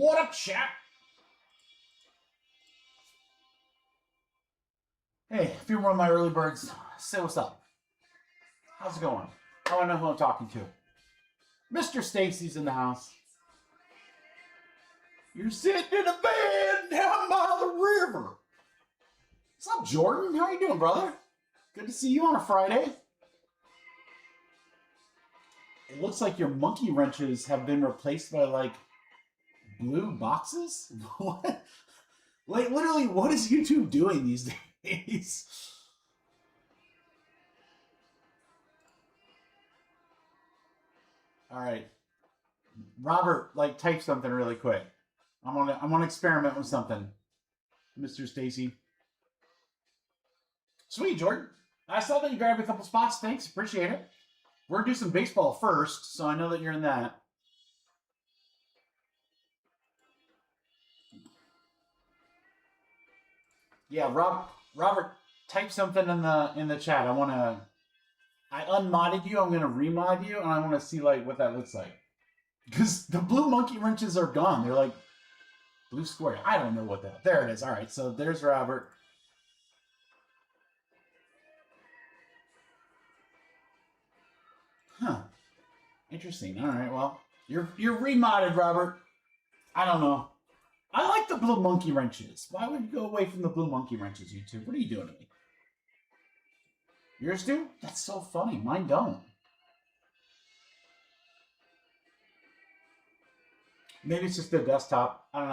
What up, chat? Hey, if you're one of my early birds, say what's up. How's it going? How do I know who I'm talking to? Mr. Stacy's in the house. You're sitting in a bed down by the river. What's up, Jordan? How you doing, brother? Good to see you on a Friday. It looks like your monkey wrenches have been replaced by, like, blue boxes? What? Like, literally, what is YouTube doing these days? All right. Robert, like, type something really quick. I'm gonna experiment with something. Mr. Stacy. Sweet, Jordan. I saw that you grabbed a couple spots. Thanks. Appreciate it. We're going to do some baseball first, so I know that you're in that. Yeah, Robert, type something in the chat. I unmodded you. I'm going to remod you, and I want to see like what that looks like. Because the blue monkey wrenches are gone. They're like blue square. I don't know what that. There it is. All right, so there's Robert. Huh. Interesting. All right. Well, you're remodded, Robert. I don't know. I like the blue monkey wrenches. Why would you go away from the blue monkey wrenches, YouTube? What are you doing to me? Yours do? That's so funny. Mine don't. Maybe it's just the desktop. I don't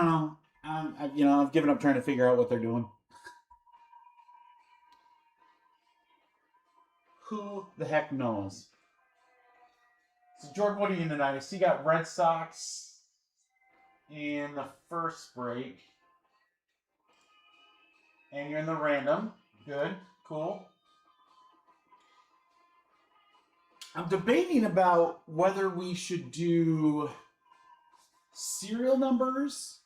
know. I've given up trying to figure out what they're doing. Who the heck knows? So, Jordan, what are you in tonight? I see you got Red Sox in the first break. And you're in the random. Good. Cool. I'm debating about whether we should do serial numbers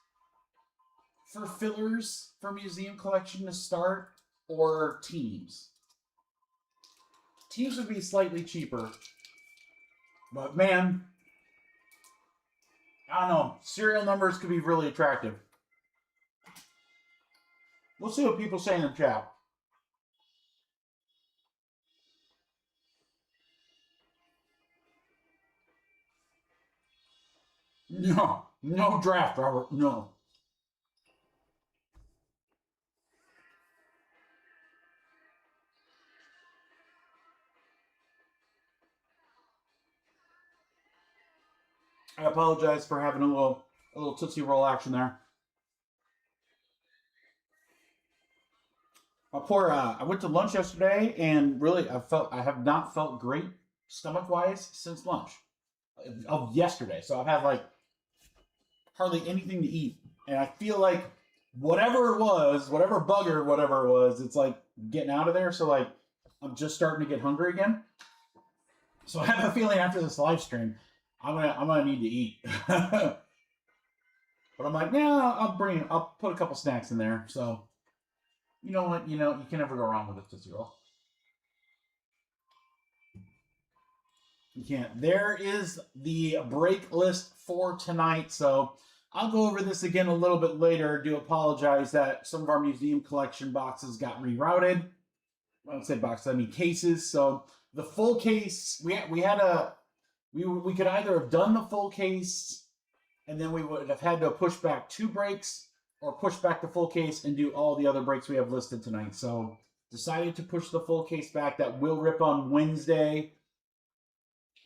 for fillers for museum collection to start or teams. Teams would be slightly cheaper. But man, I don't know. Serial numbers could be really attractive. We'll see what people say in the chat. No draft, Robert. No. I apologize for having a little Tootsie Roll action there. I went to lunch yesterday, and really, I have not felt great stomach-wise since lunch of yesterday. So I've had like hardly anything to eat, and I feel like whatever it was, whatever bugger, whatever it was, it's like getting out of there. So like I'm just starting to get hungry again. So I have a feeling after this live stream, I'm gonna need to eat. But I'm like, yeah, I'll put a couple snacks in there. So you know what? You can never go wrong with a Tootsie Roll. You can't. There is the break list for tonight. So I'll go over this again a little bit later. Do apologize that some of our museum collection boxes got rerouted. I don't say boxes, I mean cases. So the full case, we could either have done the full case and then we would have had to push back 2 breaks, or push back the full case and do all the other breaks we have listed tonight. So decided to push the full case back. That will rip on Wednesday.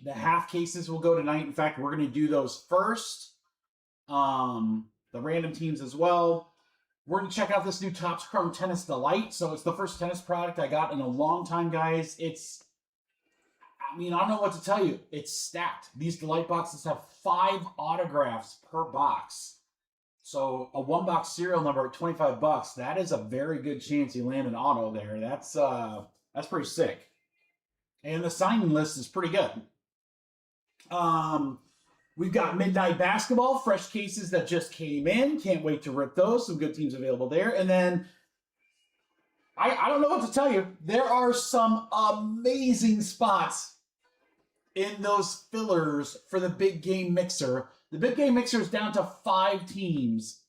The half cases will go tonight. In fact, we're going to do those first. The random teams as well. We're going to check out this new Topps Chrome Tennis Delight. So it's the first tennis product I got in a long time, guys. I don't know what to tell you. It's stacked. These Delight boxes have 5 autographs per box. So a 1-box serial number at $25, that is a very good chance you land an auto there. That's pretty sick. And the signing list is pretty good. We've got Midnight Basketball, fresh cases that just came in. Can't wait to rip those. Some good teams available there. And then I don't know what to tell you. There are some amazing spots in those fillers for the big game mixer. The big game mixer is down to 5 teams,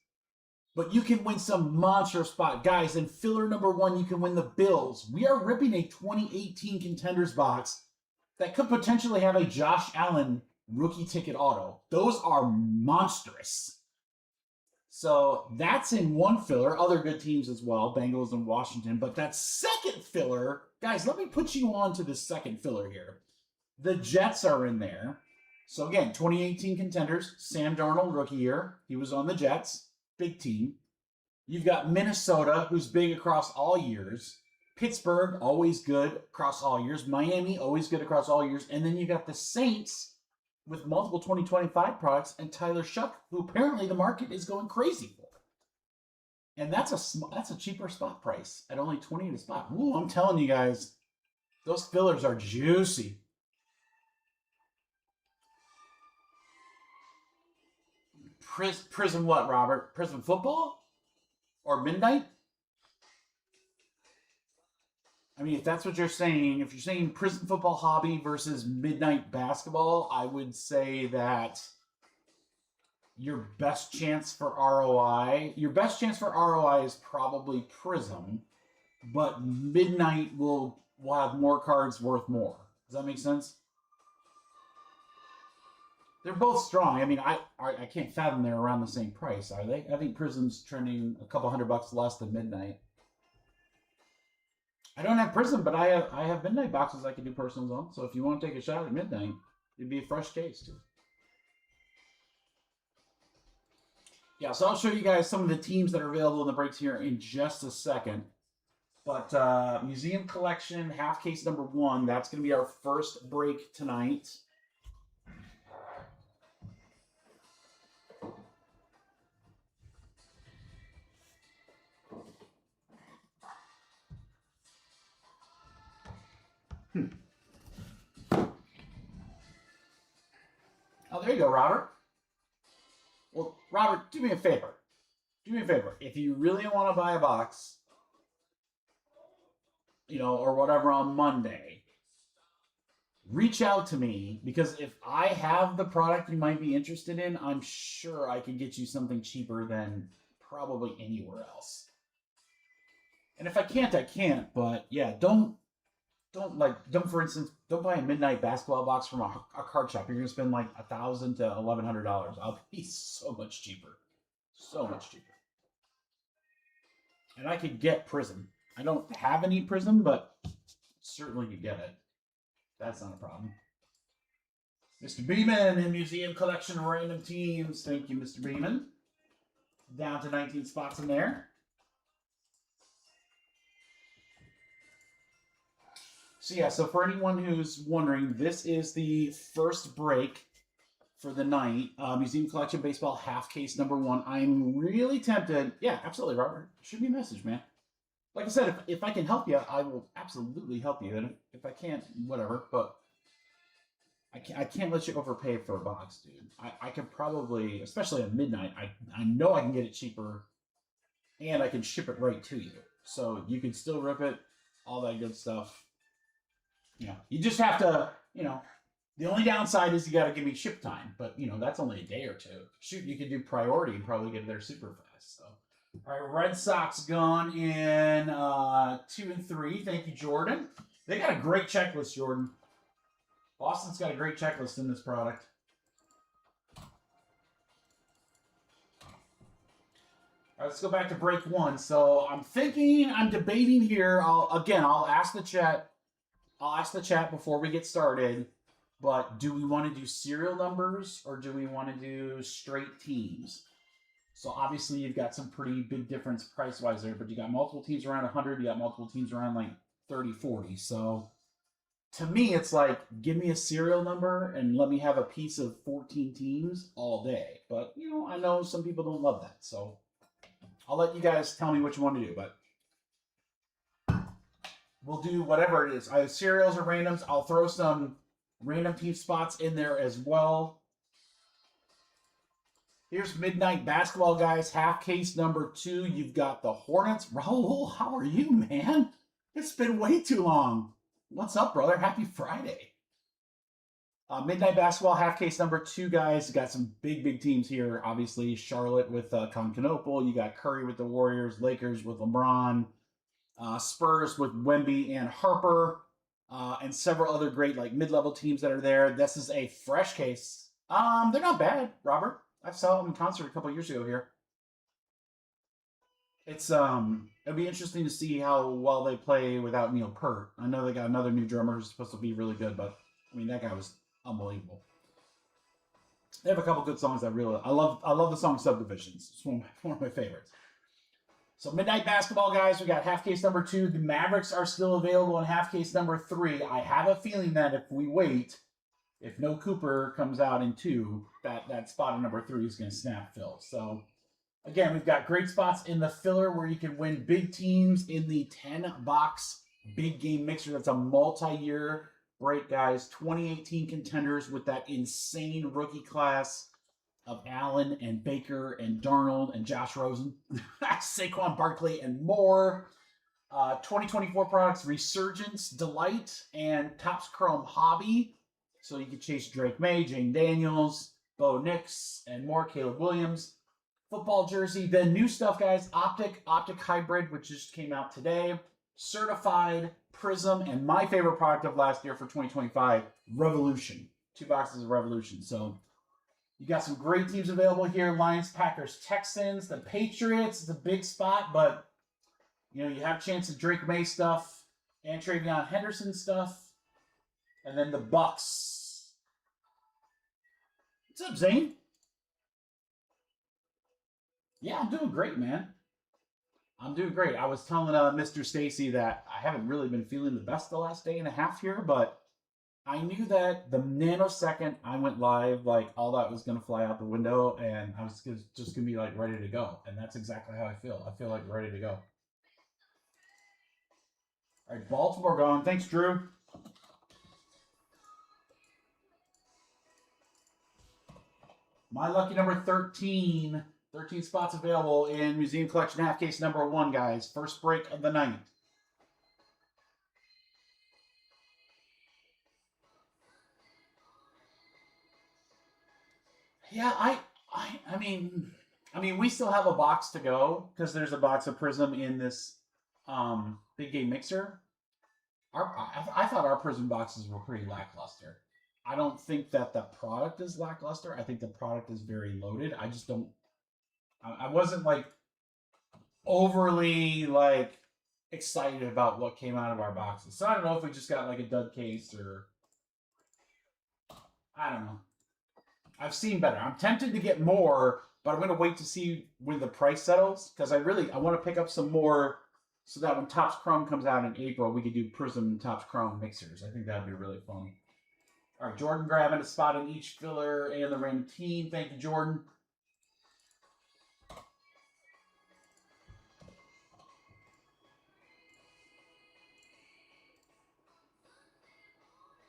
but you can win some monster spot. Guys, in filler number 1, you can win the Bills. We are ripping a 2018 Contenders box that could potentially have a Josh Allen rookie ticket auto. Those are monstrous. So that's in one filler. Other good teams as well, Bengals and Washington. But that second filler, guys, let me put you on to the second filler here. The Jets are in there. So again, 2018 Contenders, Sam Darnold, rookie year. He was on the Jets, big team. You've got Minnesota, who's big across all years. Pittsburgh, always good across all years. Miami, always good across all years. And then you got the Saints with multiple 2025 products and Tyler Shuck, who apparently the market is going crazy for. And that's a cheaper spot price at only $20 a spot. Ooh, I'm telling you guys, those fillers are juicy. Prism what, Robert? Prism football? Or midnight? I mean, if that's what you're saying, if you're saying Prism football hobby versus midnight basketball, I would say that your best chance for ROI is probably Prism, but midnight will have more cards worth more. Does that make sense? They're both strong. I mean, I can't fathom they're around the same price, are they? I think Prism's trending a couple $100 less than midnight. I don't have Prism, but I have midnight boxes I can do personals on. So if you want to take a shot at midnight, it'd be a fresh case too. Yeah, so I'll show you guys some of the teams that are available in the breaks here in just a second. But Museum Collection, half case number 1, that's going to be our first break tonight. Oh, there you go, Robert. Well, Robert, do me a favor. Do me a favor. If you really want to buy a box, you know, or whatever on Monday, reach out to me, because if I have the product you might be interested in, I'm sure I can get you something cheaper than probably anywhere else. And if I can't, I can't. But yeah, don't for instance, don't buy a midnight basketball box from a card shop. You're gonna spend like $1,000 to $1,100. I'll be so much cheaper, so much cheaper. And I could get Prism. I don't have any Prism, but certainly could get it. That's not a problem. Mr. Beeman in Museum Collection Random Teams. Thank you, Mr. Beeman. Down to 19 spots in there. So yeah, so for anyone who's wondering, this is the first break for the night. Museum Collection Baseball half case number 1. I'm really tempted. Yeah, absolutely, Robert. Shoot me a message, man. Like I said, if I can help you, I will absolutely help you. And if I can't, whatever. But I can't let you overpay for a box, dude. I can probably, especially at midnight, I know I can get it cheaper, and I can ship it right to you. So you can still rip it, all that good stuff. Yeah, you just have to, you know, the only downside is you got to give me ship time, but, you know, that's only a day or two. Shoot, you could do priority and probably get it there super fast. So, all right, Red Sox gone in 2 and 3. Thank you, Jordan. They got a great checklist, Jordan. Boston's got a great checklist in this product. All right, let's go back to break 1. So I'm debating here. I'll ask the chat. I'll ask the chat before we get started, but do we want to do serial numbers or do we want to do straight teams? So obviously you've got some pretty big difference price-wise there, but you got multiple teams around 100, you got multiple teams around like 30, 40. So to me, it's like, give me a serial number and let me have a piece of 14 teams all day. But, you know, I know some people don't love that. So I'll let you guys tell me what you want to do, but we'll do whatever it is. Either serials or randoms. I'll throw some random team spots in there as well. Here's Midnight Basketball, guys. Half case number 2. You've got the Hornets. Raul, how are you, man? It's been way too long. What's up, brother? Happy Friday. Midnight Basketball, half case number 2, guys. You got some big teams here. Obviously, Charlotte with Constantinople. You got Curry with the Warriors, Lakers with LeBron, Spurs with Wemby and Harper, and several other great like mid-level teams that are there. This is a fresh case. They're not bad, Robert. I saw them in concert a couple years ago here. It's it'll be interesting to see how well they play without Neil Peart. I know they got another new drummer who's supposed to be really good, but I mean that guy was unbelievable. They have a couple good songs that I love the song Subdivisions. It's one of my favorites. So Midnight Basketball, guys, we got half case number 2. The Mavericks are still available in half case number 3. I have a feeling that if we wait, if no Cooper comes out in 2, that spot in number 3 is going to snap fill. So again, we've got great spots in the filler where you can win big teams in the 10-box big game mixer. That's a multi-year break, guys. 2018 contenders with that insane rookie class of Allen and Baker and Darnold and Josh Rosen, Saquon Barkley, and more. 2024 products, Resurgence, Delight, and Topps Chrome Hobby. So you can chase Drake May, Jane Daniels, Bo Nix, and more, Caleb Williams. Football jersey, then new stuff, guys. Optic Hybrid, which just came out today. Certified, Prism, and my favorite product of last year for 2025, Revolution. 2 boxes of Revolution. So you got some great teams available here. Lions, Packers, Texans, the Patriots is a big spot, but you know, you have a chance of Drake May stuff and Travion Henderson stuff. And then the Bucks. What's up, Zane? Yeah, I'm doing great, man. I'm doing great. I was telling Mr. Stacy that I haven't really been feeling the best the last day and a half here, but I knew that the nanosecond I went live, like all that was going to fly out the window, and I was just going to be like ready to go. And that's exactly how I feel. I feel like ready to go. All right, Baltimore going. Thanks, Drew. My lucky number 13. 13 spots available in Museum Collection half case number 1, guys. First break of the night. Yeah, I mean, we still have a box to go because there's a box of Prism in this big game mixer. I thought our Prism boxes were pretty lackluster. I don't think that the product is lackluster. I think the product is very loaded. I just don't. I wasn't like overly like excited about what came out of our boxes. So I don't know if we just got like a dud case or I don't know. I've seen better. I'm tempted to get more, but I'm going to wait to see when the price settles because I want to pick up some more so that when Topps Chrome comes out in April, we could do Prism and Topps Chrome mixers. I think that would be really fun. All right, Jordan grabbing a spot in each filler and the random team. Thank you, Jordan.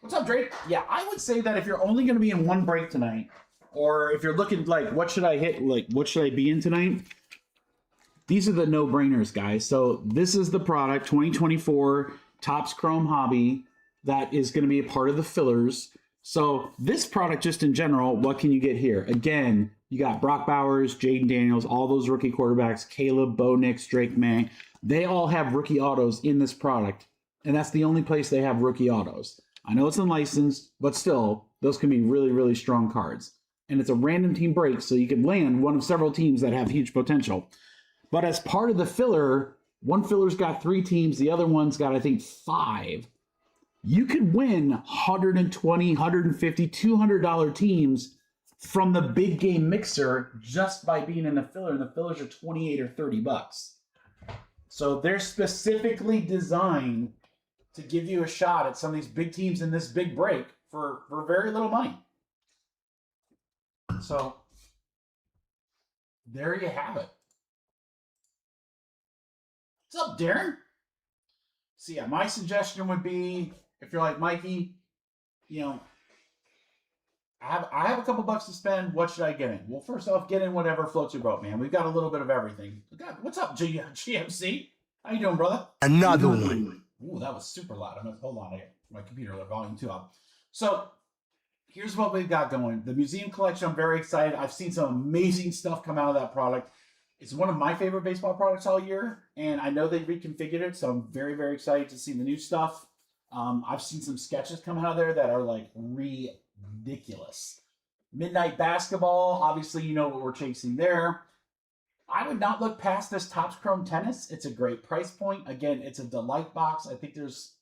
What's up, Drake? Yeah, I would say that if you're only going to be in one break tonight, or if you're looking like, what should I hit? Like, what should I be in tonight? These are the no-brainers, guys. So this is the product, 2024 Topps Chrome Hobby, that is going to be a part of the fillers. So this product, just in general, what can you get here? Again, you got Brock Bowers, Jaden Daniels, all those rookie quarterbacks, Caleb, Bo Nix, Drake May. They all have rookie autos in this product, and that's the only place they have rookie autos. I know it's unlicensed, but still, those can be really, really strong cards. And it's a random team break, so you can land one of several teams that have huge potential. But as part of the filler, one filler's got 3 teams, the other one's got, I think, 5. You could win $120, $150, $200 teams from the big game mixer just by being in the filler, and the fillers are $28 or $30. So they're specifically designed to give you a shot at some of these big teams in this big break for very little money. So there you have it. What's up, Darren? So yeah, my suggestion would be, if you're like Mikey, you know, I have a couple bucks to spend. What should I get in? Well, first off, get in whatever floats your boat, man. We've got a little bit of everything. What's up, GMC? How you doing, brother? Another one. Ooh, that was super loud. Hold on, I got my computer volume 2 up. So here's what we've got going. The museum collection, I'm very excited. I've seen some amazing stuff come out of that product. It's one of my favorite baseball products all year, and I know they reconfigured it, so I'm very, very excited to see the new stuff. I've seen some sketches come out of there that are like ridiculous. Midnight Basketball, obviously, you know what we're chasing there. I would not look past this Topps Chrome Tennis. It's a great price point. Again, it's a delight box. I think there's,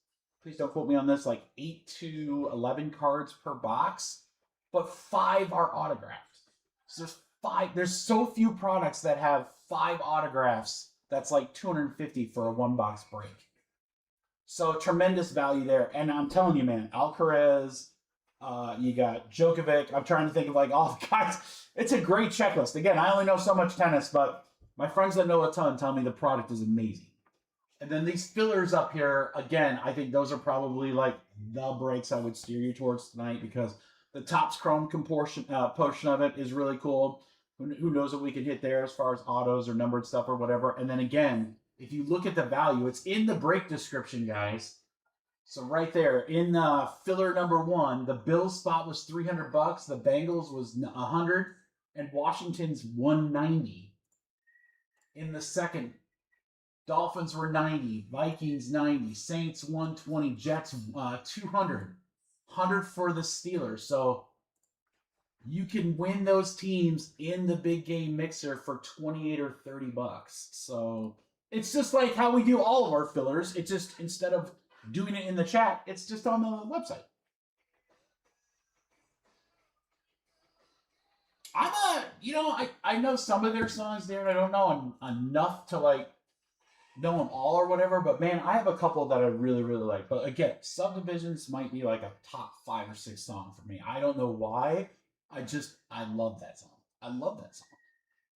please don't quote me on this, like 8 to 11 cards per box, but 5 are autographed. So there's 5. There's so few products that have 5 autographs. That's like $250 for a 1-box break. So tremendous value there. And I'm telling you, man, Alcaraz, you got Djokovic. I'm trying to think of like all the guys. It's a great checklist. Again, I only know so much tennis, but my friends that know a ton tell me the product is amazing. And then these fillers up here, again, I think those are probably like the breaks I would steer you towards tonight because the Topps Chrome portion of it is really cool. Who knows what we can hit there as far as autos or numbered stuff or whatever. And then again, if you look at the value, it's in the break description, guys. So right there in filler number 1, the Bills spot was $300, the Bengals was $100, and Washington's $190. In the second, Dolphins were $90, Vikings $90, Saints $120, Jets $200, $100 for the Steelers. So you can win those teams in the big game mixer for $28 or $30. So it's just like how we do all of our fillers. It's just instead of doing it in the chat, it's just on the website. I know some of their songs there, and I don't know enough to like know them all or whatever, but man, I have a couple that I really, really like. But again, Subdivisions might be like a top 5 or 6 song for me. I don't know why. I love that song. I love that song.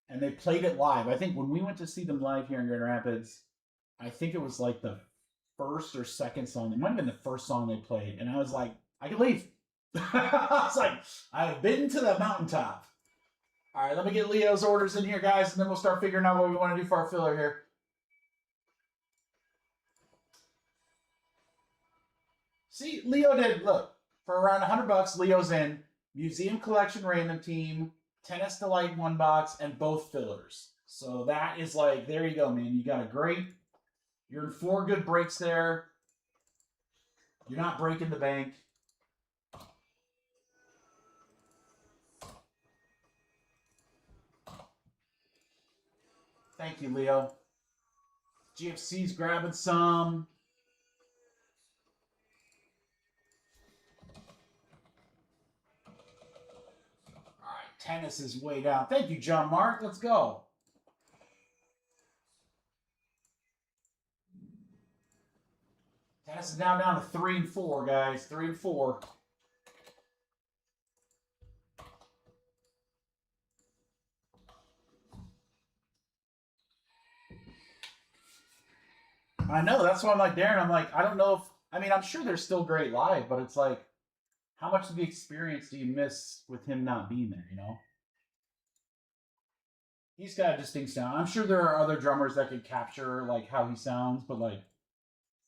And they played it live. I think when we went to see them live here in Grand Rapids, I think it was like the first or second song. It might have been the first song they played. And I was like, I can leave. I was like, I've been to the mountaintop. All right, let me get Leo's orders in here, guys, and then we'll start figuring out what we want to do for our filler here. See, Leo did, look, for around $100, Leo's in. Museum Collection Random Team, Tennis Delight 1 box, and both fillers. So that is like, there you go, man. You got a great, you're in 4 good breaks there. You're not breaking the bank. Thank you, Leo. GFC's grabbing some. All right, tennis is way down. Thank you, John Mark. Let's go. Tennis is now down to 3 and 4, guys. 3 and 4. I know, that's why I'm like, Darren, I'm like, I don't know if, I mean, I'm sure they're still great live, but it's like, how much of the experience do you miss with him not being there, you know? He's got a distinct sound. I'm sure there are other drummers that could capture, like, how he sounds, but, like,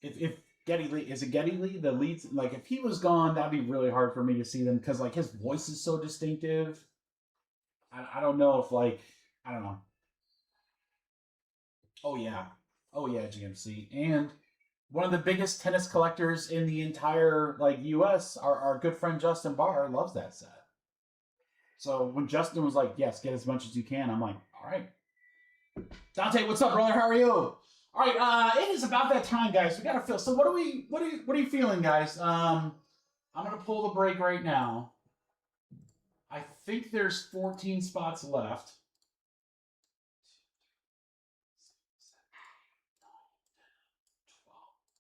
if Geddy Lee, is it Geddy Lee, the leads, like, if he was gone, that'd be really hard for me to see them, because, like, his voice is so distinctive. I don't know if, like, I don't know. Oh, yeah. Oh yeah, GMC. And one of the biggest tennis collectors in the entire like US, our good friend Justin Barr loves that set. So when Justin was like, yes, get as much as you can, I'm like, all right. Dante, what's up, brother? How are you? All right, it is about that time, guys. We gotta fill. So what are you feeling, guys? I'm gonna pull the break right now. I think there's 14 spots left.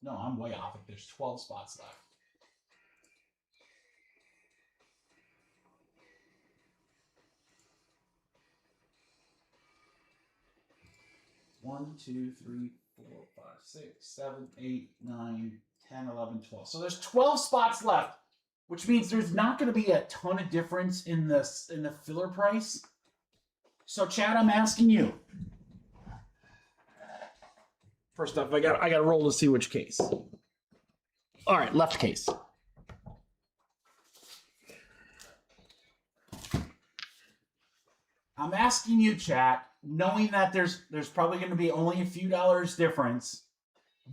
No, I'm way off. There's 12 spots left. One, 2, 3, 4, 5, 6, 7, 8, 9, 10, 11, 12. So there's 12 spots left, which means there's not going to be a ton of difference in the filler price. So Chad, I'm asking you. First off, I got to roll to see which case. All right, left case. I'm asking you, chat, knowing that there's probably going to be only a few dollars difference.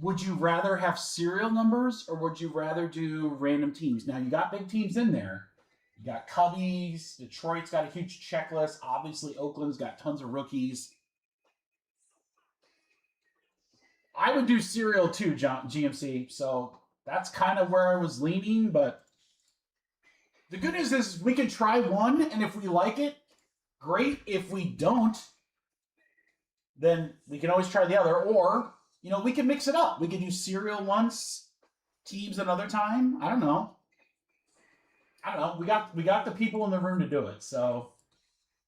Would you rather have serial numbers or would you rather do random teams? Now, you got big teams in there. You got Cubbies. Detroit's got a huge checklist. Obviously, Oakland's got tons of rookies. I would do serial too, GMC. So that's kind of where I was leaning. But the good news is we can try one, and if we like it, great. If we don't, then we can always try the other. Or, you know, we can mix it up. We can do serial once, teams another time. I don't know. We got the people in the room to do it. So,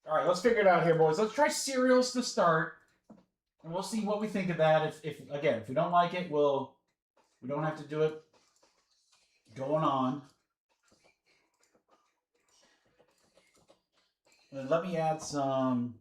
all right, let's figure it out here, boys. Let's try serials to start, and we'll see what we think of that. If we don't like it, we don't have to do it going on. And let me add some.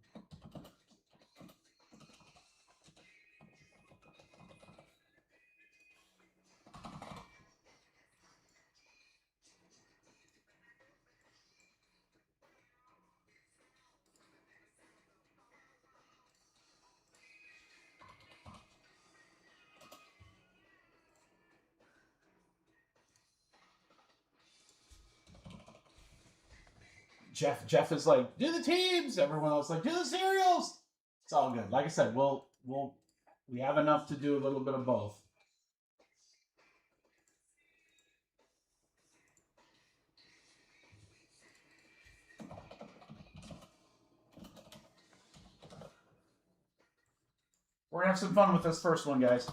Jeff is like, do the teams. Everyone else is like, do the serials. It's all good. Like I said, we have enough to do a little bit of both. We're gonna have some fun with this first one, guys.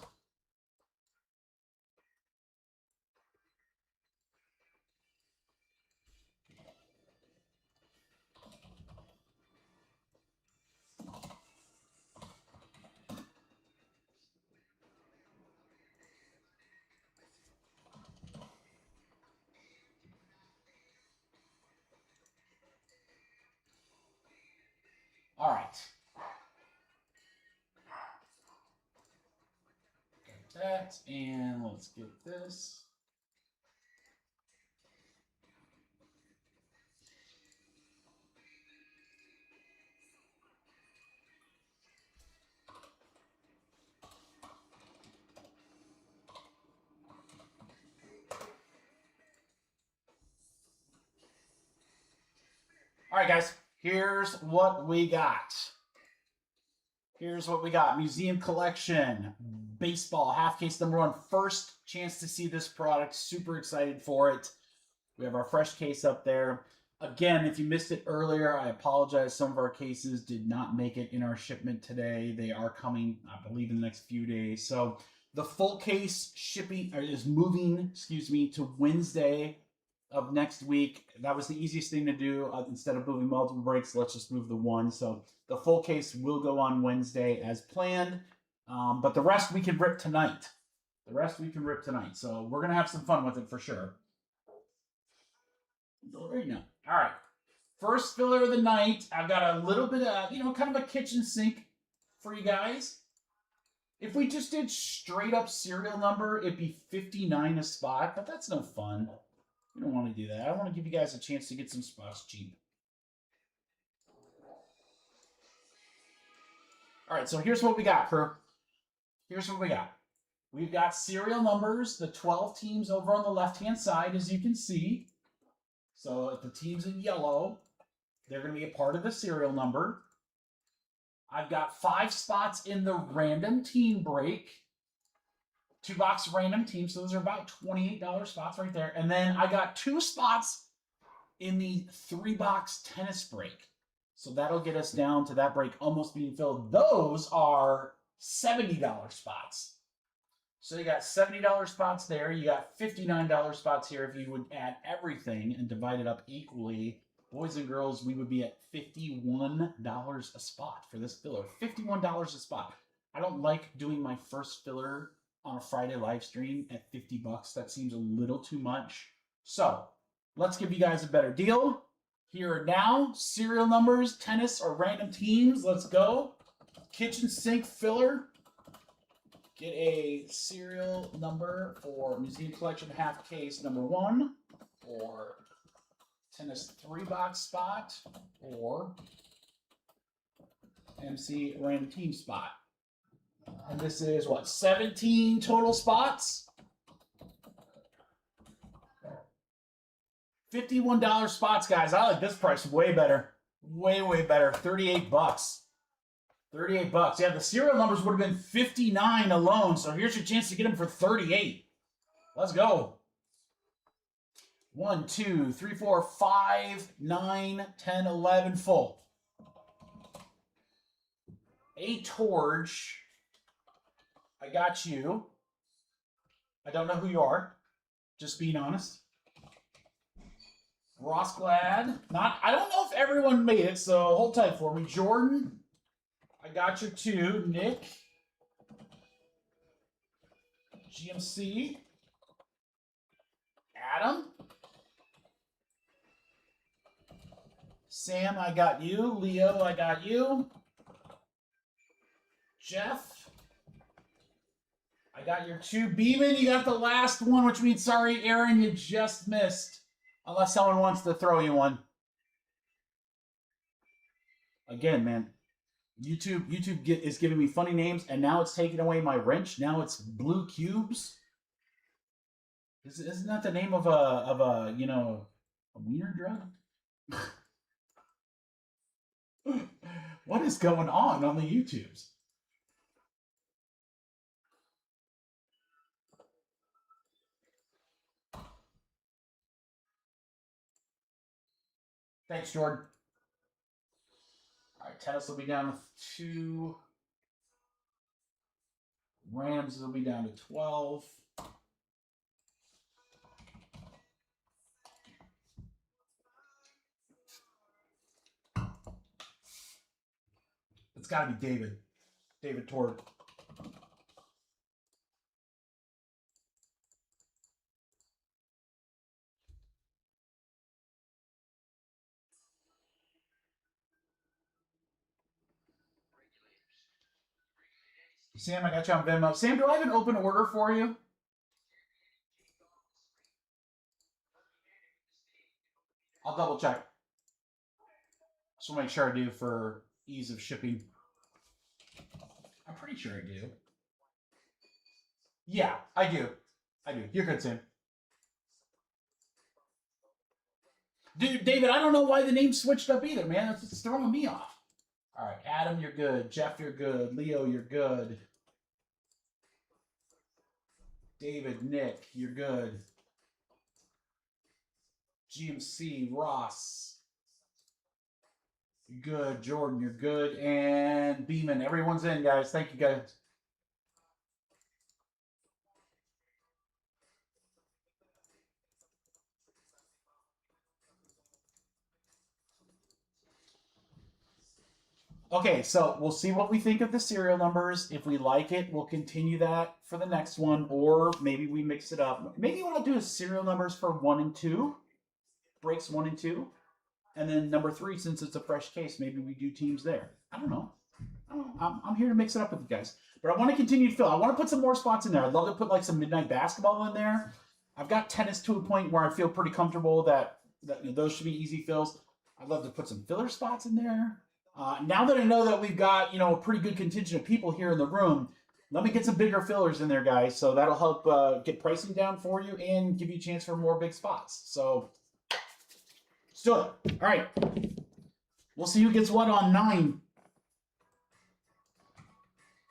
All right. Get that, and let's get this. All right, guys, here's what we got. Here's what we got. Museum Collection, baseball, half case number 1. First chance to see this product. Super excited for it. We have our fresh case up there. Again, if you missed it earlier, I apologize. Some of our cases did not make it in our shipment today. They are coming, I believe, in the next few days. So the full case shipping is moving, to Wednesday of next week. That was the easiest thing to do. Instead of moving multiple breaks, let's just move the one. So the full case will go on Wednesday as planned. But the rest we can rip tonight. So we're going to have some fun with it for sure. Right now. All right. First filler of the night. I've got a little bit of, kind of a kitchen sink for you guys. If we just did straight up serial number, it'd be 59 a spot, but that's no fun. We don't want to do that. I want to give you guys a chance to get some spots cheap. All right, so here's what we got, crew. Here's what we got. We've got serial numbers, the 12 teams over on the left-hand side, as you can see. So if the team's in yellow, they're going to be a part of the serial number. I've got 5 spots in the random team break. 2-box random team, so those are about $28 spots right there. And then I got 2 spots in the 3-box tennis break. So that'll get us down to that break almost being filled. Those are $70 spots. So you got $70 spots there. You got $59 spots here. If you would add everything and divide it up equally, boys and girls, we would be at $51 a spot for this filler. $51 a spot. I don't like doing my first filler on a Friday live stream at $50. That seems a little too much. So let's give you guys a better deal. Here now, serial numbers, tennis, or random teams. Let's go. Kitchen sink filler. Get a serial number for Museum Collection half case number 1, or tennis 3-box spot, or MC random team spot. And this is what, 17 total spots? $51 spots, guys. I like this price way better. Way, way better. 38 bucks. 38 bucks. Yeah, the serial numbers would have been 59 alone, so here's your chance to get them for 38. Let's go. 1, 2, 3, 4, 5, 9, 10, 11, full. A Torch. I got you. I don't know who you are. Just being honest. Ross Glad. I don't know if everyone made it, so hold tight for me. Jordan. I got you too. Nick. GMC. Adam. Sam, I got you. Leo, I got you. Jeff. I got your two. Beeman, you got the last one, which means, sorry, Aaron, you just missed. Unless someone wants to throw you one. Again, man, YouTube is giving me funny names, and now it's taking away my wrench. Now it's blue cubes. Isn't that the name of a you know, a wiener drug? What is going on the YouTubes? Thanks, Jordan. All right, tennis will be down to 2. Rams will be down to 12. It's got to be David. David Tord. Sam, I got you on Venmo. Sam, do I have an open order for you? I'll double check. Just want to make sure I do for ease of shipping. I'm pretty sure I do. Yeah, I do. I do. You're good, Sam. Dude, David, I don't know why the name switched up either, man. It's throwing me off. All right, Adam, you're good. Jeff, you're good. Leo, you're good. David, Nick, you're good. GMC, Ross, you're good. Jordan, you're good. And Beeman, everyone's in, guys. Thank you, guys. Okay, so we'll see what we think of the serial numbers. If we like it, we'll continue that for the next one, or maybe we mix it up. Maybe what I'll do is serial numbers for 1 and 2, breaks 1 and 2, and then number 3, since it's a fresh case, maybe we do teams there. I don't know. I'm here to mix it up with you guys. But I want to continue to fill. I want to put some more spots in there. I'd love to put like some midnight basketball in there. I've got tennis to a point where I feel pretty comfortable that those should be easy fills. I'd love to put some filler spots in there. Now that I know that we've got, a pretty good contingent of people here in the room, let me get some bigger fillers in there, guys. So that'll help get pricing down for you and give you a chance for more big spots. So let's do it. All right. We'll see who gets what on 9.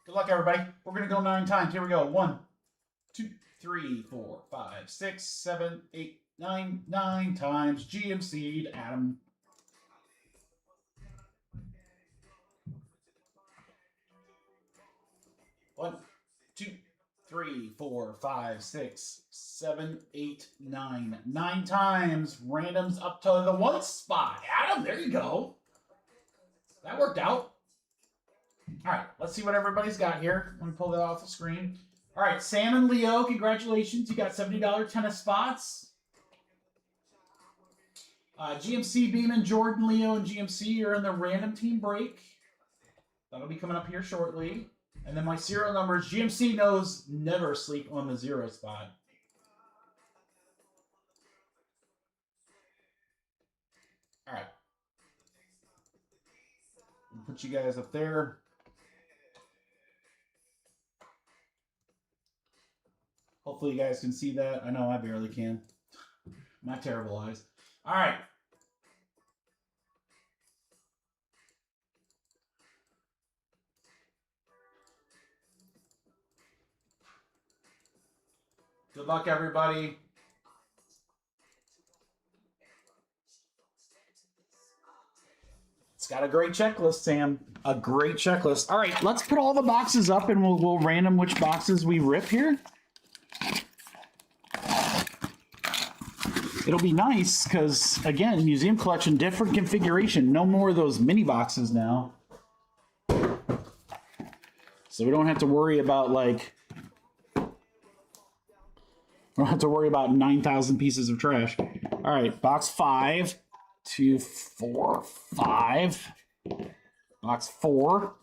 Good luck, everybody. We're going to go 9 times. Here we go. 1, 2, 3, 4, 5, 6, 7, 8, 9. 9 times. GMC'd Adam. 1, 2, 3, 4, 5, 6, 7, 8, 9. 9 times. Randoms up to the 1 spot. Adam, there you go. That worked out. All right, let's see what everybody's got here. Let me pull that off the screen. All right, Sam and Leo, congratulations. You got $70 tennis spots. GMC, Beeman, Jordan, Leo, and GMC are in the random team break. That'll be coming up here shortly. And then my serial numbers, GMC knows never sleep on the 0 spot. All right. Put you guys up there. Hopefully you guys can see that. I know I barely can. My terrible eyes. All right. Good luck, everybody. It's got a great checklist, Sam. A great checklist. All right, let's put all the boxes up and we'll random which boxes we rip here. It'll be nice because, again, museum collection, different configuration. No more of those mini boxes now. So we don't have to worry about, like, we don't have to worry about 9,000 pieces of trash. All right, box 5, 2, 4, 5. Box 4.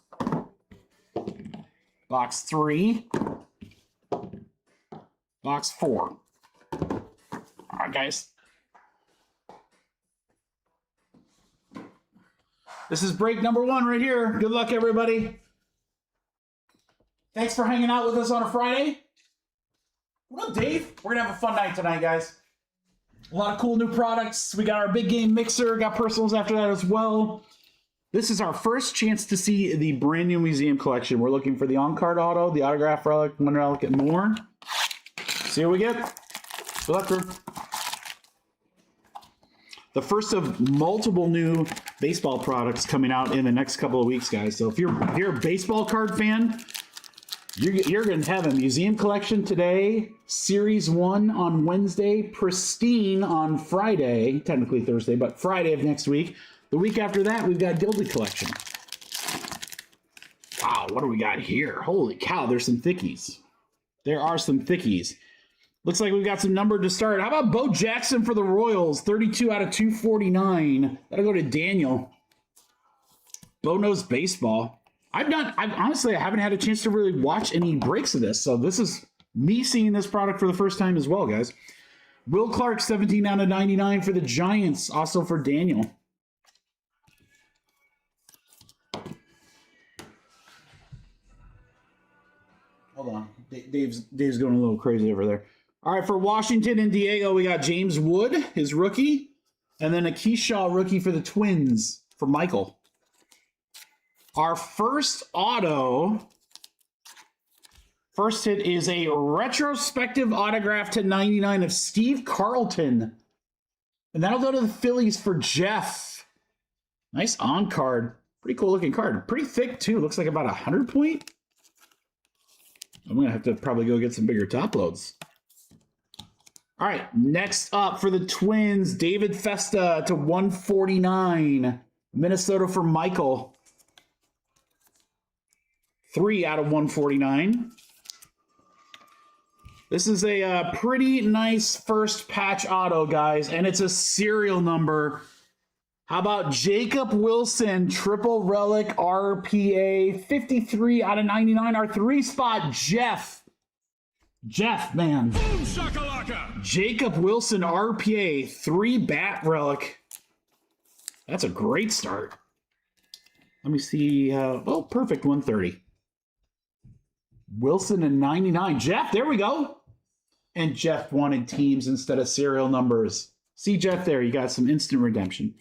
Box 3. Box 4. All right, guys. This is break number 1 right here. Good luck, everybody. Thanks for hanging out with us on a Friday. What up, Dave? We're going to have a fun night tonight, guys. A lot of cool new products. We got our big game mixer. Got personals after that as well. This is our first chance to see the brand new museum collection. We're looking for the on-card auto, the autograph relic, one relic, and more. See what we get. Good luck, crew. The first of multiple new baseball products coming out in the next couple of weeks, guys. So if you're a baseball card fan, you're going to have a museum collection today, Series 1 on Wednesday, Pristine on Friday, technically Thursday, but Friday of next week. The week after that, we've got Gilded Collection. Wow, what do we got here? Holy cow, there's some thickies. There are some thickies. Looks like we've got some numbered to start. How about Bo Jackson for the Royals? 32 out of 249. That'll go to Daniel. Bo knows baseball. Honestly, I haven't had a chance to really watch any breaks of this. So this is me seeing this product for the first time as well, guys. Will Clark, 17 out of 99 for the Giants. Also for Daniel. Hold on. Dave's going a little crazy over there. All right, for Washington and Diego, we got James Wood, his rookie, and then a Keyshaw rookie for the Twins for Michael. Our first auto, first hit is a retrospective autograph to 99 of Steve Carlton. And that'll go to the Phillies for Jeff. Nice on card. Pretty cool looking card. Pretty thick too. Looks like about 100 point. I'm going to have to probably go get some bigger top loads. All right, next up for the Twins, David Festa to 149. Minnesota for Michael. 3 out of 149. This is a pretty nice first patch auto, guys, and it's a serial number. How about Jacob Wilson, triple relic RPA, 53 out of 99. Our 3-spot, Jeff. Jeff, man. Boom, shakalaka. Jacob Wilson, RPA, 3-bat relic. That's a great start. Let me see. Oh, perfect, 130. Wilson and 99. Jeff, there we go. And Jeff wanted teams instead of serial numbers. See, Jeff, there. You got some instant redemption.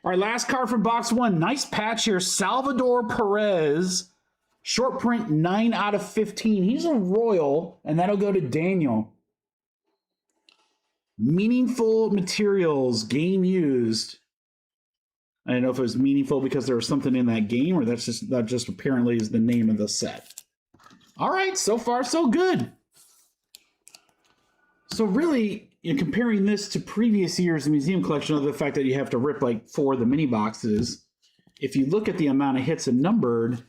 All right, last card from box 1. Nice patch here. Salvador Perez. Short print, 9 out of 15. He's a Royal, and that'll go to Daniel. Meaningful materials, game used. I don't know if it was meaningful because there was something in that game, or that just apparently is the name of the set. All right, so far so good. So really, comparing this to previous years in museum collection, other than the fact that you have to rip like 4 of the mini boxes, if you look at the amount of hits and numbered,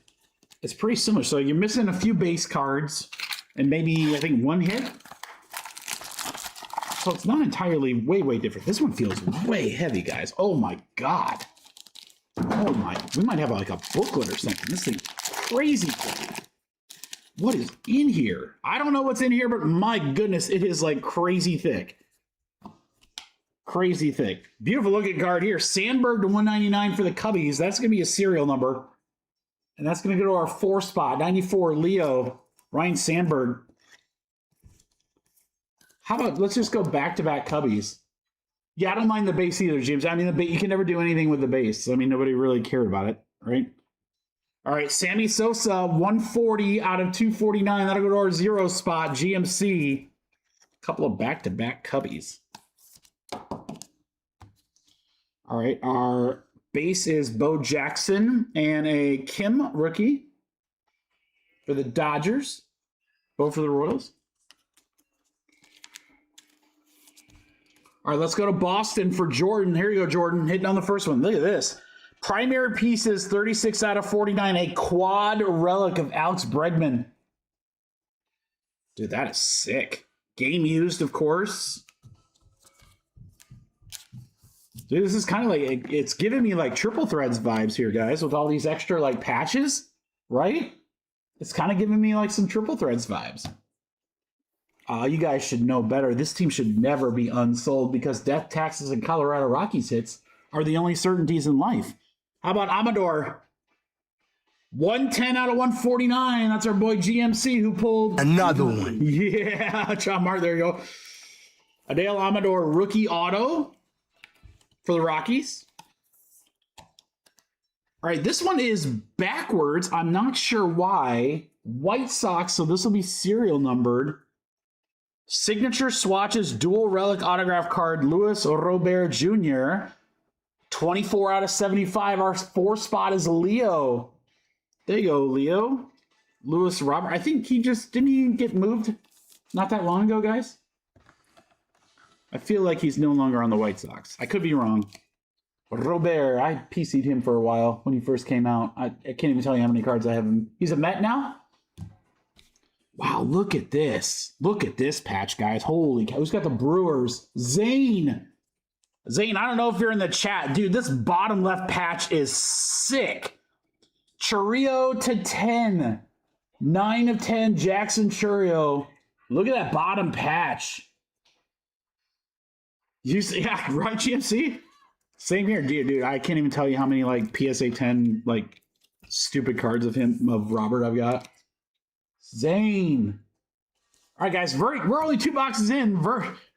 it's pretty similar. So you're missing a few base cards and maybe, I think, 1 hit. So it's not entirely way different. This one feels way heavy, guys. Oh my God. Oh my. We might have like a booklet or something. This thing's crazy thick. What is in here? I don't know what's in here, but my goodness, it is like crazy thick. Crazy thick. Beautiful looking card here. Sandberg to 199 for the Cubbies. That's going to be a serial number. And that's going to go to our 4 spot, 94 Leo, Ryan Sandberg. How about, let's just go back-to-back Cubbies. Yeah, I don't mind the base either, James. I mean, you can never do anything with the base. I mean, nobody really cared about it, right? All right, Sammy Sosa, 140 out of 249. That'll go to our 0 spot, GMC. A couple of back-to-back Cubbies. All right, our base is Bo Jackson and a Kim rookie for the Dodgers. Bo for the Royals. All right, let's go to Boston for Jordan. Here you go, Jordan, hitting on the first one. Look at this. Primary pieces, 36 out of 49. A quad relic of Alex Bregman. Dude, that is sick. Game used, of course. Dude, this is kind of like, it's giving me like Triple Threads vibes here, guys, with all these extra like patches, right? It's kind of giving me like some Triple Threads vibes. You guys should know better. This team should never be unsold because death taxes and Colorado Rockies hits are the only certainties in life. How about Amador? 110 out of 149. That's our boy GMC who pulled another one. Yeah, John Mark, there you go. Adele Amador rookie auto for the Rockies. All right, this one is backwards. I'm not sure why. White Sox, so this will be serial numbered. Signature swatches, dual relic autograph card, Luis Robert Jr. 24 out of 75. Our 4 spot is Leo. There you go, Leo. Luis Robert. I think didn't he get moved not that long ago, guys? I feel like he's no longer on the White Sox. I could be wrong. Robert, I PC'd him for a while when he first came out. I can't even tell you how many cards I have him. He's a Met now? Wow, look at this. Look at this patch, guys. Holy cow. Who's got the Brewers? Zane. Zane, I don't know if you're in the chat. Dude, this bottom left patch is sick. Chourio to 10. 9 of 10, Jackson Chourio. Look at that bottom patch. You see, yeah, right, GMC? Same here, dude. I can't even tell you how many like PSA 10 like stupid cards of Robert I've got. Zane. All right, guys, verdict. We're only 2 boxes in.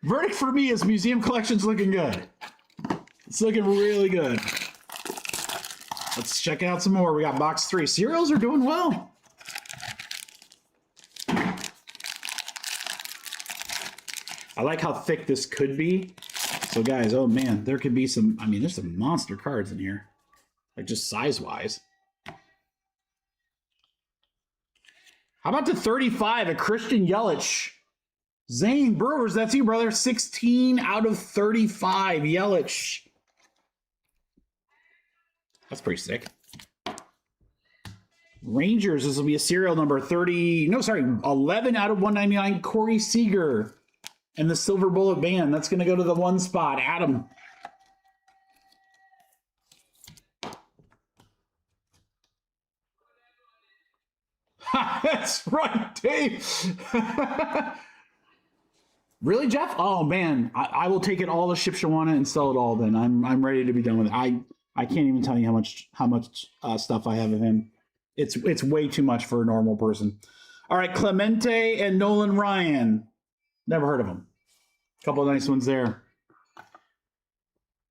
Verdict for me is museum collection's looking good. It's looking really good. Let's check out some more. We got box 3. Cereals are doing well. I like how thick this could be. So, guys, oh, man, there could be some, I mean, there's some monster cards in here. Like, just size-wise. How about the 35, a Christian Yelich? Zane Brewers, that's you, brother. 16 out of 35, Yelich. That's pretty sick. Rangers, this will be a serial number 11 out of 199, Corey Seager. And the Silver Bullet Band, that's going to go to the 1 spot, Adam. That's right, Dave. Really, Jeff? Oh man, I will take it all to Shipshawana and sell it all. Then I'm ready to be done with it. I can't even tell you how much stuff I have of him. It's way too much for a normal person. All right, Clemente and Nolan Ryan. Never heard of them. A couple of nice ones there.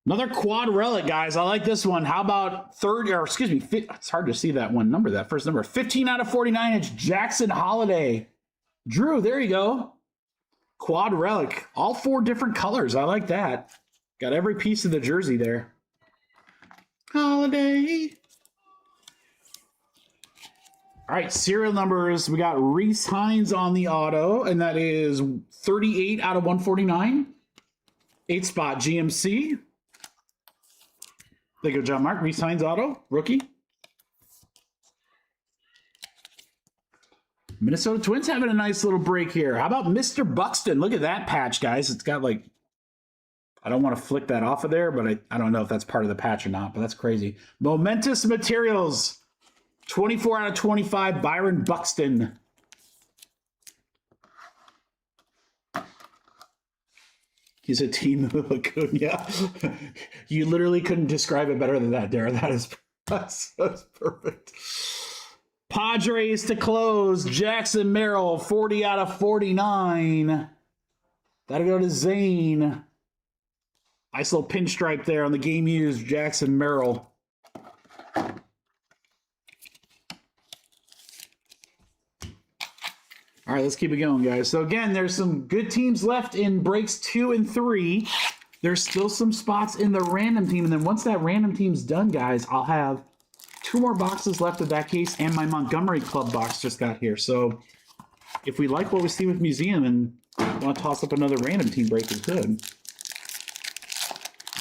Another quad relic, guys. I like this one. How about it's hard to see that one number, that first number. 15 out of 49, it's Jackson Holiday. Drew, there you go. Quad relic. All 4 different colors. I like that. Got every piece of the jersey there. Holiday. All right, serial numbers. We got Reese Hines on the auto, and that is 38 out of 149. 8 spot GMC. There you go, John Mark. Reese Hines auto, rookie. Minnesota Twins having a nice little break here. How about Mr. Buxton? Look at that patch, guys. It's got like, I don't want to flick that off of there, but I don't know if that's part of the patch or not, but that's crazy. Momentous Materials. 24 out of 25, Byron Buxton. He's a Timu Acuna. You literally couldn't describe it better than that, Dara. That's perfect. Padres to close. Jackson Merrill, 40 out of 49. That'll go to Zane. Nice little pinstripe there on the game used Jackson Merrill. All right, let's keep it going, guys. So again, there's some good teams left in breaks 2 and 3. There's still some spots in the random team. And then once that random team's done, guys, I'll have 2 more boxes left of that case, and my Montgomery Club box just got here. So if we like what we see with Museum and want to toss up another random team break, we could.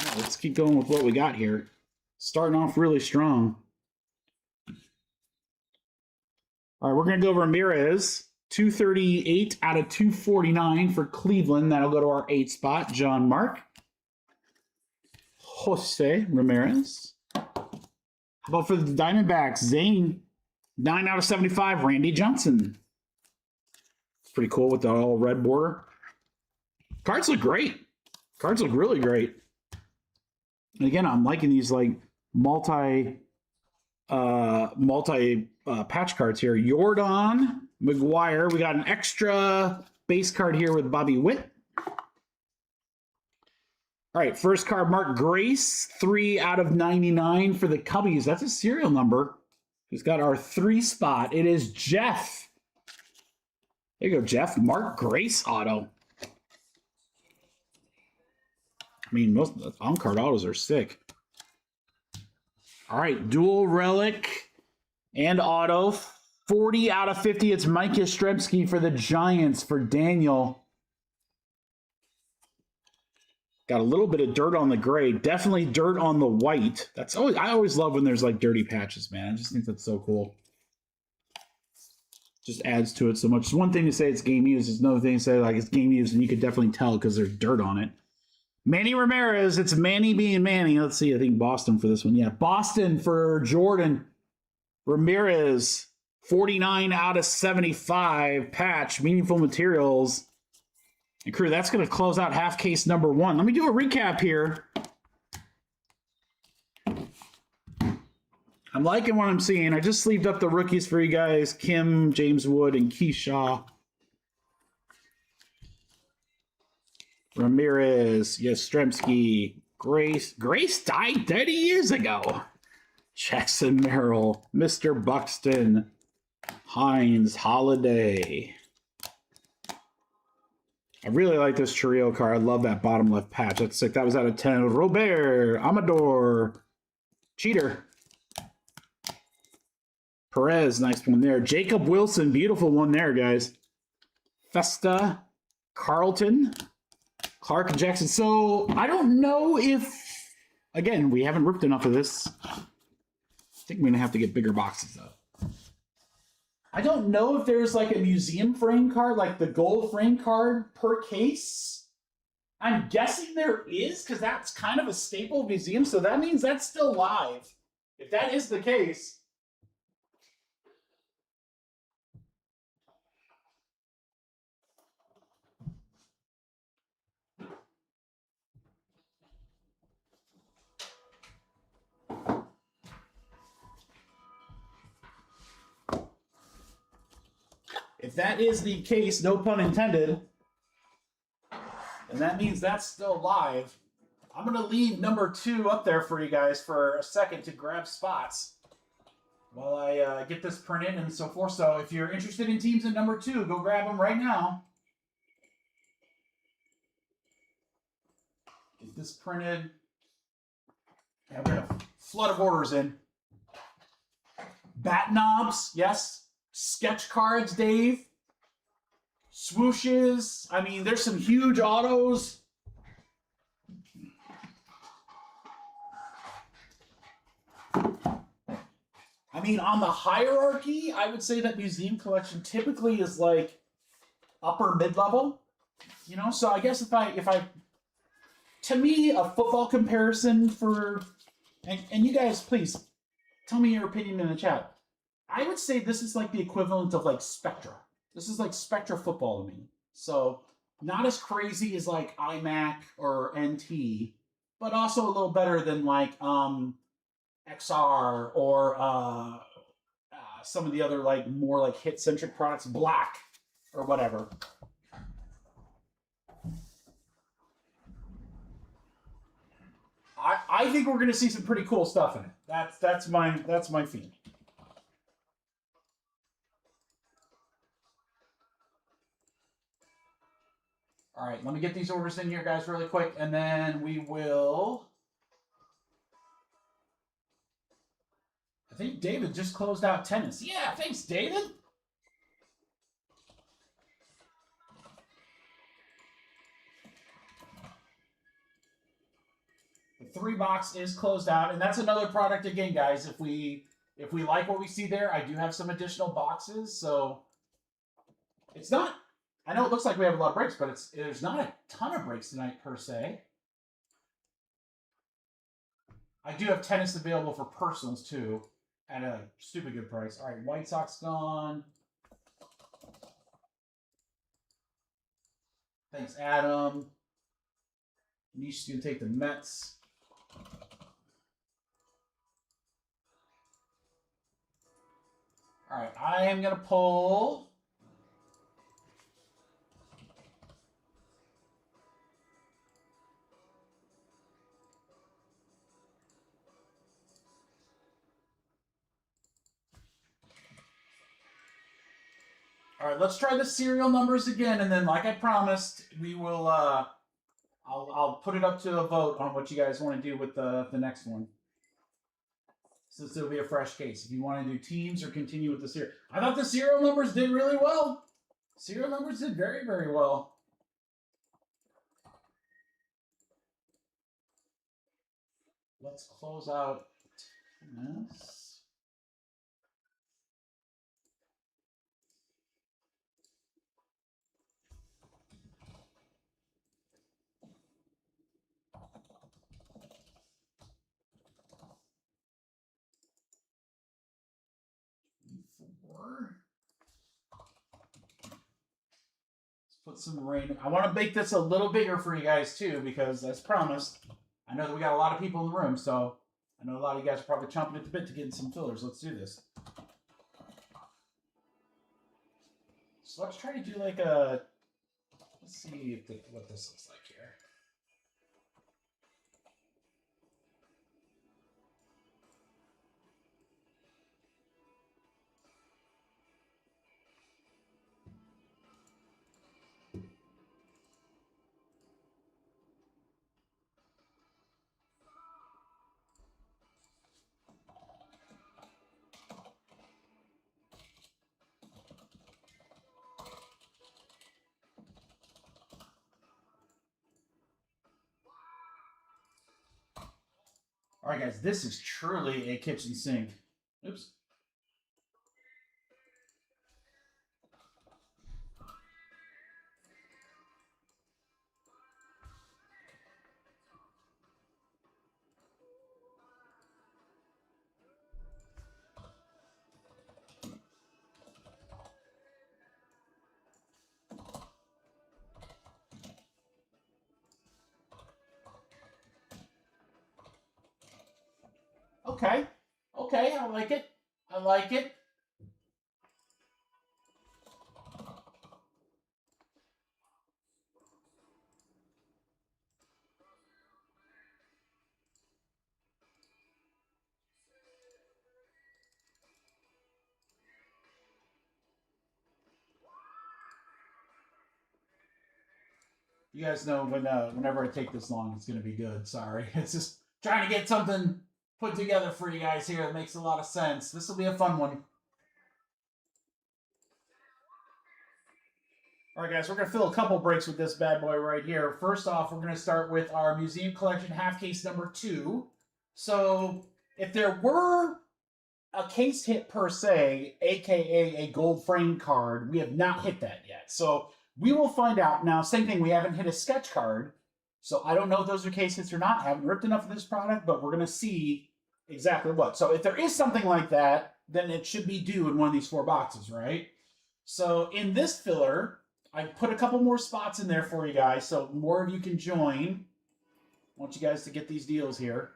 Right, let's keep going with what we got here. Starting off really strong. All right, we're going to go Ramirez. 238 out of 249 for Cleveland. That'll go to our 8 spot. John Mark. Jose Ramirez. How about for the Diamondbacks? Zane. 9 out of 75. Randy Johnson. It's pretty cool with the all red border. Cards look great. Cards look really great. And again, I'm liking these like multi patch cards here. Jordan McGuire. We got an extra base card here with Bobby Witt. All right, first card, Mark Grace, 3 out of 99 for the Cubbies. That's a serial number. He's got our 3 spot. It is Jeff. There you go, Jeff. Mark Grace auto. I mean, most on-card autos are sick. All right, dual relic and auto. 40 out of 50. It's Mike Yastrzemski for the Giants for Daniel. Got a little bit of dirt on the gray. Definitely dirt on the white. That's always, I always love when there's like dirty patches, man. I just think that's so cool. Just adds to it so much. It's one thing to say it's game used. It's another thing to say like it's game used, and you could definitely tell because there's dirt on it. Manny Ramirez. It's Manny being Manny. Let's see. I think Boston for this one. Yeah, Boston for Jordan Ramirez. 49 out of 75 patch, meaningful materials. And crew, that's going to close out half case number 1. Let me do a recap here. I'm liking what I'm seeing. I just sleeved up the rookies for you guys. Kim, James Wood, and Keyshaw. Ramirez, Yastrzemski, Grace. Grace died 30 years ago. Jackson Merrill, Mr. Buxton, Hines, Holiday. I really like this Chirrillo card. I love that bottom left patch. That's sick. That was out of 10. Robert, Amador, Cheater. Perez, nice one there. Jacob Wilson, beautiful one there, guys. Festa, Carlton, Clark, and Jackson. So I don't know if, again, we haven't ripped enough of this. I think we're going to have to get bigger boxes, though. I don't know if there's like a museum frame card, like the gold frame card per case. I'm guessing there is, because that's kind of a staple of museum, so that means that's still live. If that is the case. If that is the case, no pun intended, and that means that's still live. I'm going to leave number 2 up there for you guys for a second to grab spots while I get this printed and so forth. So if you're interested in teams in number 2, go grab them right now. Get this printed. And we're going to flood of orders in. Bat knobs, yes. Sketch cards, Dave. Swooshes. I mean, there's some huge autos. I mean, on the hierarchy, I would say that museum collection typically is like upper mid-level. You know, so I guess if I to me, a football comparison for, and you guys, please tell me your opinion in the chat. I would say this is like the equivalent of like Spectra. This is like Spectra football to me. So not as crazy as like iMac or NT, but also a little better than like XR or some of the other like more like hit centric products, black or whatever. I think we're going to see some pretty cool stuff in it. That's my feeling. All right, let me get these orders in here, guys, really quick, and then we will. I think David just closed out tennis. Yeah, thanks, David. The 3-box is closed out, and that's another product again, guys. If we like what we see there, I do have some additional boxes, so it's not. I know it looks like we have a lot of breaks, but there's not a ton of breaks tonight per se. I do have tennis available for personals too, at a stupid good price. All right, White Sox gone. Thanks, Adam. Nish is gonna take the Mets. All right, I am gonna pull. All right, let's try the serial numbers again, and then, like I promised, we will. I'll put it up to a vote on what you guys want to do with the next one. Since it'll be a fresh case. If you want to do teams or continue with the serial, I thought the serial numbers did really well. Serial numbers did very, very well. Let's close out this. Let's put some rain. I want to make this a little bigger for you guys too, because as promised, I know that we got a lot of people in the room, so I know a lot of you guys are probably chomping at the bit to get in some fillers. Let's do this. So let's try to do like a. Let's see what this looks like here. All right, guys, this is truly a kitchen sink. Oops. Okay. Okay, I like it. I like it. You guys know whenever I take this long, it's going to be good. Sorry. It's just trying to get something put together for you guys here that makes a lot of sense. This will be a fun one. All right, guys, we're going to fill a couple breaks with this bad boy right here. First off, we're going to start with our Museum Collection half case number 2. So if there were a case hit per se, aka a gold frame card, we have not hit that yet. So we will find out. Now, same thing, we haven't hit a sketch card. So I don't know if those are case hits or not. I haven't ripped enough of this product, but we're going to see exactly what. So if there is something like that, then it should be due in one of these 4 boxes, right? So in this filler, I put a couple more spots in there for you guys, so more of you can join. I want you guys to get these deals here.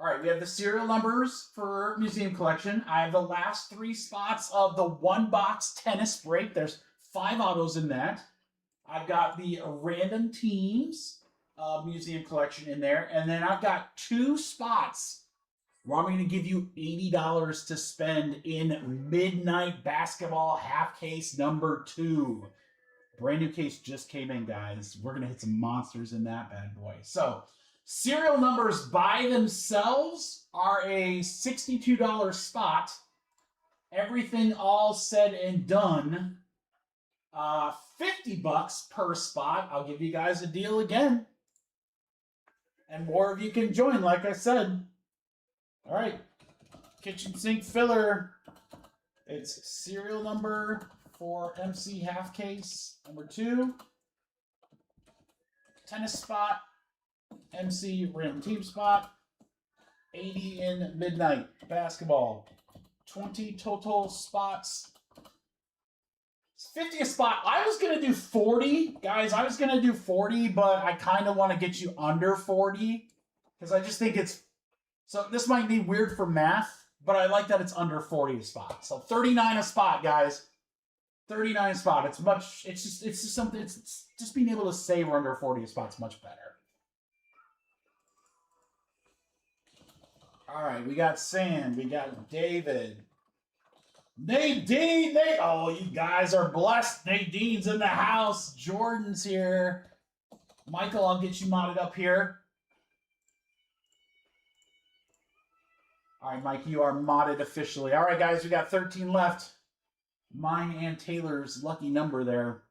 All right, we have the serial numbers for museum collection. I have the last 3 spots of the 1-box tennis break. There's 5 autos in that. I've got the random teams museum collection in there. And then I've got 2 spots where I'm going to give you $80 to spend in Midnight Basketball half case number 2. Brand new case just came in, guys. We're going to hit some monsters in that bad boy. So, serial numbers by themselves are a $62 spot. Everything all said and done, $50 per spot. I'll give you guys a deal again. And more of you can join, like I said. All right, kitchen sink filler. It's serial number for MC half case number 2. Tennis spot, MC random team spot. 80 in midnight basketball. 20 total spots. 50 a spot. I was going to do 40. Guys, I was going to do 40, but I kind of want to get you under 40. Because I just think it's... So this might be weird for math, but I like that it's under 40 a spot. So 39 a spot, guys. 39 a spot. It's just something, it's just being able to say we're under 40 a spot's much better. All right, we got Sam, we got David. Nadine, oh, you guys are blessed. Nadine's in the house. Jordan's here. Michael, I'll get you modded up here. All right, Mike, you are modded officially. All right, guys, we got 13 left. Mine and Taylor's lucky number there.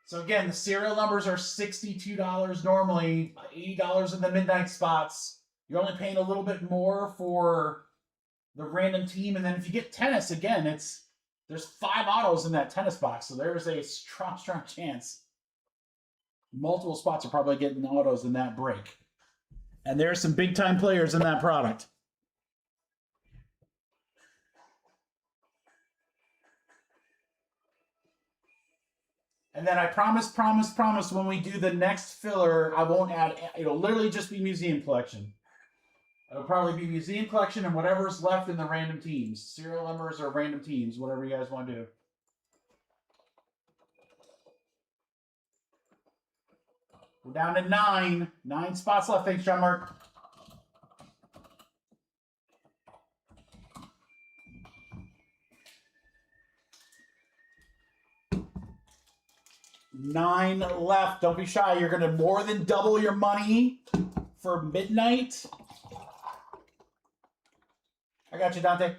So again, the serial numbers are $62 normally, $80 in the midnight spots. You're only paying a little bit more for the random team, and then if you get tennis, again, there's 5 autos in that tennis box, so there's a strong chance. Multiple spots are probably getting autos in that break. And there's some big-time players in that product. And then I promise, when we do the next filler, I won't add, it'll literally just be museum collection. It'll probably be museum collection and whatever's left in the random teams. Serial numbers or random teams, whatever you guys want to do. We're down to 9. 9 spots left. Thanks, John Mark. Nine left. Don't be shy. You're going to more than double your money for midnight. I got you, Dante.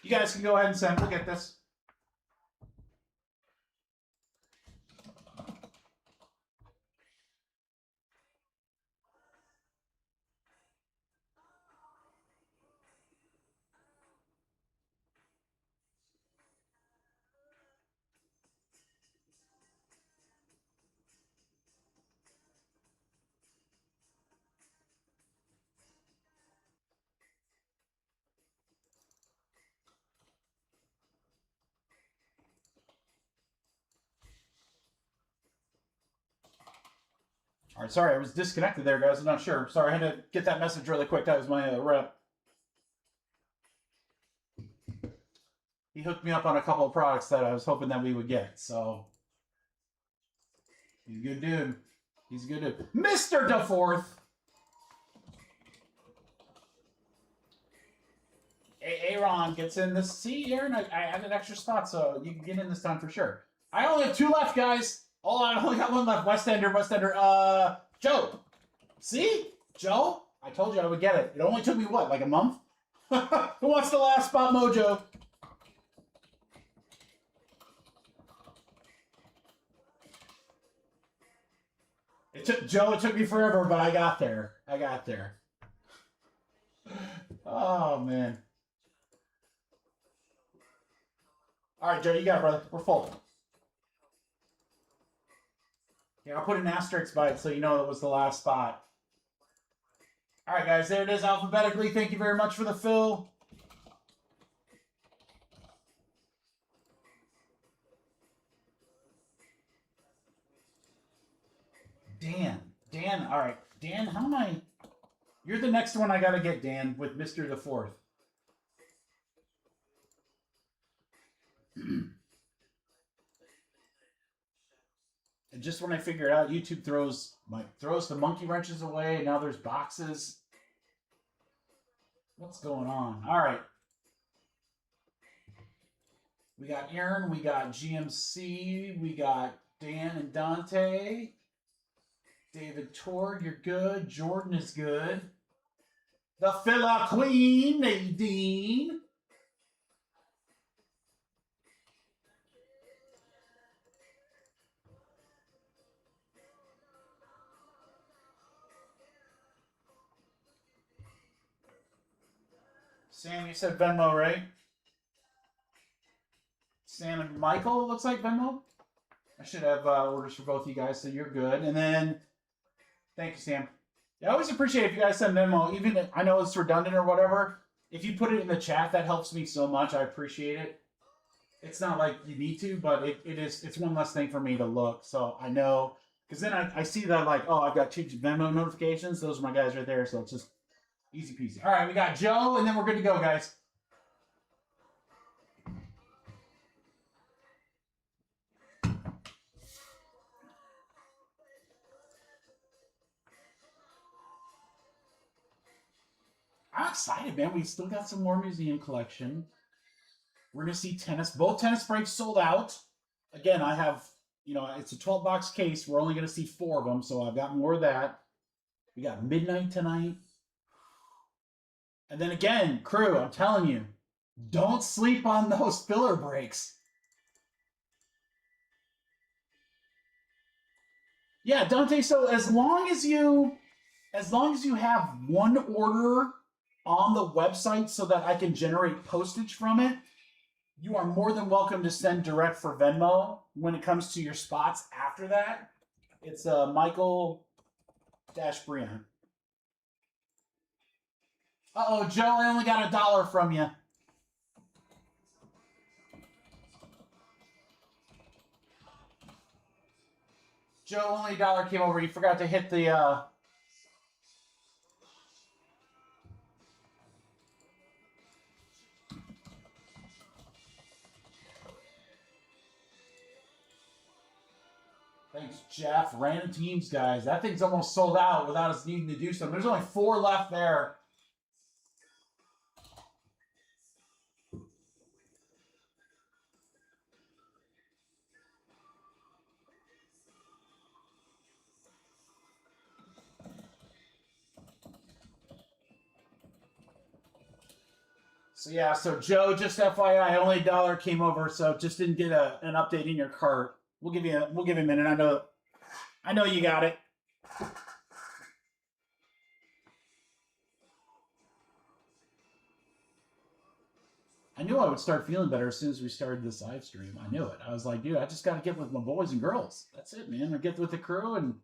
You guys can go ahead and send. We'll get this. All right, sorry, I was disconnected there, guys. I'm not sure. Sorry, I had to get that message really quick. That was my rep. He hooked me up on a couple of products that I was hoping that we would get. So, he's a good dude. He's a good dude. Mr. DeForth! Aaron gets in this. See, Aaron, I added extra spots, so you can get in this time for sure. I only have 2 left, guys. Oh, I only got 1 left. Westender. Joe. See? Joe? I told you I would get it. It only took me, what, like a month? Who wants the last spot, Mojo? It took me forever, but I got there. Oh, man. All right, Joe, you got it, brother. We're full. Yeah, I'll put an asterisk by it so you know it was the last spot. All right, guys, there it is alphabetically. Thank you very much for the fill. Dan Dan, all right. Dan, how am I? You're the next one I got to get, Dan, with Mr. the Fourth. And just when I figure it out, YouTube throws the monkey wrenches away. Now there's boxes. What's going on? All right. We got Aaron. We got GMC. We got Dan and Dante. David Torg, you're good. Jordan is good. The Filla Queen, Nadine. Sam, you said Venmo, right? Sam and Michael, it looks like Venmo. I should have orders for both of you guys, so you're good. And then, thank you, Sam. I always appreciate if you guys send Venmo, even if I know it's redundant or whatever. If you put it in the chat, that helps me so much. I appreciate it. It's not like you need to, but it's one less thing for me to look. So I know, because then I see that like, oh, I've got 2 Venmo notifications. Those are my guys right there. So it's just easy peasy. All right, we got Joe, and then we're good to go, guys. I'm excited, man. We still got some more museum collection. We're going to see tennis. Both tennis breaks sold out. Again, I have, it's a 12-box case. We're only going to see 4 of them, so I've got more of that. We got midnight tonight. And then again, crew, I'm telling you, don't sleep on those filler breaks. Yeah, Dante, so as long as you have one order on the website so that I can generate postage from it, you are more than welcome to send direct for Venmo when it comes to your spots after that. It's Michael-Brian. Uh-oh, Joe, I only got $1 from you. Joe, only $1 came over. You forgot to hit the... Thanks, Jeff. Random teams, guys. That thing's almost sold out without us needing to do something. There's only 4 left there. So yeah, so Joe, just FYI, only $1 came over, so just didn't get an update in your cart. We'll give you a minute. I know you got it. I knew I would start feeling better as soon as we started this live stream. I knew it. I was like, dude, I just got to get with my boys and girls. That's it, man. I get with the crew, and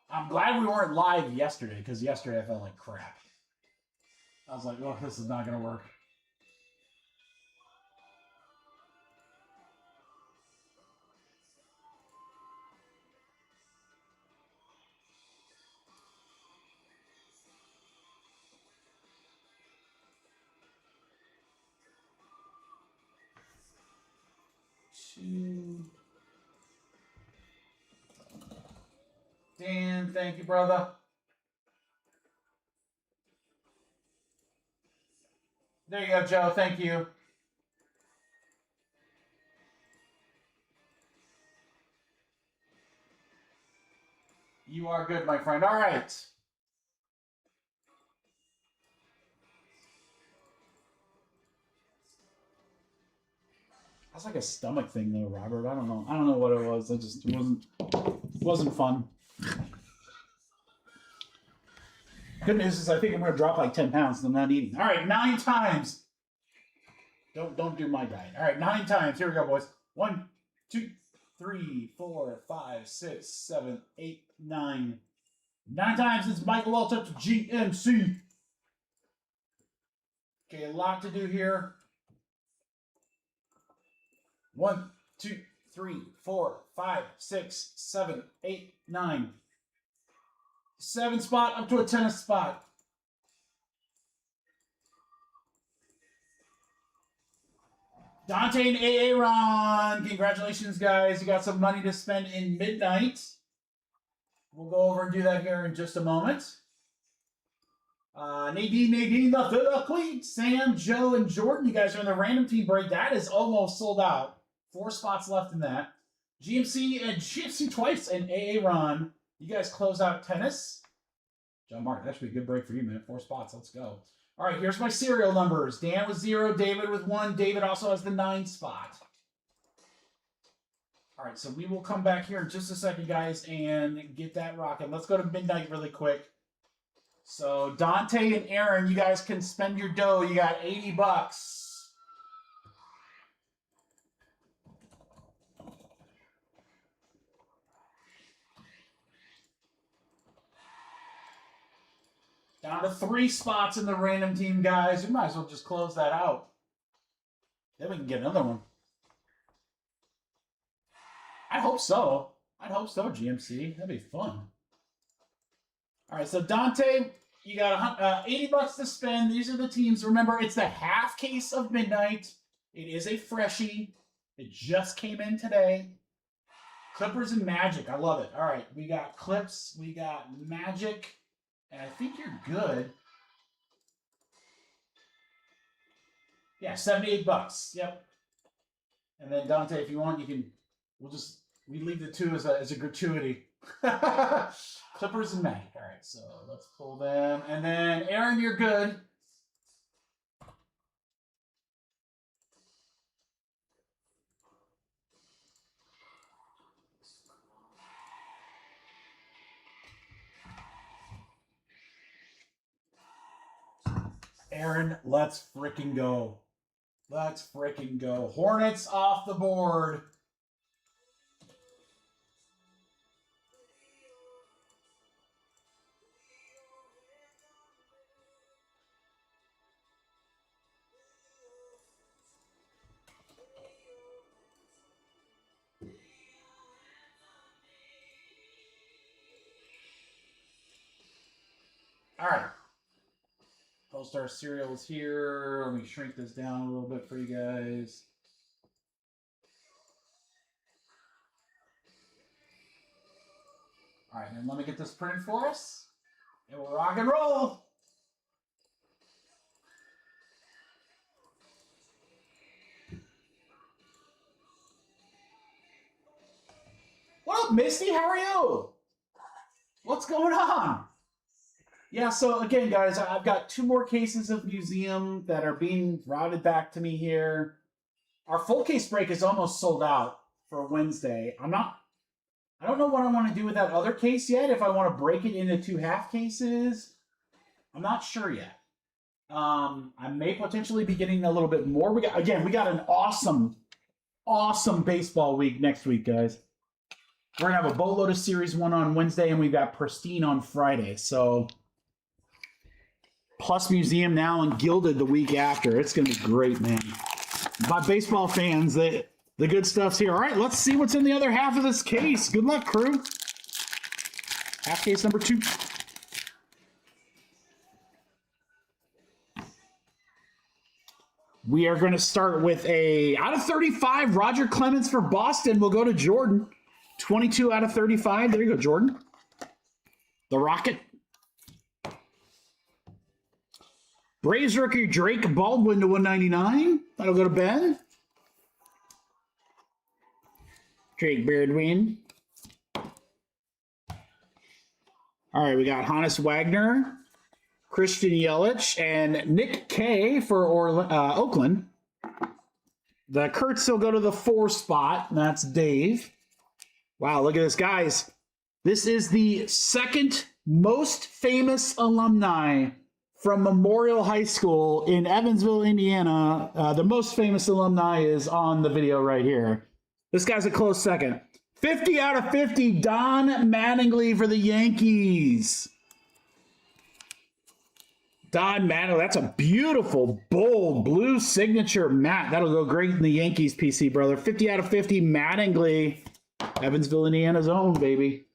I'm glad we weren't live yesterday, because yesterday I felt like crap. I was like, oh, this is not going to work. Dan, thank you, brother. There you go, Joe. Thank you. You are good, my friend. All right. That's like a stomach thing, though, Robert. I don't know what it was. It just wasn't fun. Good news is I think I'm going to drop like 10 pounds and I'm not eating. All right, 9 times. Don't do my diet. All right, 9 times. Here we go, boys. 1, 2, 3, 4, 5, 6, 7, 8, 9. 9 times. It's Michael Walter to GMC. Okay, a lot to do here. 1, 2, 3, 4, 5, 6, 7, 8, 9. 7 spot up to a tennis spot. Dante and Aaron, congratulations, guys. You got some money to spend in midnight. We'll go over and do that here in just a moment. Nadine, the Queen, Sam, Joe, and Jordan. You guys are in the random team break. That is almost sold out. 4 spots left in that. GMC and GMC twice and Aaron. You guys close out tennis. John Mark, that should be a good break for you, man. 4 spots. Let's go. All right, here's my serial numbers. Dan with 0, David with 1. David also has the 9 spot. All right, so we will come back here in just a second, guys, and get that rocking. Let's go to midnight really quick. So Dante and Aaron, you guys can spend your dough. You got 80 bucks. Down to 3 spots in the random team, guys. We might as well just close that out. Then we can get another one. I hope so. I'd hope so, GMC. That'd be fun. All right, so Dante, you got 80 bucks to spend. These are the teams. Remember, it's the half case of midnight. It is a freshie. It just came in today. Clippers and Magic. I love it. All right, we got Clips. We got Magic. And I think you're good. Yeah, 78 bucks. Yep. And then Dante, if you want, you can. We leave the 2 as a gratuity. Clippers and Magic. All right, so let's pull them. And then Aaron, you're good. Aaron, let's freaking go. Let's freaking go. Hornets off the board. All right. All-Star cereal is here. Let me shrink this down a little bit for you guys. All right, and let me get this printed for us. And we'll rock and roll. What up, Misty? How are you? What's going on? Yeah, so again, guys, I've got 2 more cases of museum that are being routed back to me here. Our full case break is almost sold out for Wednesday. I don't know what I want to do with that other case yet. If I want to break it into 2 half cases, I'm not sure yet. I may potentially be getting a little bit more. We got an awesome baseball week next week, guys. We're gonna have a boatload of Series 1 on Wednesday, and we've got Pristine on Friday. So plus museum now and Gilded the week after. It's gonna be great, man. My baseball fans, the good stuff's here. All right, let's see what's in the other half of this case. Good luck, crew. Half case number 2. We are going to start with a out of 35. Roger Clemens for Boston. We'll go to Jordan. 22 out of 35. There you go, Jordan. The Rocket. Braves rookie Drake Baldwin to 199. That'll go to Ben. Drake Baldwin. All right, we got Hannes Wagner, Christian Yelich, and Nick K for Oakland. The Kurtz will go to the 4 spot. And that's Dave. Wow, look at this, guys. This is the second most famous alumni from Memorial High School in Evansville, Indiana. The most famous alumni is on the video right here. This guy's a close second. 50 out of 50, Don Mattingly for the Yankees. Don Mattingly. That's a beautiful, bold blue signature matte. That'll go great in the Yankees PC, brother. 50 out of 50, Mattingly. Evansville, Indiana's own, baby.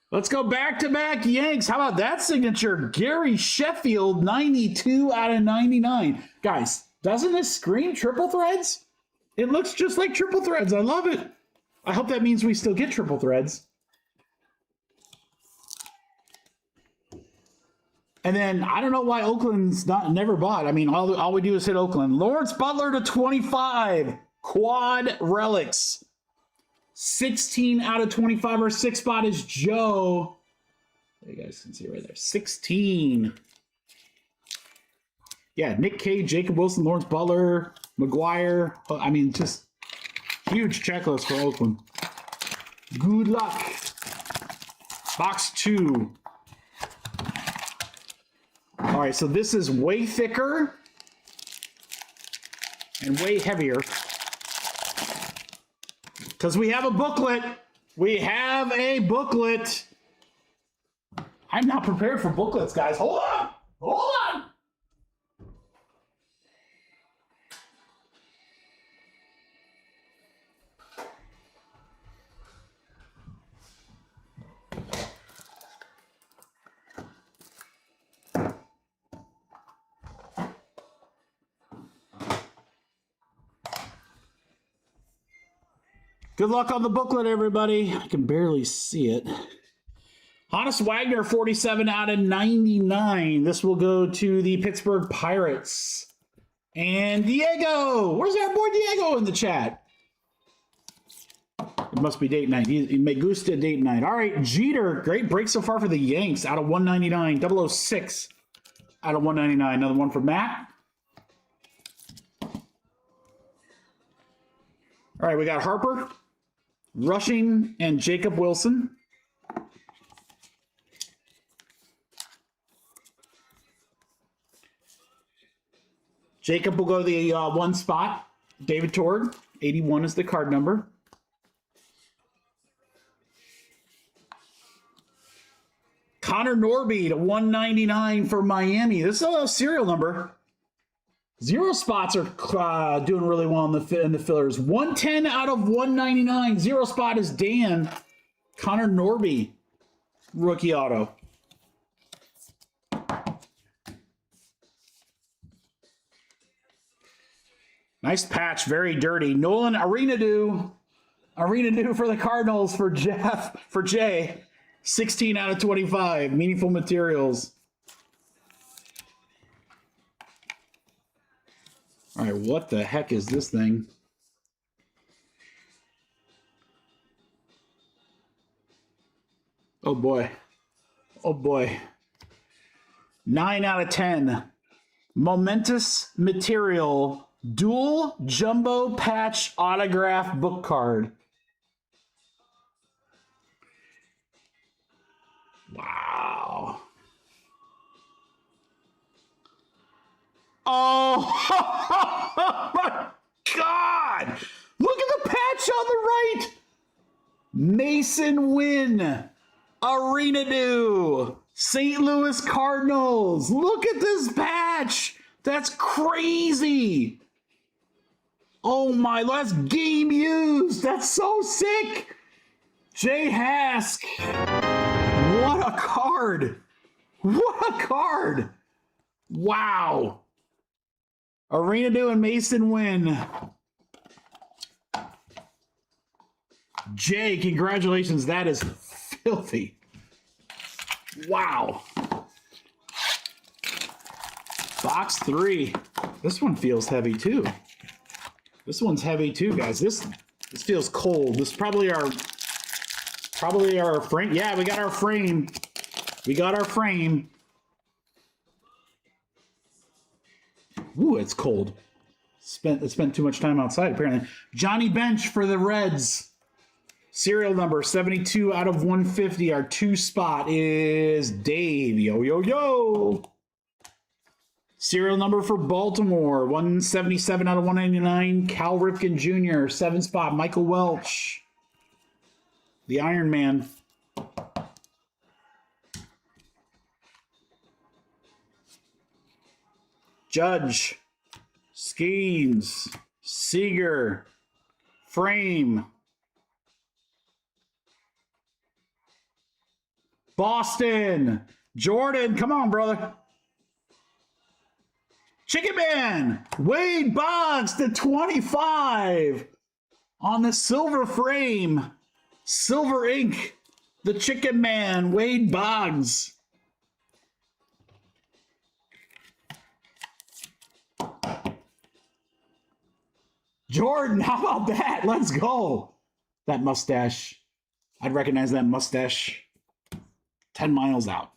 Let's go back-to-back Yanks. How about that signature? Gary Sheffield, 92 out of 99. Guys, doesn't this scream triple threads? It looks just like triple threads. I love it. I hope that means we still get triple threads. And then I don't know why Oakland's never bought. I mean, all we do is hit Oakland. Lawrence Butler to 25. Quad relics. 16 out of 25. Our sixth spot is Joe. You guys can see right there. 16. Yeah, Nick Cage, Jacob Wilson, Lawrence Butler, McGuire. I mean, just huge checklist for Oakland. Good luck. Box 2. All right, so this is way thicker and way heavier because we have a booklet. We have a booklet. I'm not prepared for booklets, guys. Hold on. Hold on. Good luck on the booklet, everybody. I can barely see it. Honus Wagner, 47 out of 99. This will go to the Pittsburgh Pirates. And Diego. Where's our boy Diego in the chat? It must be date night. He may gusta date night. All right, Jeter. Great break so far for the Yanks. Out of 199. 006 out of 199. Another one for Matt. All right, we got Harper, Rushing, and Jacob Wilson. Jacob will go to the one spot. David Tord, 81 is the card number. Connor Norby to 199 for Miami. This is a serial number. 0 spots are doing really well in the fillers. 110 out of 199. 0 spot is Dan. Connor Norby, rookie auto. Nice patch, very dirty. Nolan Arenado for the Cardinals for Jeff, for Jay. 16 out of 25. Meaningful materials. All right, what the heck is this thing? Oh boy. Oh boy. 9 out of 10. Momentous material. Dual jumbo patch autograph book card. Wow. Oh my God! Look at the patch on the right. Mason Wynn, Arenado, St. Louis Cardinals. Look at this patch. That's crazy. Oh my, that's game used. That's so sick. Jay Hask. What a card. What a card. Wow. Arenado and Mason Wynn. Jay, congratulations. That is filthy. Wow. Box 3. This one feels heavy too. This one's heavy too, guys. This feels cold. This is probably our frame. Yeah, we got our frame. We got our frame. Ooh, it's cold. Spent too much time outside, apparently. Johnny Bench for the Reds. Serial number 72 out of 150. Our 2 spot is Dave. Yo, yo, yo. Serial number for Baltimore. 177 out of 199. Cal Ripken Jr. 7 spot. Michael Welch. The Iron Man. Judge, Skeens, Seager, Frame, Boston, Jordan, come on, brother. Chicken Man, Wade Boggs to 25 on the silver frame. Silver ink, the Chicken Man, Wade Boggs. Jordan, how about that? Let's go. That mustache. I'd recognize that mustache 10 miles out.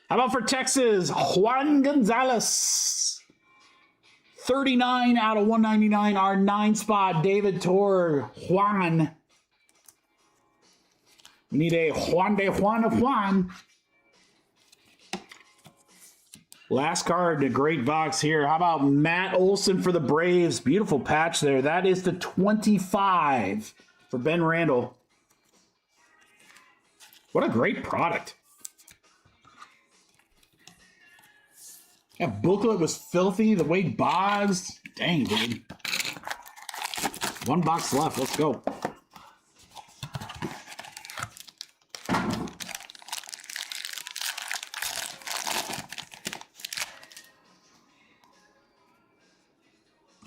How about for Texas, Juan Gonzalez. 39 out of 199, our 9-spot David Torre, Juan. We need a Juan de Juan of Juan. Last card, a great box here. How about Matt Olson for the Braves? Beautiful patch there. That is the 25 for Ben Randall. What a great product. That booklet was filthy. The Wade Boggs. Dang, dude. One box left. Let's go.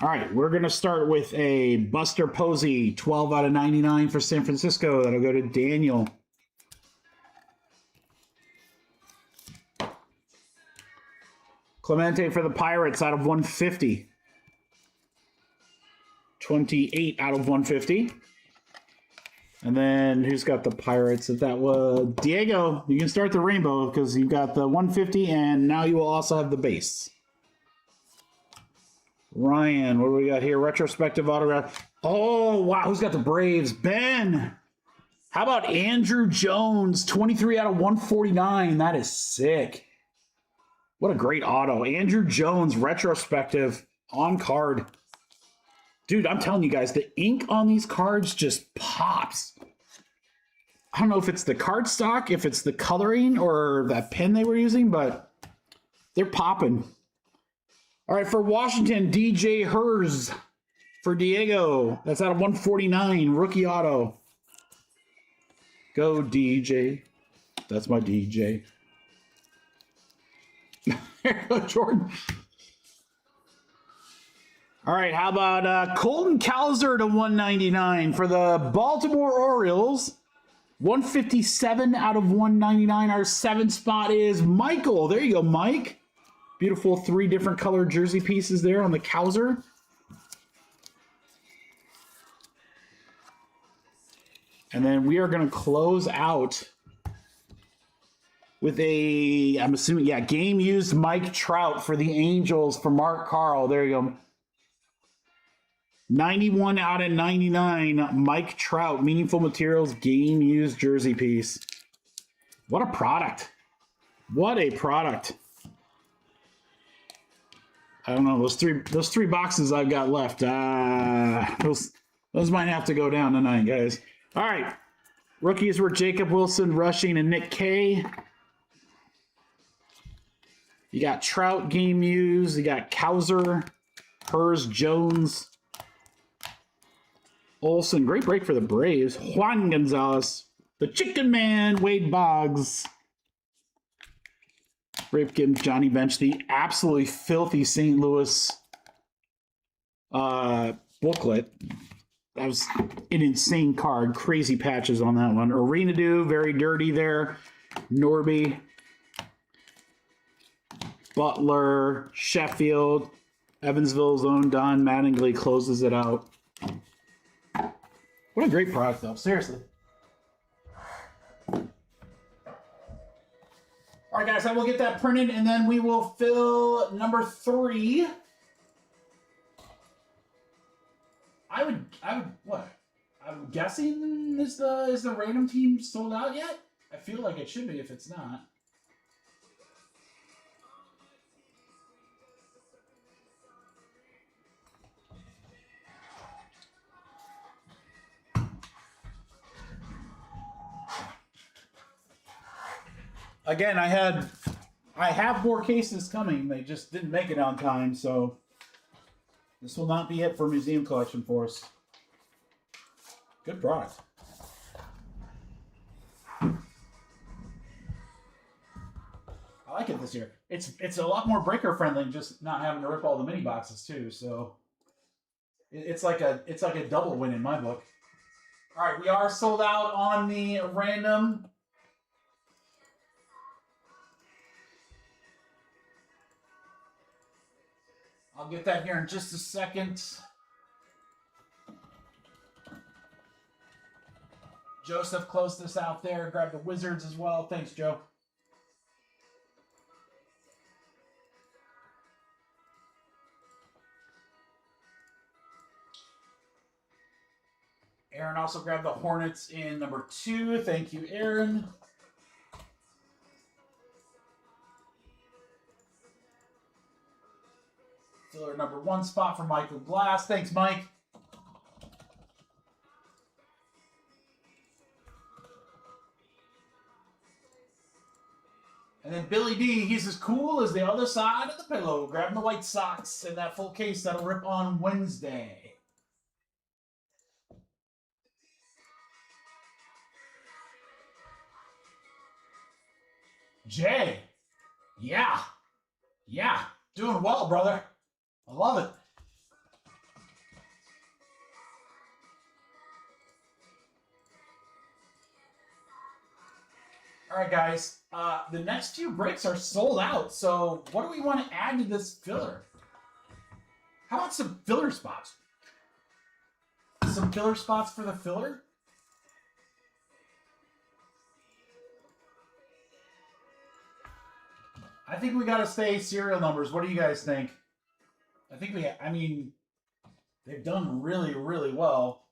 All right, we're going to start with a Buster Posey, 12 out of 99 for San Francisco. That'll go to Daniel. Clemente for the Pirates out of 150. 28 out of 150. And then who's got the Pirates? If that was Diego, you can start the rainbow because you've got the 150 and now you will also have the base. Ryan, what do we got here? Retrospective autograph. Oh, wow. Who's got the Braves? Ben. How about Andrew Jones? 23 out of 149. That is sick. What a great auto. Andrew Jones, retrospective on card. Dude, I'm telling you guys, the ink on these cards just pops. I don't know if it's the cardstock, if it's the coloring, or that pen they were using, but they're popping. All right, for Washington, DJ Hers for Diego. That's out of 149, rookie auto. Go, DJ. That's my DJ. There you go, Jordan. All right, how about Colton Cowser to 199 for the Baltimore Orioles. 157 out of 199. Our 7th spot is Michael. There you go, Mike. Beautiful 3 different colored jersey pieces there on the Cowser. And then we are going to close out with a, I'm assuming, yeah, game used Mike Trout for the Angels for Mark Carl. There you go. 91 out of 99, Mike Trout, Meaningful Materials, game used jersey piece. What a product. What a product. I don't know, those three boxes I've got left. Those might have to go down tonight, guys. All right. Rookies were Jacob Wilson, rushing, and Nick Kay. You got Trout game used. You got Cowser, Hers, Jones, Olson. Great break for the Braves. Juan Gonzalez, the Chicken Man, Wade Boggs. Ripken, Johnny Bench, the absolutely filthy St. Louis booklet. That was an insane card. Crazy patches on that one. Arena Do, very dirty there. Norby. Butler, Sheffield, Evansville's own Don Mattingly closes it out. What a great product, though. Seriously. All right, guys, I will get that printed, and then we will fill number 3. What? I'm guessing is the random team sold out yet? I feel like it should be if it's not. Again, I had I have more cases coming. They just didn't make it on time, so this will not be it for museum collection for us. Good product. I like it this year. It's a lot more breaker friendly, just not having to rip all the mini boxes too. So it's like a double win in my book. All right, we are sold out on the random. I'll get that here in just a second. Joseph closed this out there. Grab the Wizards as well. Thanks, Joe. Aaron also grabbed the Hornets in number 2. Thank you, Aaron. Filler number 1 spot for Michael Glass. Thanks, Mike. And then Billy D, he's as cool as the other side of the pillow. Grabbing the White Sox in that full case that'll rip on Wednesday. Jay. Yeah. Yeah. Doing well, brother. I love it. All right, guys. The next few breaks are sold out. So what do we want to add to this filler? How about some filler spots? Some filler spots for the filler? I think we got to stay serial numbers. What do you guys think? I mean, they've done really, really well.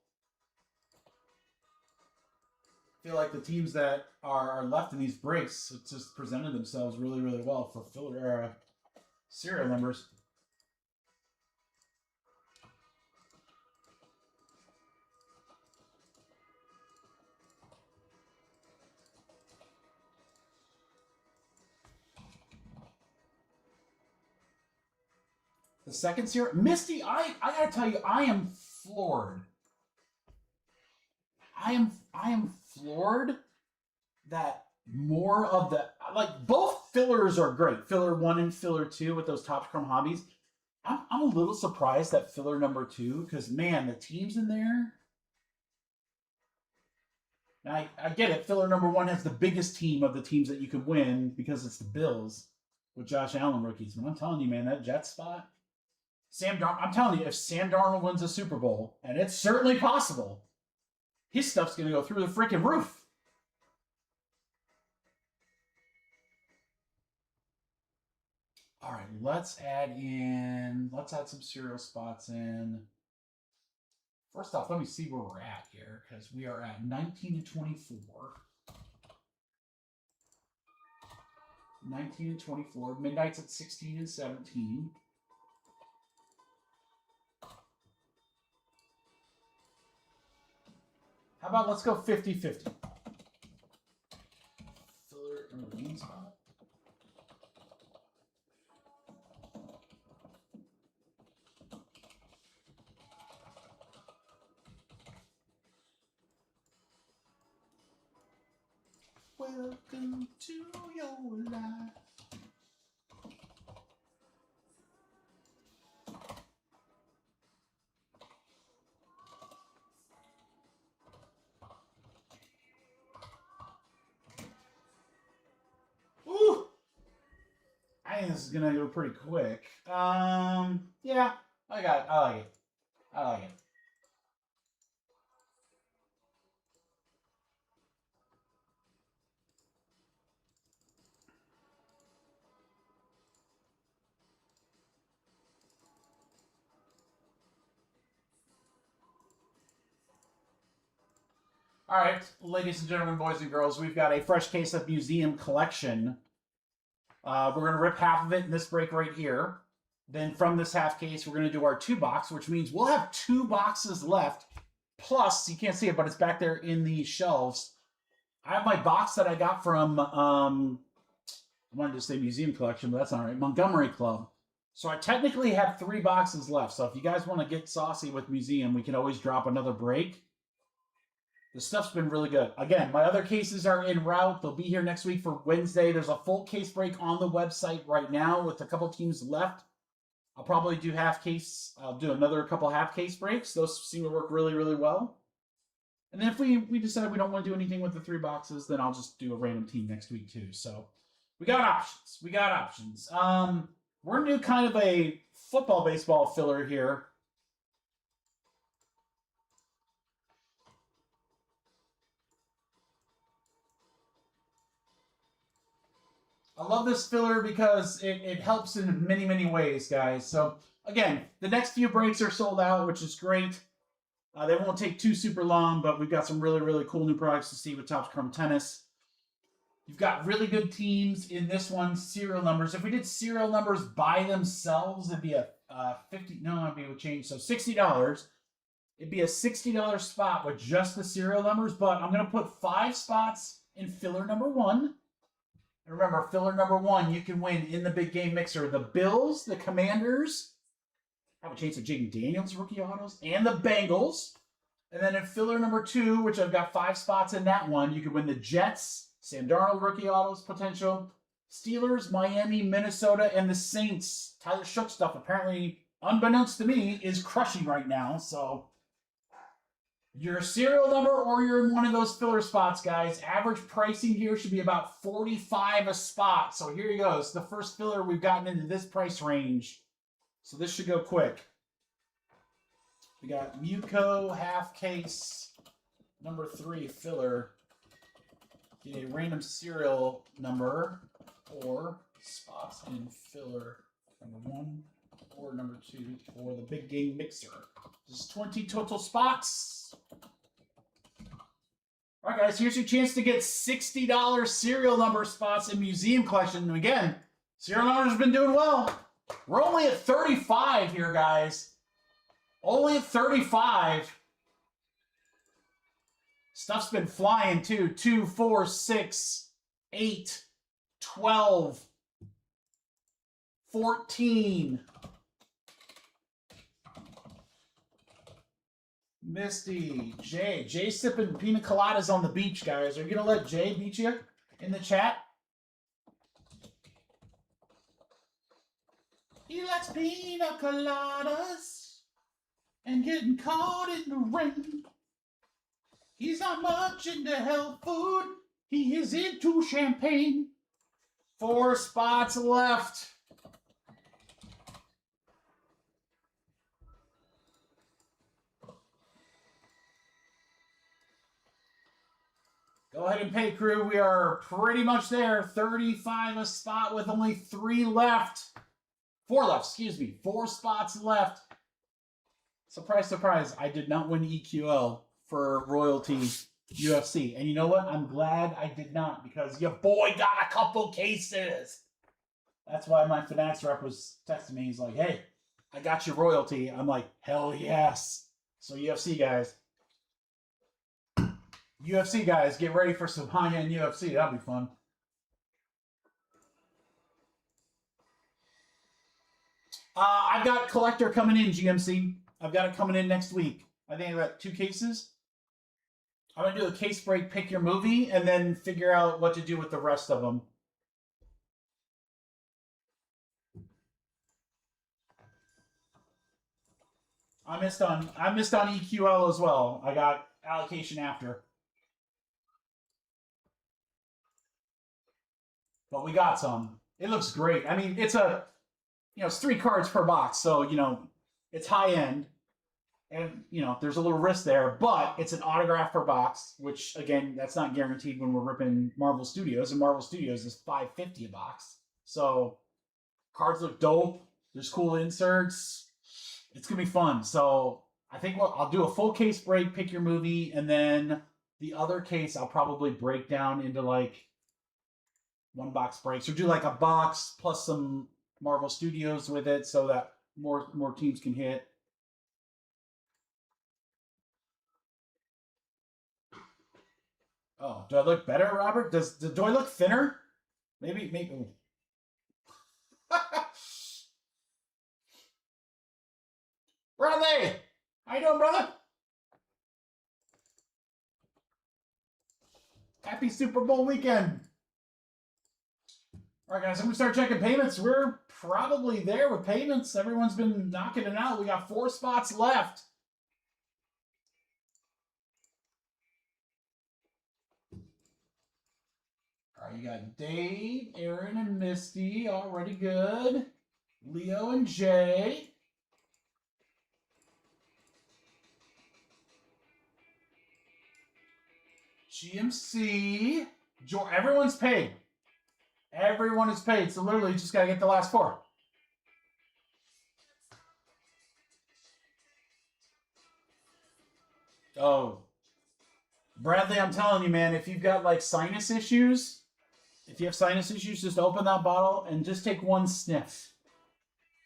I feel like the teams that are left in these breaks just presented themselves really, really well for filler serial numbers. The second serial, Misty, I gotta tell you, I am floored. I am floored that more of the, like, both fillers are great. Filler 1 and filler 2 with those Topps Chrome Hobbies. I'm a little surprised at filler number 2 because, man, the teams in there. Now, I get it. Filler number 1 has the biggest team of the teams that you could win because it's the Bills with Josh Allen rookies. But I'm telling you, man, that Jets spot. I'm telling you, if Sam Darnold wins a Super Bowl, and it's certainly possible, his stuff's going to go through the freaking roof. All right, let's add some serial spots in. First off, let me see where we're at here, because we are at 19 to 24. 19 and 24. Midnight's at 16 and 17. How about let's go 50-50? Filler number 1 spot. Welcome to your life. Ooh! I think this is gonna go pretty quick. Yeah, I like it. I like it. All right, ladies and gentlemen, boys and girls, we've got a fresh case of museum collection. We're going to rip half of it in this break right here. Then from this half case, we're going to do our 2 box, which means we'll have 2 boxes left. Plus, you can't see it, but it's back there in the shelves. I have my box that I got from I wanted to say museum collection, but that's not right. Montgomery Club. So I technically have 3 boxes left. So if you guys want to get saucy with museum, we can always drop another break. The stuff's been really good. Again, my other cases are en route. They'll be here next week for Wednesday. There's a full case break on the website right now with a couple teams left. I'll probably do half case. I'll do another couple half case breaks. Those seem to work really, really well. And then if we decide we don't want to do anything with the 3 boxes, then I'll just do a random team next week too. So we got options. We got options. We're going to do kind of a football baseball filler here. I love this filler because it helps in many, many ways, guys. So again, the next few breaks are sold out, which is great. They won't take too super long, but we've got some really, really cool new products to see with Topps Chrome Tennis. You've got really good teams in this one, serial numbers. If we did serial numbers by themselves, it'd be a it'd be a change. So $60. It'd be a $60 spot with just the serial numbers, but I'm going to put 5 spots in filler number 1. And remember, filler number 1, you can win in the big game mixer. The Bills, the Commanders, have a chance of Jaden Daniels rookie autos, and the Bengals. And then in filler number 2, which I've got 5 spots in that one, you could win the Jets, Sam Darnold rookie autos potential, Steelers, Miami, Minnesota, and the Saints. Tyler Shook stuff, apparently, unbeknownst to me, is crushing right now. So your serial number or you're in one of those filler spots, guys. Average pricing here should be about $45 a spot. So here you go. It's the first filler we've gotten into this price range. So this should go quick. We got Muco, half case, number 3 filler. Get a random serial number or spots in filler number 1 or number 2 for the big game mixer. This is 20 total spots. All right, guys, here's your chance to get $60 serial number spots in museum collection. And again, serial numbers have been doing well. We're only at 35 here, guys. Only at 35. Stuff's been flying too. 2, 4, 6, 8, 12, 14. Misty, Jay. Jay sipping pina coladas on the beach, guys. Are you going to let Jay beat you in the chat? He likes pina coladas and getting caught in the rain. He's not much into health food. He is into champagne. 4 spots left. Go ahead and pay, crew. We are pretty much there. 35 a spot with only 3 left. 4 left, excuse me. 4 spots left. Surprise, surprise. I did not win EQL for Royalty UFC. And you know what? I'm glad I did not because your boy got a couple cases. That's why my Fanatics rep was texting me. He's like, hey, I got your Royalty. I'm like, hell yes. So UFC guys, get ready for some high-end UFC. That'll be fun. I've got Collector coming in, GMC. I've got it coming in next week. I think I've got 2 cases. I'm going to do a case break, pick your movie, and then figure out what to do with the rest of them. I missed on EQL as well. I got allocation after. But we got some. It looks great. I mean, it's it's 3 cards per box, so, it's high end. And, there's a little risk there, but it's an autograph per box, which, again, that's not guaranteed when we're ripping Marvel Studios, and Marvel Studios is $5.50 a box. So, cards look dope. There's cool inserts. It's going to be fun. So, I think I'll do a full case break, pick your movie, and then the other case I'll probably break down into, 1-box breaks, or do, a box plus some Marvel Studios with it so that more teams can hit. Oh, do I look better, Robert? Do I look thinner? Maybe. Bradley! How you doing, brother? Happy Super Bowl weekend. All right, guys, I'm going to start checking payments. We're probably there with payments. Everyone's been knocking it out. We got 4 spots left. All right, you got Dave, Aaron, and Misty. Already good. Leo and Jay. GMC. Everyone's paid. Everyone is paid, so literally you just got to get the last 4. Oh. Bradley, I'm telling you, man, if you've got like sinus issues, if you have sinus issues, just open that bottle and just take 1 sniff.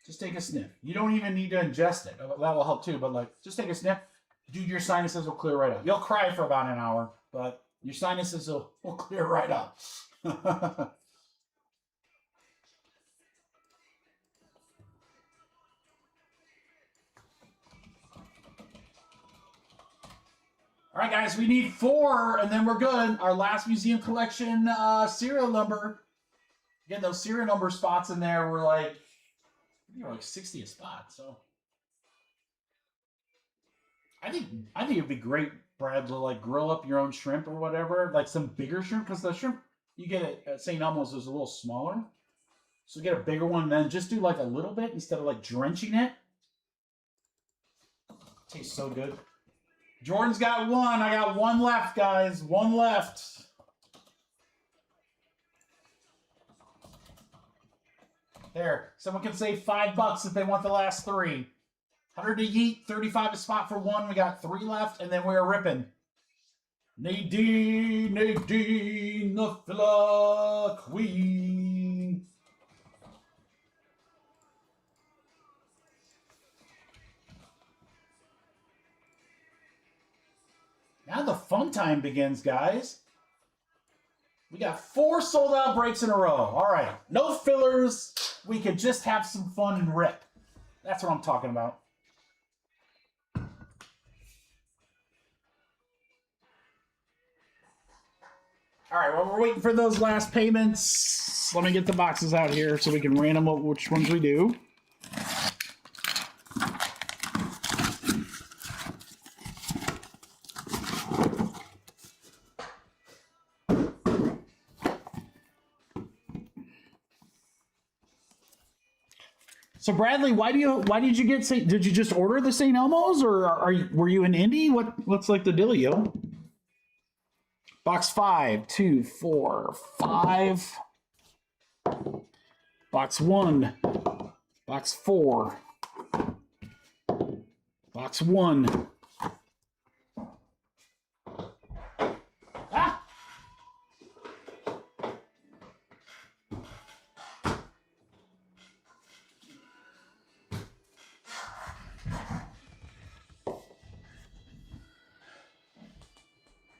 Just take a sniff. You don't even need to ingest it. That will help too, but like, just take a sniff. Dude, your sinuses will clear right up. You'll cry for about an hour, but your sinuses will clear right up. All right, guys, we need 4, and then we're good. Our last museum collection serial number. Again, those serial number spots in there were like, like 60 a spot. So I think it'd be great, Brad, to like grill up your own shrimp or whatever, like some bigger shrimp, because the shrimp you get at St. Elmo's is a little smaller. So get a bigger one, and then just do like a little bit instead of like drenching it. Tastes so good. Jordan's got 1. I got 1 left, guys. 1 left. There. Someone can save $5 if they want the last 3. 100 to yeet, 35 a spot for 1. We got 3 left, and then we're ripping. Nadine, the filler queen. Now the fun time begins, guys. We got 4 sold out breaks in a row. All right, no fillers. We could just have some fun and rip. That's what I'm talking about. All right, well, we're waiting for those last payments. Let me get the boxes out here so we can random which ones we do. So Bradley, why did you get did you just order the St. Elmo's, or were you in Indy? What's like the dealio? Box 5, 2, 4, 5. Box 1. Box 4. Box 1. Ah!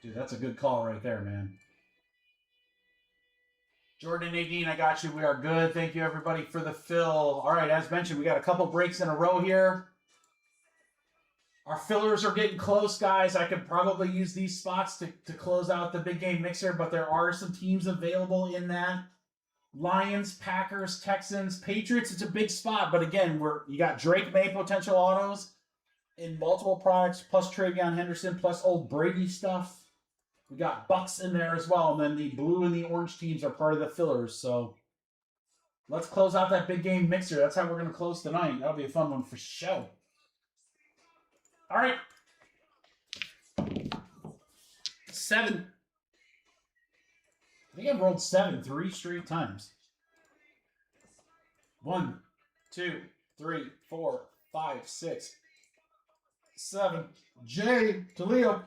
Dude, that's a good call right there, man. Jordan and Nadine, I got you. We are good. Thank you, everybody, for the fill. All right, as mentioned, we got a couple breaks in a row here. Our fillers are getting close, guys. I could probably use these spots to close out the big game mixer, but there are some teams available in that. Lions, Packers, Texans, Patriots. It's a big spot, but again, you got Drake May potential autos in multiple products, plus Travion Henderson, plus old Brady stuff. We got Bucks in there as well, and then the blue and the orange teams are part of the fillers. So let's close out that big game mixer. That's how we're going to close tonight. That'll be a fun one for sure. All right. 7. I think I've rolled 7 3 straight times. 1, 2, 3, 4, 5, 6, 7. J to Leo.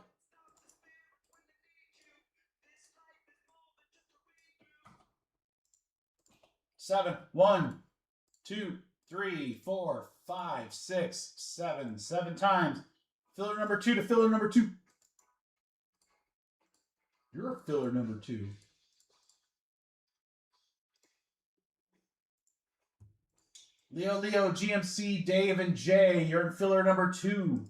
7. 1, 2, 3, 4, 5, 6, 7. 7 times. Filler number 2 to filler number 2. You're a filler number 2. Leo, GMC, Dave, and Jay, you're in filler number 2.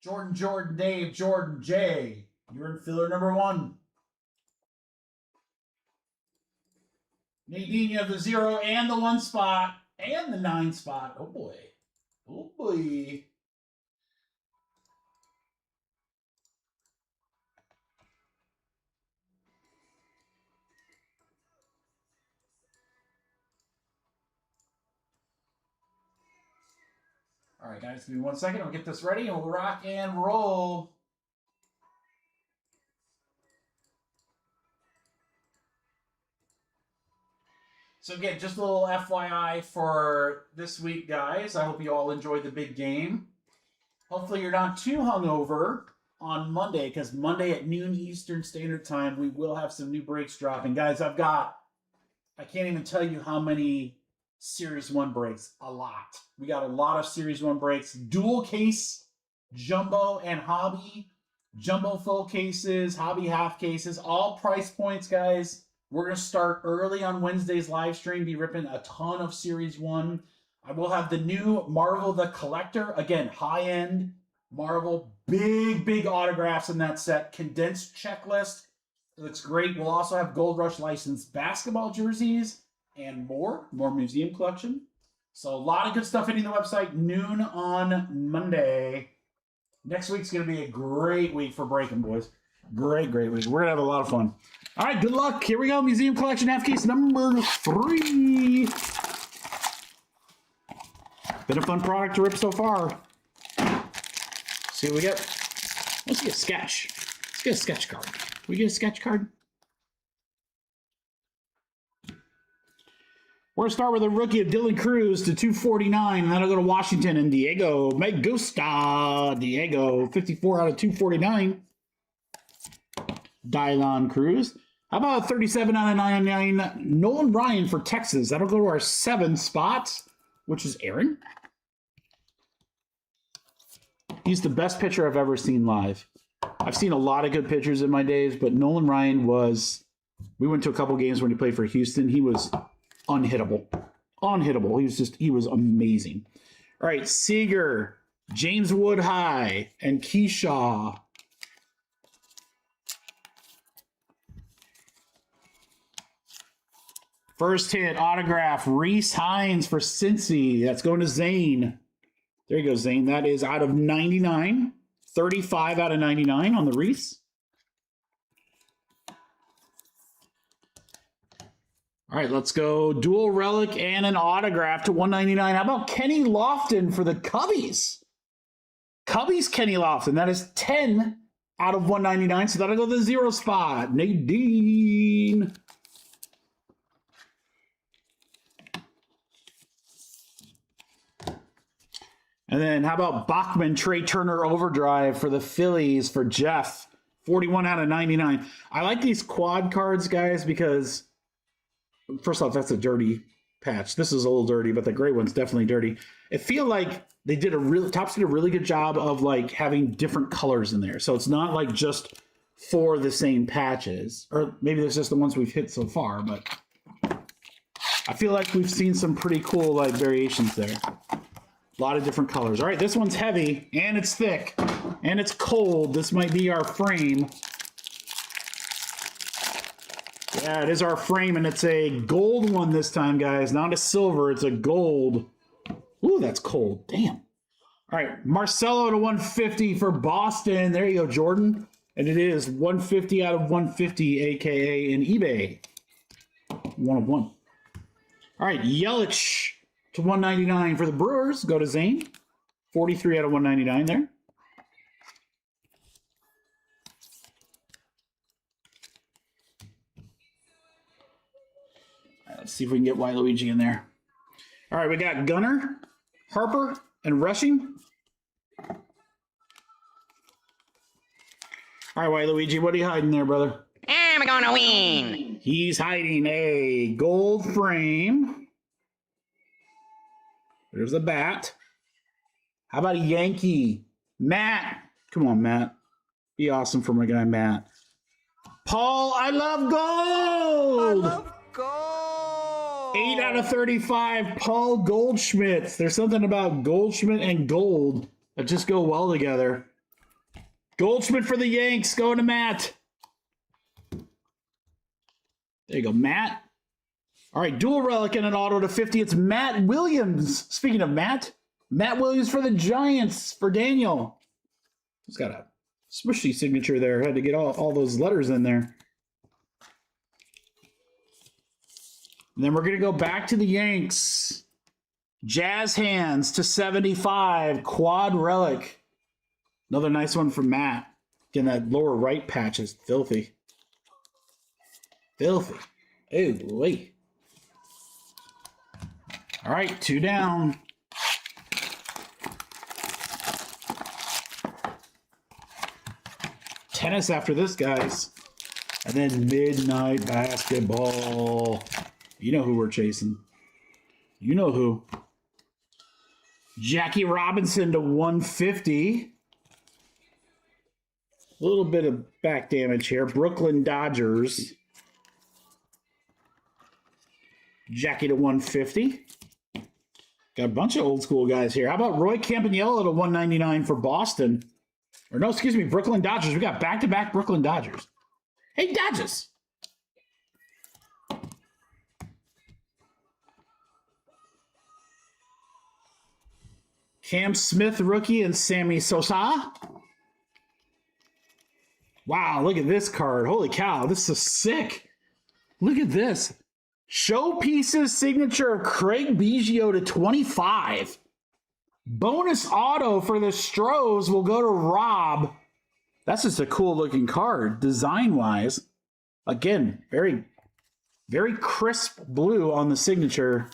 Jordan, Dave, Jordan, Jay, you're in filler number 1. Nadine, you have the 0 and the 1 spot and the 9 spot. Oh boy. Oh boy. All right, guys, give me 1 second. I'll get this ready and we'll rock and roll. So again, just a little FYI for this week, guys. I hope you all enjoyed the big game. Hopefully you're not too hungover on Monday, because Monday at noon Eastern Standard Time, we will have some new breaks dropping. Guys, I can't even tell you how many Series 1 breaks. A lot. We got a lot of Series 1 breaks. Dual case, jumbo and hobby. Jumbo full cases, hobby half cases, all price points, guys. We're going to start early on Wednesday's live stream, be ripping a ton of Series 1. I will have the new Marvel the Collector. Again, high-end Marvel. Big autographs in that set. Condensed checklist. Looks great. We'll also have Gold Rush licensed basketball jerseys and more museum collection. So a lot of good stuff hitting the website noon on Monday. Next week's going to be a great week for breaking, boys. Great week. We're going to have a lot of fun. All right, good luck. Here we go. Museum collection half case number 3. Been a fun product to rip so far. See what we get. Let's get a sketch. Let's get a sketch card. Can we get a sketch card? We're going to start with a rookie of Dylan Cruz to 249. And that'll go to Washington and Diego Megusta. Diego, 54 out of 249. Dylan Cruz. How about 37 out of 99? Nolan Ryan for Texas. That'll go to our 7 spot, which is Aaron. He's the best pitcher I've ever seen live. I've seen a lot of good pitchers in my days, but Nolan Ryan was... We went to a couple games when he played for Houston. He was unhittable. He was amazing. All right, Seager, James Woodhigh, and Keyshaw. First hit, autograph, Reese Hines for Cincy. That's going to Zane. There you go, Zane. That is out of 99. 35 out of 99 on the Reese. All right, let's go. Dual relic and an autograph to 199. How about Kenny Lofton for the Cubbies? Cubbies Kenny Lofton. That is 10 out of 199. So that'll go to the 0 spot. Nadine. And then how about Bachman, Trey Turner overdrive for the Phillies for Jeff. 41 out of 99. I like these quad cards, guys, because first off, that's a dirty patch. This is a little dirty, but the gray one's definitely dirty. I feel like they did Topps did a really good job of like having different colors in there. So it's not like just 4 the same patches, or maybe there's just the ones we've hit so far, but I feel like we've seen some pretty cool like variations there. A lot of different colors. All right, this one's heavy, and it's thick, and it's cold. This might be our frame. Yeah, it is our frame, and it's a gold one this time, guys. Not a silver, it's a gold. Ooh, that's cold. Damn. All right, Marcelo to 150 for Boston. There you go, Jordan. And it is 150 out of 150, a.k.a. an eBay. 1 of 1. All right, Yelich to 199 for the Brewers. Go to Zane. 43 out of 199 there. All right, let's see if we can get Waluigi in there. All right, we got Gunner, Harper, and rushing. All right, Waluigi, what are you hiding there, brother? I'm gonna win. He's hiding a gold frame. There's the bat. How about a Yankee? Matt. Come on, Matt. Be awesome for my guy, Matt. Paul, I love gold. go! 8 out of 35, Paul Goldschmidt. There's something about Goldschmidt and gold that just go well together. Goldschmidt for the Yanks, going to Matt. There you go, Matt. All right, dual relic and an auto to 50. It's Matt Williams. Speaking of Matt Williams for the Giants for Daniel. He's got a smushy signature there. Had to get all those letters in there. And then we're going to go back to the Yanks. Jazz hands to 75. Quad relic. Another nice one from Matt. Again, that lower right patch is filthy. Filthy. Oh, wait. All right, 2 down. Tennis after this, guys. And then midnight basketball. You know who we're chasing. You know who. Jackie Robinson to 150. A little bit of back damage here. Brooklyn Dodgers. Jackie to 150. Got a bunch of old school guys here. How about Roy Campanella to 199 for Boston? Or no, excuse me, Brooklyn Dodgers. We got back-to-back Brooklyn Dodgers. Hey, Dodgers. Cam Smith, rookie, and Sammy Sosa. Wow, look at this card. Holy cow, this is sick. Look at this. Showpieces signature of Craig Biggio to 25. Bonus auto for the Stros will go to Rob. That's just a cool looking card, design-wise. Again, very, very crisp blue on the signature.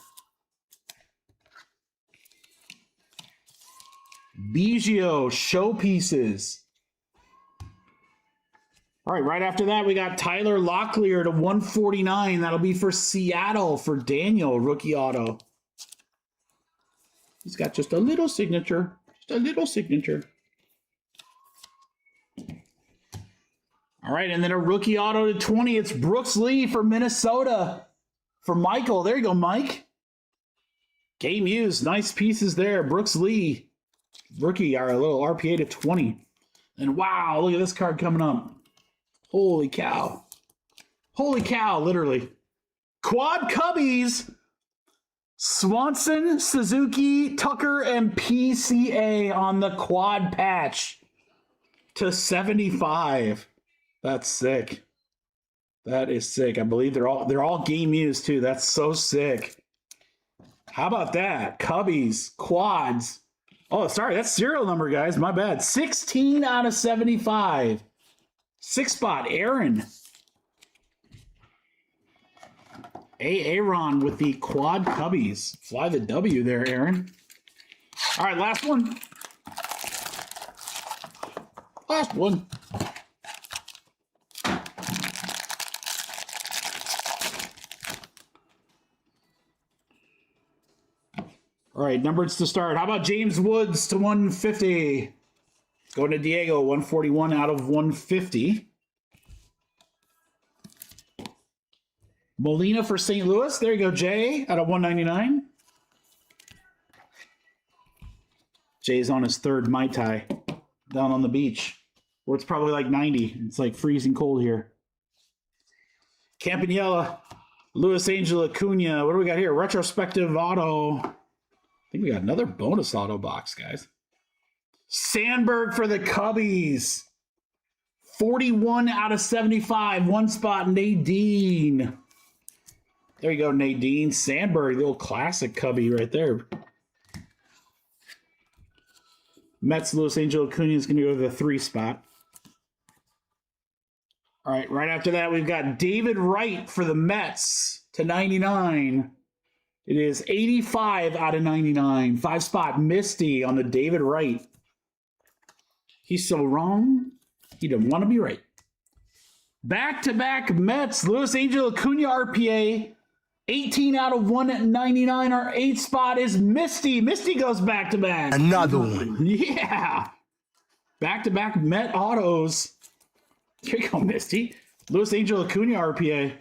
Biggio, showpieces. All right, right after that, we got Tyler Locklear to 149. That'll be for Seattle for Daniel, rookie auto. He's got just a little signature. Just a little signature. All right, and then a rookie auto to 20. It's Brooks Lee for Minnesota. For Michael. There you go, Mike. Game used. Nice pieces there. Brooks Lee. Rookie, our little RPA to 20. And wow, look at this card coming up. Holy cow. Holy cow, literally. Quad Cubbies. Swanson, Suzuki, Tucker, and PCA on the quad patch to 75. That's sick. That is sick. I believe they're all game used too. That's so sick. How about that? Cubbies, quads. Oh, sorry, that's serial number, guys. My bad. 16 out of 75. 6 spot, Aaron. Aaron with the quad cubbies. Fly the W there, Aaron. All right, last one. Last one. All right, numbers to start. How about James Woods to 150? Going to Diego, 141 out of 150. Molina for St. Louis. There you go, Jay, out of 199. Jay's on his third Mai Tai down on the beach, where it's probably like 90. It's like freezing cold here. Campanella, Luis Angel Acuna. What do we got here? Retrospective auto. I think we got another bonus auto box, guys. Sandberg for the Cubbies. 41 out of 75. One spot, Nadine. There you go, Nadine. Sandberg, the old classic Cubby right there. Mets, Luis Angel Acuna is going to go to the 3 spot. All right, right after that, we've got David Wright for the Mets to 99. It is 85 out of 99. 5 spot, Misty on the David Wright. He's so wrong, he didn't want to be right. Back-to-back Mets, Luis Angel Acuna RPA, 18 out of 199. Our 8th spot is Misty. Misty goes back-to-back. Another one. Yeah. Back-to-back Met autos. Here you go, Misty. Luis Angel Acuna RPA.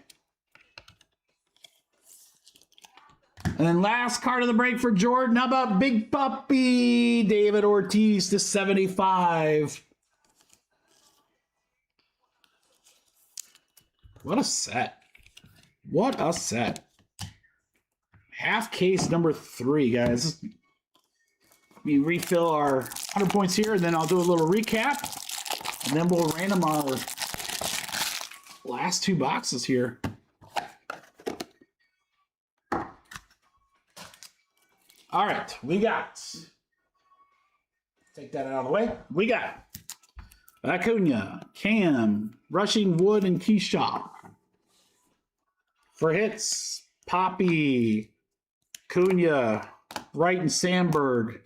And then last card of the break for Jordan. How about Big Puppy? David Ortiz to 75. What a set. What a set. Half case number 3, guys. Let me refill our 100 points here, and then I'll do a little recap. And then we'll random our last 2 boxes here. All right, we got. Take that out of the way. We got Acuna, Cam, Rushing Wood, and Keyshaw. For hits, Poppy, Cunha, Wright and Sandberg.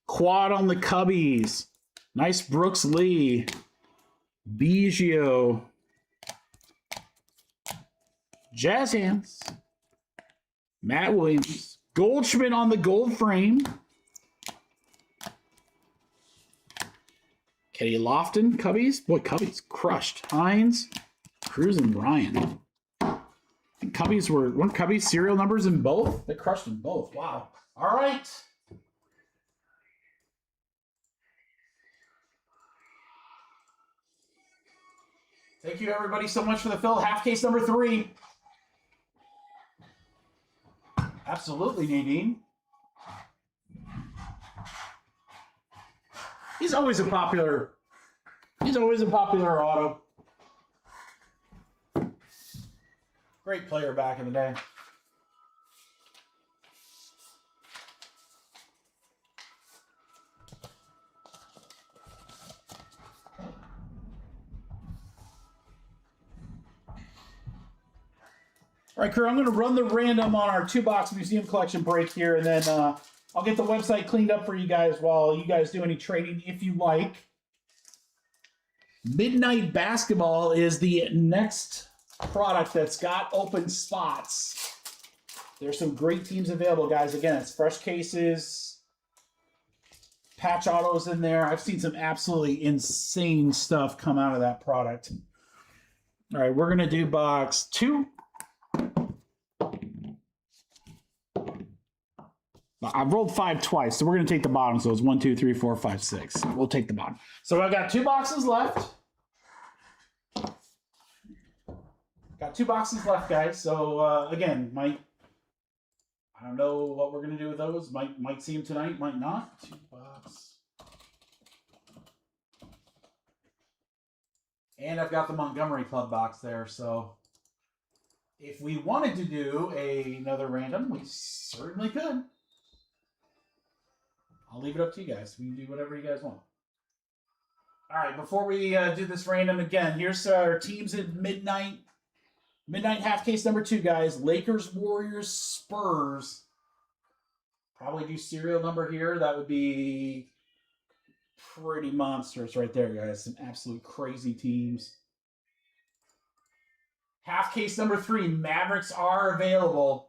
Quad on the Cubbies. Nice Brooks Lee. Biggio. Jazz Hands. Matt Williams. Goldschmidt on the gold frame. Kenny Lofton, Cubbies. Boy, Cubbies crushed. Hines, Cruz, and Ryan. I think Cubbies weren't Cubbies serial numbers in both? They crushed them both. Wow. All right. Thank you, everybody, so much for the fill. Half case number 3. Absolutely, Nadine. He's always a popular auto. Great player back in the day. All right, crew, I'm going to run the random on our 2-box museum collection break here, and then I'll get the website cleaned up for you guys while you guys do any trading if you like. Midnight Basketball is the next product that's got open spots. There's some great teams available, guys. Again, it's fresh cases, patch autos in there. I've seen some absolutely insane stuff come out of that product. All right, we're going to do box 2. I've rolled 5 twice, so we're going to take the bottom. So it's 1, 2, 3, 4, 5, 6. We'll take the bottom. So I've got 2 boxes left. Got 2 boxes left, guys. So again, I don't know what we're going to do with those. Might see them tonight, might not. 2 box. And I've got the Montgomery Club box there. So if we wanted to do another random, we certainly could. I'll leave it up to you guys. We can do whatever you guys want. All right, before we do this random again, here's our teams at midnight. Midnight half case number 2, guys. Lakers, Warriors, Spurs. Probably do serial number here. That would be pretty monstrous right there, guys. Some absolute crazy teams. Half case number 3, Mavericks are available.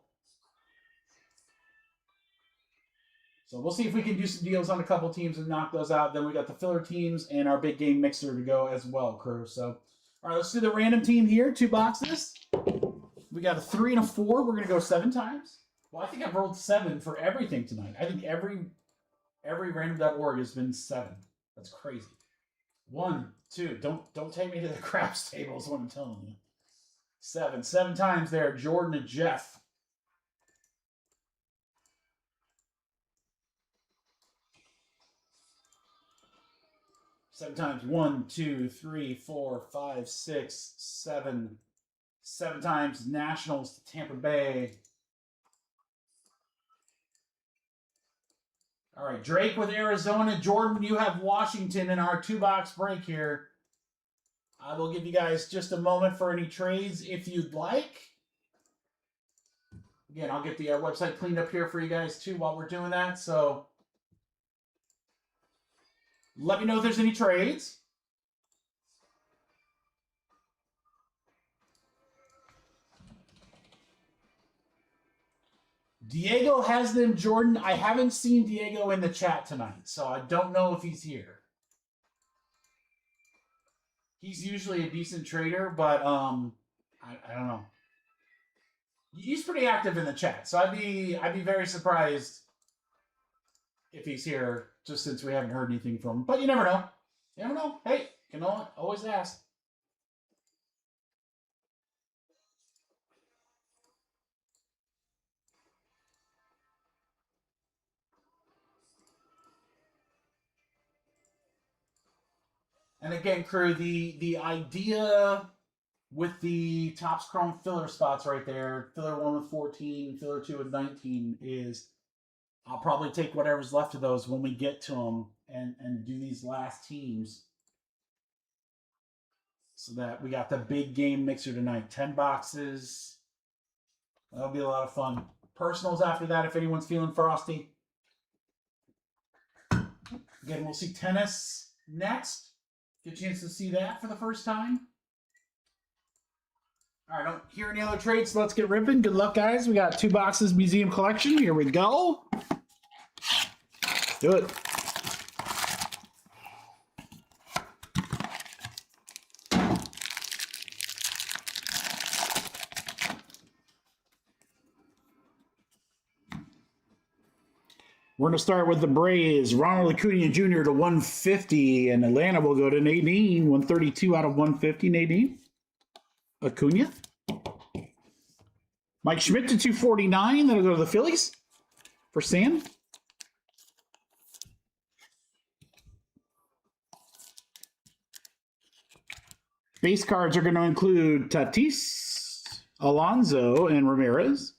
So we'll see if we can do some deals on a couple teams and knock those out. Then we got the filler teams and our big game mixer to go as well, crew. So, all right, let's do the random team here. 2 boxes. We got a 3 and a 4. We're going to go 7 times. Well, I think I've rolled 7 for everything tonight. I think every random.org has been 7. That's crazy. 1, 2. Don't take me to the craps table is what I'm telling you. 7 times there. Jordan and Jeff. 7 times. 1, 2, 3, 4, 5, 6, 7. 7 times. Nationals to Tampa Bay. All right, Drake with Arizona. Jordan, you have Washington in our 2-box break here. I will give you guys just a moment for any trades if you'd like. Again, I'll get the website cleaned up here for you guys too while we're doing that. So let me know if there's any trades. Diego has them, Jordan. I haven't seen Diego in the chat tonight, so I don't know if he's here. He's usually a decent trader, but I don't know. He's pretty active in the chat, so I'd be very surprised if he's here, just since we haven't heard anything from him. But you never know. You never know. Hey, you know what? Always ask. And again, crew, the idea with the Topps Chrome filler spots right there, filler 1 with 14, filler 2 with 19, is I'll probably take whatever's left of those when we get to them and do these last teams. So that we got the big game mixer tonight. 10 boxes. That'll be a lot of fun. Personals after that if anyone's feeling frosty. Again, we'll see tennis next. Get a chance to see that for the first time. All right, don't hear any other trades, so let's get ripping. Good luck, guys. We got 2 boxes museum collection. Here we go. Do it. We're going to start with the Braves. Ronald Acuna Jr. to 150, and Atlanta will go to Nadine. 132 out of 150, Nadine. Acuna. Mike Schmidt to 249. That'll go to the Phillies for Sam. Base cards are going to include Tatis, Alonso, and Ramirez.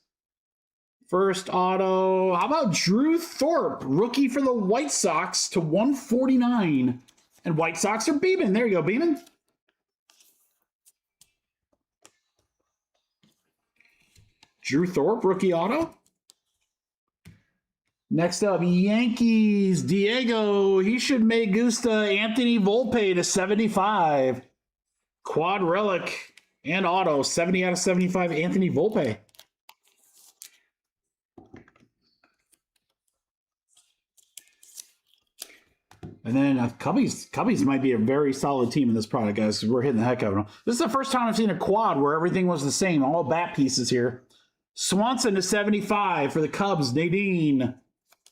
First auto, how about Drew Thorpe, rookie for the White Sox to 149. And White Sox are Beeman. There you go, Beeman. Drew Thorpe, rookie auto. Next up, Yankees, Diego. He should make Gusta Anthony Volpe to 75. Quad relic and auto, 70 out of 75, Anthony Volpe. And then Cubbies might be a very solid team in this product, guys, because we're hitting the heck out of them. This is the first time I've seen a quad where everything was the same, all bat pieces here. Swanson to 75 for the Cubs. Nadine,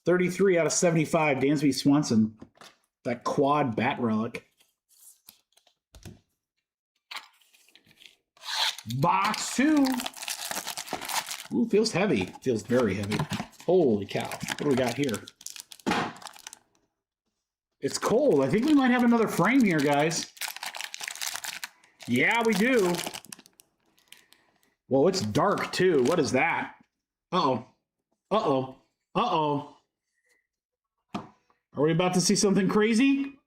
33 out of 75, Dansby Swanson. That quad bat relic. Box 2. Ooh, feels heavy. Feels very heavy. Holy cow. What do we got here? It's cold. I think we might have another frame here, guys. Yeah, we do. Well, it's dark, too. What is that? Uh-oh. Uh-oh. Uh-oh. Are we about to see something crazy?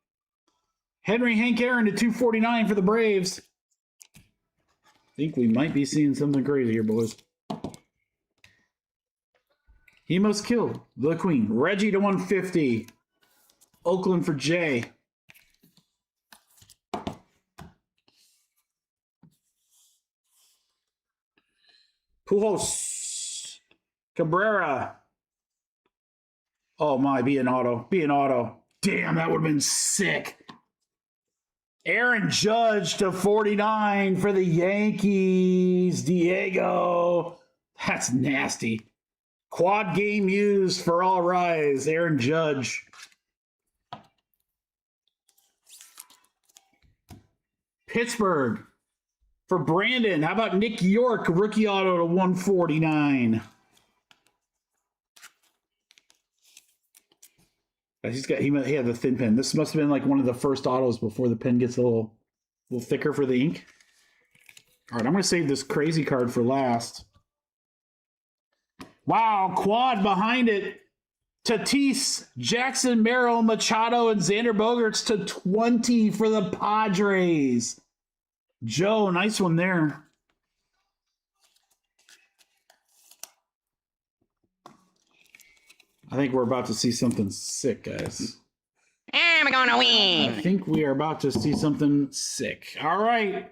Henry Hank Aaron to 249 for the Braves. I think we might be seeing something crazy here, boys. He must kill the Queen. Reggie to 150. Oakland for Jay. Pujols. Cabrera. Oh my, be an auto. Be an auto. Damn, that would have been sick. Aaron Judge to 49 for the Yankees. Diego. That's nasty. Quad game used for All Rise. Aaron Judge. Pittsburgh for Brandon. How about Nick York, rookie auto to 149? He had the thin pen. This must have been like one of the first autos before the pen gets a little thicker for the ink. All right, I'm going to save this crazy card for last. Wow, quad behind it. Tatis, Jackson, Merrill, Machado, and Xander Bogaerts to 20 for the Padres. Joe, nice one there. I think we're about to see something sick, guys. I'm gonna win. I think we are about to see something sick. All right.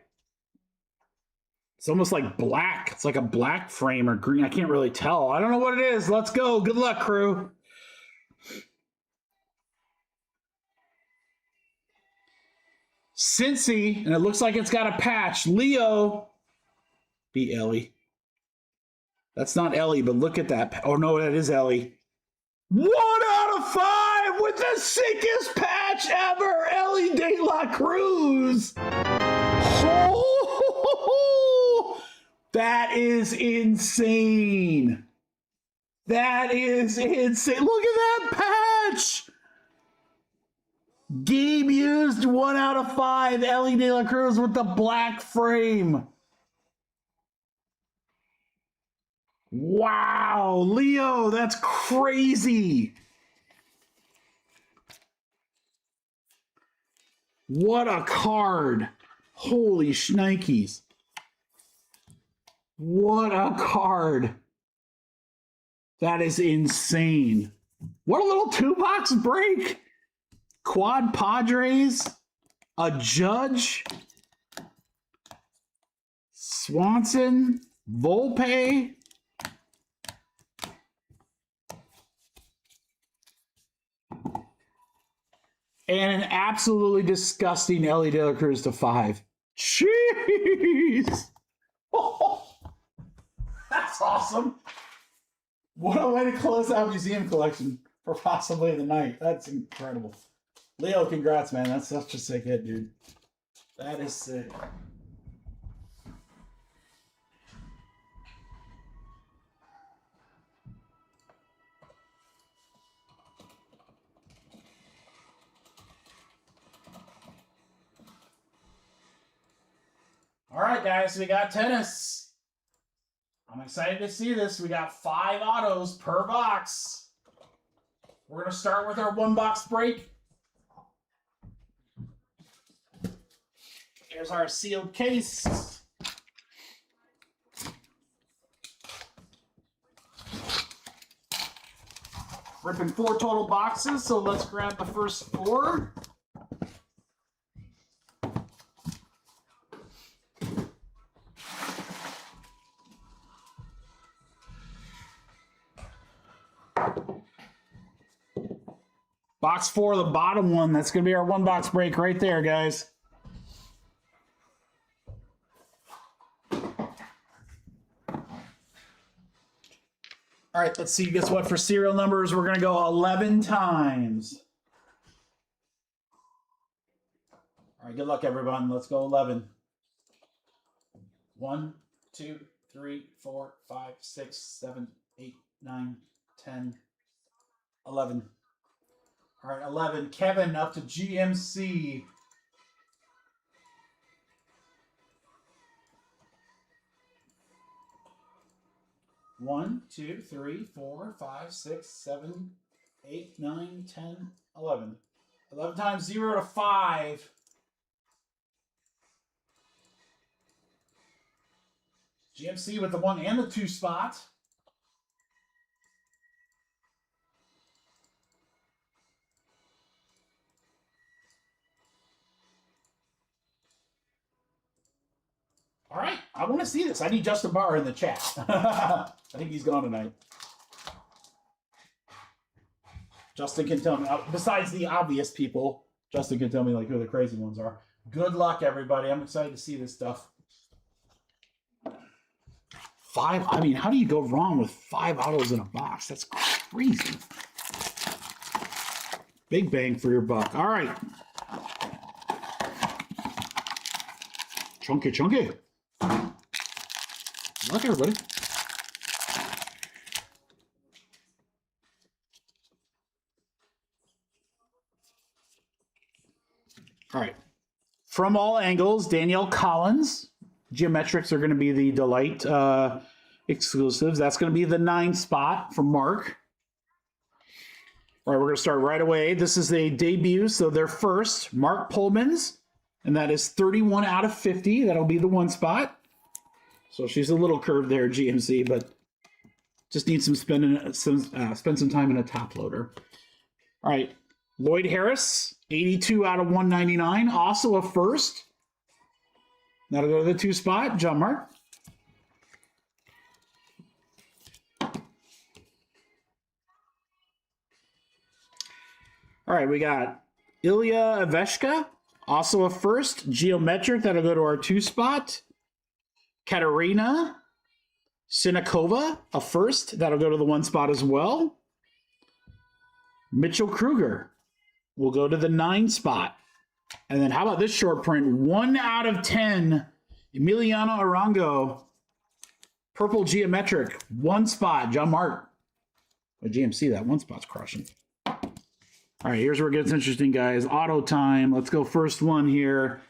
It's almost like black. It's like a black frame or green. I can't really tell. I don't know what it is. Let's go. Good luck, crew. Cincy, and it looks like it's got a patch. Leo. Beat Ellie. That's not Ellie, but look at that. Oh, no, that is Ellie. 1 out of 5 with the sickest patch ever, Ellie De La Cruz. Oh, that is insane. That is insane. Look at that patch. Game used 1 out of 5, Ellie De La Cruz with the black frame. Wow, Leo, that's crazy. What a card. Holy shnikes. What a card. That is insane. What a little 2-box break. Quad Padres, a Judge, Swanson, Volpe, and an absolutely disgusting Ellie De La Cruz to 5. Jeez! Oh, that's awesome. What a way to close out museum collection for possibly the night. That's incredible. Leo, congrats, man. That's such a sick hit, dude. That is sick. All right, guys, we got tennis. I'm excited to see this. We got 5 autos per box. We're going to start with our 1-box break. Here's our sealed case. Ripping 4 total boxes, so let's grab the first 4. Box 4, the bottom one. That's going to be our 1-box break right there, guys. All right, let's see. Guess what? For serial numbers, we're going to go 11 times. All right, good luck, everyone. Let's go 11. 1, 2, 3, 4, 5, 6, 7, 8, 9, 10, 11. All right, 11. Kevin up to GMC. One, 2, 3, 4, 5, 6, 7, 8, 9, 10, 11. 11 times 0 to 5. GMC with the 1 and the 2 spot. All right, I want to see this. I need Justin Barr in the chat. I think he's gone tonight. Justin can tell me, besides the obvious people, Justin can tell me like who the crazy ones are. Good luck, everybody. I'm excited to see this stuff. 5, I mean, how do you go wrong with 5 autos in a box? That's crazy. Big bang for your buck. All right. Chunky, chunky. Good luck, everybody. All right. From all angles, Danielle Collins. Geometrics are going to be the Delight exclusives. That's going to be the 9 spot from Mark. All right, we're going to start right away. This is a debut, so they're first. Mark Pullman's, and that is 31 out of 50. That'll be the 1 spot. So she's a little curved there, GMC, but just needs spend some time in a top loader. All right, Lloyd Harris, 82 out of 199, also a first. That'll go to the 2 spot, John Mark. All right, we got Ilya Aveshka, also a first. Geometric, that'll go to our 2 spot. Katerina Sinakova, a first. That'll go to the 1 spot as well. Mitchell Kruger will go to the 9 spot. And then how about this short print? 1 out of 10. Emiliano Arango. Purple Geometric. 1 spot. John Mark. A GMC, that 1 spot's crushing. All right, here's where it gets interesting, guys. Auto time. Let's go first one here.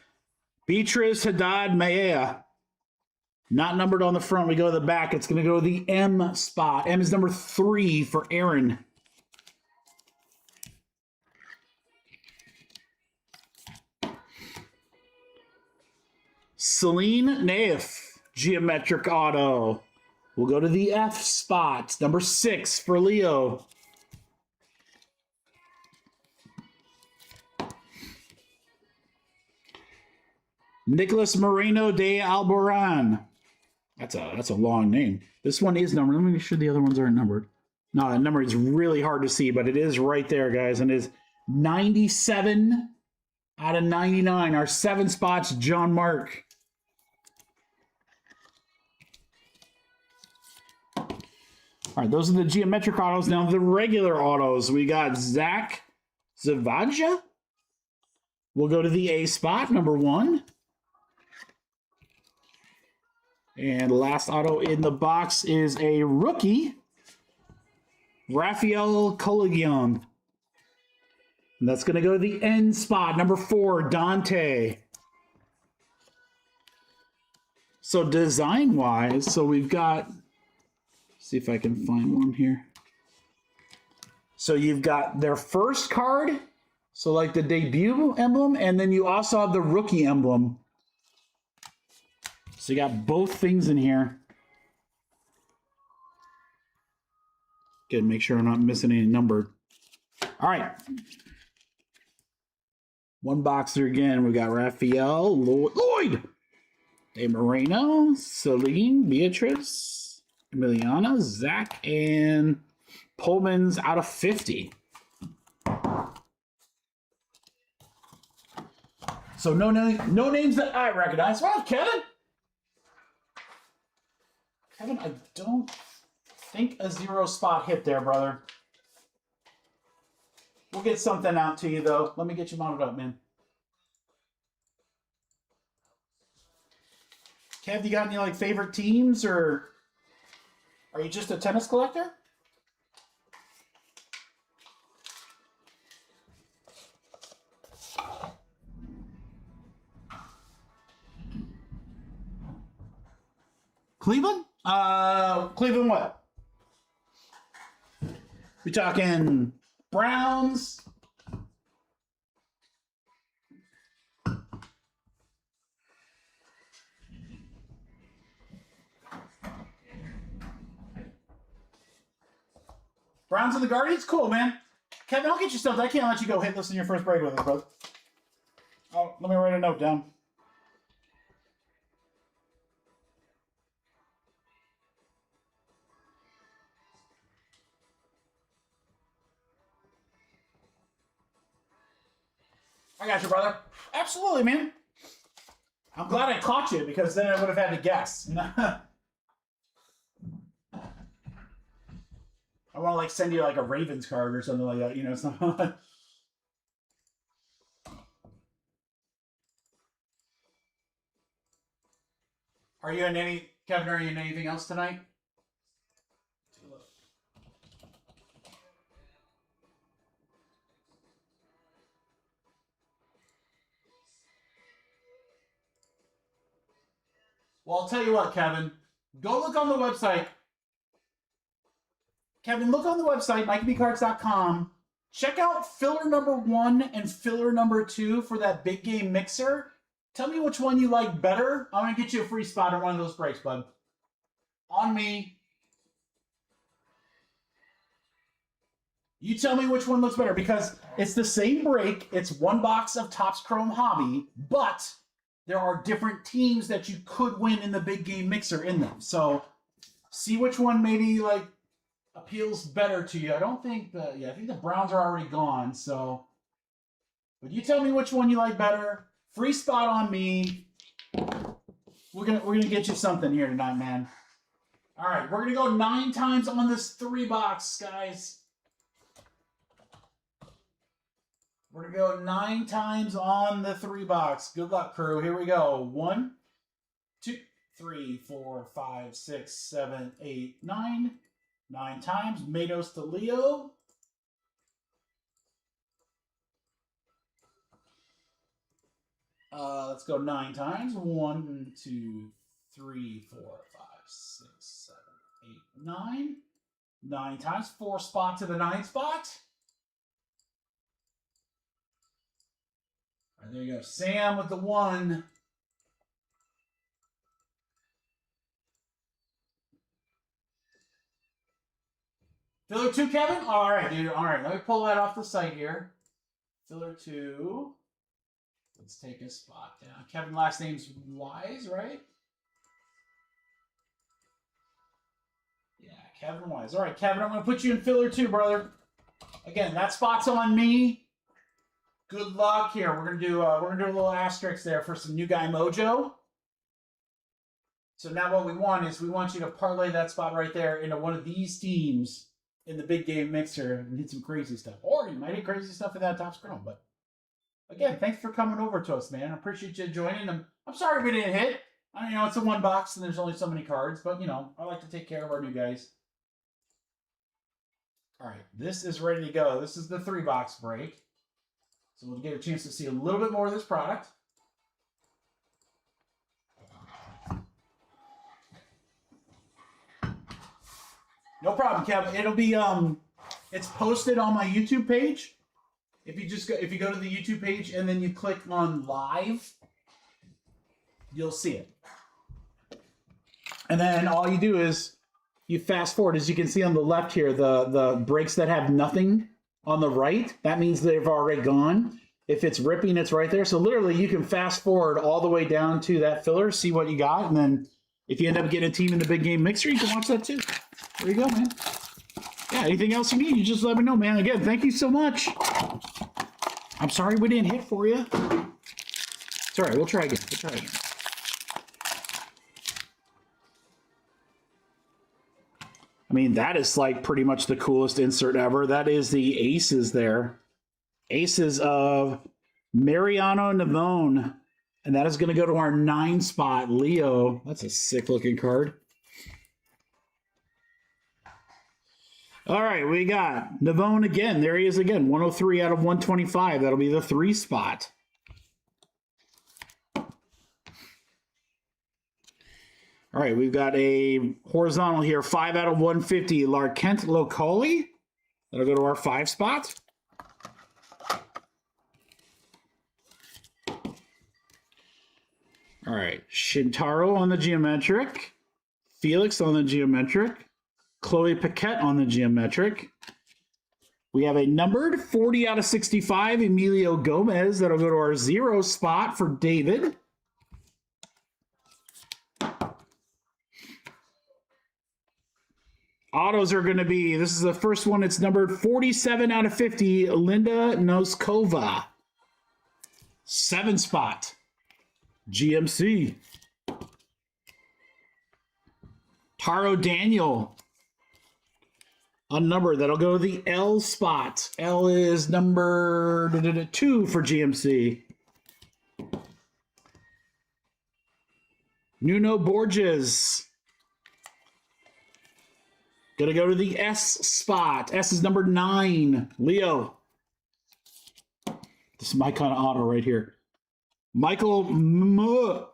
Beatrice Haddad Maya. Not numbered on the front. We go to the back. It's going to go to the M spot. M is number 3 for Aaron. Celine Naif, Geometric Auto. We'll go to the F spot. Number 6 for Leo. Nicholas Moreno de Alboran. That's a long name. This one is numbered. Let me make sure the other ones aren't numbered. No, that number is really hard to see, but it is right there, guys. And it is 97 out of 99. Our 7 spots, John Mark. All right, those are the geometric autos. Now the regular autos. We got Zach Zavadja. We'll go to the A spot, number 1. And last auto in the box is a rookie, Rafael Coligion. And that's going to go to the N spot, number 4, Dante. So design-wise, so we've got, see if I can find one here. So you've got their first card, so like the debut emblem, and then you also have the rookie emblem. So you got both things in here. Good, make sure I'm not missing any numbered. All right. One box there again. We got Raphael, Lloyd, De Moreno, Celine, Beatrice, Emiliana, Zach, and Pullman's out of 50. So no names that I recognize. Well, Kevin. Kevin, I don't think a 0 spot hit there, brother. We'll get something out to you, though. Let me get you mounted up, man. Kev, you got any like favorite teams, or are you just a tennis collector? Cleveland? Cleveland what? We talking Browns? Browns and the Guardians? Cool, man. Kevin, I'll get you stuff. I can't let you go hit this in your first break with us, brother. Oh, let me write a note down. I got you, brother. Absolutely, man. I'm glad I caught you, because then I would have had to guess. I want to like send you like a Ravens card or something like that, you know. So are you in any, Kevin? Are you in anything else tonight? Well, I'll tell you what, Kevin. Go look on the website. Kevin, look on the website, MikeyBCards.com. Check out filler number 1 and filler number 2 for that big game mixer. Tell me which one you like better. I'm going to get you a free spot on one of those breaks, bud. On me. You tell me which one looks better, because it's the same break. It's one box of Topps Chrome Hobby, but there are different teams that you could win in the big game mixer in them. So see which one maybe like appeals better to you. I don't think I think the Browns are already gone. So, but you tell me which one you like better. Free spot on me. We're gonna get you something here tonight, man. All right, we're going to go 9 times on this 3 box, guys. We're going to go 9 times on the 3 box. Good luck, crew. Here we go. 1, 2, 3, 4, 5, 6, 7, 8, 9. 9 times. Matos to Leo. Let's go 9 times. 1, 2, 3, 4, 5, 6, 7, 8, 9. 9 times. 4 spot to the 9 spot. All right, there you go. Sam with the 1. Filler 2, Kevin? All right, dude. All right, let me pull that off the site here. Filler 2. Let's take a spot down. Kevin, last name's Wise, right? Yeah, Kevin Wise. All right, Kevin, I'm going to put you in filler 2, brother. Again, that spot's on me. Good luck here. We're gonna do a little asterisk there for some new guy mojo. So now what we want is we want you to parlay that spot right there into one of these teams in the big game mixer and hit some crazy stuff. Or you might hit crazy stuff in that top scroll. But again, thanks for coming over to us, man. I appreciate you joining. I'm sorry we didn't hit. I know it's a 1 box and there's only so many cards, but you know, I like to take care of our new guys. All right, this is ready to go. This is the 3 box break. So we'll get a chance to see a little bit more of this product. No problem, Kevin. It'll be it's posted on my YouTube page. If you go to the YouTube page and then you click on live, you'll see it. And then all you do is you fast forward. As you can see on the left here, the breaks that have nothing on the right, that means they've already gone. If it's ripping, it's right there. So literally you can fast forward all the way down to that filler, see what you got, and then if you end up getting a team in the big game mixer, you can watch that too. There you go, man. Yeah, anything else you need, you just let me know, man. Again, thank you so much. I'm sorry we didn't hit for you. It's all right, we'll try again. I mean, that is like pretty much the coolest insert ever. That is the aces there. Aces of Mariano Navone. And that is going to go to our 9 spot, Leo. That's a sick looking card. All right, we got Navone again. There he is again. 103 out of 125. That'll be the 3 spot. All right, we've got a horizontal here, 5 out of 150, Larkent Locoli. That'll go to our 5 spot. All right, Shintaro on the geometric, Felix on the geometric, Chloe Paquette on the geometric. We have a numbered 40 out of 65, Emilio Gomez. That'll go to our 0 spot for David. Autos are going to be, this is the first one, it's numbered 47 out of 50, Linda Noskova. 7 spot, GMC. Taro Daniel, unnumbered, that'll go to the L spot. L is number 2 for GMC. Nuno Borges. Gonna go to the S spot. S is number 9. Leo. This is my kind of auto right here. Michael MM.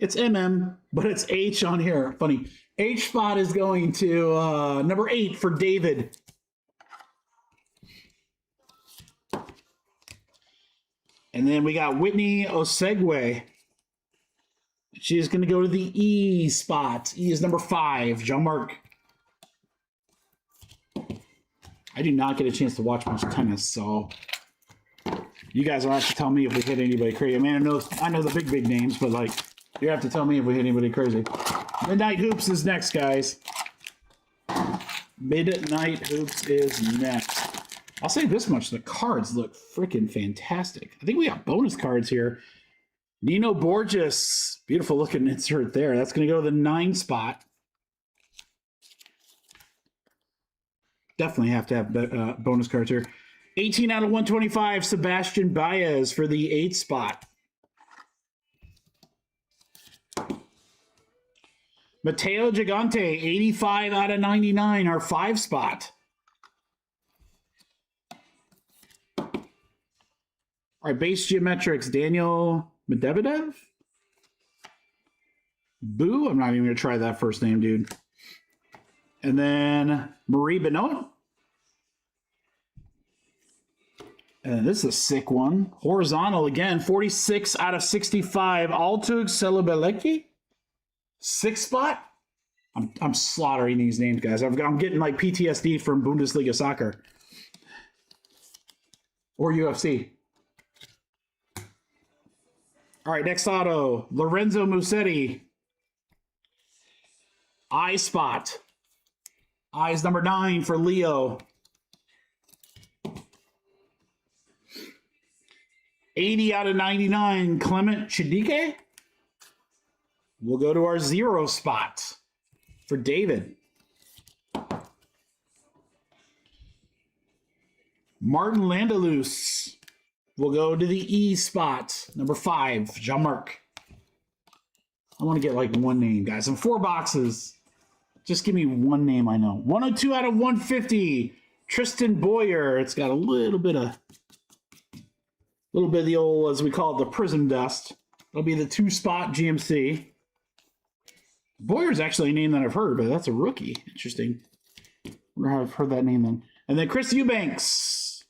It's MM, but it's H on here. Funny. H spot is going to number 8 for David. And then we got Whitney Osegwe. She's going to go to the E spot. E is number 5, Jean-Marc. I do not get a chance to watch much tennis, so you guys will have to tell me if we hit anybody crazy. I mean, I know the big names, but like, you have to tell me if we hit anybody crazy. Midnight Hoops is next, guys. Midnight Hoops is next. I'll say this much: the cards look freaking fantastic. I think we got bonus cards here. Nino Borges. Beautiful looking insert there. That's going to go to the 9 spot. Definitely have to have bonus cards here. 18 out of 125, Sebastian Baez for the 8 spot. Mateo Gigante, 85 out of 99, our 5 spot. All right, base geometrics, Daniel Medvedev? Boo? I'm not even going to try that first name, dude. And then Marie Benoit. And this is a sick one. Horizontal again, 46 out of 65. Altug Celebelecki. 6 spot. I'm slaughtering these names, guys. I'm getting like PTSD from Bundesliga soccer. Or UFC. All right, next auto. Lorenzo Musetti. I spot. I is number 9 for Leo. 80 out of 99, Clement Chidike. We'll go to our 0 spot for David. Martin Landalus. We'll go to the E spot, number 5, Jean-Marc. I want to get like one name, guys. In 4 boxes. Just give me one name I know. 102 out of 150, Tristan Boyer. It's got a little bit of the old, as we call it, the prism dust. It'll be the 2 spot GMC. Boyer's actually a name that I've heard, but that's a rookie. Interesting. I wonder how I've heard that name then. And then Chris Eubanks.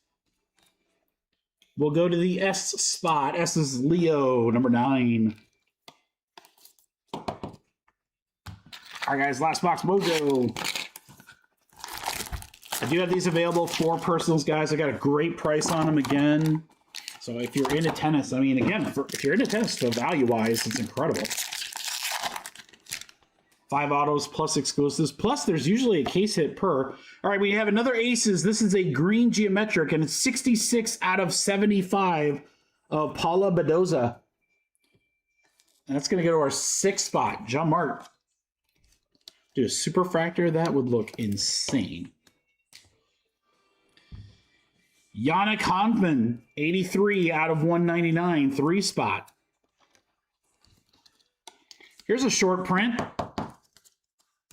We'll go to the S spot. S is Leo, number 9. All right, guys, last box mojo. I do have these available for personals, guys. I got a great price on them again. So if you're into tennis, I mean, again, if you're into tennis, so value-wise, it's incredible. 5 autos plus exclusives. Plus, there's usually a case hit per. All right, we have another Aces. This is a green geometric, and it's 66 out of 75 of Paula Badoza. And that's going to go to our 6 spot, Jean-Marc. Do a superfractor, that would look insane. Yannick Hanfman, 83 out of 199, 3 spot. Here's a short print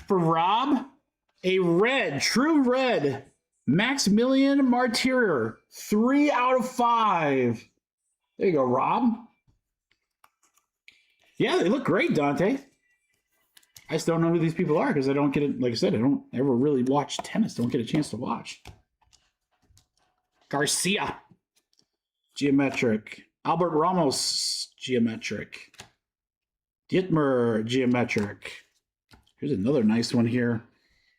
for Rob. A red, true red, Maximilian Martyr, 3 out of 5. There you go, Rob. Yeah, they look great, Dante. I just don't know who these people are because I don't get it. Like I said, I don't ever really watch tennis. Don't get a chance to watch. Garcia. Geometric. Albert Ramos. Geometric. Dietmar. Geometric. Here's another nice one here.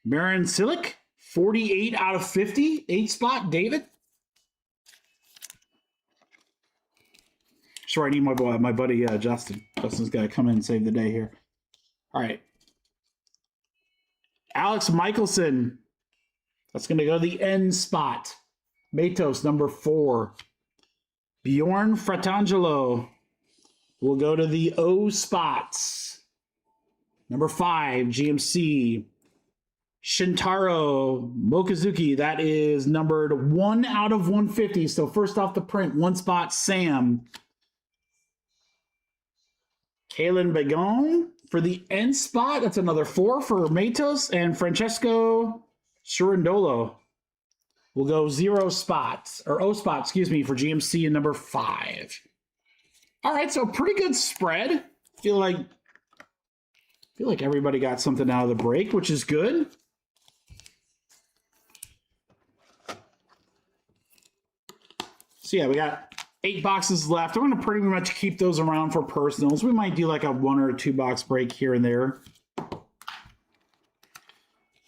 Marin Cilic. 48 out of 50. 8 spot. David. Sure, I need my buddy Justin. Justin's got to come in and save the day here. All right. Alex Michelson. That's going to go to the N spot. Matos, number 4. Bjorn Fratangelo will go to the O spots. Number 5, GMC. Shintaro Mokazuki, that is numbered 1 out of 150. So first off the print, 1 spot, Sam. Kalen Begon for the N spot. That's another 4 for Matos. And Francesco Shurindolo will go 0 spots, or O spot, excuse me, for GMC in number 5. All right, so pretty good spread. Feel like everybody got something out of the break, which is good. So yeah, we got 8 boxes left. I'm going to pretty much keep those around for personals. We might do like a 1 or 2 box break here and there.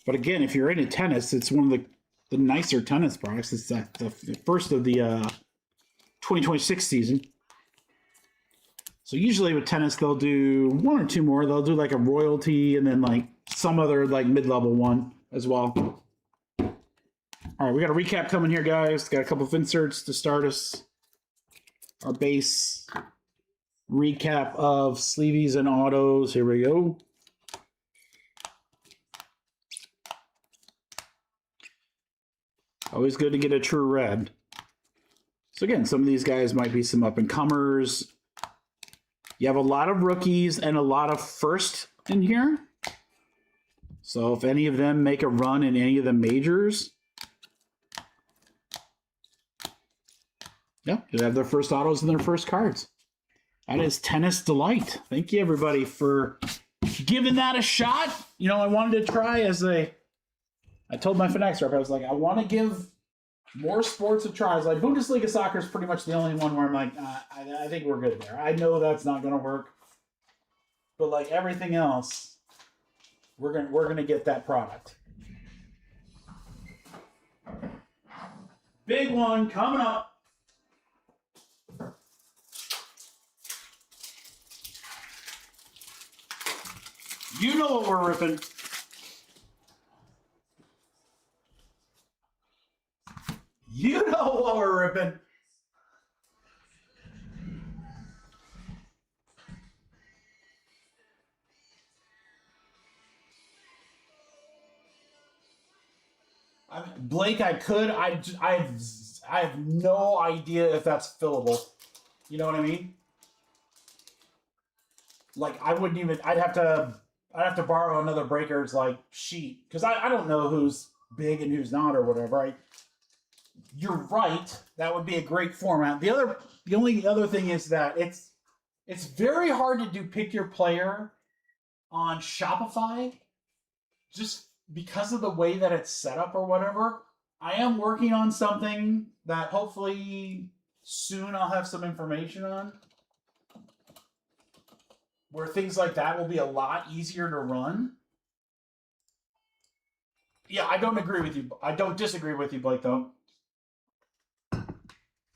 But again, if you're into tennis, it's one of the nicer tennis products. It's the first of the 2026 season. So usually with tennis, they'll do 1 or 2 more. They'll do like a royalty and then like some other like mid-level one as well. All right, we got a recap coming here, guys. Got a couple of inserts to start us. Our base, recap of sleeveys and autos. Here we go. Always good to get a true red. So again, some of these guys might be some up-and-comers. You have a lot of rookies and a lot of first in here. So if any of them make a run in any of the majors, yeah, they have their first autos and their first cards. That is Tennis Delight. Thank you, everybody, for giving that a shot. You know, I wanted to try I told my Finex rep, I was like, I want to give more sports a try. I was like, Bundesliga soccer is pretty much the only one where I'm like, I think we're good there. I know that's not going to work. But like everything else, we're gonna get that product. Big one coming up. You know what we're ripping. You know what we're ripping. Blake, I could. I have no idea if that's fillable. You know what I mean? Like I wouldn't even. I'd have to borrow another breaker's like sheet because I don't know who's big and who's not or whatever. Right? You're right. That would be a great format. The only other thing is that it's very hard to do pick your player on Shopify just because of the way that it's set up or whatever. I am working on something that hopefully soon I'll have some information on where things like that will be a lot easier to run. Yeah, I don't agree with you. I don't disagree with you, Blake, though.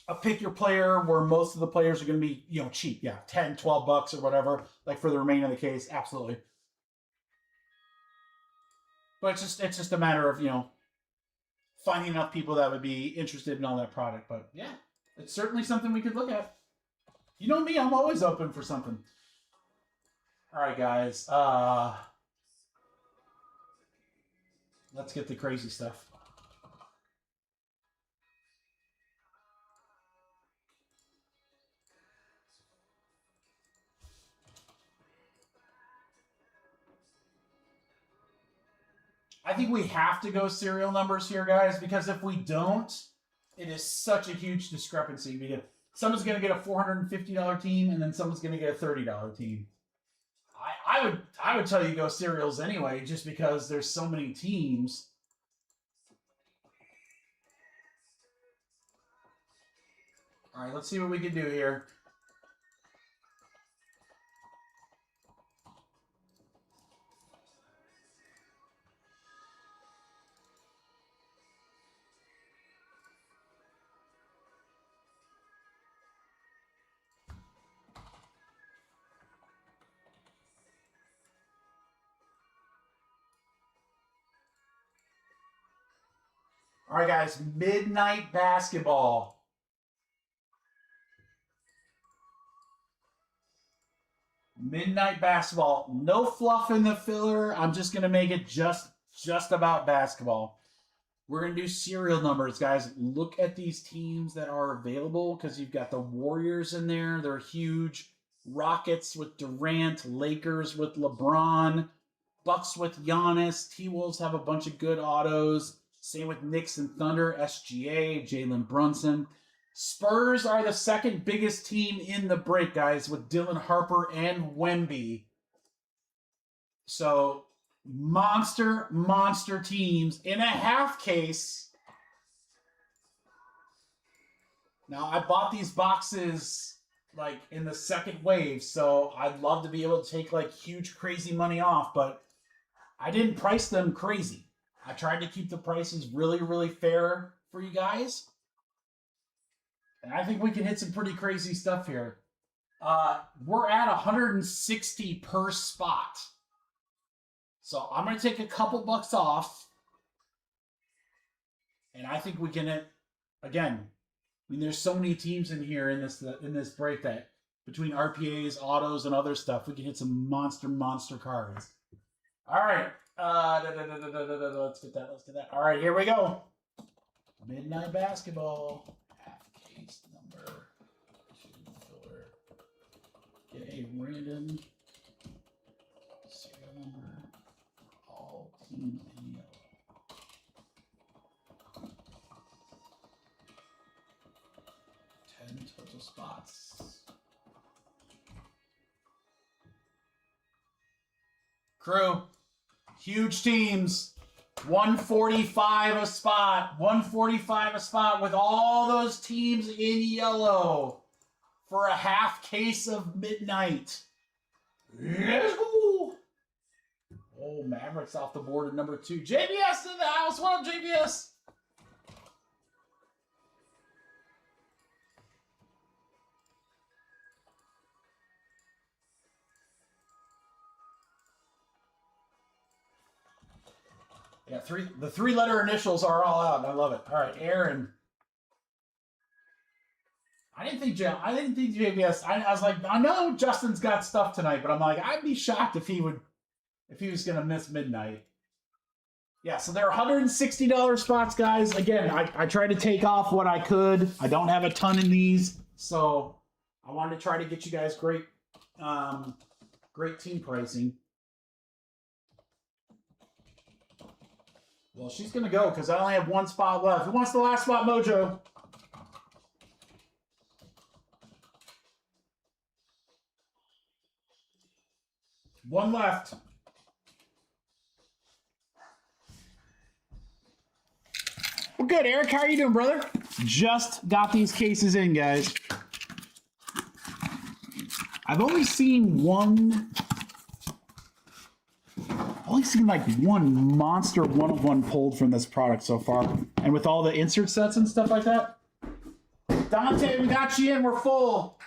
A pick your player where most of the players are going to be, you know, cheap. Yeah, 10, 12 bucks or whatever. Like for the remainder of the case, absolutely. But it's just a matter of, you know, finding enough people that would be interested in all that product. But yeah, it's certainly something we could look at. You know me, I'm always open for something. All right, guys. Let's get the crazy stuff. I think we have to go serial numbers here, guys, because if we don't, it is such a huge discrepancy. Because someone's going to get a $450 team, and then someone's going to get a $30 team. I would tell you go serials anyway, just because there's so many teams. All right, let's see what we can do here. All right, guys, midnight basketball. Midnight basketball. No fluff in the filler. I'm just going to make it just about basketball. We're going to do serial numbers, guys. Look at these teams that are available because you've got the Warriors in there. They're huge. Rockets with Durant. Lakers with LeBron. Bucks with Giannis. T-Wolves have a bunch of good autos. Same with Knicks and Thunder. SGA, Jalen Brunson. Spurs are the second biggest team in the break, guys, with Dylan Harper and Wemby. So, monster teams in a half case. Now, I bought these boxes like in the second wave, so I'd love to be able to take like huge crazy money off, but I didn't price them crazy. I tried to keep the prices really fair for you guys. And I think we can hit some pretty crazy stuff here. We're at 160 per spot. So I'm going to take a couple bucks off. And I think we can hit, again, I mean, there's so many teams in here in this break that between RPAs, autos, and other stuff, we can hit some monster cards. All right. Let's get that. Let's get that. All right, here we go. Midnight Basketball. Half case number 2 filler. Get a random serial number. All teams in yellow. 10 total spots. Crew, huge teams. 145 a spot. 145 a spot with all those teams in yellow for a half case of midnight. Let's go. Oh, Mavericks off the board at number 2. JBS in the house. What up, JBS? Yeah, the 3-letter initials are all out. I love it. All right, Aaron. I didn't think JBS. I was like, I know Justin's got stuff tonight, but I'm like, I'd be shocked if he was gonna miss midnight. Yeah, so they're $160 spots, guys. Again, I tried to take off what I could. I don't have a ton in these, so I wanted to try to get you guys great team pricing. Well, she's going to go because I only have 1 spot left. Who wants the last spot, Mojo? One left. Well, good, Eric. How are you doing, brother? Just got these cases in, guys. I've only seen like one monster one-of-one pulled from this product so far. And with all the insert sets and stuff like that. Dante, we got you in. We're full.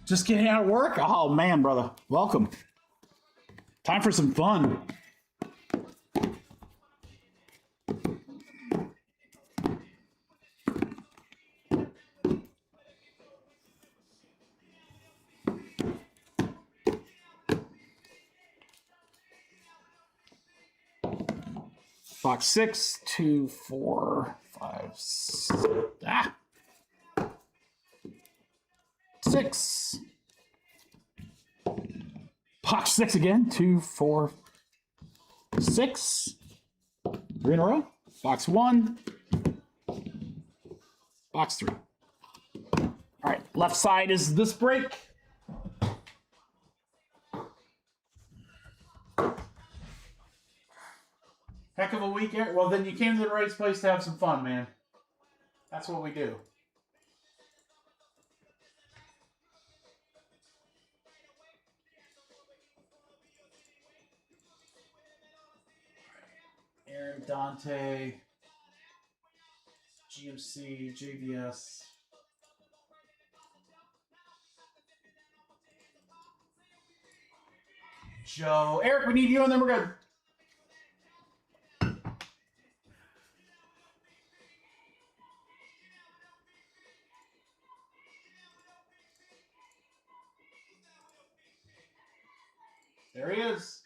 Just getting out of work? Oh, man, brother. Welcome. Time for some fun. Box 6, 2, 4, 5, 6. 6. Box 6 again. 2, 4, 6. 3 in a row. Box 1. Box 3. All right, left side is this break. Heck of a week, Eric. Well, then you came to the right place to have some fun, man. That's what we do. Aaron, Dante, GMC, JBS. Joe. Eric, we need you, and then we're good. There he is.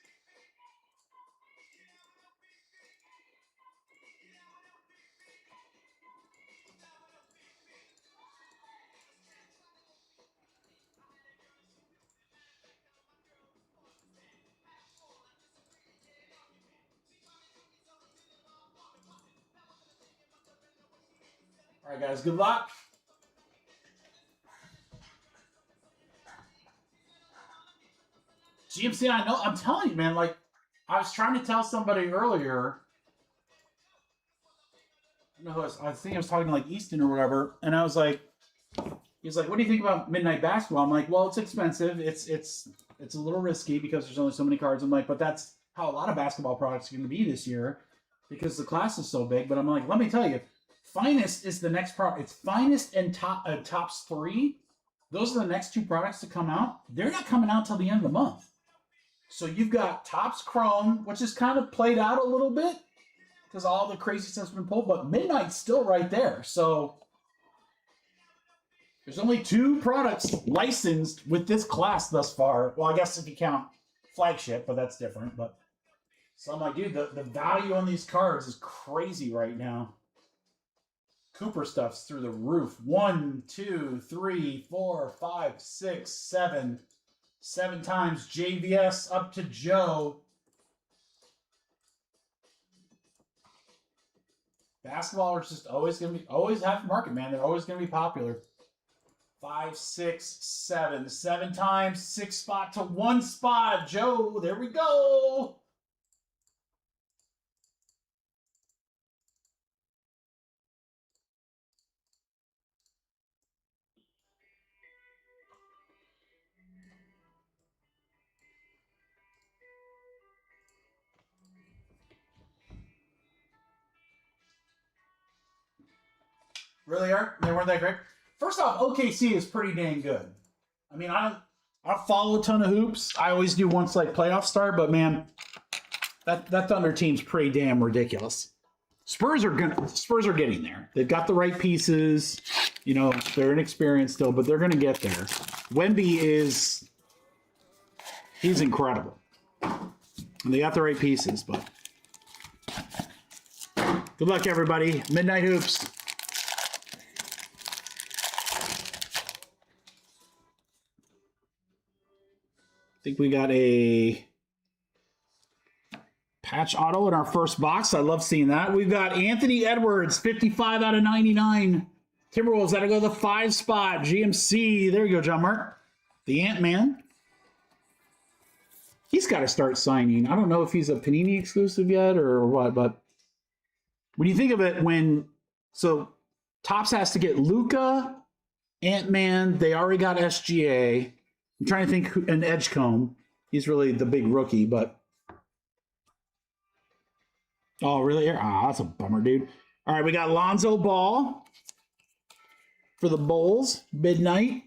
All right, guys, good luck. GMC, I know, I'm telling you, man, like, I was trying to tell somebody earlier, I think I was talking to, like, Easton or whatever, and I was like, he's like, what do you think about midnight basketball? I'm like, well, it's expensive. It's It's a little risky because there's only so many cards. I'm like, but that's how a lot of basketball products are going to be this year because the class is so big. But I'm like, let me tell you, Finest is the next product. It's Finest and Tops 3. Those are the next 2 products to come out. They're not coming out till the end of the month. So you've got Tops Chrome, which is kind of played out a little bit because all the crazy stuff's been pulled, but Midnight's still right there. So there's only 2 products licensed with this class thus far. Well, I guess if you count Flagship, but that's different. But so I'm like, dude, the value on these cards is crazy right now. Cooper stuff's through the roof. 1, 2, 3, 4, 5, 6, 7. 7 times JVS up to Joe. Basketball is just always going to be, always have market, man. They're always going to be popular. 5, 6, 7. 7 times, 6 spot to 1 spot. Joe, there we go. Really are? They weren't that great? First off, OKC is pretty dang good. I mean, I don't follow a ton of hoops. I always do once like playoff start, but man, that Thunder team's pretty damn ridiculous. Spurs are getting there. They've got the right pieces. You know, they're inexperienced still, but they're gonna get there. Wemby he's incredible. And they got the right pieces, but good luck everybody. Midnight Hoops. I think we got a patch auto in our first box. I love seeing that. We've got Anthony Edwards, 55 out of 99. Timberwolves, that'll go the 5 spot. GMC, there you go, John Mark. The Ant-Man. He's got to start signing. I don't know if he's a Panini exclusive yet or what, but when you think of it, so Topps has to get Luka, Ant-Man, they already got SGA. I'm trying to think an Edgecombe. He's really the big rookie, but oh, really? That's a bummer, dude. All right, we got Lonzo Ball for the Bulls. Midnight.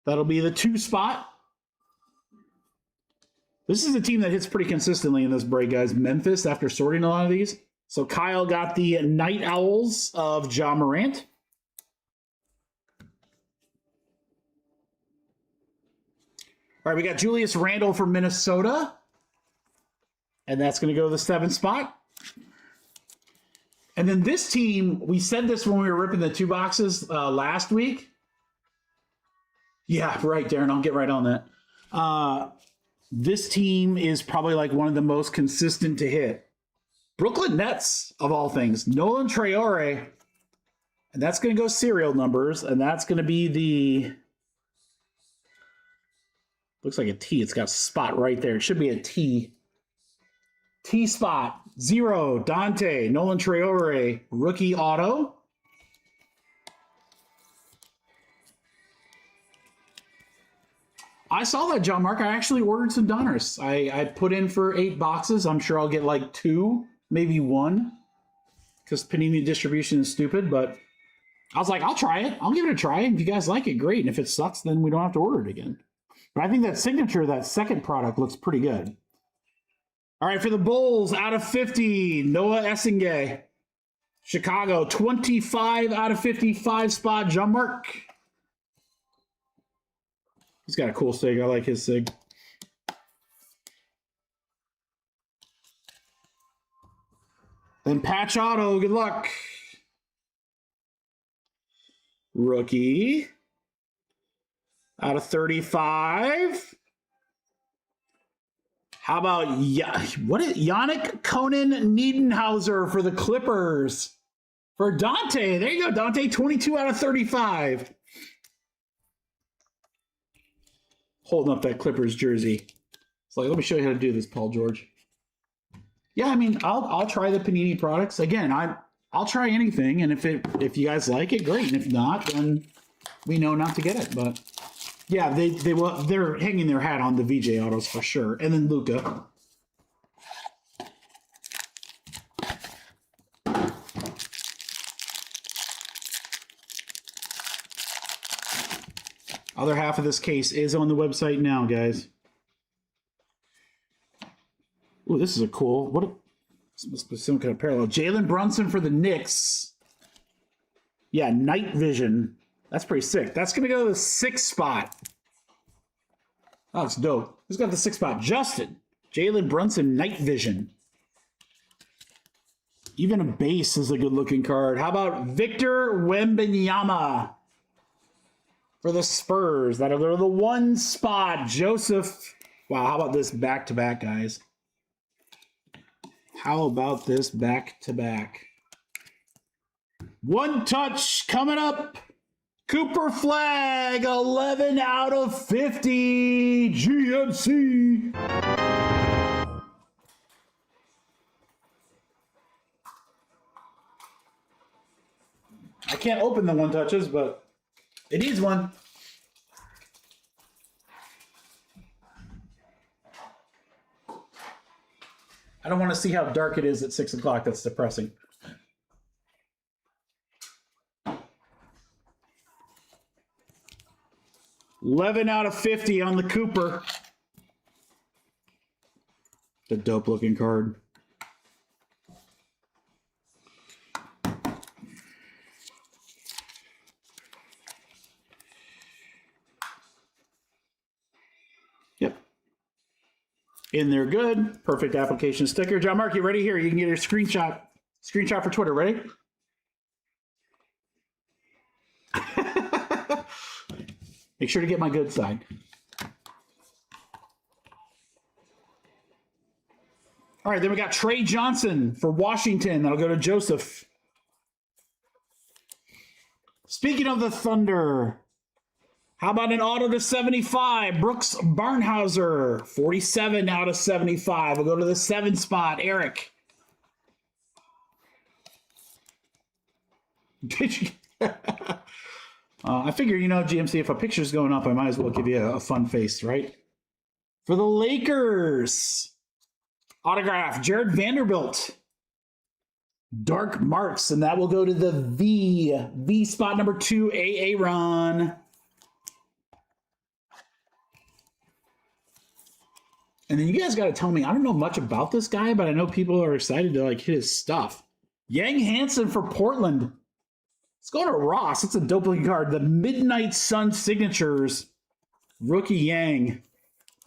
That'll be the 2 spot. This is a team that hits pretty consistently in this break, guys. Memphis, after sorting a lot of these. So Kyle got the Night Owls of Ja Morant. All right, we got Julius Randle for Minnesota. And that's going to go to the 7 spot. And then this team, we said this when we were ripping the 2 boxes last week. Yeah, right, Darren. I'll get right on that. This team is probably like one of the most consistent to hit. Brooklyn Nets, of all things. Nolan Traore. And that's going to go serial numbers. And that's going to be the... Looks like a T. It's got a spot right there. It should be a T. T spot. 0. Dante. Nolan Traore. Rookie auto. I saw that, John Mark. I actually ordered some Donruss. I put in for 8 boxes. I'm sure I'll get like 2, maybe 1. Because Panini distribution is stupid. But I was like, I'll try it. I'll give it a try. If you guys like it, great. And if it sucks, then we don't have to order it again. But I think that signature, that second product, looks pretty good. All right, for the Bulls, out of 50, Noah Essingay. Chicago, 25 out of 55 spot, John Mark. He's got a cool sig. I like his sig. Then patch auto, good luck. Rookie. Out of 35. How about Yannick Conan Niedenhauser for the Clippers? For Dante. There you go, Dante. 22 out of 35. Holding up that Clippers jersey. It's like, let me show you how to do this, Paul George. Yeah, I mean, I'll try the Panini products. Again, I'll try anything, and if you guys like it, great. And if not, then we know not to get it. But Yeah, they're hanging their hat on the VJ autos for sure. And then Luca. Other half of this case is on the website now, guys. Ooh, this is a cool. This must be some kind of parallel. Jalen Brunson for the Knicks. Yeah, night vision. That's pretty sick. That's going to go to the 6th spot. Oh, it's dope. Who's got the 6th spot? Justin. Jalen Brunson, night vision. Even a base is a good-looking card. How about Victor Wembanyama for the Spurs? That'll go to the 1 spot. Joseph. Wow, how about this back-to-back, guys? How about this back-to-back? One touch coming up. Cooper Flag, 11 out of 50. GMC. I can't open the one touches, but it needs one. I don't want to see how dark it is at 6 o'clock. That's depressing. $11 out of 50 on the Cooper. The dope looking card. Yep. In there good. Perfect application sticker. John Mark, you ready? Here, you can get your screenshot. Screenshot for Twitter. Ready? Make sure to get my good side. All right, then we got Trey Johnson for Washington. That'll go to Joseph. Speaking of the Thunder, how about an auto to 75? Brooks Barnhauser, 47 out of 75. We'll go to the 7 spot. Eric. Did you? I figure, you know, GMC, if a picture's going up, I might as well give you a fun face, right? For the Lakers, autograph, Jared Vanderbilt. Dark Marks, and that will go to the V spot number 2, Aaron. And then you guys got to tell me, I don't know much about this guy, but I know people are excited to like hit his stuff. Yang Hansen for Portland. Let's go to Ross. It's a dope looking card. The Midnight Sun Signatures. Rookie Yang.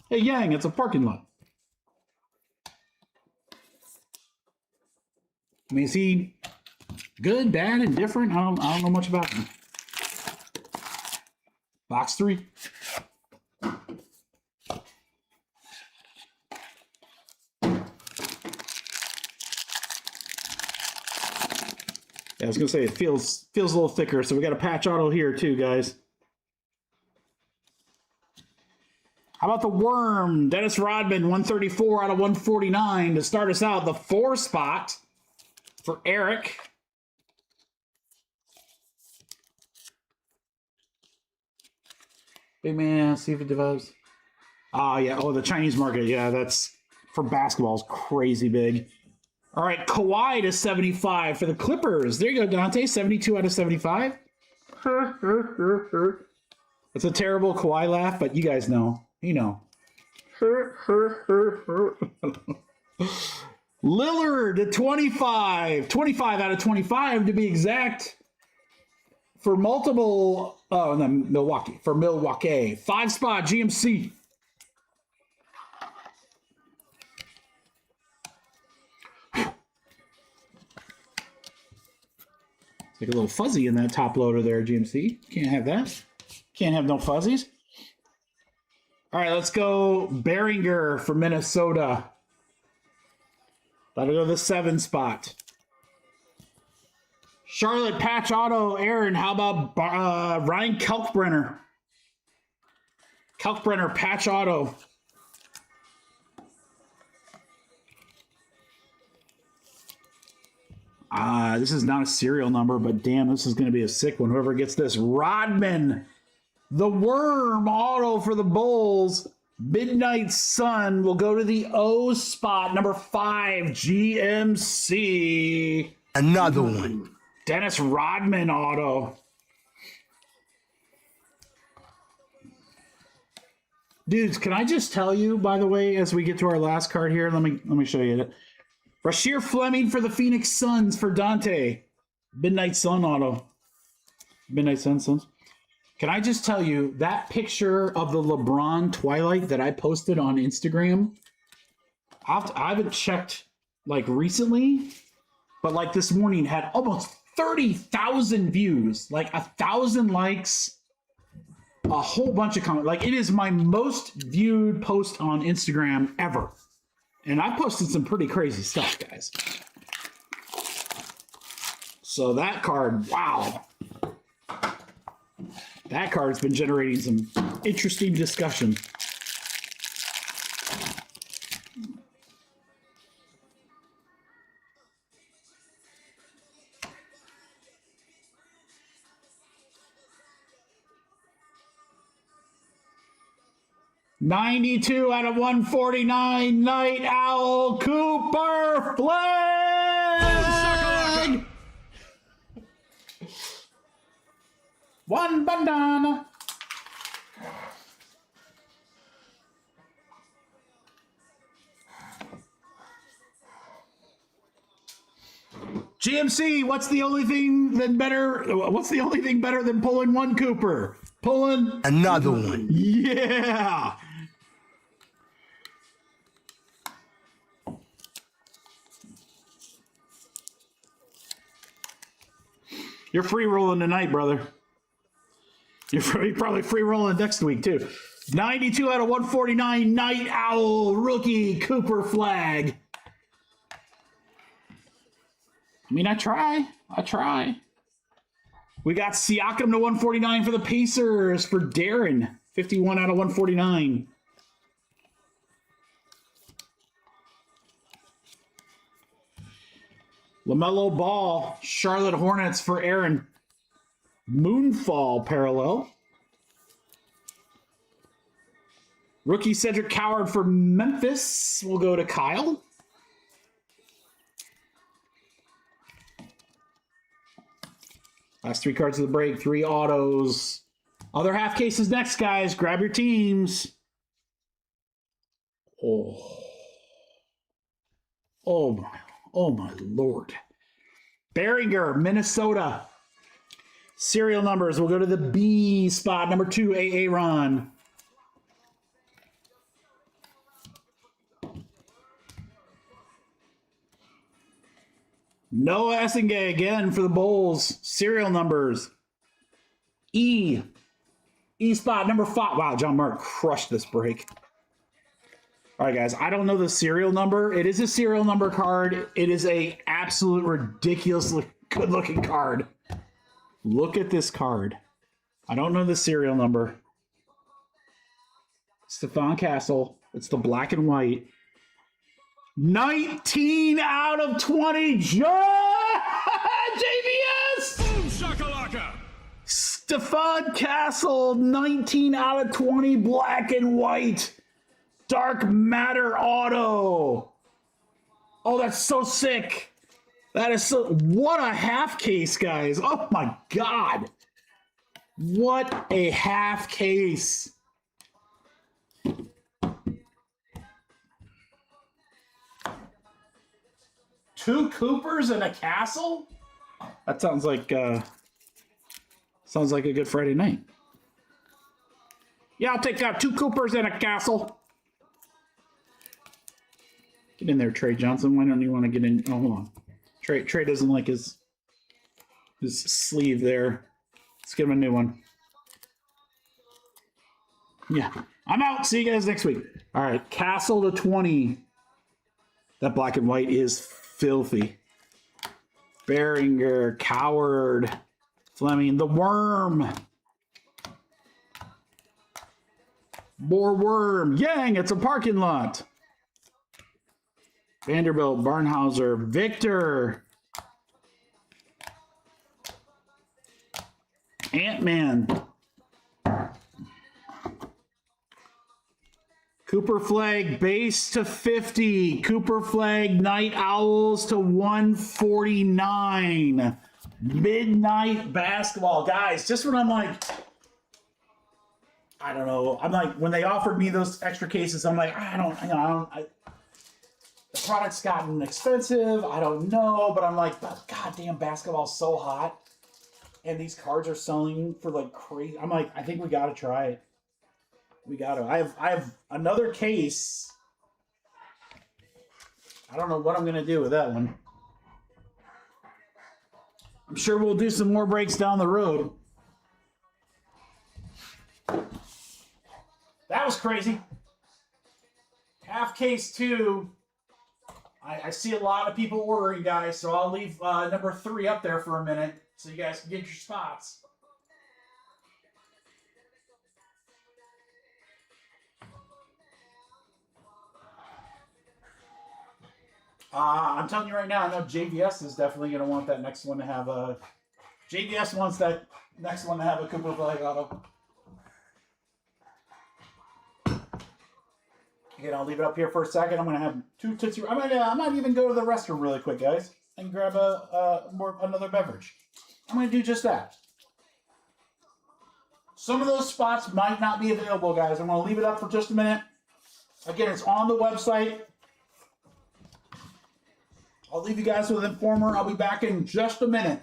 Hey, Yang, it's a parking lot. I mean, is he good, bad, and different? I don't know much about him. Box 3. Yeah, I was gonna say it feels a little thicker, so we got a patch auto here too, guys. How about the Worm? Dennis Rodman, 134 out of 149 to start us out. The 4 spot for Eric. Big man, see if it develops. Ah, yeah. Oh, the Chinese market. Yeah, that's for basketball is crazy big. All right, Kawhi to 75 for the Clippers. There you go, Dante. 72 out of 75. It's a terrible Kawhi laugh, but you guys know. You know. Lillard to 25. 25 out of 25 to be exact. For multiple... Oh, and then Milwaukee. For Milwaukee. 5 spot, GMC. Like a little fuzzy in that top loader there, GMC. Can't have that. Can't have no fuzzies. All right, let's go Behringer for Minnesota. That'll go to the 7 spot. Charlotte patch auto, Aaron. How about Ryan Kalkbrenner? Kalkbrenner patch auto. This is not a serial number, but damn, this is going to be a sick one. Whoever gets this. Rodman. The Worm auto for the Bulls. Midnight Sun will go to the O spot. Number 5, GMC. Another one. Dennis Rodman auto. Dudes, can I just tell you, by the way, as we get to our last card here, let me show you it. Rasheer Fleming for the Phoenix Suns for Dante. Midnight Sun auto. Midnight Suns. Can I just tell you, that picture of the LeBron Twilight that I posted on Instagram, I haven't checked like recently, but like this morning had almost 30,000 views, like 1,000 likes, a whole bunch of comments. Like, it is my most viewed post on Instagram ever. And I posted some pretty crazy stuff, guys. So that card, wow. That card's been generating some interesting discussion. $92 out of $149, Night Owl Cooper Flag! One bandana. GMC, what's the only thing better than pulling one Cooper? Pulling another one. Yeah. You're free rolling tonight, brother. You're probably free rolling next week, too. 92 out of 149, Night Owl rookie Cooper Flag. I mean, I try. We got Siakam to 149 for the Pacers for Darren. 51 out of 149. LaMelo Ball, Charlotte Hornets for Aaron. Moonfall parallel. Rookie Cedric Coward for Memphis will go to Kyle. Last 3 cards of the break, 3 autos. Other half cases next, guys. Grab your teams. Oh my Lord. Behringer, Minnesota. Serial numbers will go to the B spot. Number 2, Aaron. Noah Essingay again for the Bulls. Serial numbers. E spot number 5. Wow, John Mark crushed this break. All right, guys, I don't know the serial number. It is a serial number card. It is a absolute ridiculously good-looking card. Look at this card. I don't know the serial number. Stephon Castle. It's the black and white. 19 out of 20. JBS! Boom shakalaka! Stephon Castle, 19 out of 20, black and white. Dark Matter auto. Oh, that's so sick. That is so... What a half case, guys. Oh, my God. What a half case. Two Coopers and a Castle? That sounds like a good Friday night. Yeah, I'll take 2 Coopers and a Castle. Get in there, Trey Johnson. Why don't you want to get in? Oh, hold on. Trey doesn't like his sleeve there. Let's get him a new one. Yeah, I'm out. See you guys next week. All right, Castle to 20. That black and white is filthy. Behringer, Coward, Fleming, the Worm. More Worm. Yang, it's a parking lot. Vanderbilt, Barnhauser, Victor. Ant-Man. Cooper Flag base to 50. Cooper Flag Night Owls to 149. Midnight basketball. Guys, just when I'm like, I don't know. I'm like, when they offered me those extra cases, I'm like, the product's gotten expensive. I don't know, but I'm like, but goddamn, basketball's so hot. And these cards are selling for like crazy. I'm like, I think we got to try it. We got to. I have another case. I don't know what I'm going to do with that one. I'm sure we'll do some more breaks down the road. That was crazy. Half case 2. I see a lot of people ordering, guys, so I'll leave number 3 up there for a minute so you guys can get your spots. I'm telling you right now, I know JVS is definitely going to want that next one to have a... JVS wants that next one to have a Cooper Flag auto. Again, I'll leave it up here for a second. I'm going to have 2 Tootsie... I might even go to the restroom really quick, guys, and grab another beverage. I'm going to do just that. Some of those spots might not be available, guys. I'm going to leave it up for just a minute. Again, it's on the website. I'll leave you guys with Informer. I'll be back in just a minute.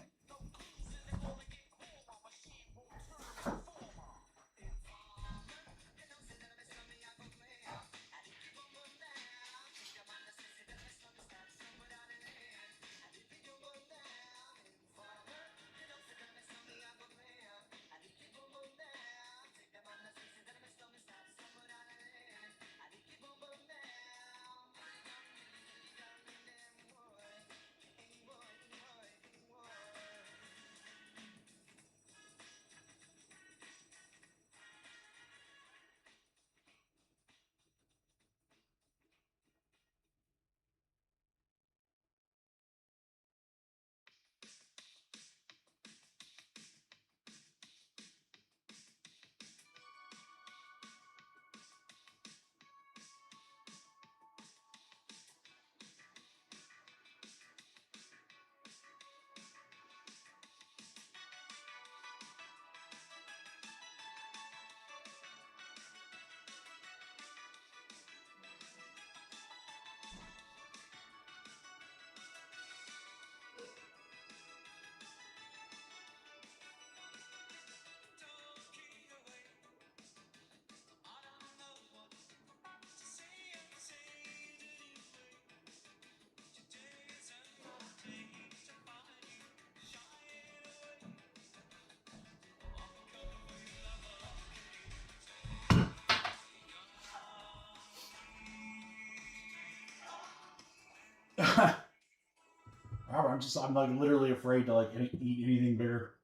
I'm like literally afraid to like eat anything bigger.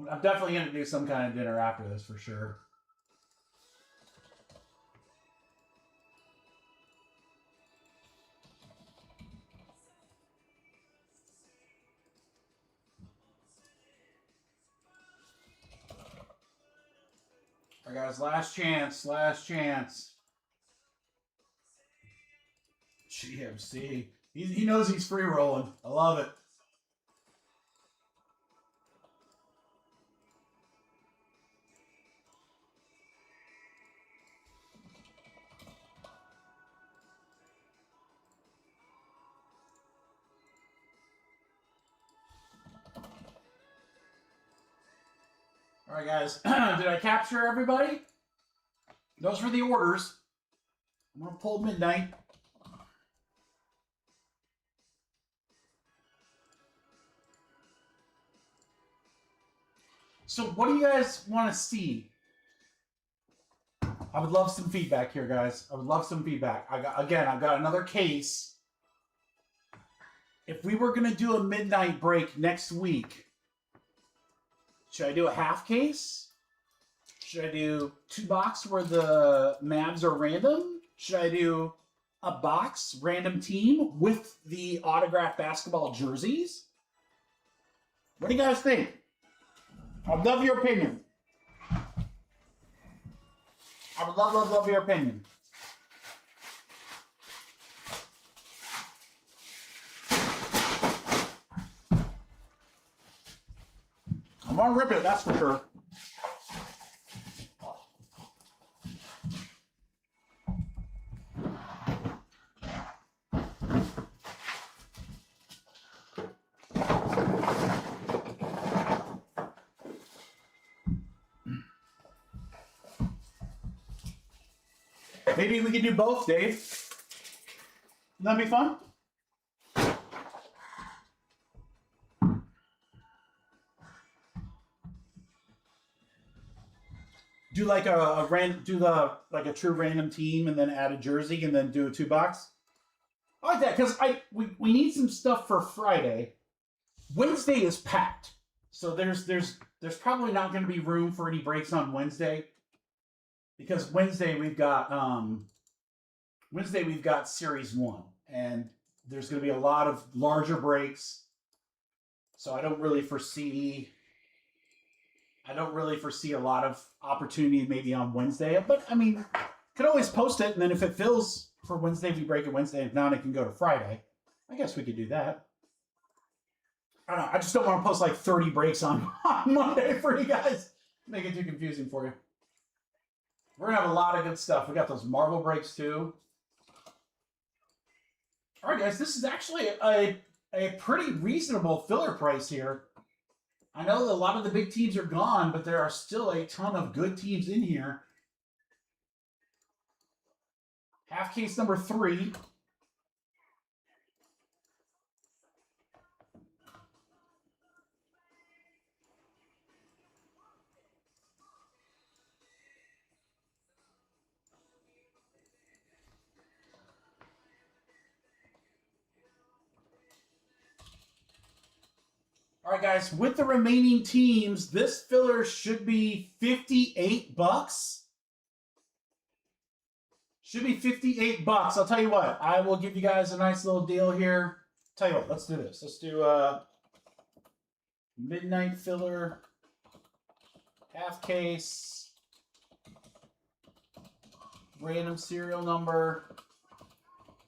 I'm definitely gonna do some kind of dinner after this for sure. All right, guys, last chance, last chance. GMC. He knows he's free rolling. I love it. All right, guys. Did I capture everybody? Those were the orders. I'm going to pull midnight. So what do you guys want to see? I would love some feedback here, guys. I would love some feedback. I've got another case. If we were going to do a midnight break next week, should I do a half case? Should I do 2 box where the Mavs are random? Should I do a box random team with the autographed basketball jerseys? What do you guys think? I'd love your opinion. I would love your opinion. I'm gonna rip it, that's for sure. Maybe we can do both, Dave. Wouldn't that be fun? Do like a true random team and then add a jersey and then do a 2-box. I like that because we need some stuff for Friday. Wednesday is packed, so there's probably not going to be room for any breaks on Wednesday because Wednesday we've got Series 1 and there's going to be a lot of larger breaks. So I don't really foresee a lot of opportunity maybe on Wednesday. But I mean, could always post it, and then if it fills for Wednesday, we break it Wednesday. If not, it can go to Friday. I guess we could do that. I don't know. I just don't want to post like 30 breaks on Monday for you guys. Make it too confusing for you. We're gonna have a lot of good stuff. We got those Marvel breaks too. All right, guys, this is actually a pretty reasonable filler price here. I know that a lot of the big teams are gone, but there are still a ton of good teams in here. Half case number 3. All right, guys, with the remaining teams, this filler should be $58. Should be $58. I'll tell you what, I will give you guys a nice little deal here. Tell you what, let's do this. Let's do midnight filler, half case, random serial number,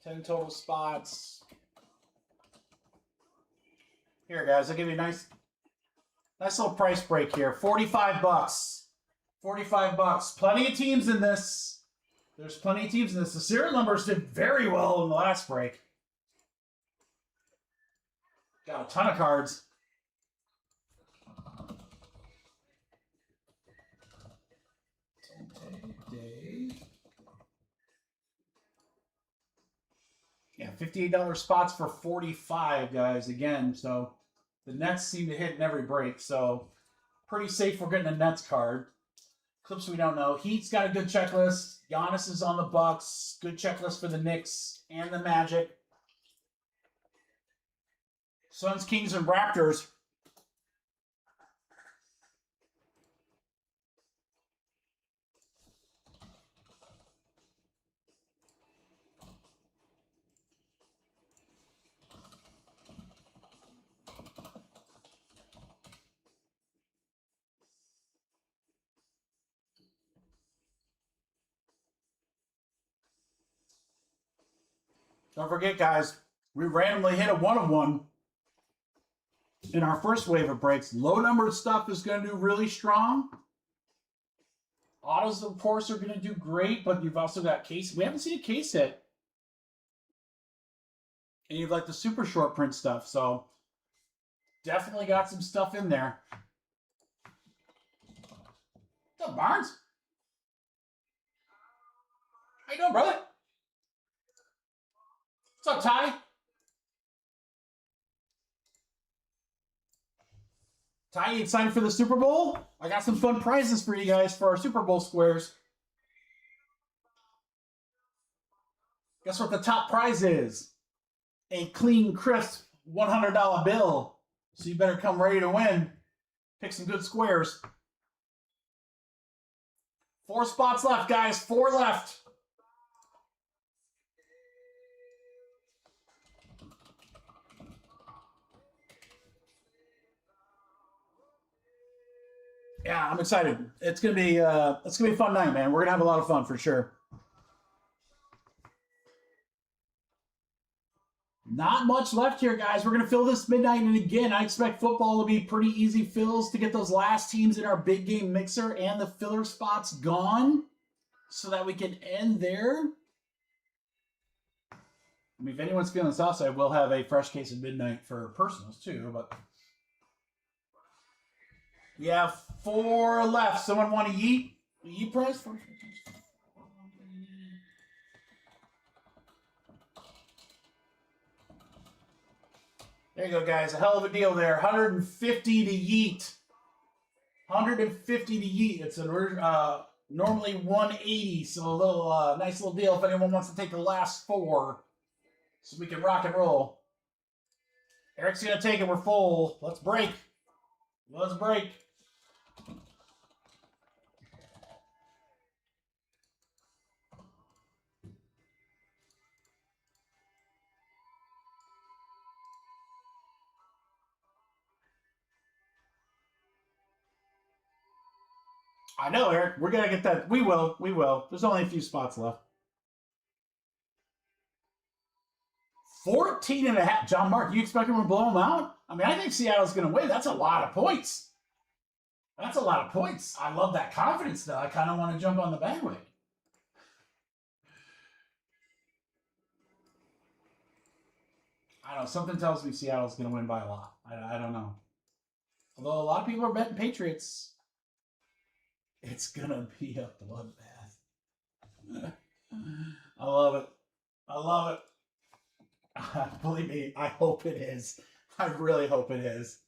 10 total spots. Here, guys, I'll give you a nice little price break here. $45. $45. Plenty of teams in this. There's plenty of teams in this. The serial numbers did very well in the last break. Got a ton of cards. Yeah, $58 spots for 45, guys, again. So the Nets seem to hit in every break. So pretty safe we're getting a Nets card. Clips we don't know. Heat's got a good checklist. Giannis is on the Bucks. Good checklist for the Knicks and the Magic. Suns, Kings, and Raptors. Don't forget, guys, we randomly hit a 1-of-1 in our first wave of breaks. Low-numbered stuff is going to do really strong. Autos, of course, are going to do great, but you've also got case. We haven't seen a case hit. And you've like the super short print stuff, so definitely got some stuff in there. What's up, Barnes? How you doing, brother? What's up, Ty? Ty, you excited for the Super Bowl? I got some fun prizes for you guys for our Super Bowl squares. Guess what the top prize is? A clean, crisp $100 bill. So you better come ready to win. Pick some good squares. 4 spots left, guys. 4 left. Yeah, I'm excited. It's gonna be a fun night, man. We're gonna have a lot of fun for sure. Not much left here, guys. We're going to fill this midnight, and again, I expect football to be pretty easy fills to get those last teams in our big game mixer and the filler spots gone so that we can end there. I mean, if anyone's feeling saucy, I will have a fresh case of midnight for personals too, but we have 4 left. Someone want to yeet? Yeet price? There you go, guys. A hell of a deal there. 150 to yeet. 150 to yeet. It's a normally 180, so a little nice little deal if anyone wants to take the last 4, so we can rock and roll. Eric's gonna take it. We're full. Let's break. Let's break. I know, Eric. We're going to get that. We will. We will. There's only a few spots left. 14.5. John Mark, you expect him to blow them out? I mean, I think Seattle's going to win. That's a lot of points. That's a lot of points. I love that confidence, though. I kind of want to jump on the bandwagon. I don't know. Something tells me Seattle's going to win by a lot. I don't know. Although a lot of people are betting Patriots. It's gonna be a bloodbath. I love it. I love it. Believe me, I hope it is. I really hope it is.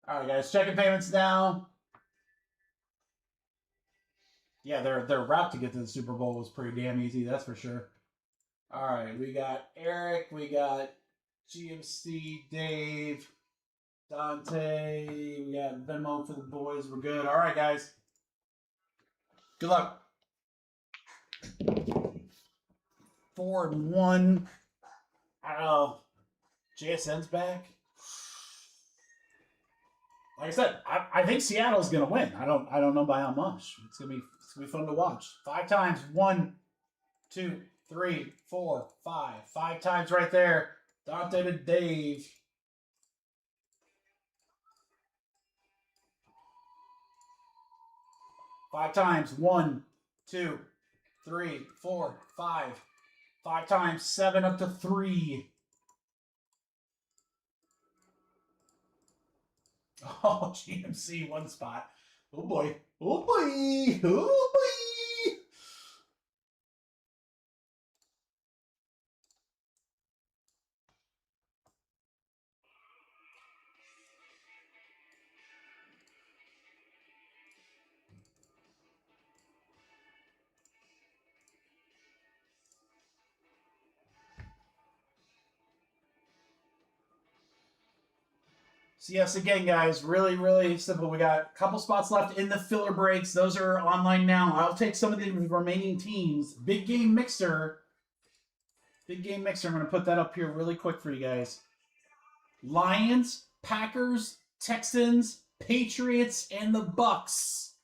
All right, guys, checking payments now. Yeah, their route to get to the Super Bowl was pretty damn easy, that's for sure. All right, we got Eric, we got GMC, Dave, Dante, we got Venmo for the boys. We're good. All right, guys. Good luck. 4-1. I don't know. JSN's back. Like I said, I think Seattle's gonna win. I don't know by how much. It's gonna be fun to watch. 5 times. 1, 2, 3, 4, 5. 5 times right there. Dante to Dave. Five times. 1, 2, 3, 4, 5. 5 times. 7 up to 3. Oh, GMC 1 spot. Oh boy. Oh boy. Oh boy. So yes, again, guys, really, really simple. We got a couple spots left in the filler breaks. Those are online now. I'll take some of the remaining teams. Big game mixer. Big game mixer. I'm going to put that up here really quick for you guys. Lions, Packers, Texans, Patriots, and the Bucks.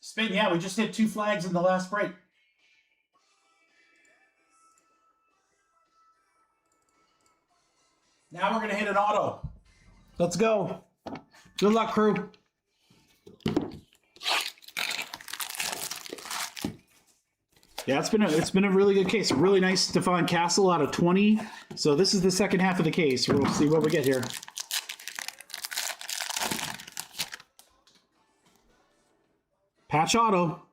Spin, yeah, we just hit 2 flags in the last break. Now we're going to hit an auto. Let's go. Good luck, crew. Yeah, it's been a really good case. Really nice Stefan Castle out of 20. So this is the second half of the case. We'll see what we get here. Patch auto.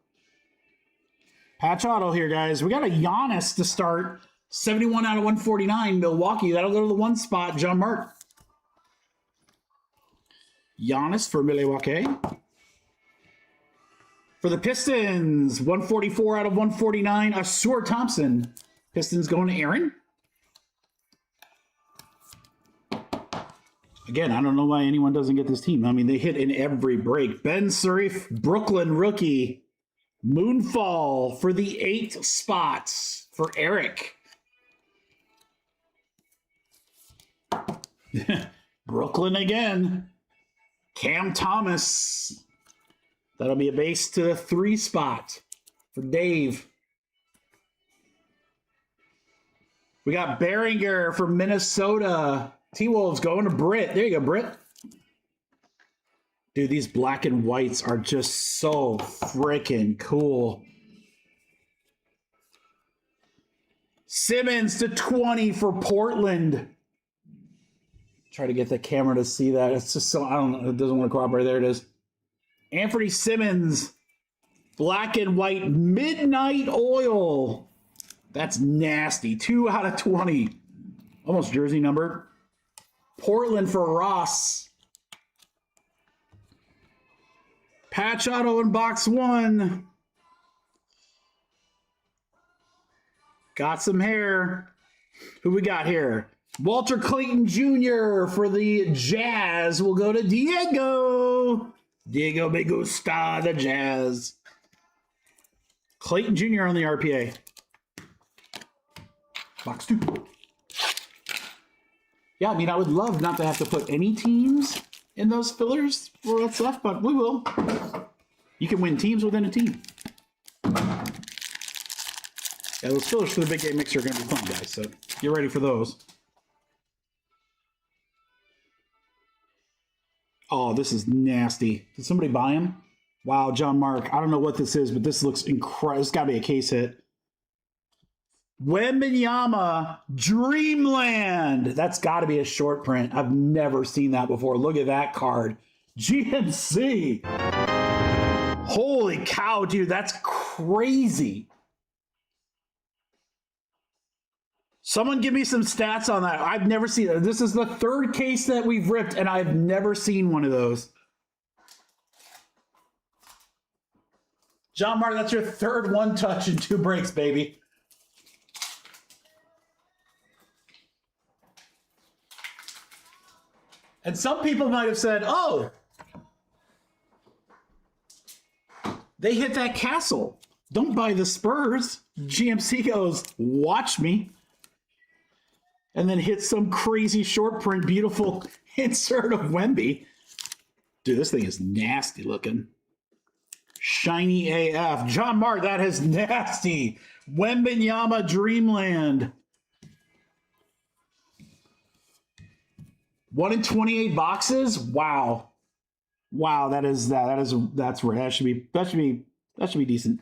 Patch auto here, guys. We got a Giannis to start. 71 out of 149, Milwaukee. That'll go to the 1 spot, John Mark. Giannis for Milwaukee. For the Pistons, 144 out of 149, Asur Thompson. Pistons going to Aaron. Again, I don't know why anyone doesn't get this team. I mean, they hit in every break. Ben Surif, Brooklyn rookie. Moonfall for the 8 spots for Eric. Brooklyn again. Cam Thomas. That'll be a base to the 3 spot for Dave. We got Behringer for Minnesota. T-Wolves going to Britt. There you go, Britt. Dude, these black and whites are just so freaking cool. Simmons to 20 for Portland. Try to get the camera to see that. It's just so, I don't know. It doesn't want to cooperate. There it is. Anthony Simmons. Black and white midnight oil. That's nasty. 2 out of 20. Almost jersey number. Portland for Ross. Patch auto in box 1. Got some hair. Who we got here? Walter Clayton Jr. for the Jazz will go to Diego. Diego me gusta, the Jazz. Clayton Jr. on the RPA. Box 2. Yeah, I mean, I would love not to have to put any teams in those fillers for what's left, but we will. You can win teams within a team. Yeah, those fillers for the big game mixer are going to be fun, guys, so get ready for those. Oh, this is nasty. Did somebody buy him? Wow, John Mark. I don't know what this is, but this looks incredible. It's got to be a case hit. Wembanyama Dreamland. That's got to be a short print. I've never seen that before. Look at that card. GMC. Holy cow, dude. That's crazy. Someone give me some stats on that. I've never seen it. This is the 3rd case that we've ripped, and I've never seen one of those. John Mark, that's your 3rd 1 touch and 2 breaks, baby. And some people might have said, oh, they hit that castle. Don't buy the Spurs. GMC goes, watch me. And then hit some crazy short print, beautiful insert of Wemby. Dude, this thing is nasty looking. Shiny AF. John Mark, that is nasty. Wembanyama Dreamland. 1 in 28 boxes. Wow. Wow, that's rare. That should be decent.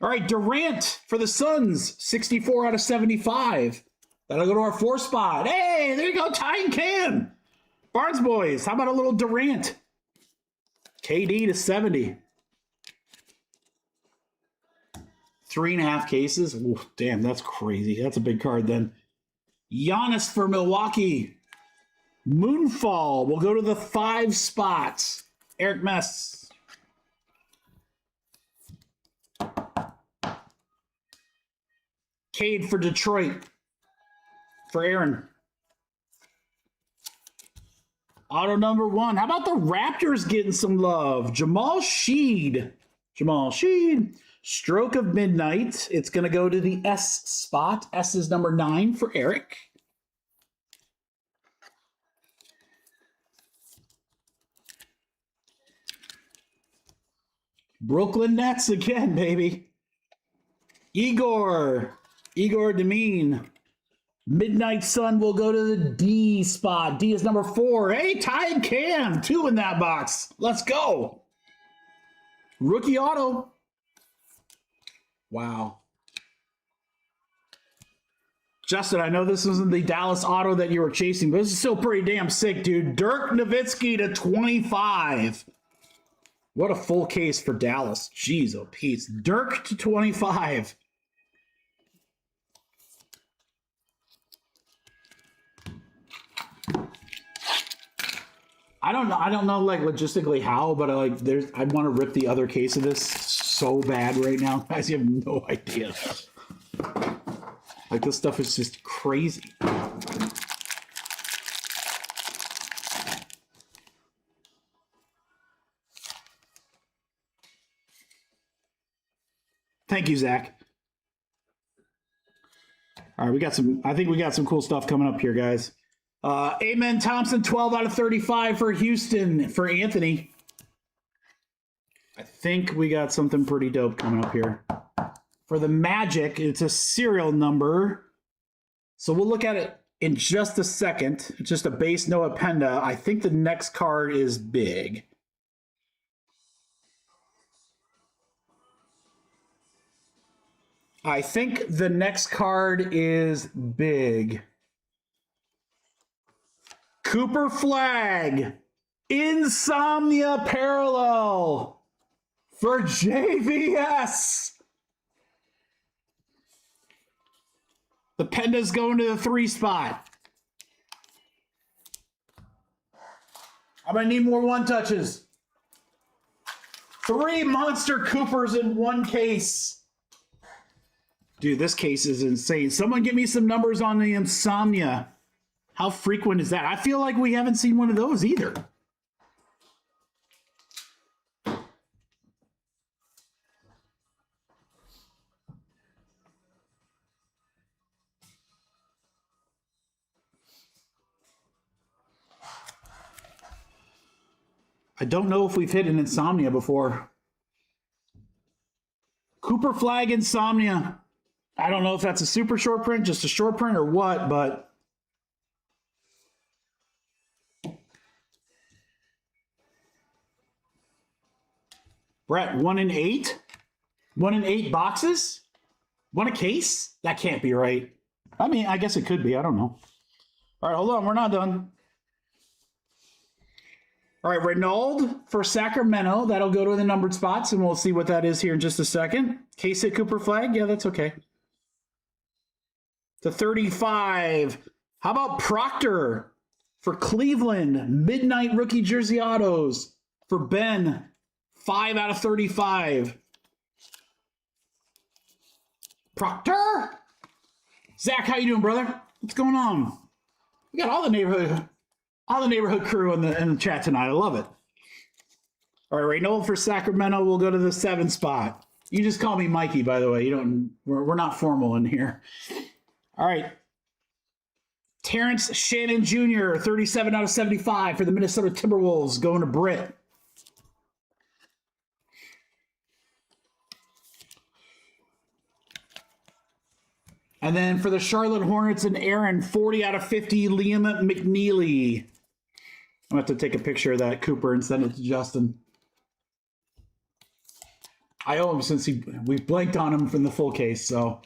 All right, Durant for the Suns, 64 out of 75. That'll go to our 4 spot. Hey, there you go, Ty and Cam. Barnes boys, how about a little Durant? KD to 70. 3.5 cases. Ooh, damn, that's crazy. That's a big card then. Giannis for Milwaukee. Moonfall will go to the 5 spots. Eric Mess. Cade for Detroit. For Aaron. Auto number 1. How about the Raptors getting some love? Jamal Sheed. Stroke of Midnight. It's going to go to the S spot. S is number 9 for Eric. Brooklyn Nets again, baby. Igor Demine. Midnight Sun will go to the D spot. D is number 4. Hey, Ty and Cam. 2 in that box. Let's go. Rookie auto. Wow. Justin, I know this isn't the Dallas auto that you were chasing, but this is still pretty damn sick, dude. Dirk Nowitzki to 25. What a full case for Dallas. Jeez, oh, Pete. Dirk to 25. I don't know like logistically how, but I want to rip the other case of this so bad right now. Guys, you have no idea. Like, this stuff is just crazy. Thank you, Zach. All right, I think we got some cool stuff coming up here, guys. Amen Thompson, 12 out of 35 for Houston, for Anthony. I think we got something pretty dope coming up here. For the Magic, it's a serial number. So we'll look at it in just a second. It's just a base, no appenda. I think the next card is big. I think the next card is big. Cooper Flag, Insomnia Parallel for JVS. The Penda's going to the 3 spot. I'm going to need more 1 touches. 3 Monster Coopers in 1 case. Dude, this case is insane. Someone give me some numbers on the Insomnia. How frequent is that? I feel like we haven't seen one of those either. I don't know if we've hit an Insomnia before. Cooper Flag Insomnia. I don't know if that's a super short print, just a short print or what, but Brett, 1 in 8? 1 in 8 boxes? 1 a case? That can't be right. I mean, I guess it could be. I don't know. All right, hold on. We're not done. All right, Renaud for Sacramento. That'll go to the numbered spots, and we'll see what that is here in just a second. Case hit Cooper Flag. Yeah, that's okay. To 35. How about Proctor for Cleveland? Midnight rookie jersey autos for Ben. 5 out of 35. Proctor? Zach, how you doing, brother? What's going on? We got all the neighborhood crew in the chat tonight. I love it. All right, Renault for Sacramento. We'll go to the 7 spot. You just call me Mikey, by the way. You don't. We're not formal in here. All right. Terrence Shannon Jr., 37 out of 75 for the Minnesota Timberwolves, going to Britt. And then for the Charlotte Hornets and Aaron, 40 out of 50, Liam McNeely. I'm going to have to take a picture of that Cooper and send it to Justin. I owe him since we blanked on him from the full case, so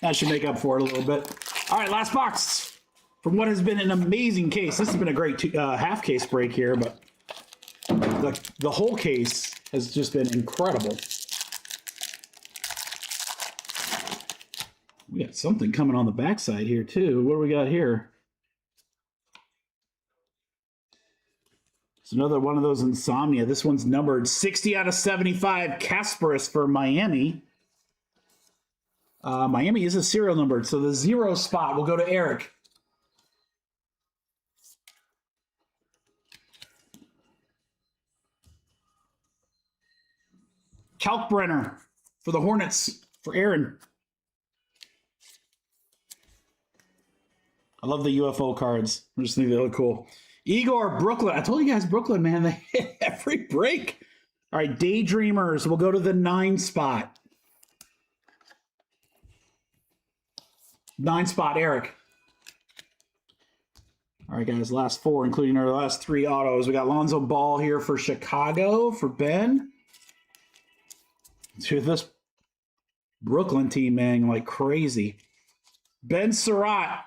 that should make up for it a little bit. All right, last box from what has been an amazing case. This has been a great half case break here, but the whole case has just been incredible. We got something coming on the backside here, too. What do we got here? It's another one of those Insomnia. This one's numbered 60 out of 75. Kasparis for Miami. Miami is a serial numbered, so the 0 spot will go to Eric. Kalkbrenner for the Hornets for Aaron. I love the UFO cards. I just think they look cool. Igor, Brooklyn. I told you guys, Brooklyn, man, they hit every break. All right, Daydreamers will go to the 9 spot. 9 spot, Eric. All right, guys, last 4, including our last 3 autos. We got Lonzo Ball here for Chicago for Ben. To this Brooklyn team, man, like crazy. Ben Surratt.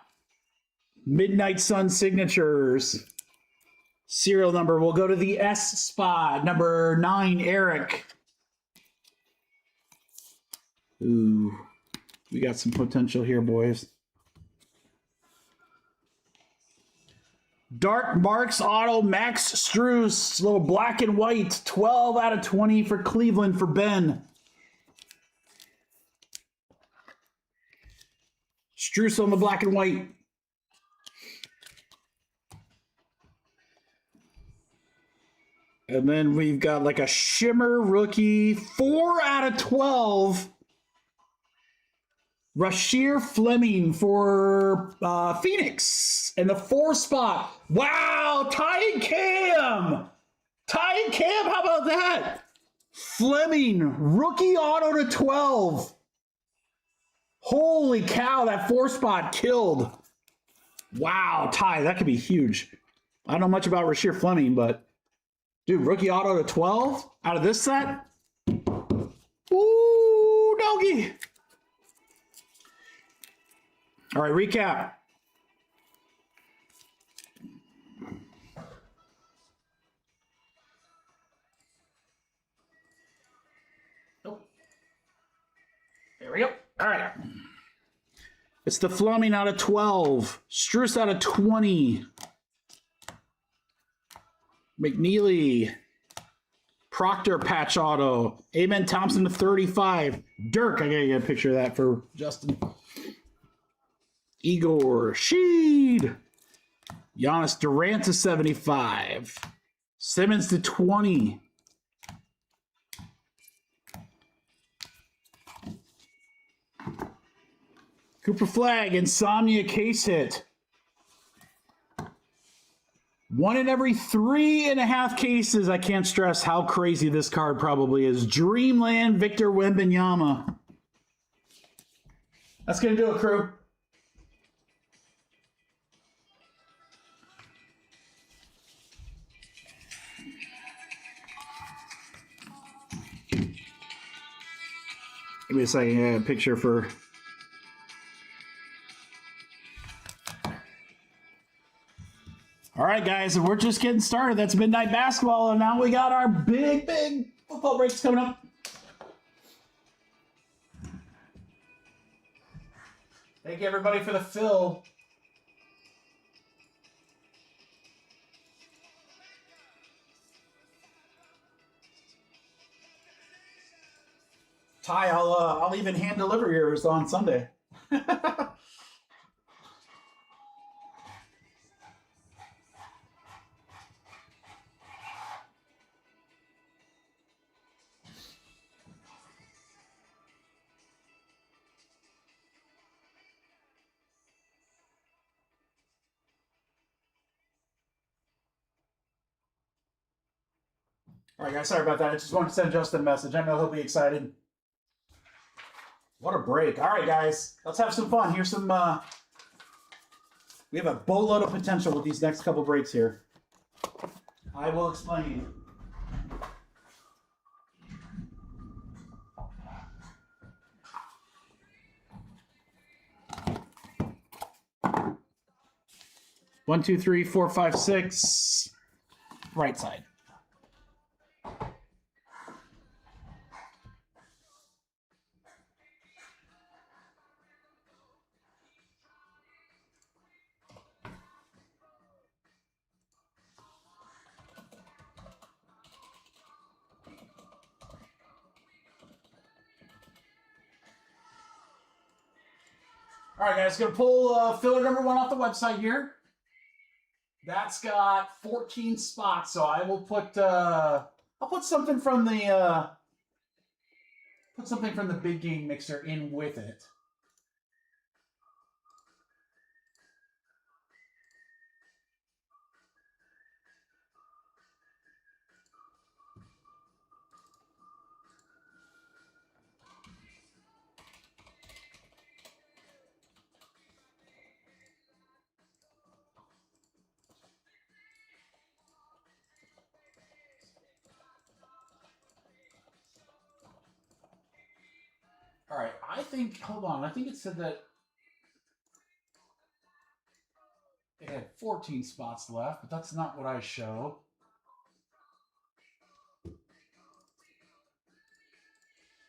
Midnight Sun Signatures. Serial number will go to the S spot. Number 9, Eric. Ooh. We got some potential here, boys. Dark Marks Auto Max Strus. Little black and white. 12 out of 20 for Cleveland for Ben. Strus on the black and white. And then we've got like a shimmer rookie, 4 out of 12 Rashir Fleming for Phoenix in the 4 spot. Wow, Ty and Cam. Ty and Cam, how about that? Fleming, rookie auto to 12. Holy cow, that 4 spot killed. Wow, Ty, that could be huge. I don't know much about Rashir Fleming, but dude, rookie auto to 12 out of this set? Ooh, doggy. All right, recap. Nope. There we go. All right. It's the Fleming out of 12. Struess out of 20. McNeely. Proctor patch auto. Amen Thompson to 35. Dirk, I gotta get a picture of that for Justin. Igor Sheed. Giannis Durant to 75. Simmons to 20. Cooper Flag, Insomnia case hit. 1 in every 3.5 cases. I can't stress how crazy this card probably is. Dreamland Victor Wembanyama. That's going to do it, crew. Give me a second. I got a picture for... All right, guys, we're just getting started. That's Midnight Basketball, and now we got our big football breaks coming up. Thank you, everybody, for the fill. Ty, I'll even hand deliver yours on Sunday. All right, guys, sorry about that. I just wanted to send Justin a message. I know he'll be excited. What a break. All right, guys, let's have some fun. Here's some, we have a boatload of potential with these next couple breaks here. I will explain. One, two, three, four, five, six. Right side. All right, guys, gonna pull filler number 1 off the website here. That's got 14 spots, so I will put I'll put something from the big game mixer in with it. All right, I think, hold on, I think it said that it had 14 spots left, but that's not what I show.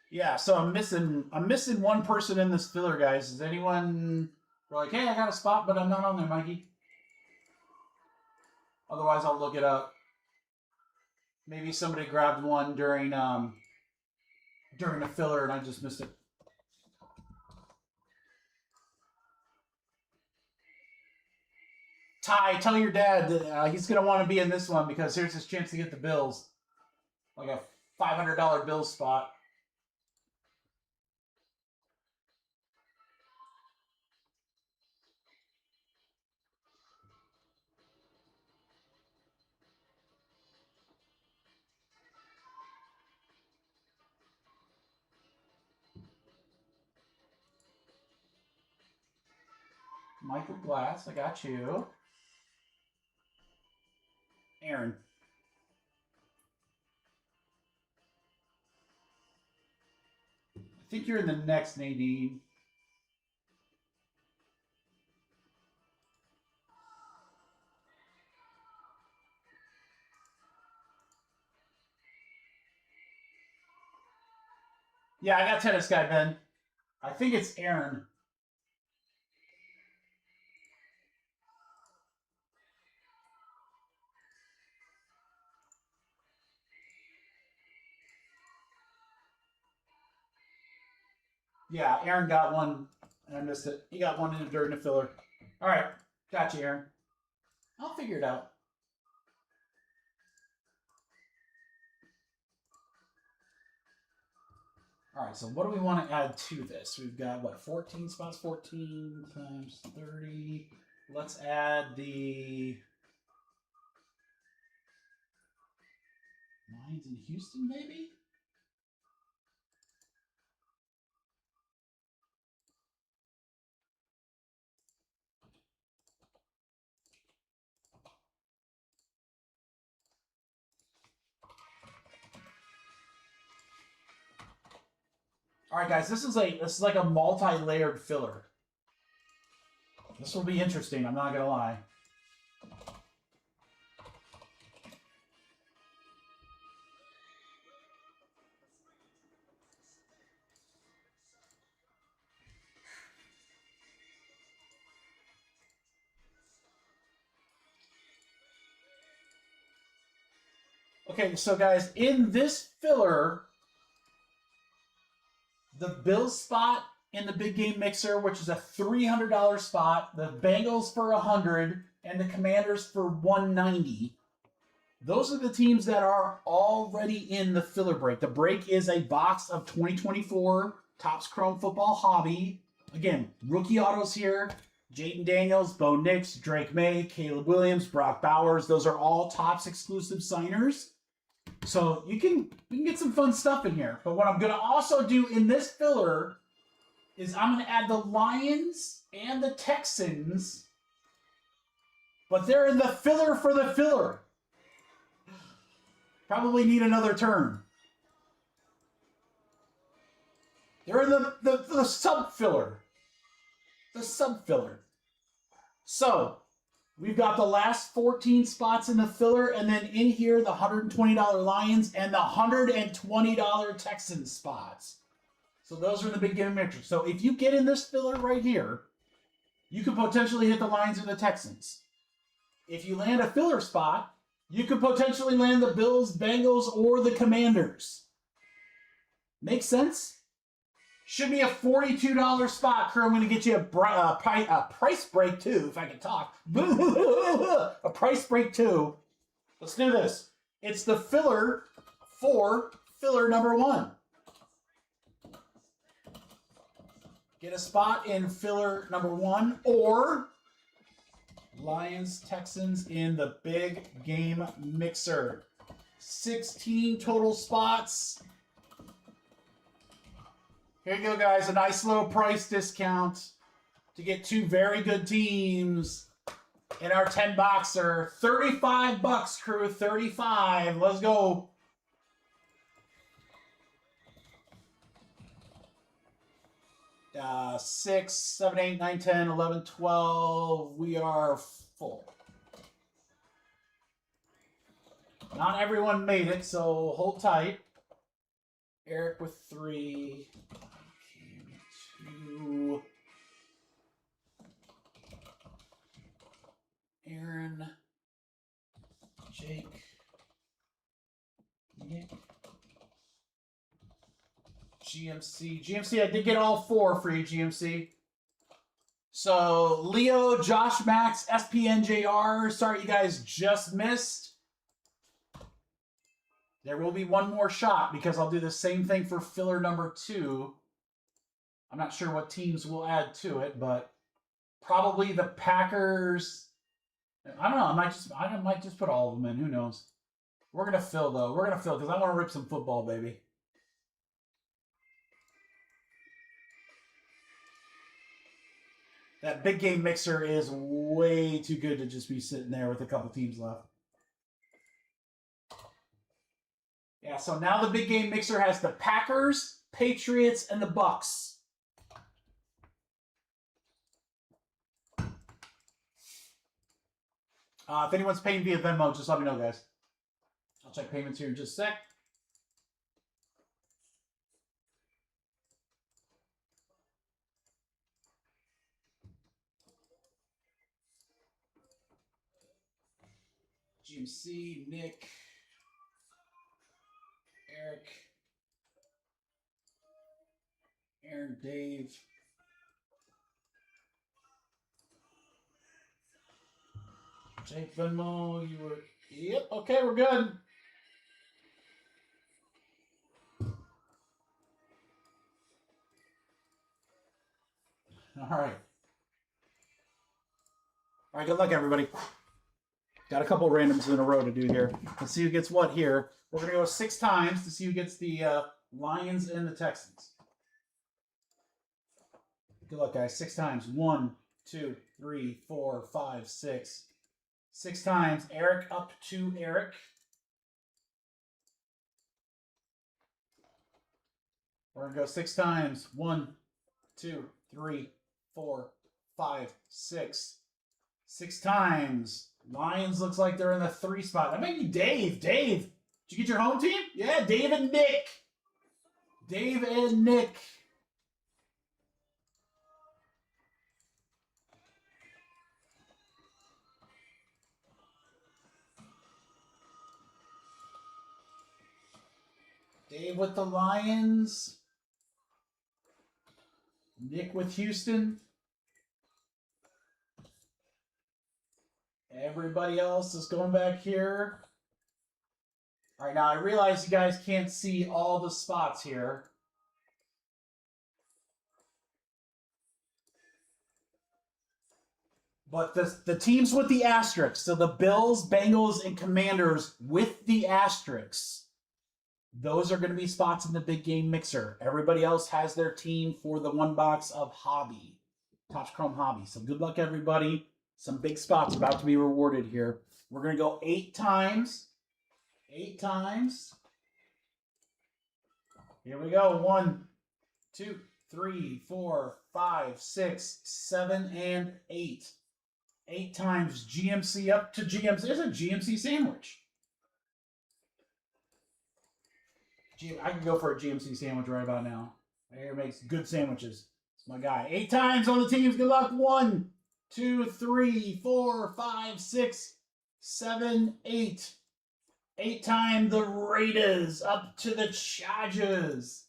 Yeah, so I'm missing one person in this filler, guys. Is anyone like, hey, I got a spot, but I'm not on there, Mikey? Otherwise, I'll look it up. Maybe somebody grabbed one during the filler and I just missed it. Ty, tell your dad that he's going to want to be in this one because here's his chance to get the bills. Like a $500 bill spot. Michael Glass, I got you. Aaron. I think you're in the next, Nadine. Yeah, I got tennis guy, Ben. I think it's Aaron. Yeah, Aaron got one, and I missed it. He got one in during the filler. All right, got you, Aaron. I'll figure it out. All right, so what do we want to add to this? We've got, what, 14 spots? 14 times 30. Let's add the Lions in Houston, maybe? All right, guys, this is like a multi-layered filler. This will be interesting, I'm not gonna lie. Okay, so guys, in this filler, the Bills spot in the big game mixer, which is a $300 spot, the Bengals for $100, and the Commanders for $190. Those are the teams that are already in the filler break. The break is a box of 2024 Topps Chrome Football Hobby. Again, rookie autos here. Jaden Daniels, Bo Nix, Drake May, Caleb Williams, Brock Bowers. Those are all Topps exclusive signers. So we can get some fun stuff in here. But what I'm going to also do in this filler is I'm going to add the Lions and the Texans. But they're in the filler for the filler. Probably need another turn. They're in the sub-filler. The sub-filler. So, we've got the last 14 spots in the filler, and then in here, the $120 Lions and the $120 Texans spots. So those are in the big game mixture. So if you get in this filler right here, you could potentially hit the Lions or the Texans. If you land a filler spot, you could potentially land the Bills, Bengals, or the Commanders. Make sense? Should be a $42 spot. Crew, I'm going to get you a price break too, if I can talk. A price break too. Let's do this. It's the filler for filler number 1. Get a spot in filler number 1 or Lions, Texans in the big game mixer. 16 total spots. Here you go, guys. A nice little price discount to get 2 very good teams in our 10 boxer. 35 bucks, crew. 35. Let's go. Uh, 6, 7, 8, 9, 10, 11, 12. We are full. Not everyone made it, so hold tight. Eric with 3. 2. Aaron. Jake. Nick. GMC. GMC, I did get all 4 for you, GMC. So, Leo, Josh Max, SPNJR. Sorry you guys just missed. There will be one more shot because I'll do the same thing for filler number 2. I'm not sure what teams we'll add to it, but probably the Packers. I don't know. I might just put all of them in. Who knows? We're going to fill, though. We're going to fill because I want to rip some football, baby. That big game mixer is way too good to just be sitting there with a couple teams left. Yeah, so now the big game mixer has the Packers, Patriots, and the Bucks. If anyone's paying via Venmo, just let me know, guys. I'll check payments here in just a sec. GMC, Nick, Eric, Aaron, Dave. Jake Venmo, you were... Yep, okay, we're good. All right. All right, good luck, everybody. Got a couple randoms in a row to do here. Let's see who gets what here. We're going to go 6 times to see who gets the Lions and the Texans. Good luck, guys. 6 times. 1, 2, 3, 4, 5, 6. 6 times. Eric up to Eric. We're going to go 6 times. 1, 2, 3, 4, 5, 6. 6 times. Lions looks like they're in the 3 spot. That might be Dave. Dave, did you get your home team? Yeah, Dave and Nick. Dave and Nick. Dave with the Lions. Nick with Houston. Everybody else is going back here. All right, now I realize you guys can't see all the spots here. But the teams with the asterisks, so the Bills, Bengals, and Commanders with the asterisks, those are going to be spots in the big game mixer. Everybody else has their team for the 1 box of Hobby, Topps Chrome Hobby. So good luck, everybody. Some big spots about to be rewarded here. We're going to go 8 times. 8 times. Here we go. 1, 2, 3, 4, 5, 6, 7, and 8. 8 times. GMC up to GMC. There's a GMC sandwich. I can go for a GMC sandwich right about now. Here makes good sandwiches. It's my guy. 8 times on the teams. Good luck. 1, 2, 3, 4, 5, 6, 7, 8. 8 times the Raiders up to the Chargers.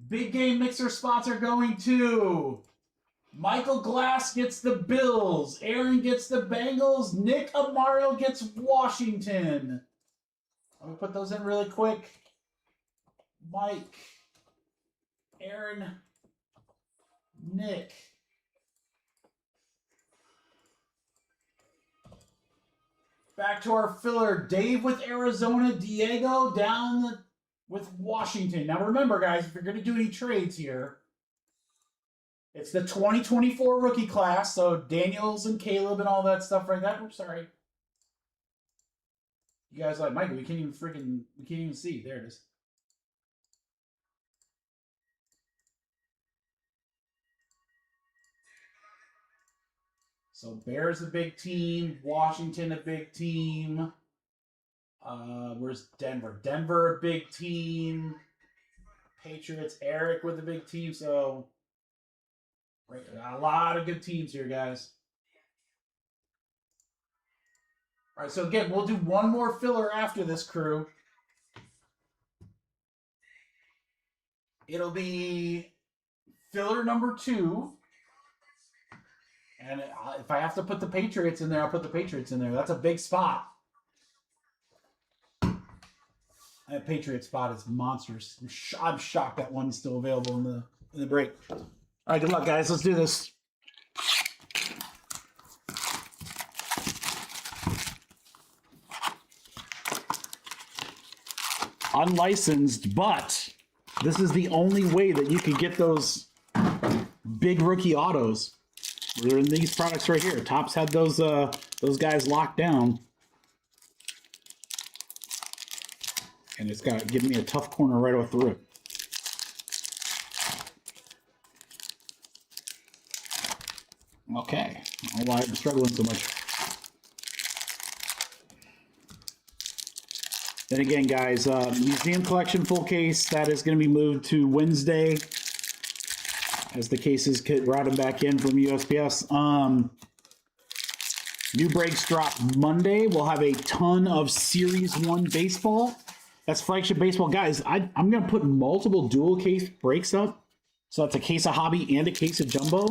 Big game mixer spots are going to Michael Glass gets the Bills. Aaron gets the Bengals. Nick Amario gets Washington. I'm going to put those in really quick. Mike, Aaron, Nick. Back to our filler. Dave with Arizona. Diego down with Washington. Now remember, guys, if you're going to do any trades here, it's the 2024 rookie class. So Daniels and Caleb and all that stuff right there. Oops, sorry. You guys are like, Michael, we can't even see. There it is. So Bears a big team, Washington a big team. Where's Denver? Denver a big team. Patriots, Eric with a big team. So a lot of good teams here, guys. All right, so again, we'll do one more filler after this crew. It'll be filler number 2. And if I have to put the Patriots in there, I'll put the Patriots in there. That's a big spot. That Patriot spot is monstrous. I'm shocked that one's still available in the break. All right, good luck, guys. Let's do this. Unlicensed, but this is the only way that you can get those big rookie autos. We're in these products right here. Topps had those guys locked down. And it's got given me a tough corner right off the rip. Okay. I don't know why I'm struggling so much. Then again, guys, museum collection full case, that is going to be moved to Wednesday as the cases get routed back in from USPS. New breaks drop Monday. We'll have a ton of Series 1 baseball. That's flagship baseball. Guys, I'm going to put multiple dual case breaks up. So that's a case of hobby and a case of jumbo.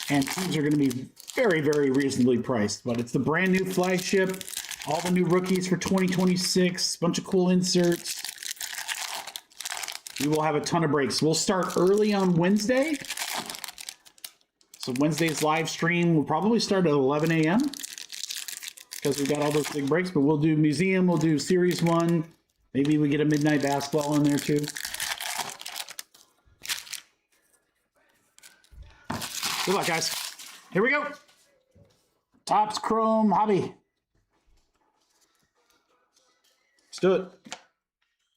And these are going to be very, very reasonably priced. But it's the brand new flagship. All the new rookies for 2026. Bunch of cool inserts. We will have a ton of breaks. We'll start early on Wednesday. So Wednesday's live stream will probably start at 11 a.m. because we've got all those big breaks. But we'll do museum. We'll do Series 1. Maybe we get a midnight basketball in there too. Good luck, guys. Here we go. Topps Chrome Hobby. Let's do it.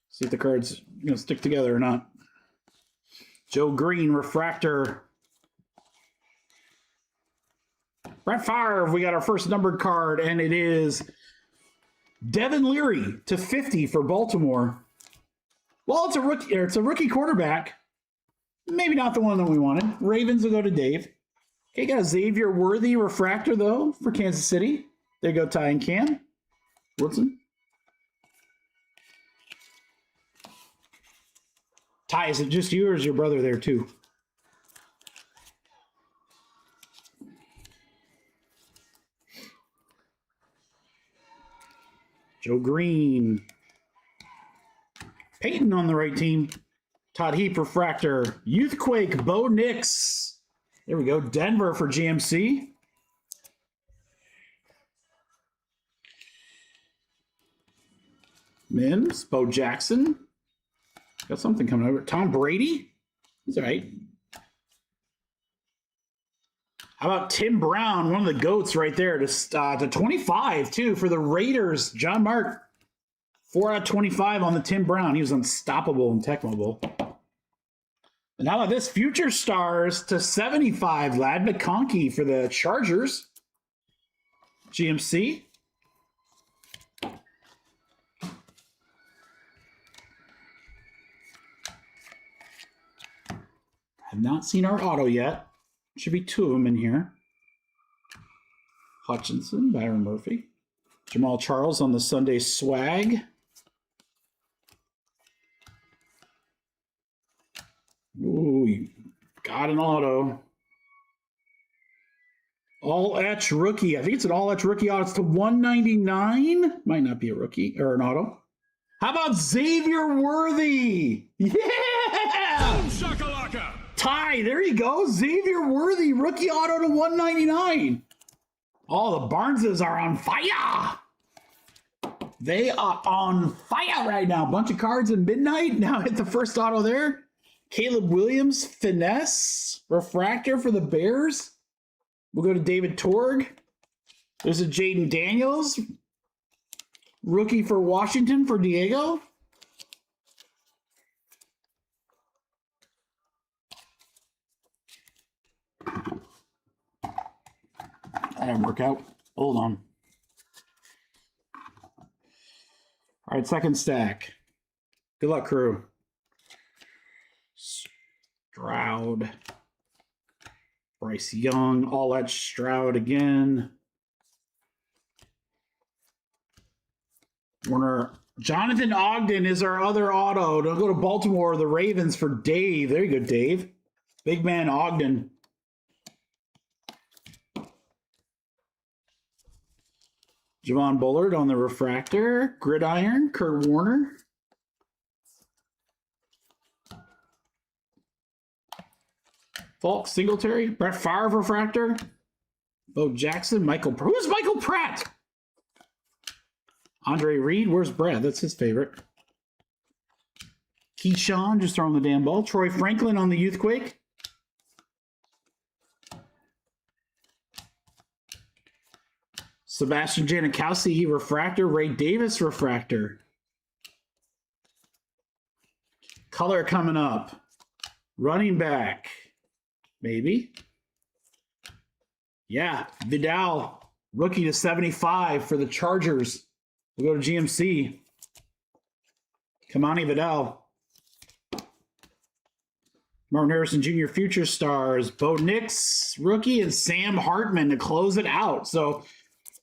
See if the cards stick together or not. Joe Green, Refractor. Brett Favre, we got our first numbered card, and it is Devin Leary to 50 for Baltimore. Well, it's a rookie. It's a rookie quarterback. Maybe not the one that we wanted. Ravens will go to Dave. Okay, got a Xavier Worthy refractor though for Kansas City. There you go, Ty and Cam. Woodson. Ty, is it just you or is your brother there too? Joe Green. Peyton on the right team. Todd Heap, Refractor. Youthquake, Bo Nix. There we go. Denver for GMC. Mims, Bo Jackson. Got something coming over. Tom Brady. He's all right. How about Tim Brown, one of the GOATs right there, to 25, too, for the Raiders. John Mark, 4 out of 25 on the Tim Brown. He was unstoppable in Tecmo Bowl. And how about this? Future Stars to 75, Lad McConkey for the Chargers. GMC. Have not seen our auto yet. Should be 2 of them in here. Hutchinson, Byron Murphy. Jamal Charles on the Sunday swag. Ooh, you got an auto. All Etch rookie. I think it's an all Etch rookie auto. It's to 199. Might not be a rookie or an auto. How about Xavier Worthy? Yeah! Boom shakalaka! Ty, there you go. Xavier Worthy, rookie auto to 199. Oh, the Barneses are on fire. They are on fire right now. Bunch of cards in midnight. Now hit the first auto there. Caleb Williams, Finesse, Refractor for the Bears. We'll go to David Torg. There's a Jaden Daniels. Rookie for Washington for Diego. That didn't work out. Hold on. All right, second stack. Good luck, crew. Stroud. Bryce Young. All that Stroud again. Warner. Jonathan Ogden is our other auto. Don't go to Baltimore or the Ravens for Dave. There you go, Dave. Big man Ogden. Javon Bullard on the Refractor. Gridiron. Kurt Warner. Falk Singletary. Brett Favre Refractor. Bo Jackson. Who's Michael Pratt? Andre Reed. Where's Brad? That's his favorite. Keyshawn just throwing the damn ball. Troy Franklin on the Youthquake. Sebastian Janikowski refractor. Ray Davis refractor. Color coming up. Running back. Maybe. Yeah, Vidal. Rookie to 75 for the Chargers. We'll go to GMC. Kamani Vidal. Martin Harrison Jr. Future Stars. Bo Nix, rookie, and Sam Hartman to close it out. So,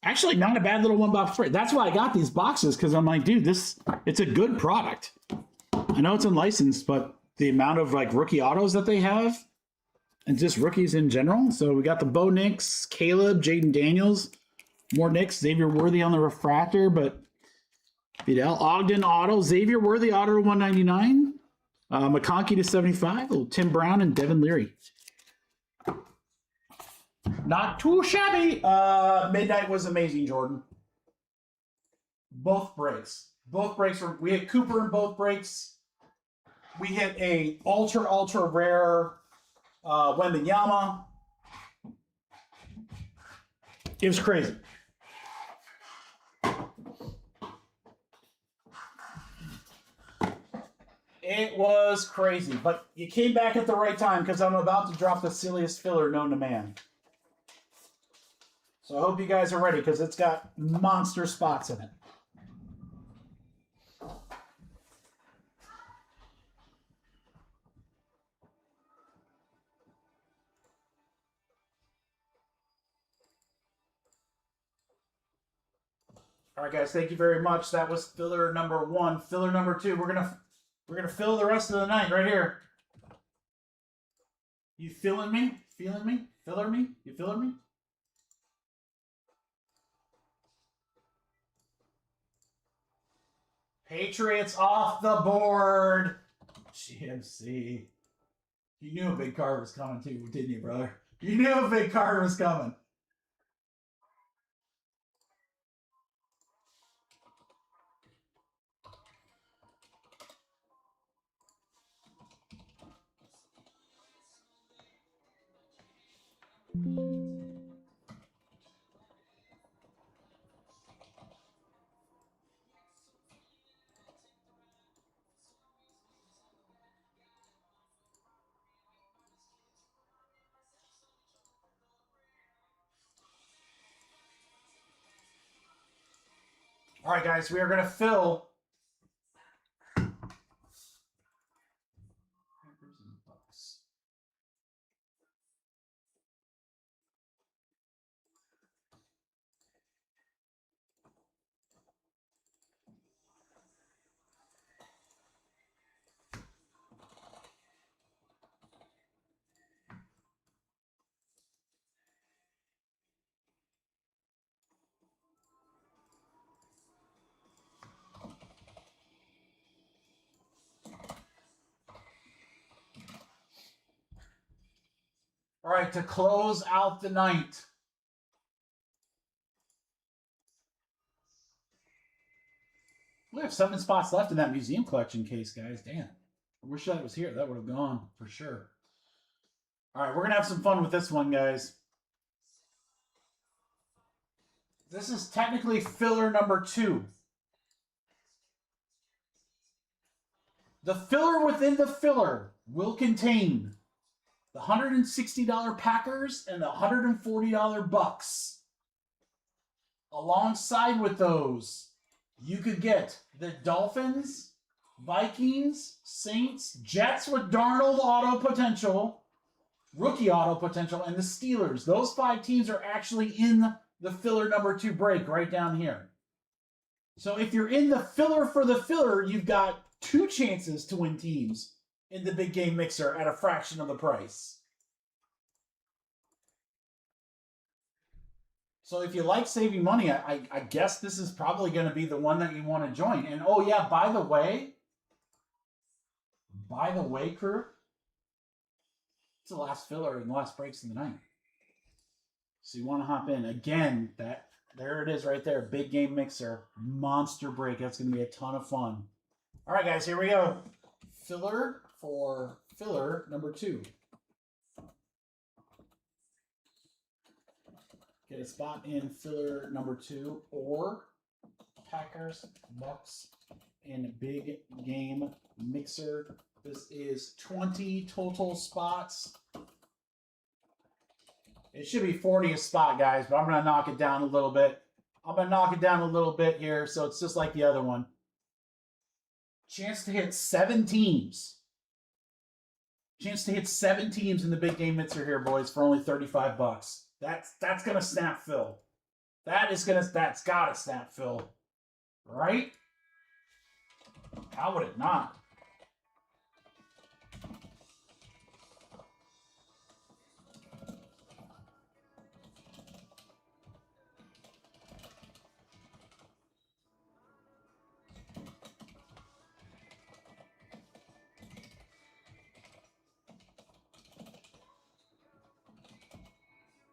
actually, not a bad little one-box break. That's why I got these boxes, because I'm like, dude, it's a good product. I know it's unlicensed, but the amount of like rookie autos that they have, and just rookies in general. So we got the Bo Nix, Caleb, Jaden Daniels, more Nix, Xavier Worthy on the refractor, but Vidal, Ogden auto, Xavier Worthy auto to 199. McConkey to 75. Little Tim Brown and Devin Leary. Not too shabby. Midnight was amazing, Jordan. Both breaks. Both breaks were. We hit Cooper in both breaks. We hit a ultra rare Wembanyama. It was crazy. It was crazy, but you came back at the right time because I'm about to drop the silliest filler known to man. So I hope you guys are ready because it's got monster spots in it. All right, guys, thank you very much. That was filler number 1. Filler number 2, we're gonna fill the rest of the night right here. You feeling me? Feeling me? Filler me? You feeling me? Patriots off the board. GMC. You knew a big card was coming too, didn't you, brother? You knew a big card was coming. All right, guys, we are going to fill. All right, to close out the night. We have 7 spots left in that museum collection case, guys. Damn. I wish that was here. That would have gone for sure. All right, we're going to have some fun with this one, guys. This is technically filler number 2. The filler within the filler will contain the $160 Packers and the $140 Bucks. Alongside with those, you could get the Dolphins, Vikings, Saints, Jets with Darnold auto potential, rookie auto potential, and the Steelers. Those 5 teams are actually in the filler number 2 break right down here. So if you're in the filler for the filler, you've got 2 chances to win teams in the big game mixer at a fraction of the price. So if you like saving money, I guess this is probably going to be the one that you want to join. And oh yeah, by the way, crew, it's the last filler and the last breaks in the night. So you want to hop in. Again, there it is right there. Big game mixer, monster break. That's going to be a ton of fun. All right, guys, here we go. Filler for filler number 2. Get a spot in filler number 2 or Packers, Bucks, and big game mixer. This is 20 total spots. It should be 40 a spot, guys, but I'm going to knock it down a little bit. I'm going to knock it down a little bit here, so it's just like the other one. Chance to hit 7 teams. Chance to hit 7 teams in the big game mixer here, boys, for only 35 bucks. That's gonna snap Phil. That's gotta snap Phil. Right? How would it not?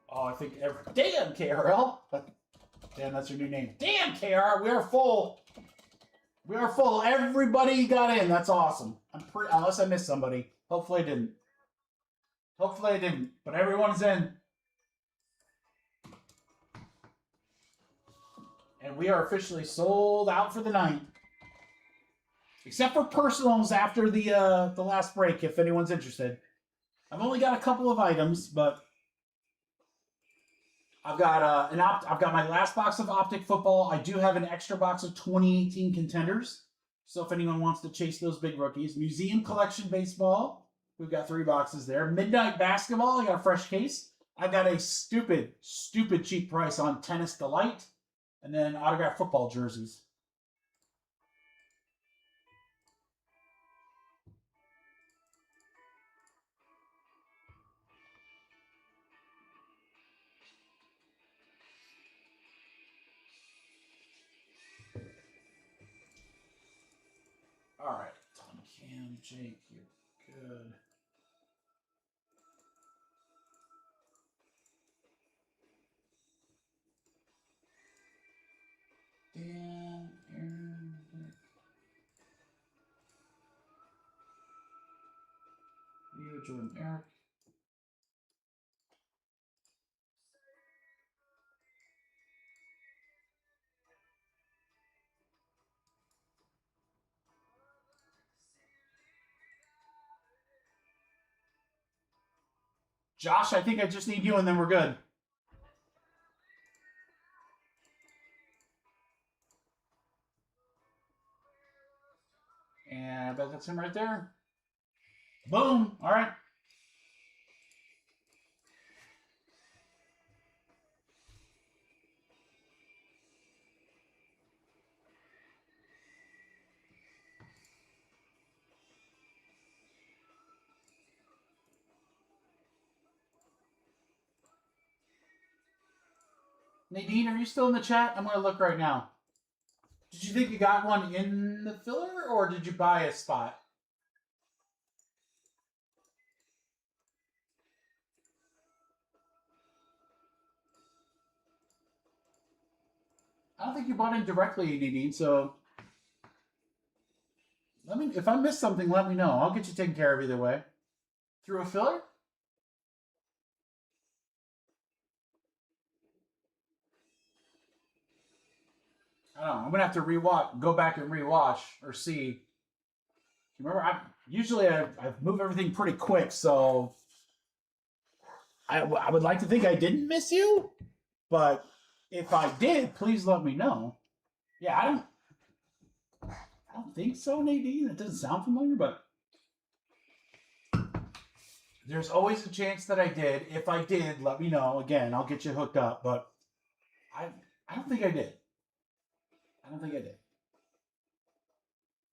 Oh, I think damn KRL. Damn, that's your new name. Damn KR, we are full. We are full. Everybody got in. That's awesome. Unless I missed somebody. Hopefully I didn't. Hopefully I didn't. But everyone's in. And we are officially sold out for the night. Except for personals after the last break, if anyone's interested. I've only got a couple of items, but I've got I've got my last box of Optic Football. I do have an extra box of 2018 contenders. So if anyone wants to chase those big rookies. Museum Collection Baseball. We've got 3 boxes there. Midnight Basketball. I got a fresh case. I got a stupid cheap price on Tennis Delight. And then autographed football jerseys. All right, Tom, Cam, Jake, you're good. Dan, Aaron, Leo, Jordan, Eric. Josh, I think I just need you and then we're good. And I bet that's him right there. Boom. All right. Nadine, are you still in the chat? I'm going to look right now. Did you think you got one in the filler or did you buy a spot? I don't think you bought in directly, Nadine, so if I missed something, let me know. I'll get you taken care of either way. Through a filler? I don't know. I'm gonna have to go back and rewatch or see. Remember, I move everything pretty quick, so I would like to think I didn't miss you, but if I did, please let me know. Yeah, I don't think so, Nadine. It doesn't sound familiar, but there's always a chance that I did. If I did, let me know. Again, I'll get you hooked up, but I don't think I did. I don't think I did.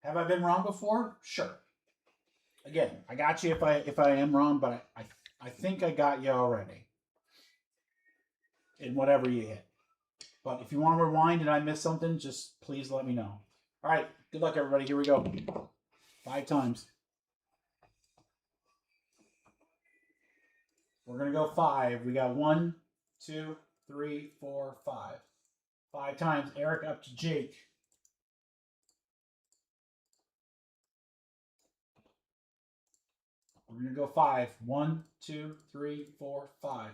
Have I been wrong before? Sure. Again, I got you if I am wrong, but I think I got you already in whatever you hit. But if you want to rewind and I missed something, just please let me know. All right. Good luck, everybody. Here we go. 5 times. We're going to go 5. We got 1, 2, 3, 4, 5. 5 times. Eric up to Jake. We're going to go 5. 1, 2, 3, 4, 5.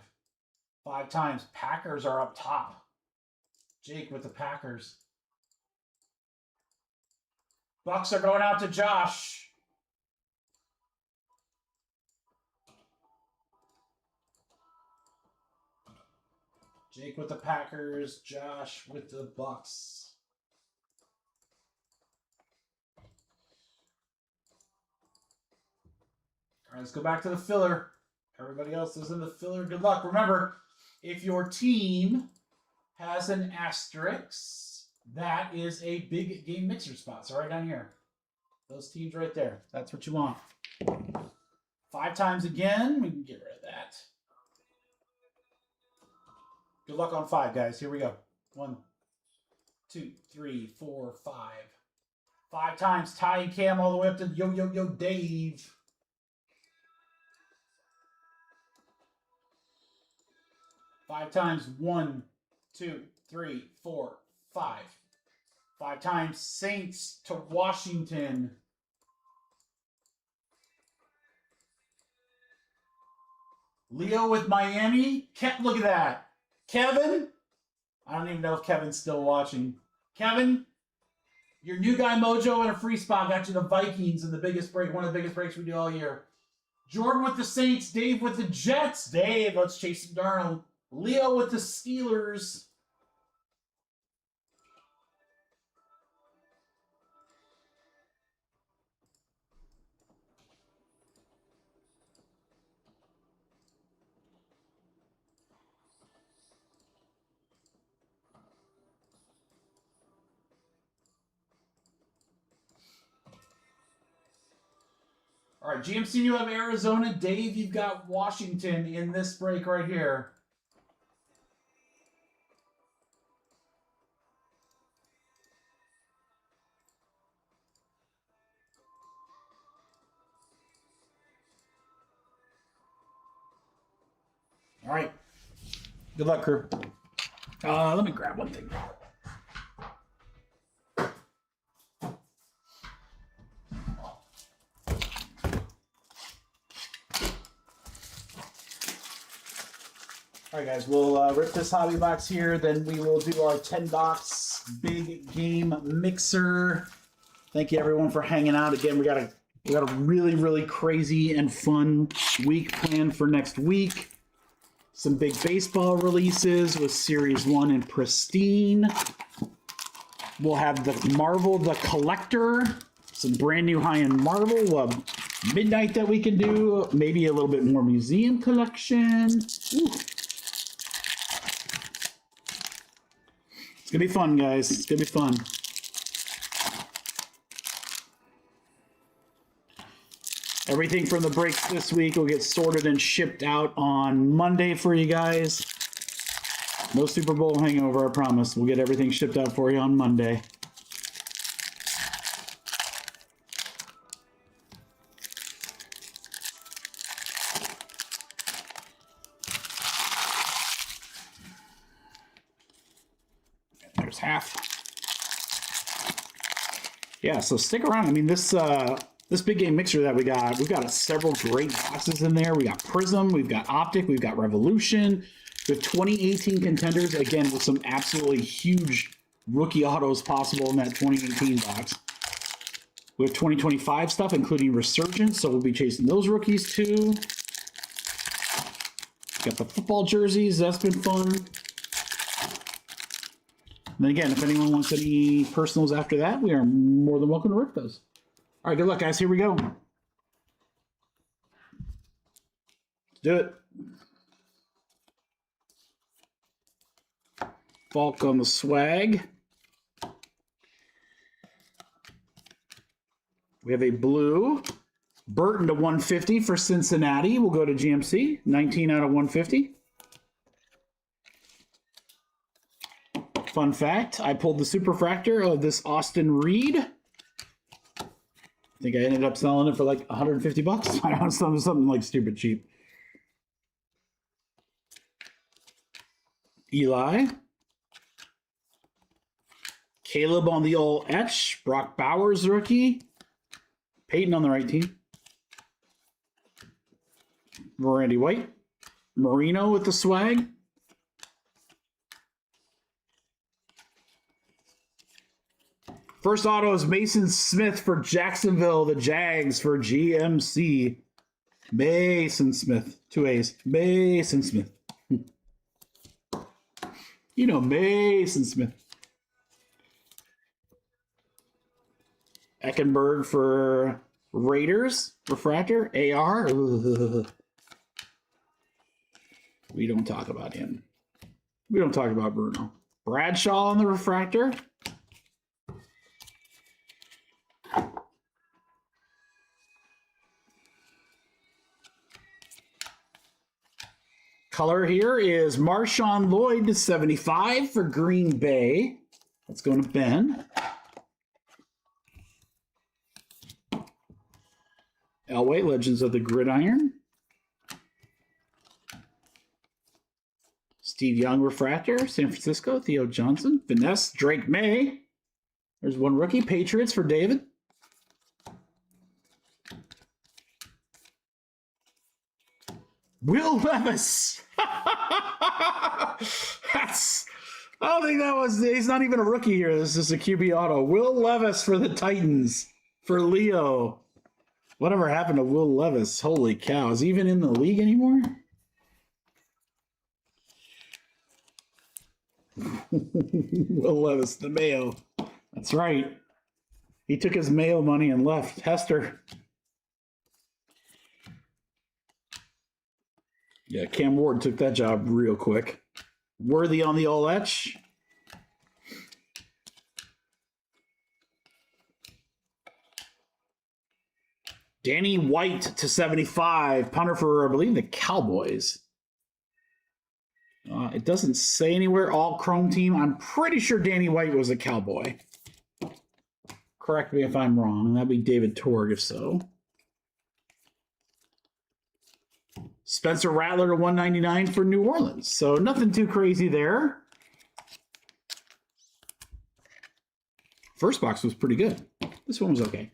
5 times. Packers are up top. Jake with the Packers. Bucks are going out to Josh. Jake with the Packers. Josh with the Bucks. All right, let's go back to the filler. Everybody else is in the filler. Good luck. Remember, if your team has an asterisk, that is a big game mixer spot. So right down here. Those teams right there. That's what you want. 5 times again. We can get rid of that. Good luck on 5, guys. Here we go. 1, 2, 3, 4, 5. 5 times. Ty and Cam all the way up to Yo Dave. 5 times. 1, 2, 3, 4, 5. 5 times. Saints to Washington. Leo with Miami. Look at that. Kevin. I don't even know if Kevin's still watching. Kevin, your new guy Mojo and a free spot got you the Vikings in the biggest break, one of the biggest breaks we do all year. Jordan with the Saints. Dave with the Jets. Dave, let's chase some Darnold. Leo with the Steelers. All right, GMC, you have Arizona. Dave, you've got Washington in this break right here. All right. Good luck, crew. Let me grab one thing. All right, guys, we'll rip this hobby box here. Then we will do our 10-box big game mixer. Thank you, everyone, for hanging out. Again, we got a really, really crazy and fun week planned for next week. Some big baseball releases with Series 1 and Pristine. We'll have the Marvel The Collector. Some brand new high-end Marvel. Midnight that we can do. Maybe a little bit more museum collection. Ooh. It's going to be fun, guys. It's going to be fun. Everything from the breaks this week will get sorted and shipped out on Monday for you guys. No Super Bowl hangover, I promise. We'll get everything shipped out for you on Monday. There's half. Yeah, so stick around. I mean, this big game mixer that we've got several great boxes in there. We got Prism, we've got Optic, we've got Revolution. We have 2018 contenders, again, with some absolutely huge rookie autos possible in that 2018 box. We have 2025 stuff, including Resurgence, so we'll be chasing those rookies too. Got the football jerseys, that's been fun. And then again, if anyone wants any personals after that, we are more than welcome to rip those. All right, good luck, guys. Here we go. Let's do it. Falk on the swag. We have a blue. Burton to 150 for Cincinnati. We'll go to GMC. 19 out of 150. Fun fact, I pulled the superfractor of this Austin Reed. I think I ended up selling it for like 150 bucks. I don't know, something like stupid cheap. Eli. Caleb on the all etch. Brock Bowers rookie. Peyton on the right team. Randy White. Marino with the swag. First auto is Mason Smith for Jacksonville, the Jags for GMC. Mason Smith, 2 A's. Mason Smith. You know, Mason Smith. Eckenberg for Raiders, refractor, AR. Ugh. We don't talk about him. We don't talk about Bruno. Bradshaw on the refractor. Color here is Marshawn Lloyd to 75 for Green Bay. Let's go to Ben. Elway, Legends of the Gridiron. Steve Young, refractor, San Francisco, Theo Johnson. Finesse, Drake May. There's one rookie, Patriots for David. Will Levis. That's, I don't think that was, he's not even a rookie here. This is a QB auto. Will Levis for the Titans for Leo. Whatever happened to Will Levis? Holy cow. Is he even in the league anymore? Will Levis, the Mayo. That's right. He took his Mayo money and left. Hester. Yeah, Cam Ward took that job real quick. Worthy on the all etch. Danny White to 75. Punter for, I believe, the Cowboys. It doesn't say anywhere. All Chrome team. I'm pretty sure Danny White was a Cowboy. Correct me if I'm wrong. That'd be David Torg if so. Spencer Rattler to 199 for New Orleans. So nothing too crazy there. First box was pretty good. This one was okay.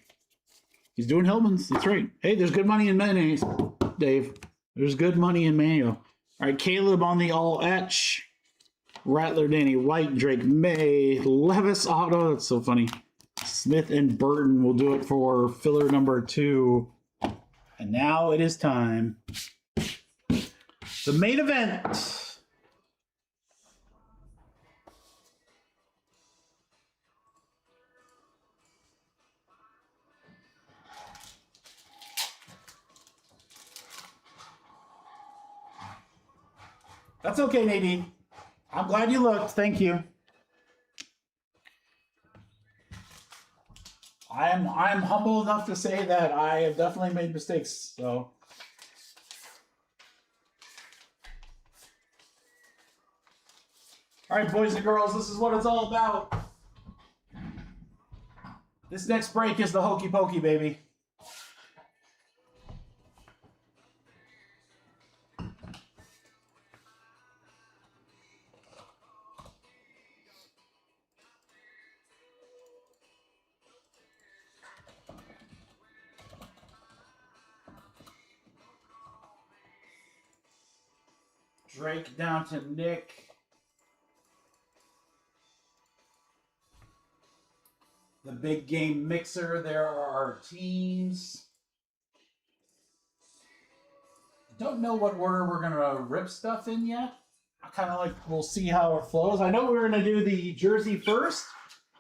He's doing Hellman's. That's right. Hey, there's good money in mayonnaise, Dave. There's good money in mayo. All right, Caleb on the all etch. Rattler, Danny White, Drake May, Levis auto. That's so funny. Smith and Burton will do it for filler number 2. And now it is time. The main event. That's okay, Nadine. I'm glad you looked. Thank you. I'm humble enough to say that I have definitely made mistakes. So. All right, boys and girls, this is what it's all about. This next break is the hokey pokey, baby. Drake down to Nick. The big game mixer, there are our teams. Don't know what order we're going to rip stuff in yet. I kind of like, we'll see how it flows. I know we're going to do the jersey first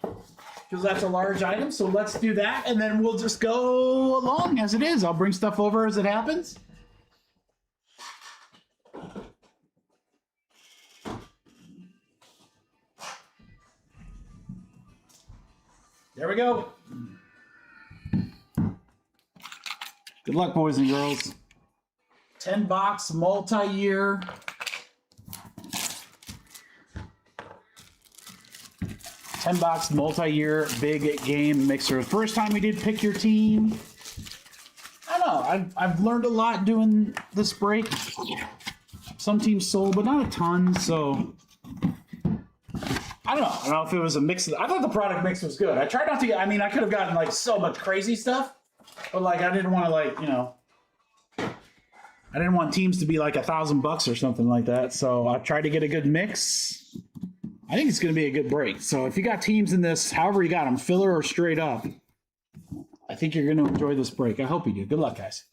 because that's a large item. So let's do that and then we'll just go along as it is. I'll bring stuff over as it happens. There we go. Good luck, boys and girls. 10-box multi-year. 10-box multi-year big game mixer. First time we did pick your team. I don't know. I've learned a lot doing this break. Some teams sold, but not a ton. So I don't know. I don't know if it was a mix. I thought the product mix was good. I tried not to get, I mean, I could have gotten like so much crazy stuff, but like I didn't want to like, you know, I didn't want teams to be like $1,000 or something like that. So I tried to get a good mix. I think it's going to be a good break. So if you got teams in this, however you got them, filler or straight up, I think you're going to enjoy this break. I hope you do. Good luck, guys.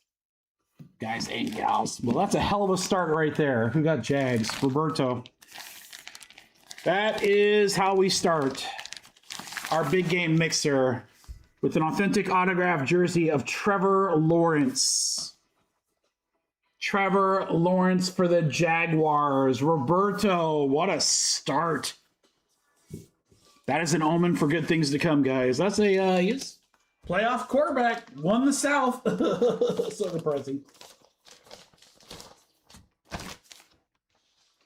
Guys and gals. Well, that's a hell of a start right there. Who got Jags? Roberto. That is how we start our big game mixer with an authentic autographed jersey of Trevor Lawrence. Trevor Lawrence for the Jaguars. Roberto, what a start. That is an omen for good things to come, guys. That's a yes, playoff quarterback. Won the South. So depressing.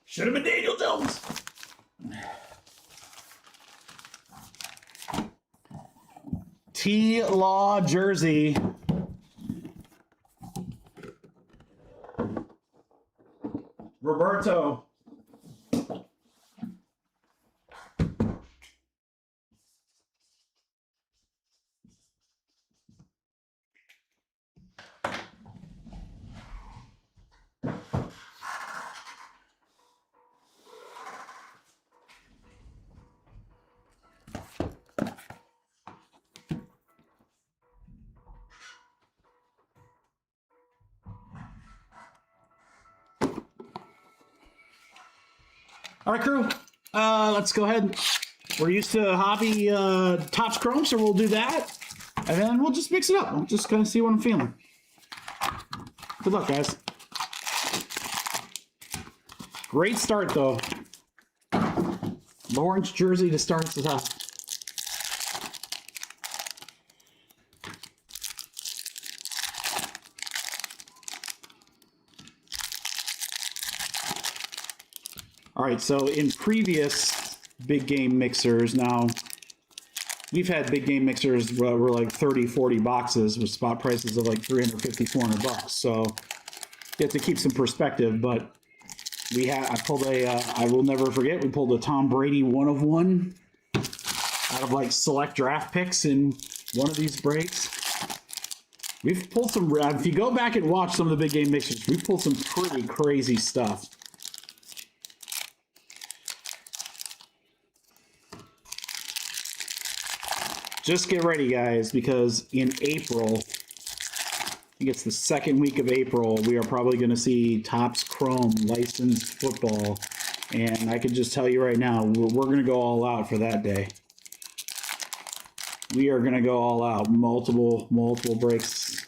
Should have been Daniel Jones. T-Law jersey. Roberto. All right, crew. Let's go ahead. We're used to hobby Topps Chrome, so we'll do that. And then we'll just mix it up. We'll just kind of see what I'm feeling. Good luck, guys. Great start, though. Lawrence jersey to start us off. All right, so in previous big game mixers, now we've had big game mixers where we're like 30, 40 boxes with spot prices of like 350, 400 bucks. So you have to keep some perspective, but I pulled I will never forget, we pulled a Tom Brady 1 of 1 out of like select draft picks in one of these breaks. We've pulled some, if you go back and watch some of the big game mixers, we've pulled some pretty crazy stuff. Just get ready, guys, because in April, I think it's the second week of April, we are probably going to see Topps Chrome licensed football. And I can just tell you right now, we're going to go all out for that day. We are going to go all out. Multiple breaks.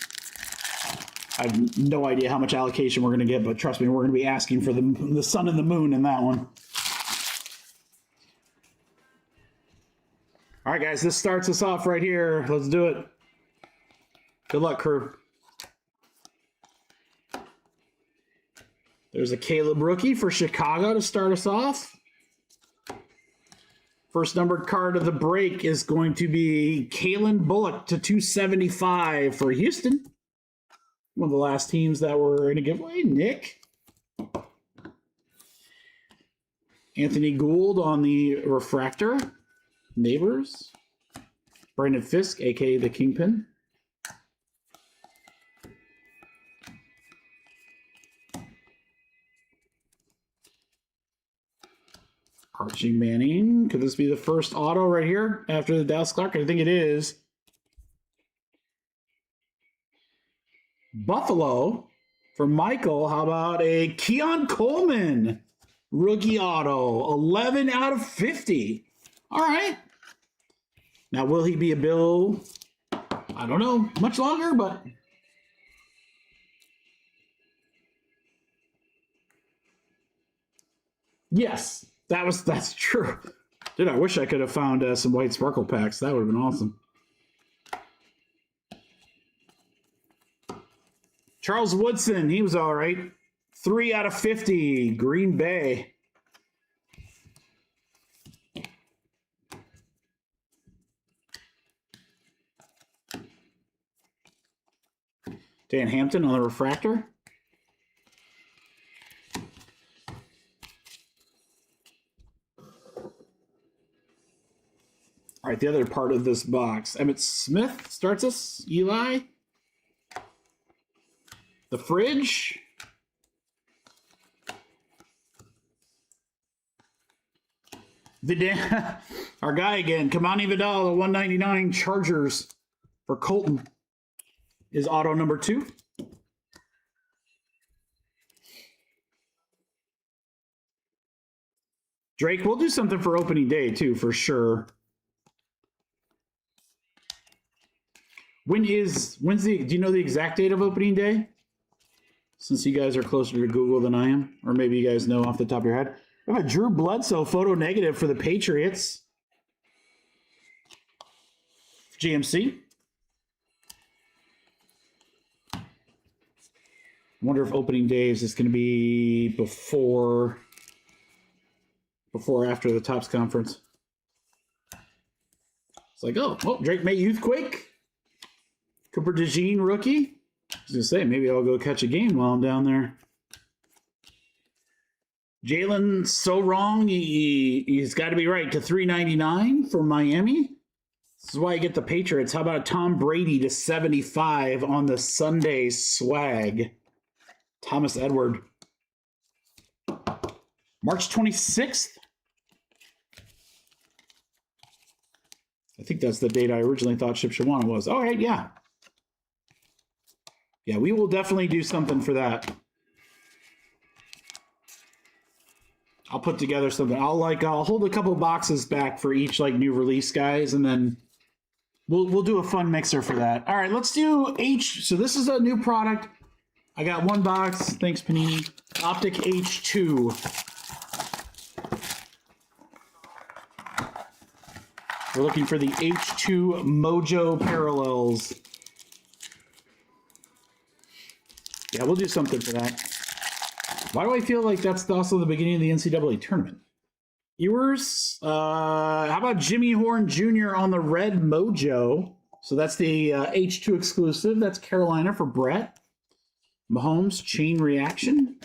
I have no idea how much allocation we're going to get, but trust me, we're going to be asking for the sun and the moon in that one. All right, guys, this starts us off right here. Let's do it. Good luck, crew. There's a Caleb rookie for Chicago to start us off. First numbered card of the break is going to be Kalen Bullock to 275 for Houston. One of the last teams that were in a giveaway. Nick. Anthony Gould on the refractor. Neighbors. Brandon Fisk, a.k.a. the Kingpin. Archie Manning. Could this be the first auto right here after the Dallas Clark? I think it is. Buffalo for Michael. How about a Keon Coleman rookie auto? 11 out of 50. All right. Now, will he be a Bill? I don't know. Much longer, but... Yes, that's true. Dude, I wish I could have found some white sparkle packs. That would have been awesome. Charles Woodson, he was all right. 3 out of 50, Green Bay. Dan Hampton on the refractor. All right, the other part of this box. Emmitt Smith starts us. Eli. The fridge. Vidal, our guy again, Kamani Vidal, the 199 Chargers for Colton is auto number 2. Drake, we'll do something for opening day too, for sure. When's the, do you know the exact date of opening day? Since you guys are closer to Google than I am, or maybe you guys know off the top of your head. I have a Drew Bledsoe photo negative for the Patriots. GMC. Wonder if opening day is just going to be before or after the Topps conference. It's like, oh, Drake May Youthquake. Cooper DeJean rookie. I was going to say, maybe I'll go catch a game while I'm down there. Jalen so wrong. He's got to be right to $3.99 for Miami. This is why you get the Patriots. How about a Tom Brady to 75 on the Sunday swag? Thomas Edward. March 26th. I think that's the date I originally thought Ship Shawana was. All right, yeah. Yeah, we will definitely do something for that. I'll put together something. I'll hold a couple boxes back for each like new release guys, and then we'll do a fun mixer for that. All right, let's do H. So this is a new product. I got one box. Thanks, Panini. Optic H2. We're looking for the H2 Mojo parallels. Yeah, we'll do something for that. Why do I feel like that's also the beginning of the NCAA tournament? Ewers, how about Jimmy Horn Jr. on the red Mojo? So that's the H2 exclusive. That's Carolina for Brett. Mahomes chain reaction.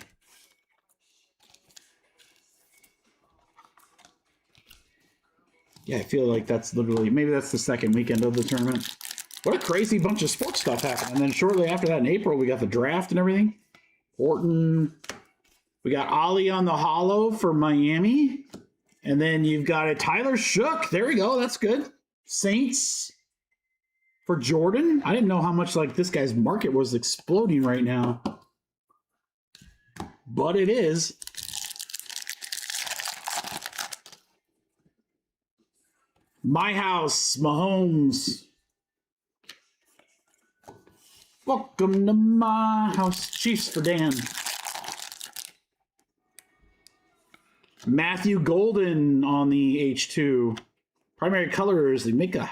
Yeah, I feel like that's literally, maybe that's the second weekend of the tournament. What a crazy bunch of sports stuff happened. And then shortly after that in April, we got the draft and everything. Orton. We got Ollie on the hollow for Miami. And then you've got a Tyler Shook. There we go. That's good. Saints for Jordan. I didn't know how much like this guy's market was exploding right now. But it is. My house, Mahomes. Welcome to my house. Chiefs for Dan. Matthew Golden on the H2. Primary colors, the Mika.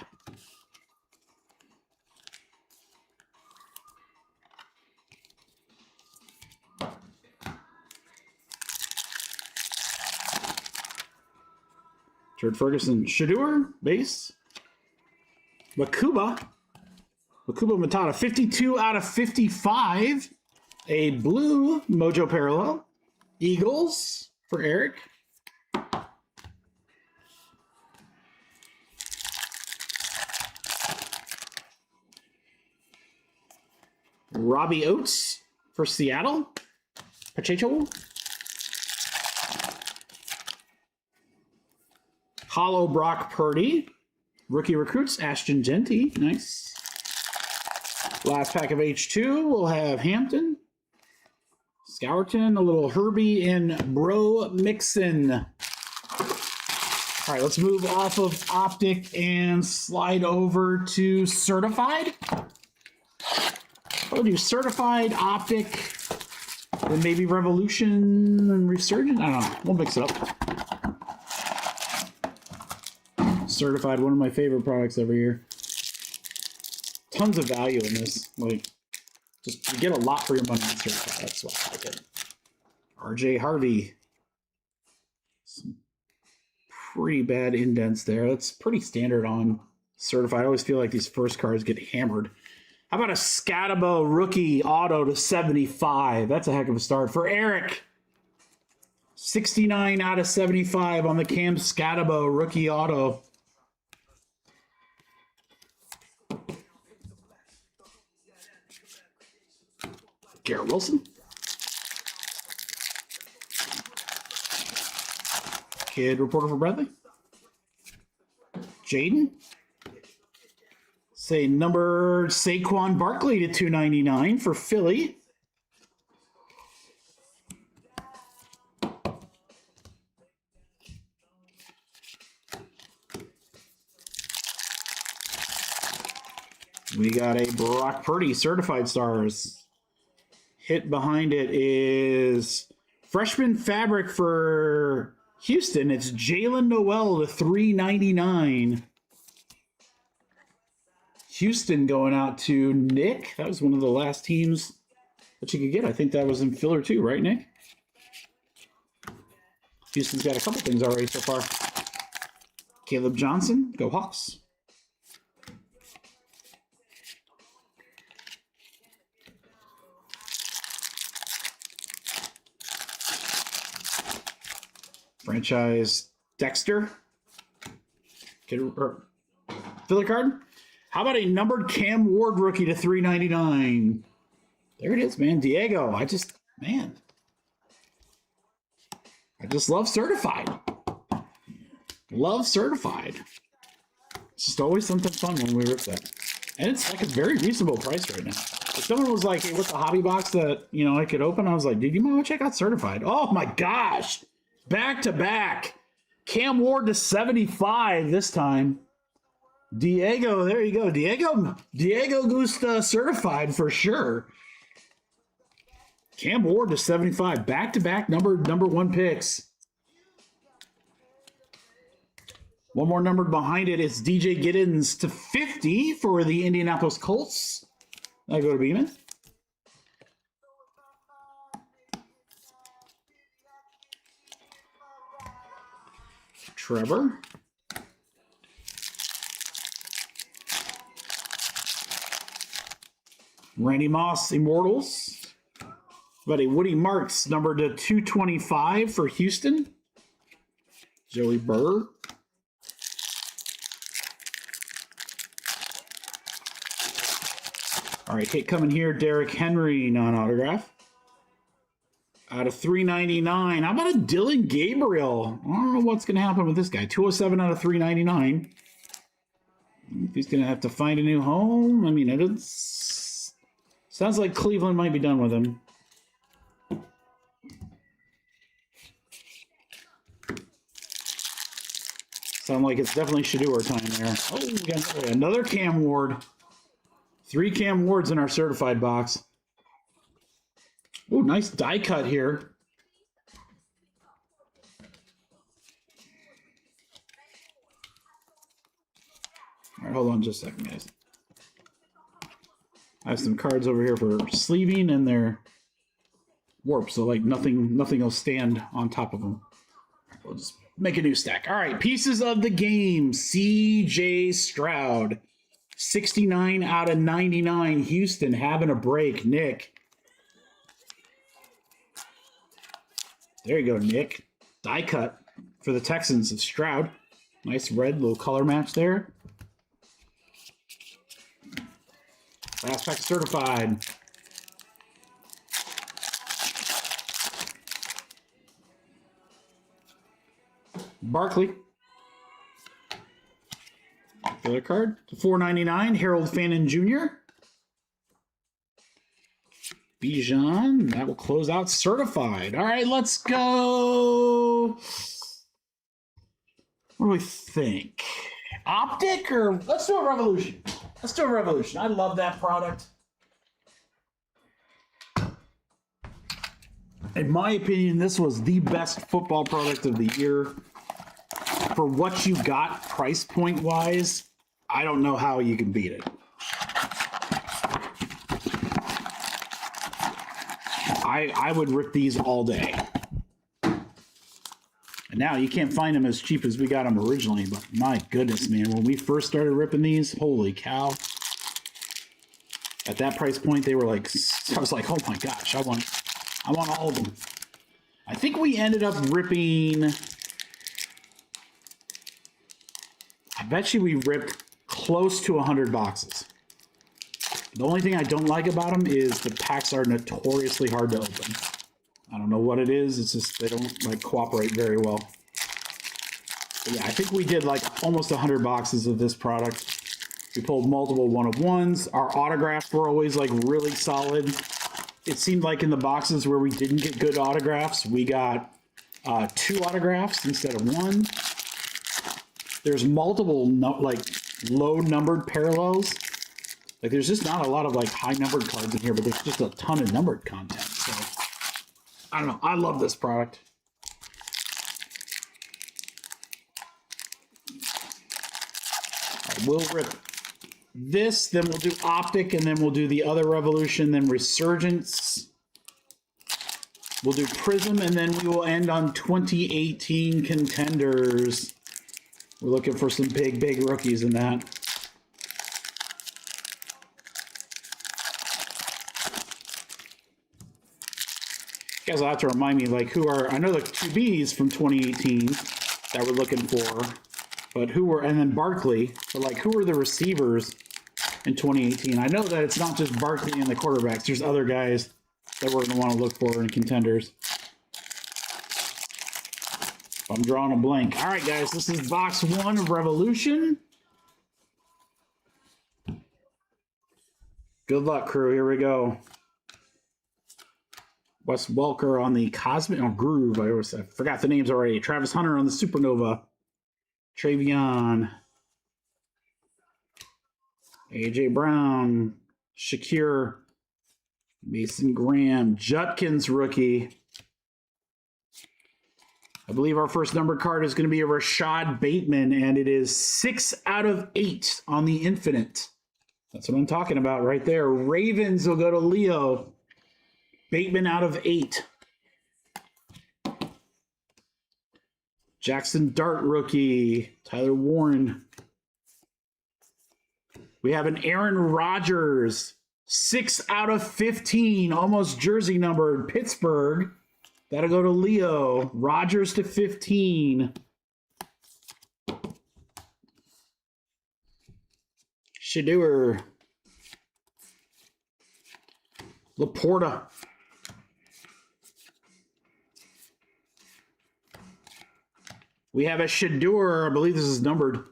Jared Ferguson, Shador, base. Makuba Matata, 52 out of 55. A blue Mojo parallel. Eagles for Eric. Robbie Oates for Seattle. Pacheco. Hollow Brock Purdy. Rookie recruits, Ashton Genty. Nice. Last pack of H2, we'll have Hampton. Scourton, a little Herbie, and Bro Mixon. All right, let's move off of Optic and slide over to Certified. We'll do Certified, Optic, then maybe Revolution and Resurgent. I don't know. We'll mix it up. Certified, one of my favorite products every year. Tons of value in this. Like, just you get a lot for your money in Certified. That's what I like it. RJ Harvey. Some pretty bad indents there. That's pretty standard on Certified. I always feel like these first cards get hammered. How about a Scatabo rookie auto to 75? That's a heck of a start for Eric. 69 out of 75 on the Cam Scatabo rookie auto. Garrett Wilson. Kid reporter for Bradley. Jaden. Say number Saquon Barkley to 299 for Philly. We got a Brock Purdy Certified Stars. Hit behind it is freshman fabric for Houston. It's Jalen Noel to 399. Houston going out to Nick. That was one of the last teams that you could get. I think that was in filler too, right, Nick? Houston's got a couple things already so far. Caleb Johnson, go Hawks. Franchise Dexter. Get a filler card. How about a numbered Cam Ward rookie to 399? There it is, man. Diego. I just love certified. Love certified. It's just always something fun when we rip that. And it's like a very reasonable price right now. If someone was like, hey, what's the hobby box that, I could open? I was like, dude, you might want to check out certified. Oh my gosh. Back to back. Cam Ward to 75 this time. Diego, there you go. Diego Gusta certified for sure. Cam Ward to 75. Back to back number one picks. One more numbered behind it. It's DJ Giddens to 50 for the Indianapolis Colts. I go to Beeman. Trevor. Randy Moss Immortals. But a Woody Marks number to 225 for Houston. Joey Burr. All right, hit coming here. Derrick Henry non-autograph. Out of 399. How about a Dylan Gabriel? I don't know what's going to happen with this guy. 207 out of 399. If he's going to have to find a new home. I mean, sounds like Cleveland might be done with him. Sound like it's definitely Shador time there. Oh, we got another Cam Ward. 3 Cam Wards in our certified box. Oh, nice die cut here. All right, hold on just a second, guys. I have some cards over here for sleeving, and they're warped, so like nothing will stand on top of them. We'll just make a new stack. All right, pieces of the game. C.J. Stroud, 69 out of 99. Houston having a break. Nick. There you go, Nick. Die cut for the Texans of Stroud. Nice red little color match there. Last pack certified. Barkley. Filler card to 499. Harold Fannin Jr. Bijan. That will close out certified. All right, let's go. What do we think? Optic or let's do a Revolution. Let's do a Revolution. I love that product. In my opinion, this was the best football product of the year. For what you got price point wise, I don't know how you can beat it. I would rip these all day. And now you can't find them as cheap as we got them originally, but my goodness, man, when we first started ripping these, holy cow. At that price point, they were like, I was like, oh my gosh, I want all of them. I think we ended up ripping, I bet you we ripped close to 100 boxes. The only thing I don't like about them is the packs are notoriously hard to open. I don't know what it is. It's just they don't like cooperate very well. But yeah, I think we did like almost 100 boxes of this product. We pulled multiple one-of-ones. Our autographs were always like really solid. It seemed like in the boxes where we didn't get good autographs, we got 2 autographs instead of 1. There's multiple like low numbered parallels. Like there's just not a lot of like high numbered cards in here, but there's just a ton of numbered content. So I don't know. I love this product. We'll rip this, then we'll do Optic, and then we'll do the other Revolution, then Resurgence. We'll do Prism, and then we will end on 2018 Contenders. We're looking for some big rookies in that. You guys will have to remind me, like, who are, I know the 2Bs from 2018 that we're looking for, but who were, and then Barkley, but like, who were the receivers in 2018? I know that it's not just Barkley and the quarterbacks. There's other guys that we're going to want to look for in Contenders. I'm drawing a blank. All right, guys, this is box 1 of Revolution. Good luck, crew. Here we go. Wes Welker on the Cosmic Groove. I forgot the names already. Travis Hunter on the Supernova. Travion. AJ Brown. Shakir. Mason Graham. Judkins rookie. I believe our first number card is going to be a Rashad Bateman, and it is 6 out of 8 on the Infinite. That's what I'm talking about right there. Ravens will go to Leo. Bateman out of 8. Jackson Dart rookie. Tyler Warren. We have an Aaron Rodgers. 6 out of 15. Almost jersey numbered. Pittsburgh. That'll go to Leo. Rodgers to 15. Shedeur. Laporta. We have a Shedeur. I believe this is numbered.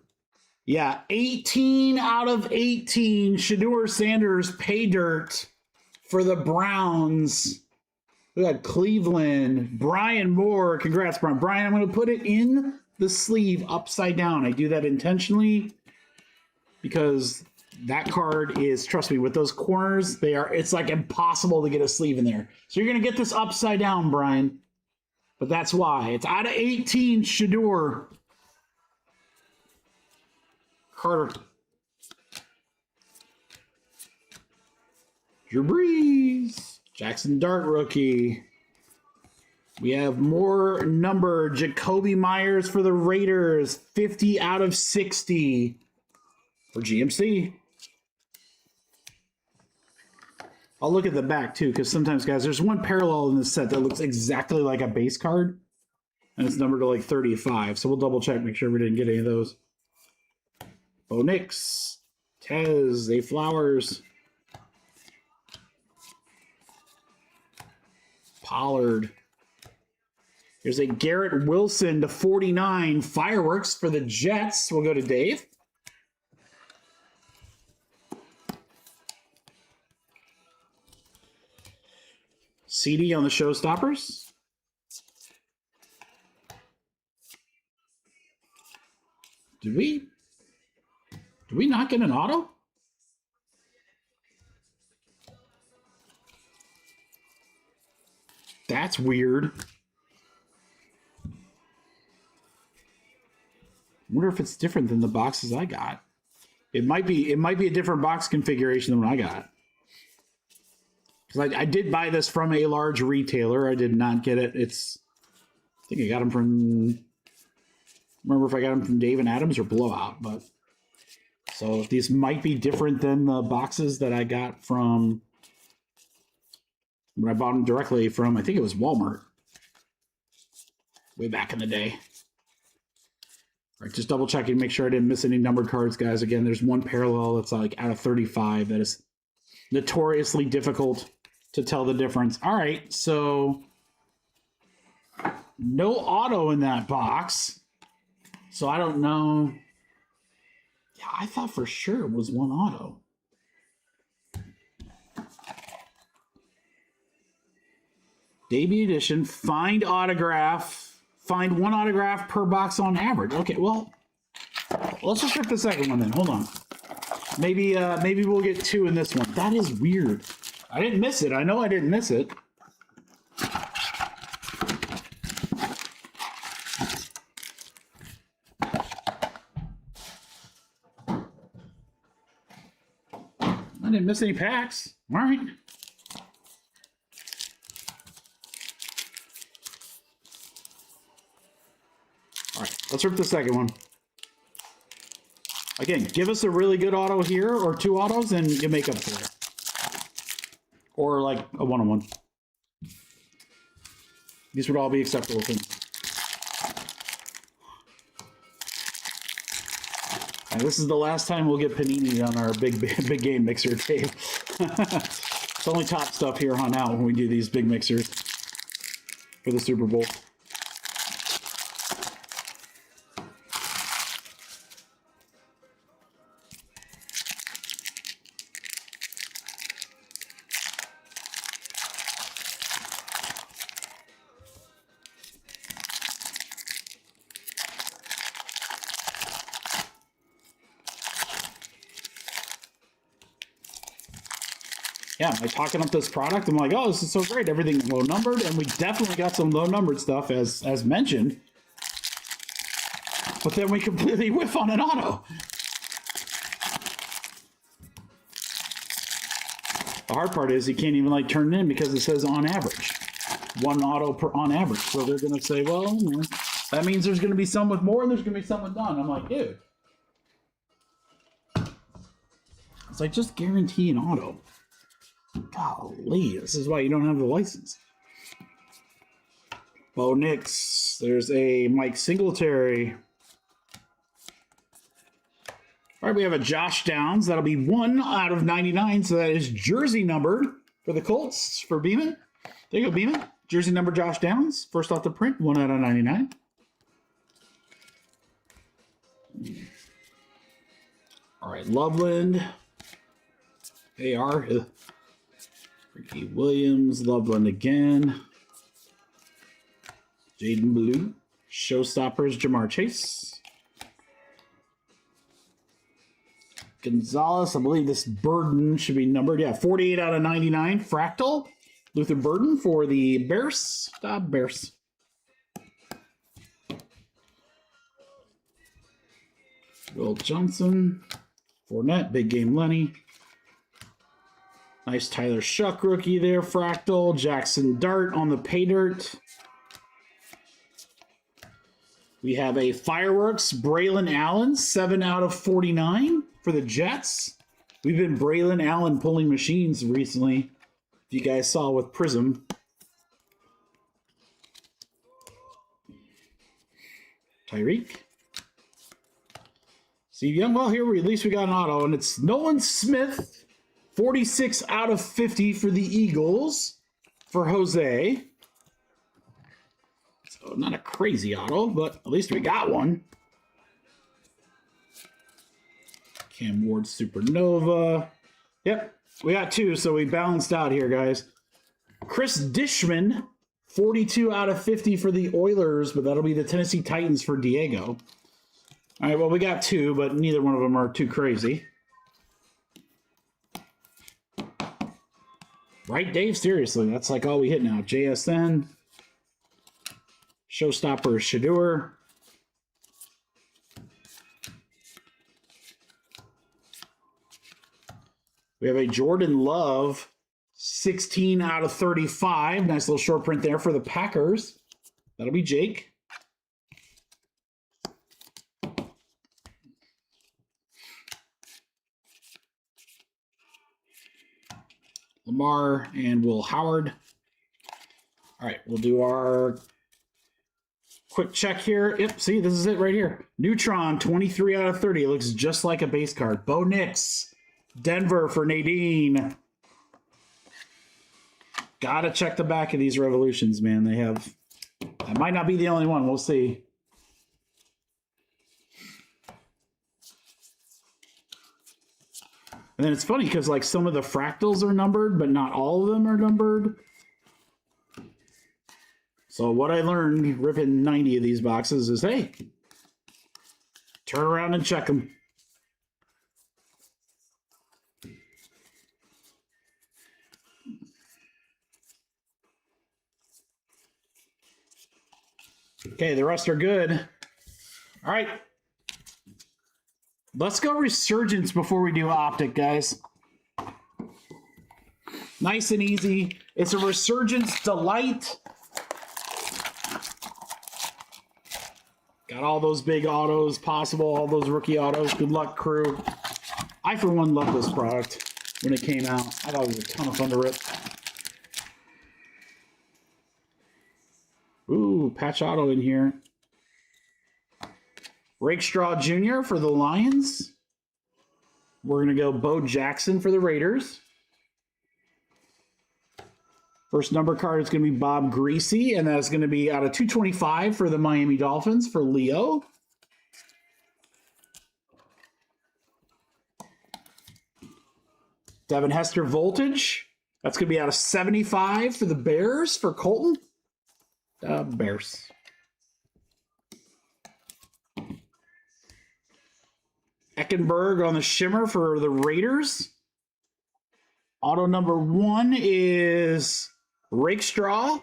Yeah, 18 out of 18. Shedeur Sanders pay dirt for the Browns. We got Cleveland. Brian Moore. Congrats, Brian. Brian, I'm going to put it in the sleeve upside down. I do that intentionally because that card is, trust me, with those corners, it's like impossible to get a sleeve in there. So you're going to get this upside down, Brian. But that's why. It's out of 18, Shedeur. Carter. Drew Brees. Jackson Dart rookie. We have more number. Jacoby Myers for the Raiders. 50 out of 60 for GMC. I'll look at the back too, because sometimes, guys, there's one parallel in this set that looks exactly like a base card, and it's numbered to like 35. So we'll double check, make sure we didn't get any of those. Bo Nix, Tez, A Flowers, Pollard. Here's a Garrett Wilson to 49. Fireworks for the Jets. We'll go to Dave. CD on the Showstoppers. Did we not get an auto? That's weird. I wonder if it's different than the boxes I got. It might be a different box configuration than what I got. Because I did buy this from a large retailer. I did not get it. I think I got them from, remember if I got them from Dave and Adams or Blowout. But so these might be different than the boxes that I got from when I bought them directly from, I think it was Walmart. Way back in the day. All right, just double checking, make sure I didn't miss any numbered cards, guys. Again, there's one parallel that's like out of 35 that is notoriously difficult to tell the difference. All right, so no auto in that box. So I don't know. Yeah, I thought for sure it was one auto. Debut edition, find autograph, find one autograph per box on average. Okay, well, let's just rip the second one then. Hold on. Maybe we'll get 2 in this one. That is weird. I didn't miss it. I know I didn't miss it. I didn't miss any packs. All right. All right, let's rip the second one. Again, give us a really good auto here or 2 autos and you make up for it. Or like a one-on-one. These would all be acceptable things. And this is the last time we'll get Panini on our big game mixer tape. It's only top stuff here on out when we do these big mixers for the Super Bowl. Yeah, am I talking up this product? I'm like, oh, this is so great. Everything low numbered, and we definitely got some low numbered stuff as mentioned. But then we completely whiff on an auto. The hard part is you can't even like turn it in because it says on average. 1 auto per on average. So they're gonna say, well, you know, that means there's gonna be some with more and there's gonna be some with none. I'm like, dude. It's like just guarantee an auto. Golly, this is why you don't have the license. Bo Nix. There's a Mike Singletary. All right, we have a Josh Downs. That'll be 1 out of 99. So that is jersey numbered for the Colts for Beeman. There you go, Beeman. Jersey number Josh Downs. First off the print, 1 out of 99. All right, Loveland. AR. Ricky Williams, Loveland again. Jaden Blue. Showstoppers, Jamar Chase. Gonzalez, I believe this Burden should be numbered. Yeah, 48 out of 99. Fractal. Luther Burden for the Bears. Bears. Will Johnson. Fournette, Big Game Lenny. Nice Tyler Shuck rookie there, Fractal. Jackson Dart on the pay dirt. We have a Fireworks, Braylon Allen, 7 out of 49 for the Jets. We've been Braylon Allen pulling machines recently, if you guys saw with Prism. Tyreek. Steve Young, well, here at least we got an auto, and it's Nolan Smith. 46 out of 50 for the Eagles for Jose. So not a crazy auto, but at least we got one. Cam Ward Supernova. Yep, we got 2, so we balanced out here, guys. Chris Dishman, 42 out of 50 for the Oilers, but that'll be the Tennessee Titans for Diego. All right, well, we got 2, but neither one of them are too crazy. Right, Dave? Seriously, that's like all we hit now. JSN. Showstopper Shadur. We have a Jordan Love, 16 out of 35. Nice little short print there for the Packers. That'll be Jake. Lamar and Will Howard. All right, we'll do our quick check here. Yep, see, this is it right here. Neutron, 23 out of 30. It looks just like a base card. Bo Nix, Denver for Nadine. Gotta check the back of these Revolutions, man. They have, that might not be the only one. We'll see. And then it's funny because like some of the fractals are numbered, but not all of them are numbered. So what I learned ripping 90 of these boxes is, hey, turn around and check them. Okay, the rest are good. All right. Let's go Resurgence before we do Optic, guys. Nice and easy. It's a Resurgence Delight. Got all those big autos possible, all those rookie autos. Good luck, crew. I, for one, love this product when it came out. I thought it was a ton of fun to rip. Ooh, patch auto in here. Rakestraw Jr. for the Lions. We're going to go Bo Jackson for the Raiders. First number card is going to be Bob Greasy, and that's going to be out of 225 for the Miami Dolphins for Leo. Devin Hester Voltage. That's going to be out of 75 for the Bears for Colton. Bears. Eckenberg on the Shimmer for the Raiders. Auto number 1 is Rakestraw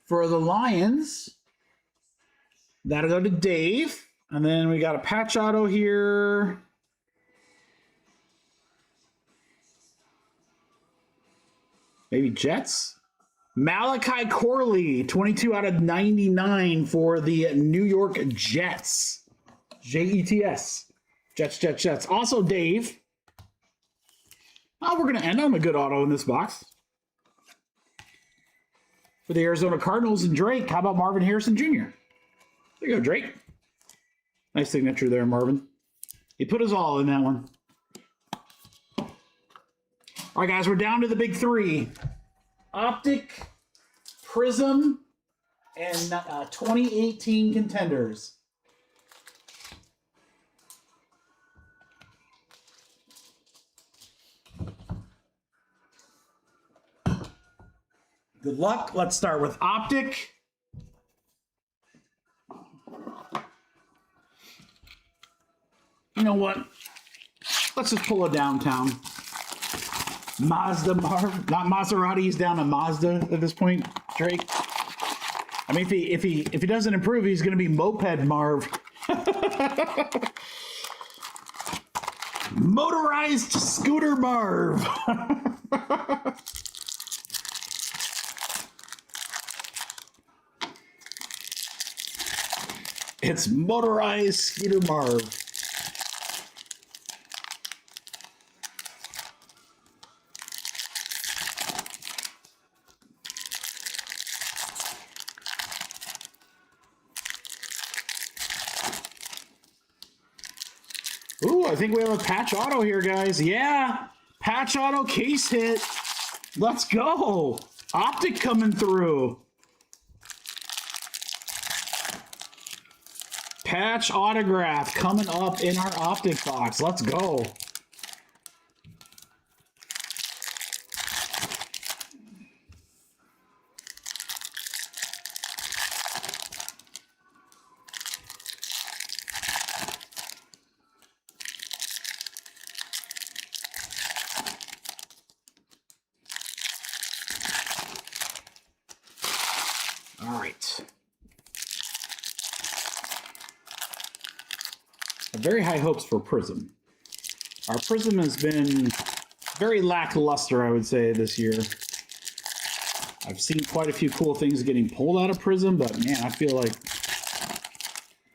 for the Lions. That'll go to Dave. And then we got a patch auto here. Maybe Jets. Malachi Corley, 22 out of 99 for the New York Jets. Jets. Jets. Also Dave. Oh, we're going to end on a good auto in this box. For the Arizona Cardinals and Drake, how about Marvin Harrison Jr.? There you go, Drake. Nice signature there, Marvin. He put us all in that one. All right, guys, we're down to the big 3. Optic, Prism, and 2018 Contenders. Good luck. Let's start with Optic. You know what? Let's just pull a downtown. Mazda Marv. Not Maserati, he's down to Mazda at this point, Drake. I mean, if he doesn't improve, he's gonna be Moped Marv. Motorized Scooter Marv. It's Motorized Scooter Marv. Ooh, I think we have a patch auto here, guys. Yeah, patch auto case hit. Let's go. Optic coming through. Patch autograph coming up in our Optic box. Let's go. All right. Very high hopes for Prism. Our Prism has been very lackluster, I would say, this year. I've seen quite a few cool things getting pulled out of Prism, but man, I feel like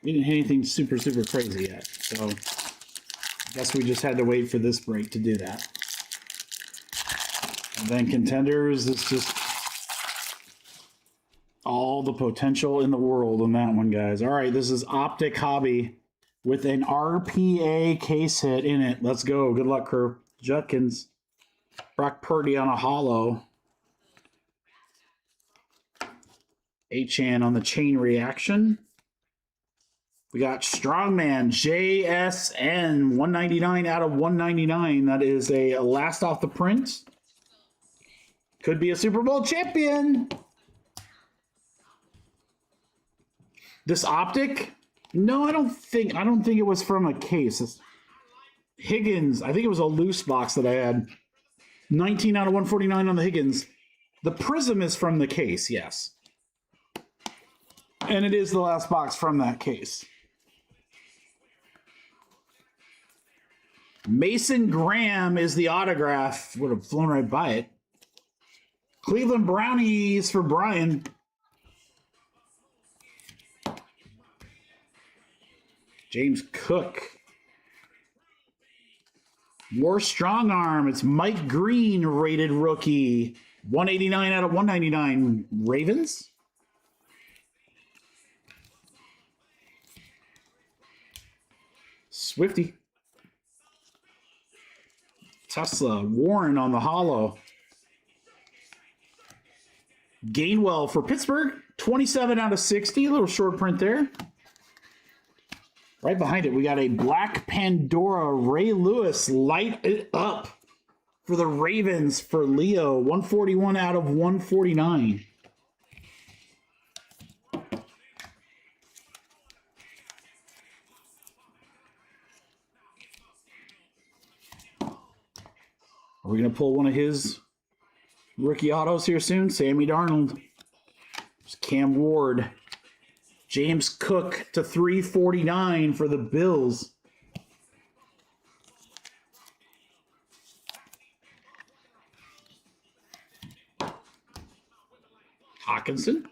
we didn't hit anything super, super crazy yet. So I guess we just had to wait for this break to do that. And then Contenders, it's just all the potential in the world on that one, guys. All right, this is Optic Hobby with an RPA case hit in it. Let's go. Good luck, crew. Judkins. Brock Purdy on a hollow. Achan on the chain reaction. We got Strongman JSN 199 out of 199. That is a last off the print. Could be a Super Bowl champion. This optic? No, I don't think it was from a case. It's Higgins, I think it was a loose box that I had. 19 out of 149 on the Higgins. The prism is from the case, yes. And it is the last box from that case. Mason Graham is the autograph. Would have flown right by it. Cleveland Brownies for Brian. James Cook. More strong arm. It's Mike Green, rated rookie. 189 out of 199. Ravens. Swifty. Tesla. Warren on the hollow. Gainwell for Pittsburgh. 27 out of 60. A little short print there. Right behind it, we got a Black Pandora Ray Lewis. Light it up for the Ravens for Leo. 141 out of 149. Are we going to pull one of his rookie autos here soon? Sammy Darnold. There's Cam Ward. James Cook to 349 for the Bills. Hawkinson.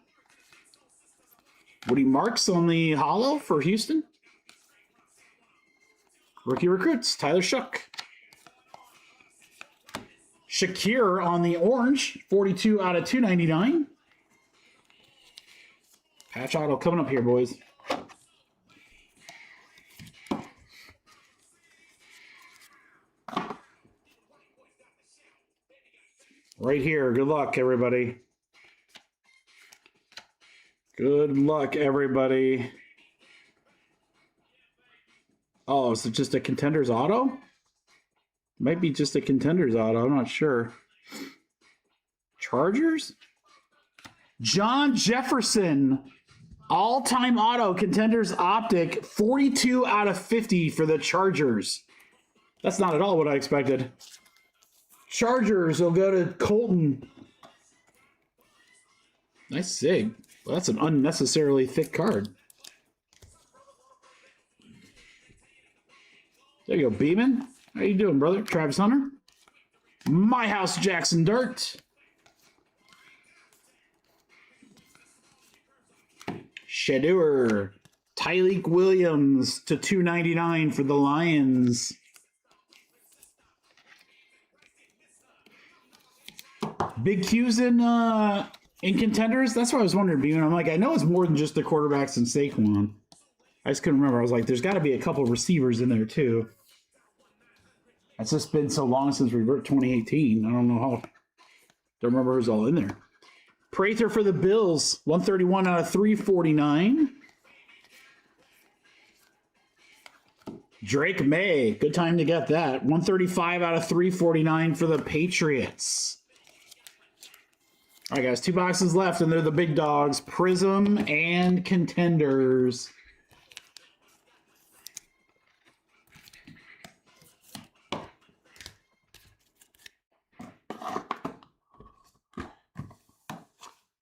Woody Marks on the hollow for Houston. Rookie recruits, Tyler Shook. Shakir on the orange, 42 out of 299. Patch auto coming up here, boys. Right here. Good luck, everybody. Good luck, everybody. Oh, is it just a Contenders auto? Might be just a Contenders auto. I'm not sure. Chargers? John Jefferson. All-time auto, Contenders optic, 42 out of 50 for the Chargers. That's not at all what I expected. Chargers will go to Colton. Nice sig. Well, that's an unnecessarily thick card. There you go, Beeman. How you doing, brother? Travis Hunter. My House Jackson Dart. Shadur. Tyleek Williams to 299 for the Lions. Big Q's in Contenders? That's what I was wondering, Beeman. I'm like, I know it's more than just the quarterbacks and Saquon. I just couldn't remember. I was like, there's got to be a couple receivers in there, too. It's just been so long since we were 2018. I don't know how. Don't remember who's all in there. Prather for the Bills, 131 out of 349. Drake May, good time to get that. 135 out of 349 for the Patriots. All right, guys, 2 boxes left, and they're the big dogs. Prism and Contenders.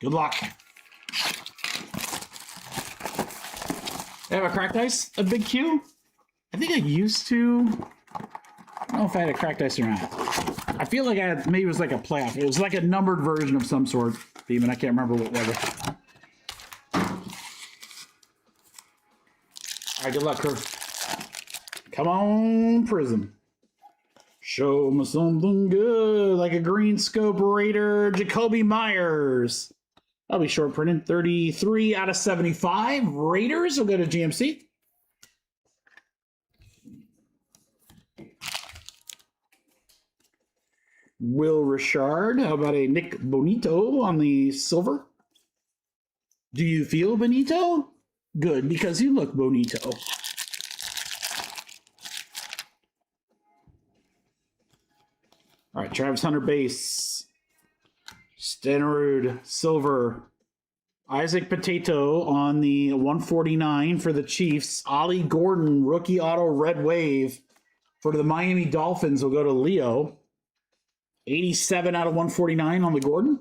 Good luck. I have a cracked ice, a big Q. I think I used to. I don't know if I had a cracked ice or not. I feel like I had, maybe it was like a playoff. It was like a numbered version of some sort, Beeman. I can't remember what it was. All right, good luck, Kurt. Come on, Prism. Show me something good, like a green scope Raider, Jacoby Myers. That'll be short printed. 33 out of 75. Raiders will go to GMC. Will Richard. How about a Nick Bonito on the silver? Do you feel Bonito? good because you look bonito. All right, Travis Hunter base. Stenerud silver. Isaac Potato on the 149 for the Chiefs. Ollie Gordon rookie auto red wave for the Miami Dolphins will go to Leo. 87 out of 149 on the Gordon.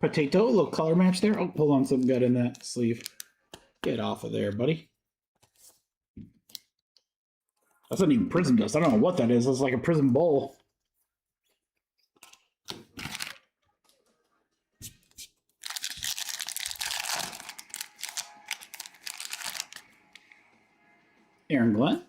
Potato, a little color match there. Oh, hold on, something got in that sleeve. Get off of there, buddy. That's not even prism dust. I don't know what that is. It's like a prism bowl. Aaron Glenn.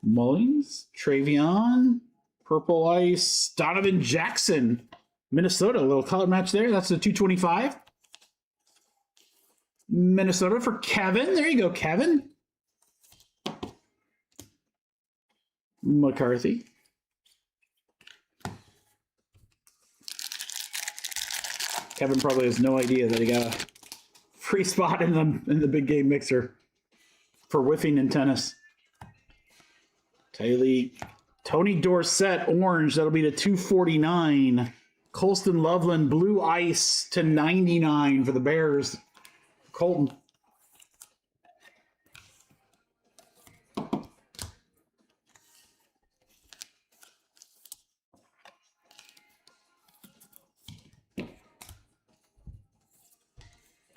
Mullings. Travion. Purple Ice. Donovan Jackson. Minnesota. A little color match there. That's the 225. Minnesota for Kevin. There you go, Kevin. McCarthy. Kevin probably has no idea that he got a free spot in the big game mixer for whiffing in tennis. Tony Dorsett, orange. That'll be to 249. Colston Loveland, blue ice to 99 for the Bears. Colton.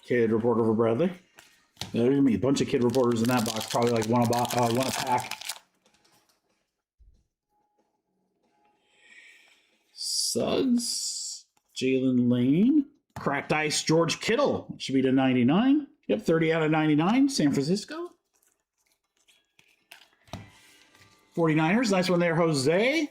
Kid reporter for Bradley. There's gonna be a bunch of kid reporters in that box. Probably like one a pack. Suggs, Jalen Lane, cracked ice. George Kittle should be to 99. Yep, 30 out of 99. San Francisco. 49ers, nice one there, Jose.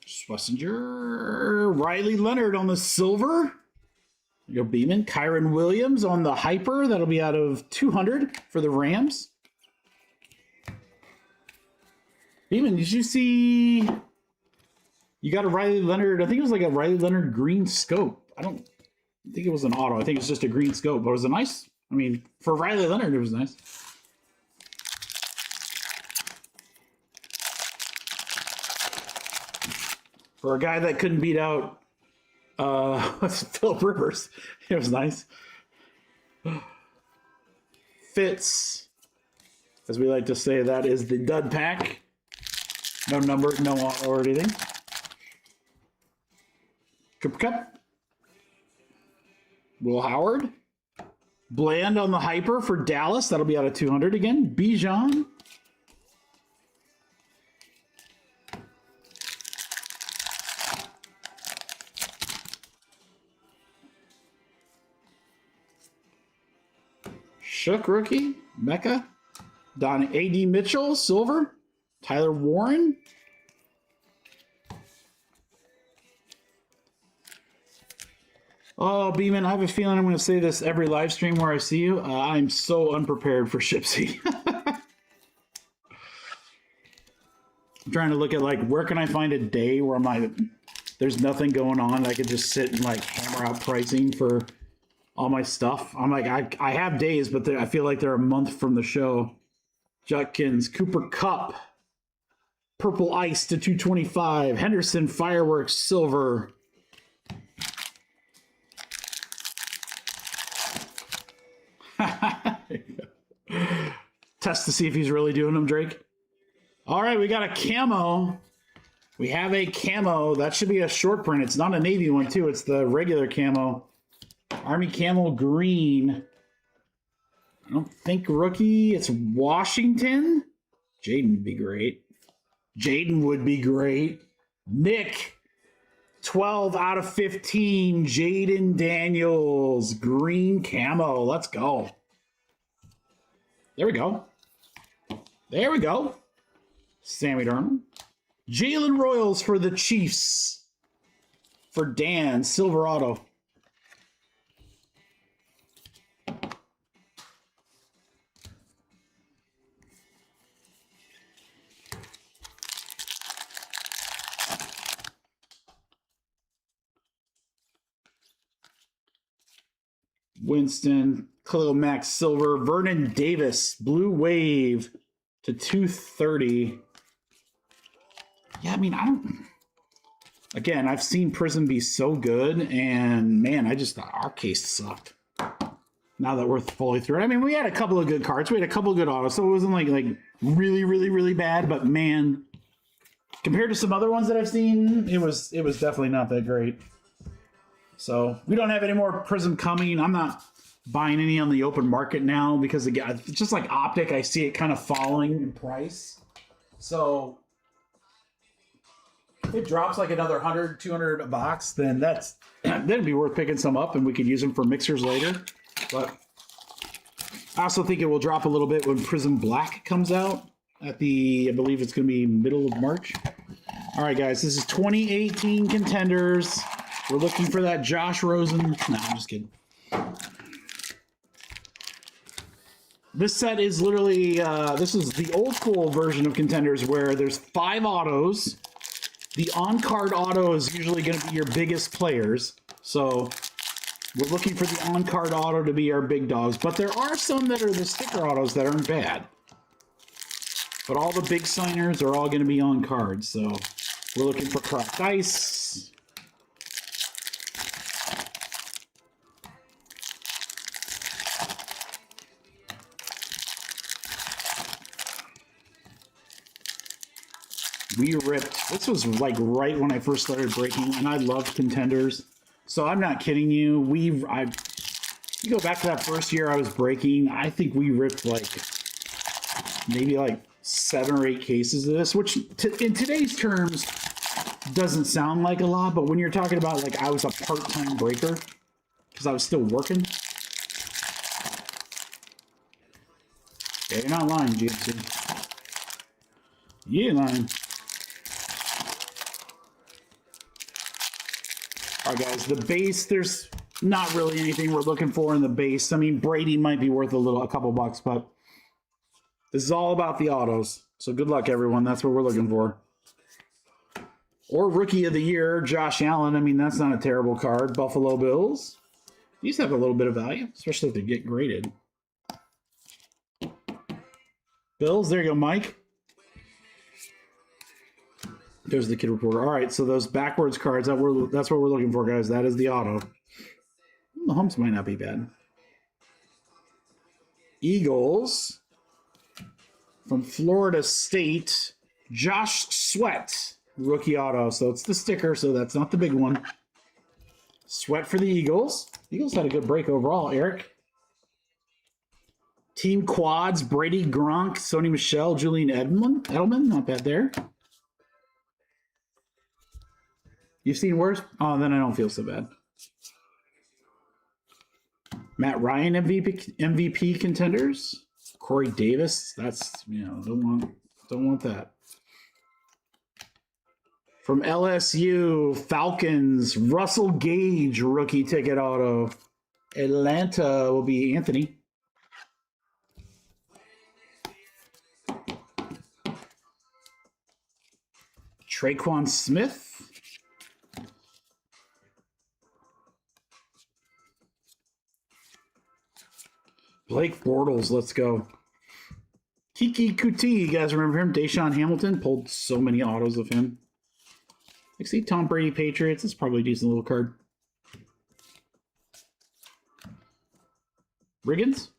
Schlesinger, Riley Leonard on the silver. There you go, Beeman. Kyron Williams on the hyper. That'll be out of 200 for the Rams. Beeman, did you see? You got a Riley Leonard. I think it was like a Riley Leonard green scope. I don't think it was an auto. I think it's just a green scope. But it was a nice. I mean, for Riley Leonard, it was nice. For a guy that couldn't beat out Philip Rivers, it was nice. Fitz, as we like to say, that is the dud pack. No number, no auto or anything. Cooper Cup. Will Howard. Bland on the hyper for Dallas. That'll be out of 200 again. Bijan. Shook rookie, Mecca, Don A.D. Mitchell, silver, Tyler Warren. Oh, Beeman, I have a feeling I'm going to say this every live stream where I see you. I'm so unprepared for Shipsy. I'm trying to look at, like, where can I find a day where there's nothing going on. I could just sit and, like, hammer out pricing for all my stuff. I'm like, I have days, but I feel like they're a month from the show. Judkins, Cooper Cup, Purple Ice to 225. Henderson Fireworks, silver. Test to see if he's really doing them, Drake. All right, we got a camo. We have a camo. That should be a short print. It's not a navy one, too. It's the regular camo. Army Camel Green. I don't think rookie. It's Washington. Jaden would be great. Jaden would be great. Nick. 12 out of 15. Jaden Daniels. Green camo. Let's go. There we go. There we go. Sammy Darnold. Jalen Royals for the Chiefs. For Dan. Silver auto. Winston, Khalil Mack silver, Vernon Davis blue wave to 230. Yeah, I mean, I don't. Again, I've seen Prism be so good, and man, I just thought our case sucked. Now that we're fully through it, I mean, we had a couple of good cards, we had a couple of good autos, so it wasn't like really bad. But man, compared to some other ones that I've seen, it was definitely not that great. So we don't have any more Prism coming. I'm not buying any on the open market now because again, just like Optic, I see it kind of falling in price. So if it drops like another 100, 200 a box, then then it'd be worth picking some up and we could use them for mixers later. But I also think it will drop a little bit when Prism Black comes out at I believe it's going to be middle of March. All right, guys, this is 2018 contenders. We're looking for that Josh Rosen. No, I'm just kidding. This set is literally, this is the old school version of contenders where there's 5 autos. The on-card auto is usually going to be your biggest players. So we're looking for the on-card auto to be our big dogs. But there are some that are the sticker autos that aren't bad. But all the big signers are all going to be on cards. So we're looking for cracked ice. We ripped. This was like right when I first started breaking, and I loved contenders. So I'm not kidding you. You go back to that first year I was breaking, I think we ripped like maybe like 7 or 8 cases of this, which in today's terms doesn't sound like a lot, but when you're talking about like I was a part-time breaker because I was still working. Yeah, you're not lying, GFC. You ain't lying. All right, guys, the base, there's not really anything we're looking for in the base. I mean, Brady might be worth a couple bucks, but this is all about the autos. So good luck, everyone. That's what we're looking for. Or Rookie of the Year, Josh Allen. I mean, that's not a terrible card. Buffalo Bills. These have a little bit of value, especially if they get graded. Bills, there you go, Mike. There's the kid reporter. All right, so those backwards cards, that's what we're looking for, guys. That is the auto. The humps might not be bad. Eagles from Florida State, Josh Sweat, rookie auto. So it's the sticker, so that's not the big one. Sweat for the Eagles. Eagles had a good break overall, Eric. Team Quads, Brady, Gronk, Sony Michel, Julian Edelman. Not bad there. You've seen worse? Oh, then I don't feel so bad. Matt Ryan MVP contenders. Corey Davis. That's, don't want that. From LSU, Falcons, Russell Gage rookie ticket auto. Atlanta will be Anthony. Traquan Smith. Blake Bortles, let's go. Kiki Kuti, you guys remember him? Deshaun Hamilton pulled so many autos of him. I see Tom Brady Patriots. It's probably a decent little card. Riggins.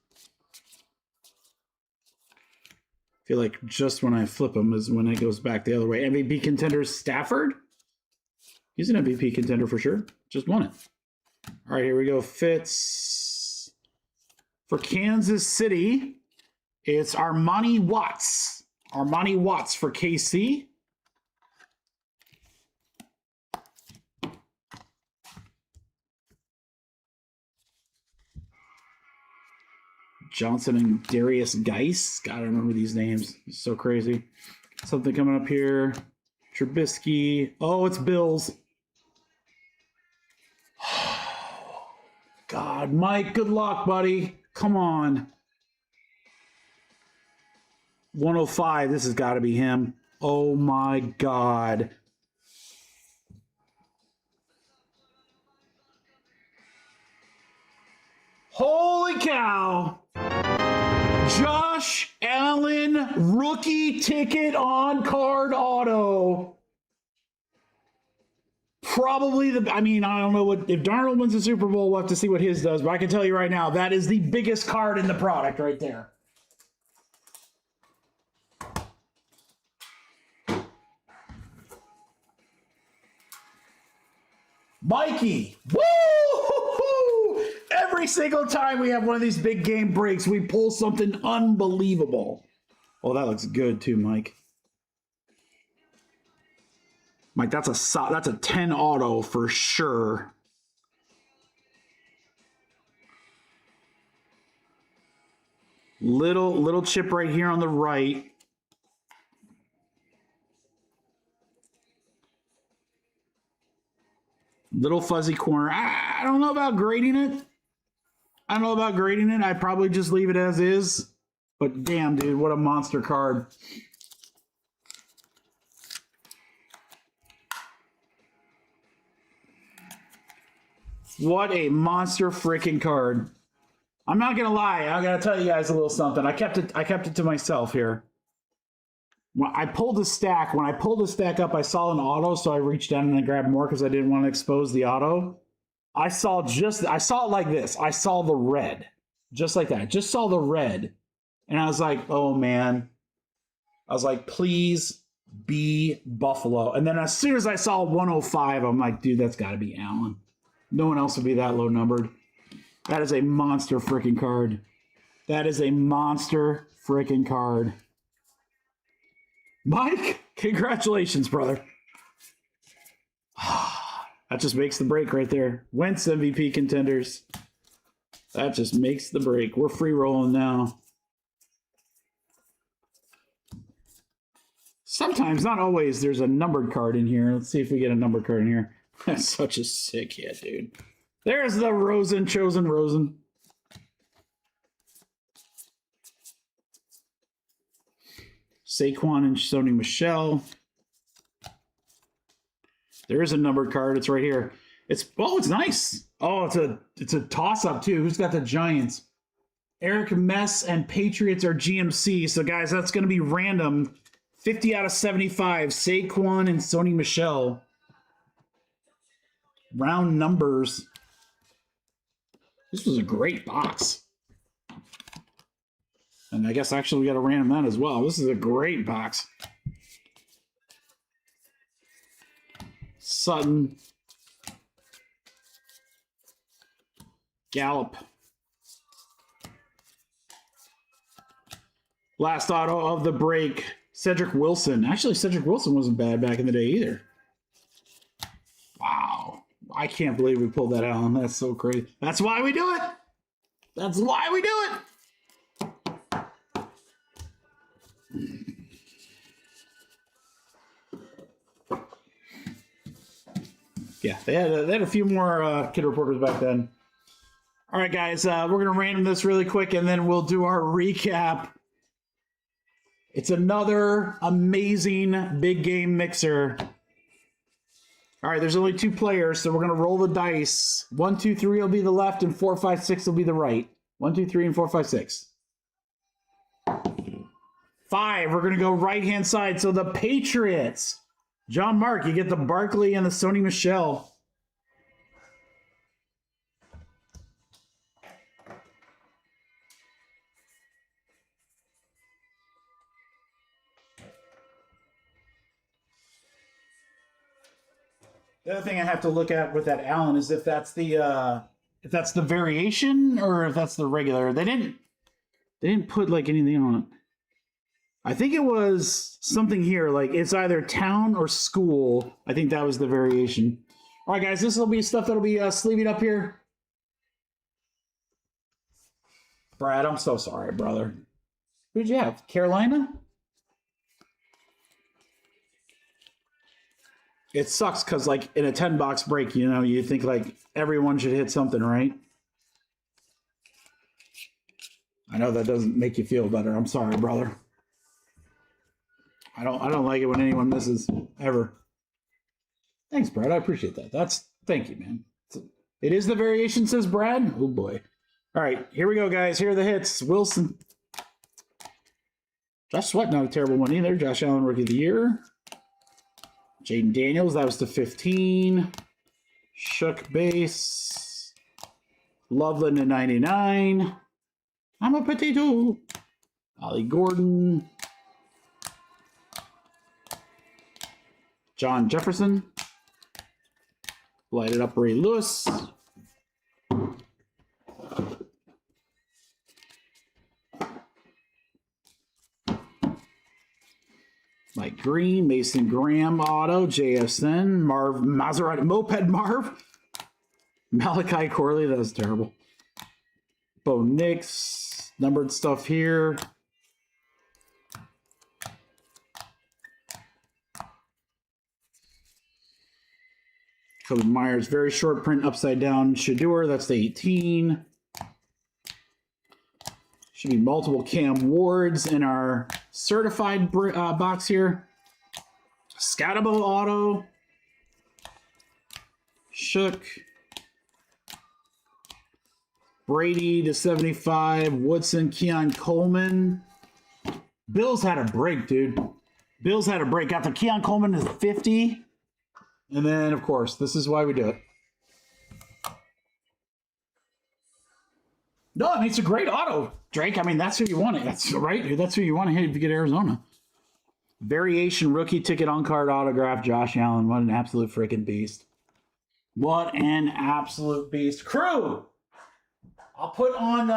I feel like just when I flip him is when it goes back the other way. MVP contender Stafford. He's an MVP contender for sure. Just won it. All right, here we go. Fitz. For Kansas City, it's Armani Watts. Armani Watts for KC. Johnson and Darius Geis. Gotta remember these names. It's so crazy. Something coming up here. Trubisky. Oh, it's Bills. God, Mike, good luck, buddy. Come on. 105. This has got to be him. Oh, my God. cow. Josh Allen rookie ticket on card auto. Probably I don't know what, if Darnold wins the Super Bowl, we'll have to see what his does, but I can tell you right now, that is the biggest card in the product right there. Mikey, woo! Every single time we have one of these big game breaks, we pull something unbelievable. Oh, that looks good too, Mike. Mike, that's a 10 auto for sure. Little chip right here on the right. Little fuzzy corner. I don't know about grading it. I'd probably just leave it as is. But damn, dude, what a monster card. What a monster freaking card. I'm not gonna lie, I gotta tell you guys a little something. I kept it to myself here. When I pulled the stack up, I saw an auto, so I reached down and I grabbed more because I didn't want to expose the auto. I saw it like this. I saw the red. Just like that. Just saw the red. And I was like, oh man. I was like, please be Buffalo. And then as soon as I saw 105, I'm like, dude, that's gotta be Allen. No one else would be that low numbered. That is a monster freaking card. That is a monster freaking card. Mike, congratulations, brother. That just makes the break right there. Wentz MVP contenders. That just makes the break. We're free rolling now. Sometimes, not always, there's a numbered card in here. Let's see if we get a numbered card in here. That's such a sick hit, dude. There's the chosen Rosen. Saquon and Sony Michel. There is a numbered card. It's right here. It's nice. Oh, it's a toss-up too. Who's got the Giants? Eric Mess and Patriots are GMC. So guys, that's going to be random. 50 out of 75. Saquon and Sony Michel. Round numbers. This was a great box. And I guess actually we got to random that as well. This is a great box. Sutton. Gallup. Last auto of the break. Cedric Wilson. Actually, Cedric Wilson wasn't bad back in the day either. Wow. I can't believe we pulled that out. That's so crazy. That's why we do it. That's why we do it. Yeah, they had a few more kid reporters back then. All right, guys, we're going to random this really quick, and then we'll do our recap. It's another amazing big game mixer. All right, there's only two players, so we're going to roll the dice. 1, 2, 3 will be the left, and 4, 5, 6 will be the right. 1, 2, 3, and 4, 5, 6. 5, we're going to go right-hand side. So the Patriots. John Mark, you get the Barkley and the Sony Michel. The other thing I have to look at with that Allen is if that's the variation or if that's the regular. They didn't put like anything on it. I think it was something here, like it's either town or school. I think that was the variation. All right, guys, this will be stuff that'll be sleeved up here. Brad, I'm so sorry, brother. Who'd you have? Carolina? It sucks because, like, in a 10-box break, you know, you think, like, everyone should hit something, right? I know that doesn't make you feel better. I'm sorry, brother. I don't like it when anyone misses, ever. Thanks, Brad. I appreciate that. Thank you, man. It is the variation, says Brad. Oh, boy. All right, here we go, guys. Here are the hits. Wilson. Josh Sweat, not a terrible one either. Josh Allen, Rookie of the Year. Jaden Daniels, that was to 15. Shook base. Loveland to 99. I'm a potato. Ollie Gordon. John Jefferson. Lighted up Ray Lewis. Mike Green, Mason Graham auto, JSN, Marv, Maserati, Moped Marv, Malachi Corley, that was terrible. Bo Nix, numbered stuff here. Kobe Myers, very short print, upside down Shador, that's the 18. Should be multiple Cam Wards in our certified box here. Scatabo auto. Shook. Brady to 75. Woodson, Keon Coleman. Bills had a break, dude. Bills had a break. Got the Keon Coleman to 50. And then, of course, this is why we do it. No, I mean, it's a great auto, Drake. I mean, that's who you want it. That's right, dude. That's who you want to hit if you get Arizona. Variation rookie ticket on card autograph, Josh Allen. What an absolute freaking beast. What an absolute beast. Crew, I'll put on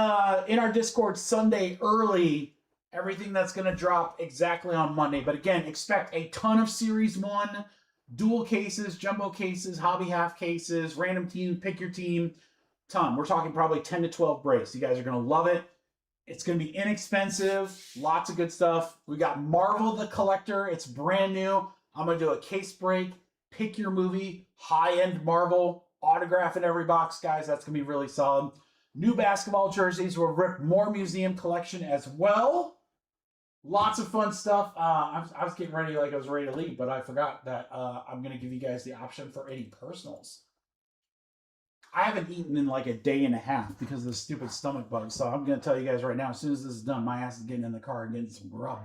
in our Discord Sunday early everything that's going to drop exactly on Monday. But again, expect a ton of Series 1, dual cases, jumbo cases, hobby half cases, random team, pick your team. Ton. We're talking probably 10 to 12 breaks. You guys are going to love it. It's going to be inexpensive. Lots of good stuff. We got Marvel the Collector. It's brand new. I'm going to do a case break. Pick your movie. High-end Marvel. Autograph in every box, guys. That's going to be really solid. New basketball jerseys. We'll rip more museum collection as well. Lots of fun stuff. I was getting ready like I was ready to leave, but I forgot that I'm going to give you guys the option for any personals. I haven't eaten in like a day and a half because of the stupid stomach bug. So I'm going to tell you guys right now, as soon as this is done, my ass is getting in the car and getting some grub.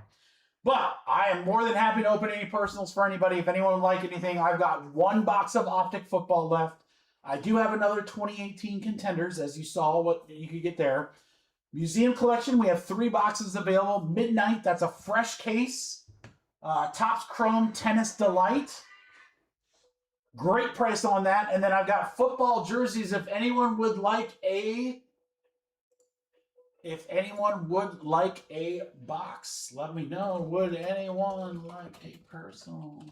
But I am more than happy to open any personals for anybody. If anyone would like anything, I've got one box of Optic Football left. I do have another 2018 Contenders, as you saw what you could get there. Museum collection, we have 3 boxes available. Midnight, that's a fresh case. Topps Chrome Tennis Delight. Great price on that. And then I've got football jerseys. If anyone would like a box, let me know. Would anyone like a personal?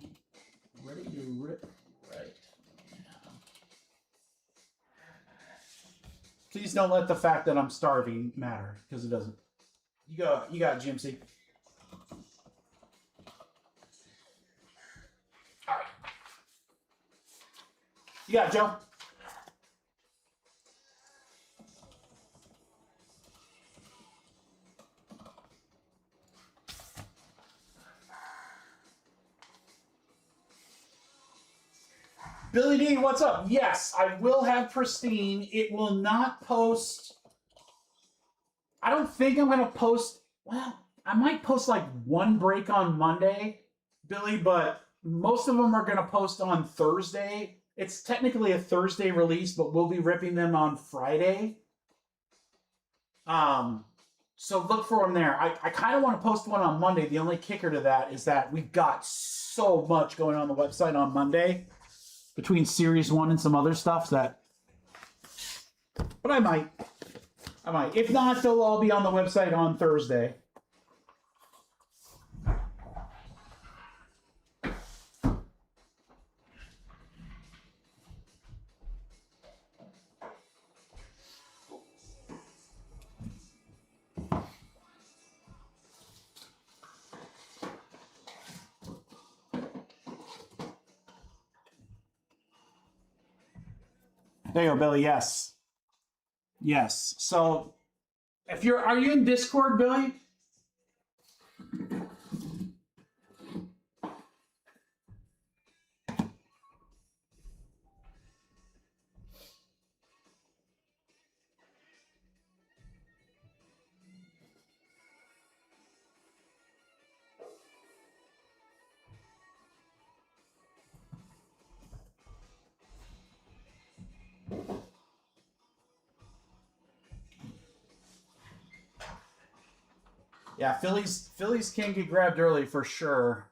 Ready to rip right now. Please don't let the fact that I'm starving matter, because it doesn't. You got GMC. All right. You got it, Joe. Billy D, what's up? Yes, I will have Pristine. It will not post. I don't think I'm going to post. Well, I might post like one break on Monday, Billy, but most of them are going to post on Thursday. It's technically a Thursday release, but we'll be ripping them on Friday. So look for them there. I kind of want to post one on Monday. The only kicker to that is that we've got so much going on the website on Monday between Series 1 and some other stuff that... But I might. If not, they'll all be on the website on Thursday. There you go, Billy. Yes. Yes. So, are you in Discord, Billy? Yeah, Phillies can get grabbed early for sure.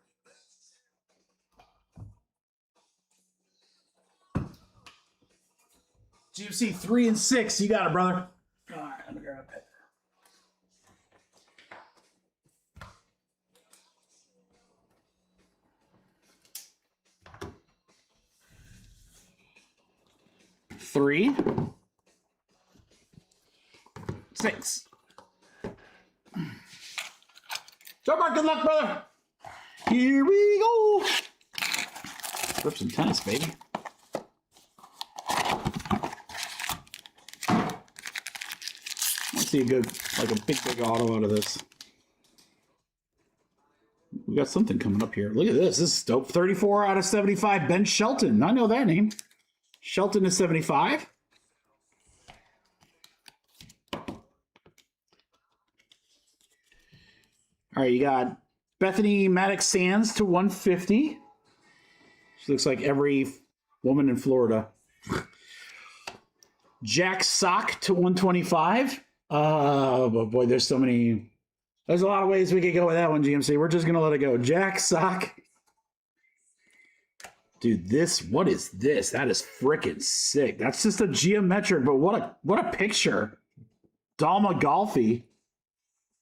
GMC 3 and 6. You got it, brother. All right, let me grab a pen. Three, 6. So far, good luck, brother. Here we go. Flip some tennis, baby. Let's see a good, like a big auto out of this. We got something coming up here. Look at this. This is dope. 34 out of 75. Ben Shelton. I know that name. Shelton is 75. All right, you got Bethany Maddox Sands to 150. She looks like every woman in Florida. Jack Sock to 125. Oh boy, there's so many. There's a lot of ways we could go with that one, GMC. We're just gonna let it go. Jack Sock. Dude, what is this? That is freaking sick. That's just a geometric, but what a picture. Dalma Golfi.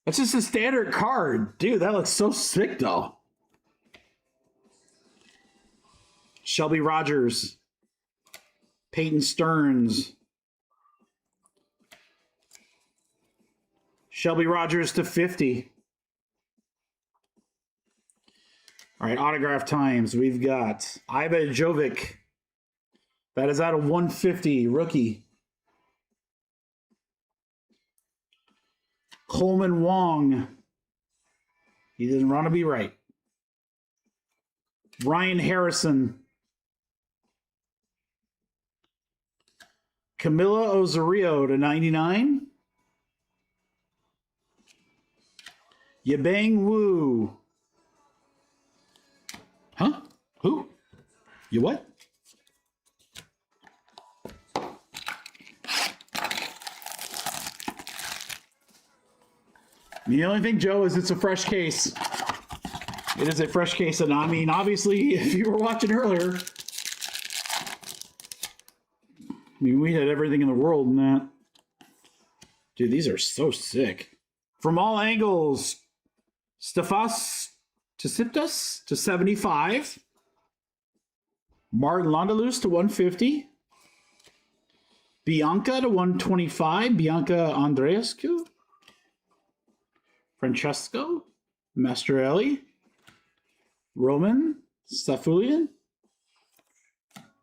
That's just a standard card. Dude, that looks so sick, though. Shelby Rogers. Peyton Stearns. Shelby Rogers to 50. All right, autograph times. We've got Iva Jovic. That is out of 150, rookie. Coleman Wong. He doesn't want to be right. Ryan Harrison. Camila Osorio to 99. Yabang Wu. Huh? Who? You what? The only thing, Joe, is it's a fresh case. It is a fresh case, and I mean, obviously, if you were watching earlier, I mean, we had everything in the world in that. Dude, these are so sick. From all angles, Stefas Tsitsipas to 75. Martin Landalus to 150. Bianca to 125. Bianca Andreescu. Francesco Mastroelli. Roman Safulian.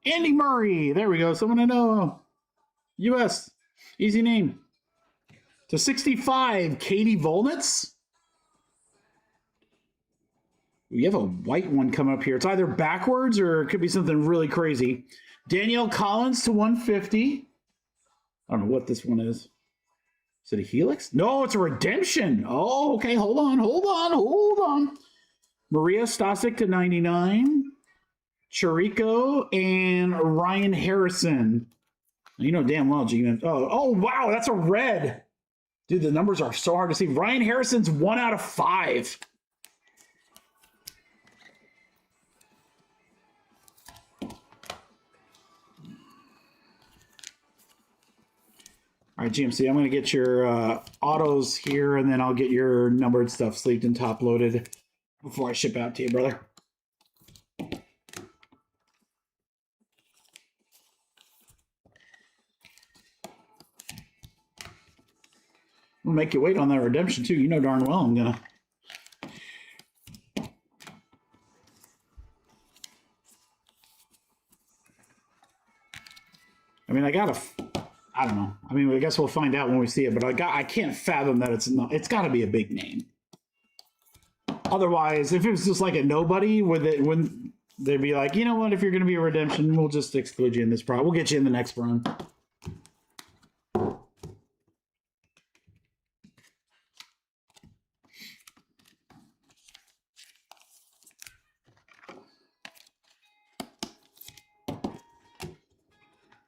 Andy Murray. There we go. Someone I know. U.S. Easy name. To 65, Katie Volnitz. We have a white one coming up here. It's either backwards or it could be something really crazy. Danielle Collins to 150. I don't know what this one is. Is it a Helix? No, it's a redemption. Oh, okay. Hold on. Maria Stasic to 99. Chirico and Ryan Harrison. You know damn well, G. Oh, wow. That's a red. Dude, the numbers are so hard to see. Ryan Harrison's 1 out of 5. All right, GMC, I'm going to get your autos here, and then I'll get your numbered stuff sleeved and top loaded before I ship out to you, brother. I'm going to make you wait on that redemption, too. You know darn well I'm going to. I mean, I don't know. I mean, I guess we'll find out when we see it, but I can't fathom that it's got to be a big name. Otherwise, if it was just like a nobody, wouldn't they'd be like, you know what, if you're going to be a redemption, we'll just exclude you in this product. We'll get you in the next run.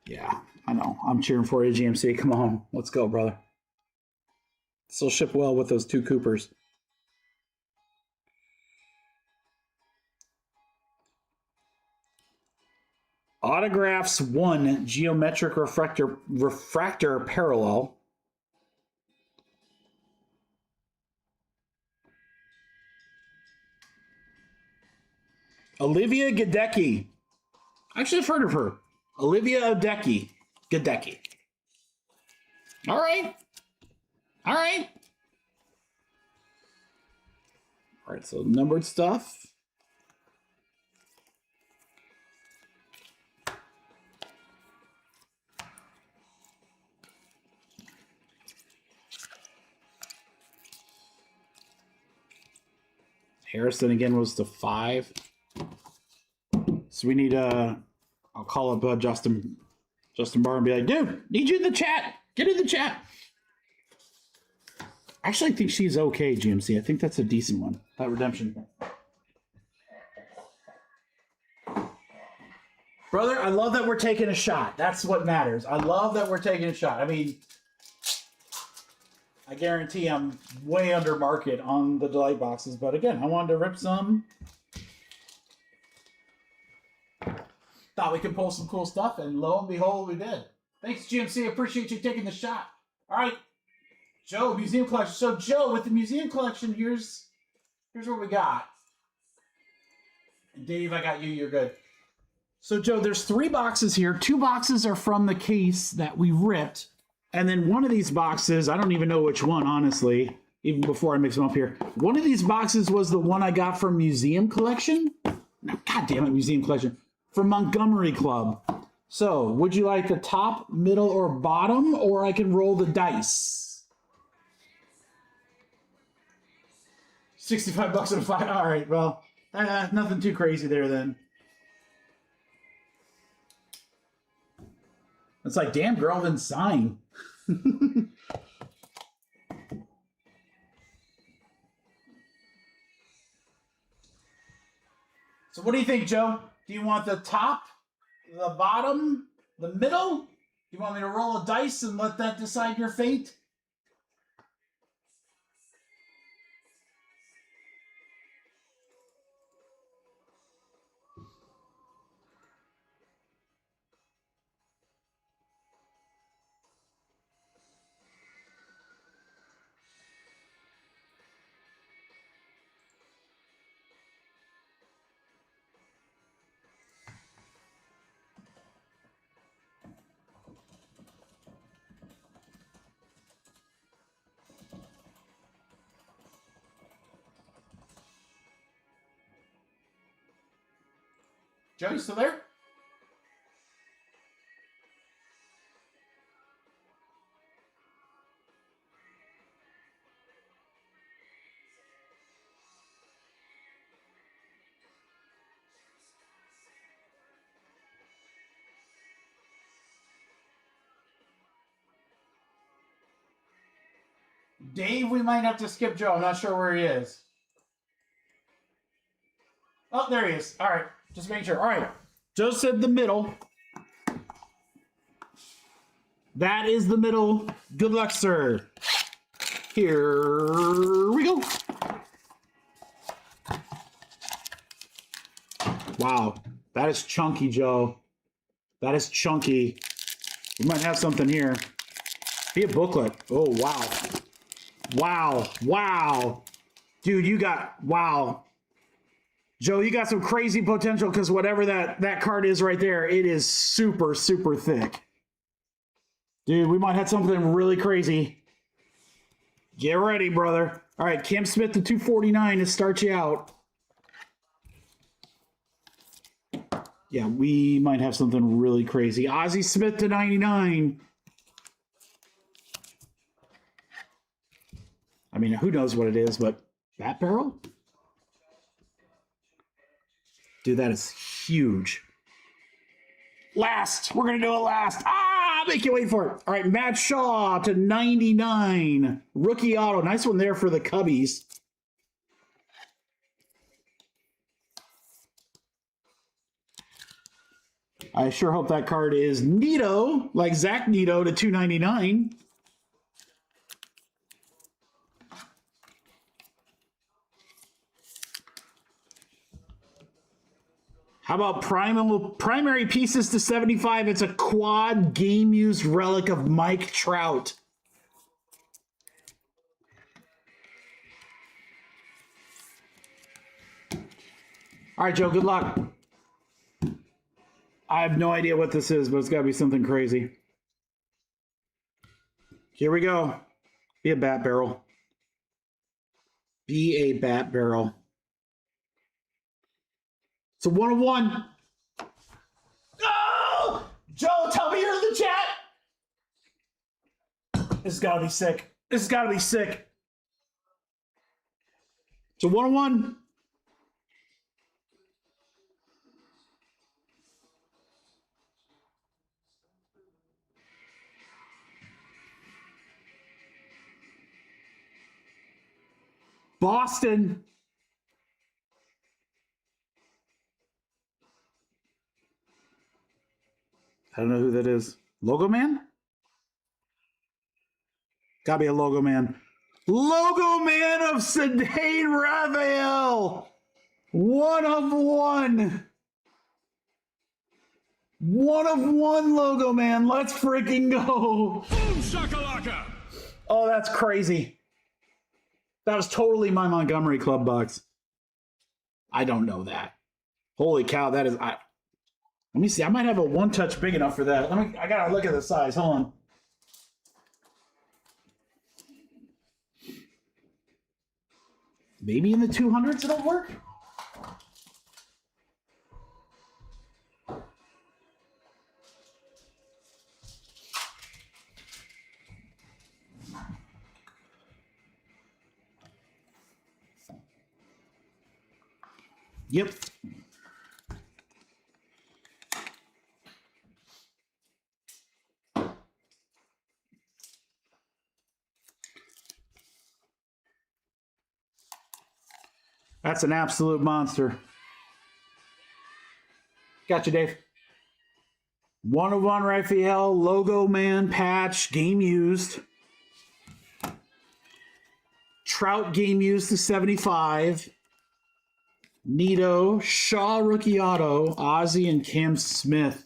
Yeah, I know. I'm cheering for you, GMC. Come on. Let's go, brother. This will ship well with those 2 Coopers. Autographs 1, geometric refractor parallel. Olivia Gadecki. Actually, I've heard of her. Olivia Gadecki. All right. All right. All right, so numbered stuff. Harrison again was to 5. So we need I'll call up Justin Barr and be like, dude, need you in the chat. Get in the chat. Actually, I think she's okay, GMC. I think that's a decent one. That redemption. Brother, I love that we're taking a shot. That's what matters. I love that we're taking a shot. I mean, I guarantee I'm way under market on the delight boxes, but again, I wanted to rip some. Thought we could pull some cool stuff, and lo and behold, we did. Thanks, GMC. Appreciate you taking the shot. All right, Joe, museum collection. So, Joe, with the museum collection, here's what we got. And Dave, I got you. You're good. So, Joe, there's 3 boxes here. 2 boxes are from the case that we ripped. And then one of these boxes, I don't even know which one, honestly, even before I mix them up here. One of these boxes was the one I got from Museum Collection. No, God damn it, Museum Collection. From Montgomery Club. So, would you like the top, middle, or bottom? Or I can roll the dice. 65 bucks and a 5. All right, well, nothing too crazy there then. It's like, damn, girl, then sign. So what do you think, Joe? Do you want the top, the bottom, the middle? Do you want me to roll a dice and let that decide your fate? Joe, you still there? Dave, we might have to skip Joe. I'm not sure where he is. Oh, there he is. All right. Just making sure. All right. Joe said the middle. That is the middle. Good luck, sir. Here we go. Wow. That is chunky, Joe. That is chunky. We might have something here. Be a booklet. Oh, wow. Wow. Wow. Dude, you got... Wow. Joe, you got some crazy potential because whatever that card is right there, it is super, super thick. Dude, we might have something really crazy. Get ready, brother. All right, Cam Smith to 249 to start you out. Yeah, we might have something really crazy. Ozzie Smith to 99. I mean, who knows what it is, but Bat Barrel? Dude, that is huge. Last. We're going to do it last. Make you wait for it. All right, Matt Shaw to 99. Rookie auto. Nice one there for the Cubbies. I sure hope that card is Neato, like Zach Neato to 299. How about primary pieces to 75? It's a quad game used relic of Mike Trout. All right, Joe, good luck. I have no idea what this is, but it's got to be something crazy. Here we go. Be a bat barrel. Be a bat barrel. It's a 101. Oh! Joe, tell me you're in the chat. This has got to be sick. This has got to be sick. It's a 101. Boston. I don't know who that is. Logo Man? Gotta be a Logo Man. Logo Man of Sedane Raphael! 1 of 1. 1 of 1 Logo Man. Let's freaking go. Boom shakalaka! Oh, that's crazy. That was totally my Montgomery Club box. I don't know that. Holy cow, that is... let me see. I might have a one touch big enough for that. I gotta look at the size. Hold on. Maybe in the 200s it'll work? Yep. That's an absolute monster. Gotcha, Dave. 1 of 1 Raphael, Logo Man patch, game used. Trout game used to 75. Nito, Shaw rookie auto, Ozzie and Cam Smith.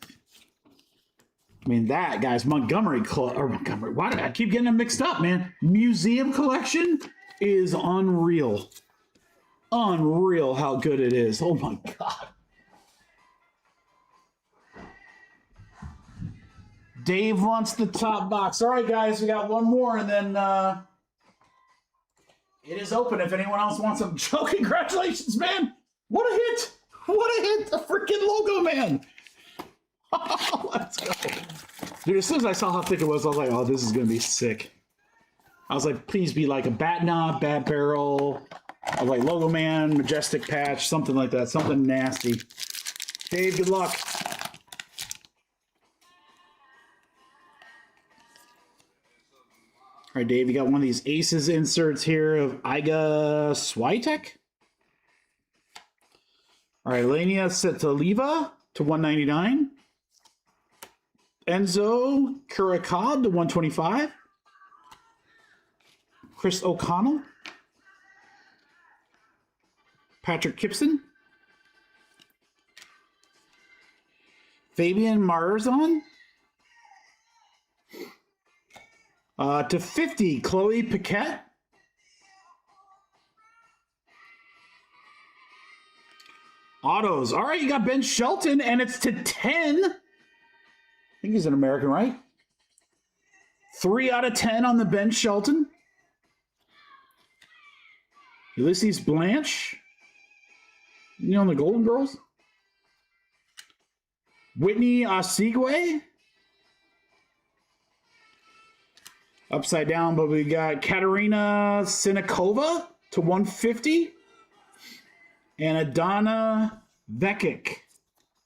I mean, that, guys, Montgomery Club, or Montgomery, why did I keep getting them mixed up, man? Museum collection is unreal. Unreal how good it is. Oh my God. Dave wants the top box. All right, guys, we got one more, and then it is open if anyone else wants them. Joe, congratulations, man. What a hit. What a hit. The freaking Logo Man. Let's go. Dude, as soon as I saw how thick it was, I was like, oh, this is going to be sick. I was like, please be like a bat knob, bat barrel. I was like, Logo Man, majestic patch, something like that. Something nasty. Dave, good luck. All right, Dave, you got one of these Aces inserts here of Iga Swiatek. All right, Lania Setaliva to 199. Enzo Curacod to 125. Chris O'Connell. Patrick Kipson. Fabian Marzon. To 50, Chloe Paquette. Autos. All right, you got Ben Shelton, and it's to 10. I think he's an American, right? 3 out of 10 on the Ben Shelton. Ulysses Blanche. You know, on the Golden Girls. Whitney Osigwe. Upside down, but we got Katerina Sinikova to 150. And Adana Vekic.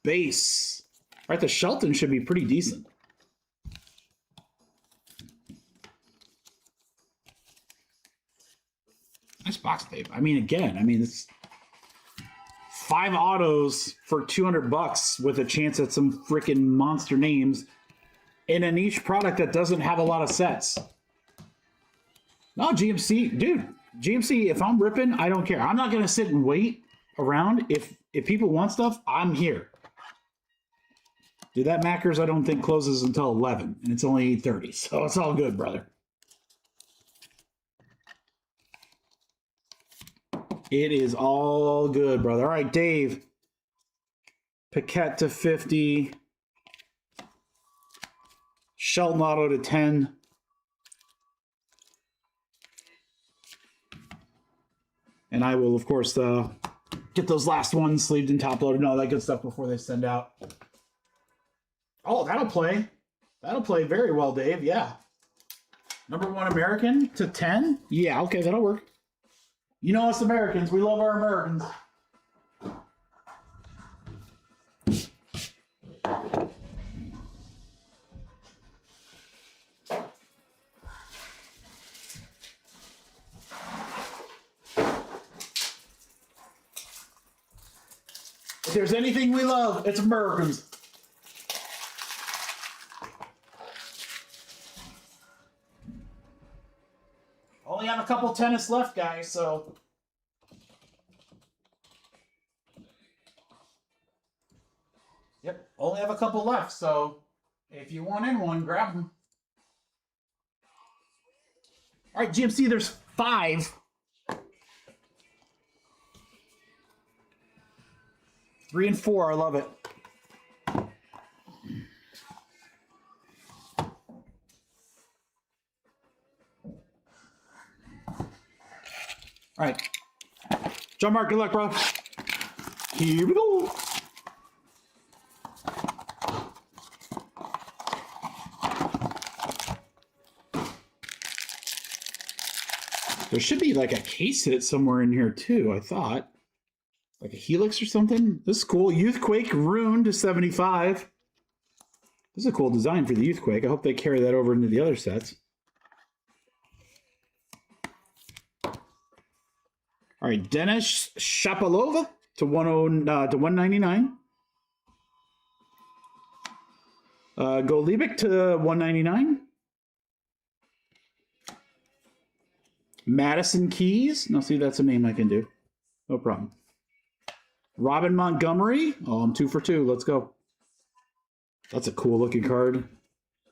Base. All right, the Shelton should be pretty decent. Nice box, Dave. I mean, again, it's 5 autos for $200 with a chance at some freaking monster names in a niche product that doesn't have a lot of sets. No, GMC, dude, GMC, if I'm ripping, I don't care. I'm not going to sit and wait around. If people want stuff, I'm here. Dude, that Macker's I don't think closes until 11, and it's only 8:30, so it's all good, brother. It is all good, brother. All right, Dave. Paquette to 50. Shelton Auto to 10. And I will, of course, get those last ones sleeved and top loaded and all that good stuff before they send out. Oh, that'll play. That'll play very well, Dave. Yeah. #1 American to 10. Yeah, okay, that'll work. You know us Americans. We love our Americans. If there's anything we love, it's Americans. Only have a couple tennis left, guys, so. Yep, only have a couple left, so if you want in one, grab them. All right, GMC, there's 5. 3 and 4, I love it. All right. John Mark, good luck, bro. Here we go. There should be like a case hit somewhere in here too, I thought. Like a Helix or something. This is cool. Youthquake Rune to 75. This is a cool design for the Youthquake. I hope they carry that over into the other sets. All right, Denis Shapovalov to 199. Golubic to 199. Madison Keys. Now, see, that's a name I can do. No problem. Robin Montgomery. Oh, I'm 2 for 2. Let's go. That's a cool looking card.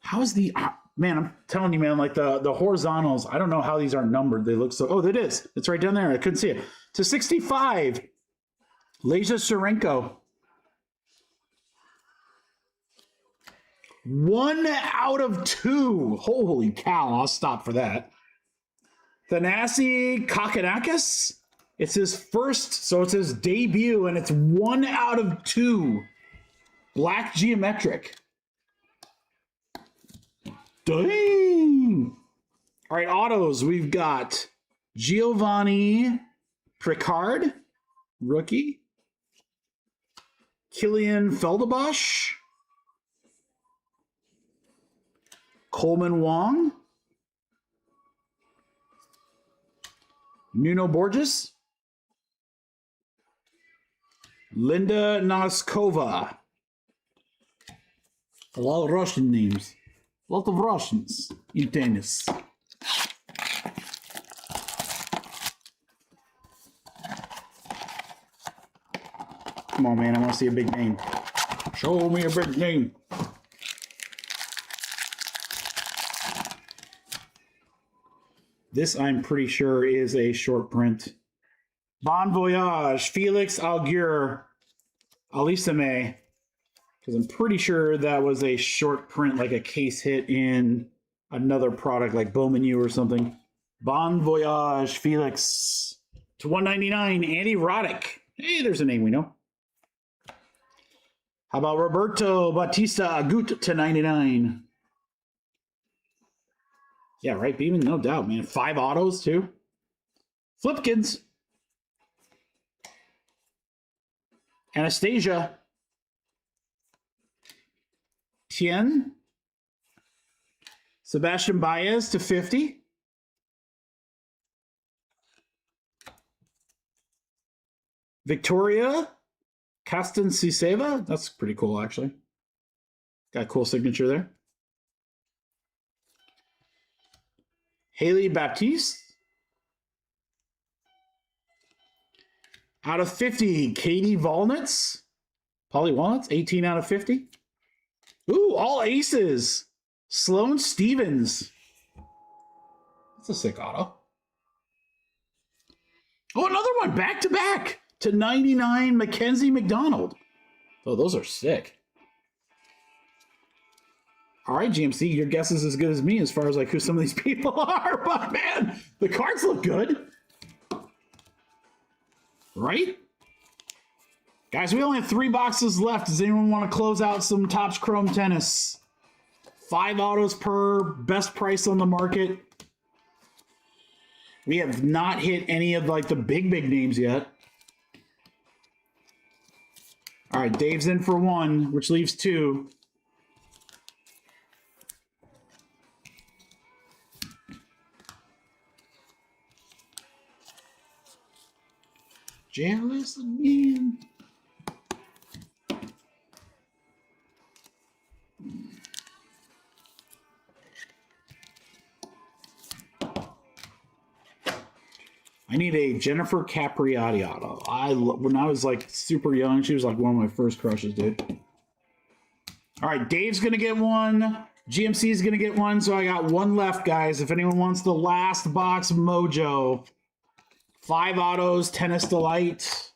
How is the... man, I'm telling you, man, like the horizontals, I don't know how these aren't numbered. They look so... Oh, it is. It's right down there. I couldn't see it. To 65. Leja Surenko. 1 out of 2. Holy cow. I'll stop for that. Thanasi Kakanakis. It's his first, so it's his debut, and it's 1 out of 2. Black Geometric. Dang. All right, autos. We've got Giovanni Picard, rookie. Killian Feldebosch. Coleman Wong. Nuno Borges. Linda Noskova. A lot of Russian names. A lot of Russians in tennis. Come on, man. I want to see a big name. Show me a big name. This, I'm pretty sure, is a short print. Bon Voyage, Felix Augur Alisame. Because I'm pretty sure that was a short print, like a case hit in another product like Bowman U or something. Bon Voyage, Felix. To 199, Andy Roddick. Hey, there's a name we know. How about Roberto Bautista Agut to 99? Yeah, right, Beeman? No doubt, man. 5 autos, too. Flipkins. Anastasia. Tien. Sebastian Baez to 50. Victoria Castansiseva. That's pretty cool, actually. Got a cool signature there. Haley Baptiste. Out of 50, Katie Walnuts. Polly Walnuts, 18 out of 50. Ooh, all aces. Sloane Stevens. That's a sick auto. Oh, another one back to back to 99 Mackenzie McDonald. Oh, those are sick. All right, GMC, your guess is as good as me as far as like who some of these people are. But man, the cards look good. Right? Guys, we only have 3 boxes left. Does anyone want to close out some Topps Chrome Tennis? 5 autos per, best price on the market. We have not hit any of like the big names yet. All right, Dave's in for 1, which leaves 2. Jealous again. I need a Jennifer Capriati auto. When I was like super young, she was like one of my first crushes, dude. All right, Dave's gonna get 1. GMC's gonna get 1, so I got 1 left, guys. If anyone wants the last box mojo, 5 autos, Tennis Delight.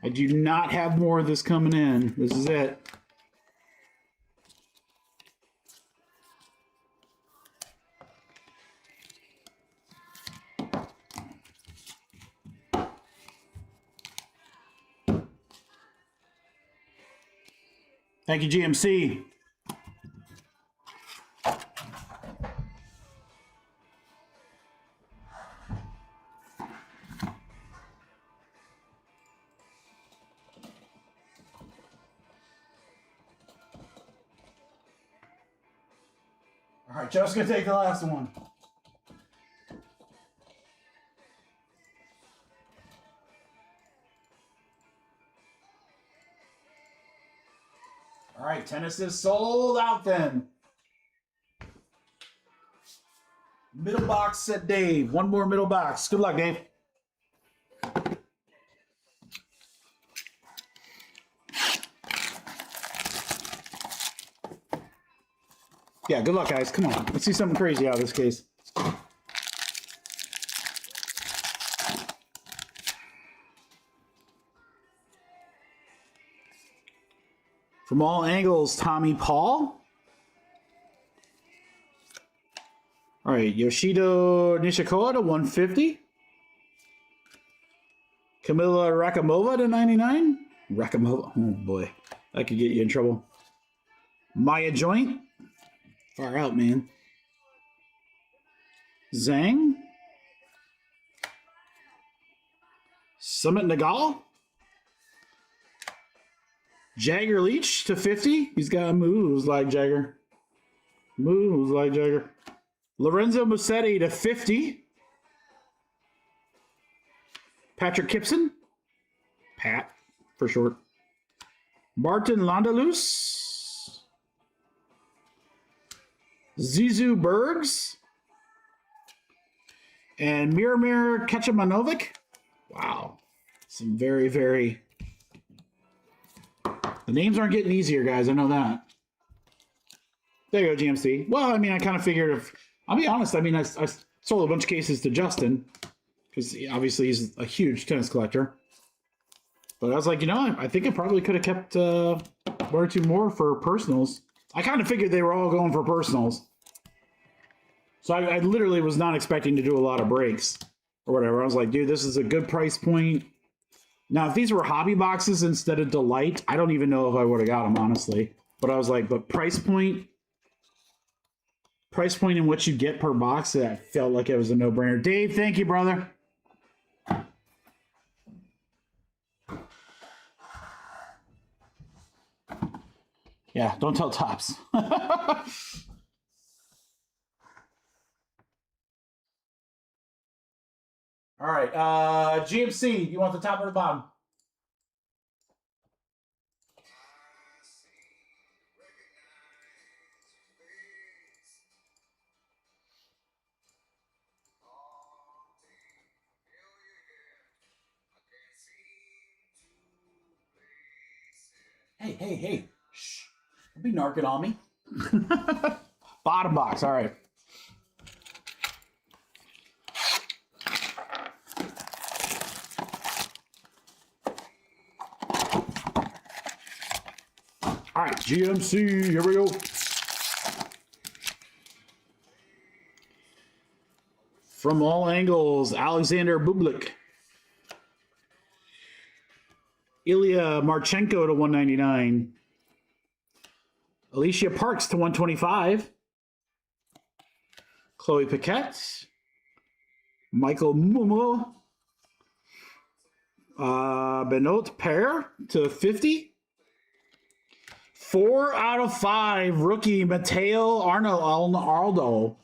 I do not have more of this coming in. This is it. Thank you, GMC. All right, Joe's gonna take the last one. All right, tennis is sold out then. Middle box, said Dave. 1 more middle box. Good luck, Dave. Yeah, good luck, guys. Come on. Let's see something crazy out of this case. From all angles, Tommy Paul. All right, Yoshito Nishikawa to 150. Kamila Rakamova to 99. Rakamova, oh boy, that could get you in trouble. Maya Joint, far out, man. Zhang. Summit Nagal. Jagger Leach to 50. He's got moves like Jagger. Moves like Jagger. Lorenzo Musetti to 50. Patrick Kipson. Pat, for short. Martin Landalus. Zizou Bergs. And Miramir Kechamanovic. Wow. Some very, very... The names aren't getting easier, guys. I know that. There you go, GMC. Well, I mean, I kind of figured if... I'll be honest. I mean, I sold a bunch of cases to Justin because obviously he's a huge tennis collector. But I was like, you know, I think I probably could have kept 1 or 2 more for personals. I kind of figured they were all going for personals. So I literally was not expecting to do a lot of breaks or whatever. I was like, dude, this is a good price point. Now, if these were hobby boxes instead of Delight, I don't even know if I would have got them, honestly. But I was like, but price point in what you get per box, that felt like it was a no-brainer. Dave, thank you, brother. Yeah, don't tell Topps. All right, GMC, you want the top or the bottom? Hey. Shh. Don't be narking on me. Bottom box. All right. All right, GMC, here we go. From all angles, Alexander Bublik. Ilya Marchenko to 199. Alicia Parks to 125. Chloe Paquette. Michael Mumo. Benoit Paire to 50. 4 out of 5 rookie Mateo Arnaldo.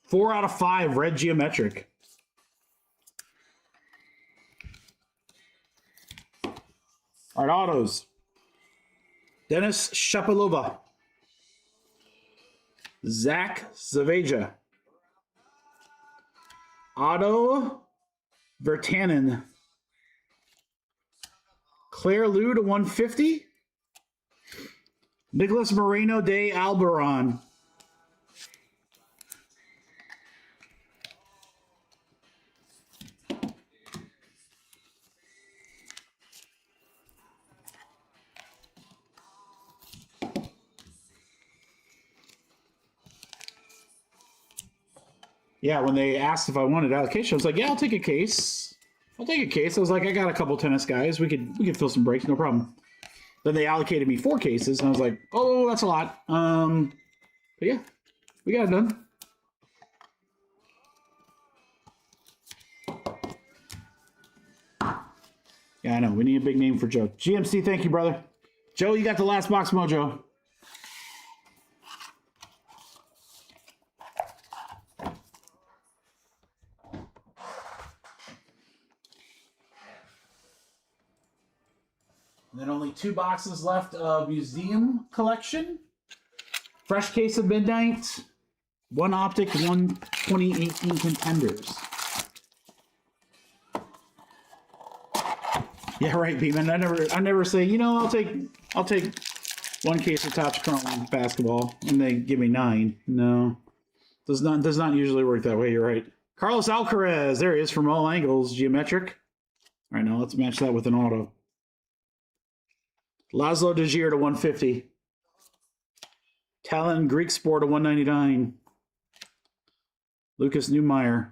4 out of 5 red geometric. All right, autos. Dennis Shapovalov. Zach Zaveja. Otto Vertanen. Claire Liu to 150. Nicholas Moreno de Alberon. Yeah, when they asked if I wanted allocation, I was like, yeah, I'll take a case. I was like, I got a couple tennis guys. We could fill some breaks, no problem. Then they allocated me 4 cases, and I was like, oh, that's a lot. But yeah, we got it done. Yeah, I know. We need a big name for Joe. GMC, thank you, brother. Joe, you got the last box mojo. And then only 2 boxes left of museum collection. Fresh case of Midnight. 1 Optic, 1 2018 Contenders. Yeah, right, Beeman. I never say, you know, I'll take 1 case of Topps Chrome basketball and they give me 9. No. Does not usually work that way, you're right. Carlos Alcaraz, there he is from all angles, geometric. All right, now let's match that with an auto. Laszlo Degier to 150. Talon Greek Sport to 199. Lucas Neumeier.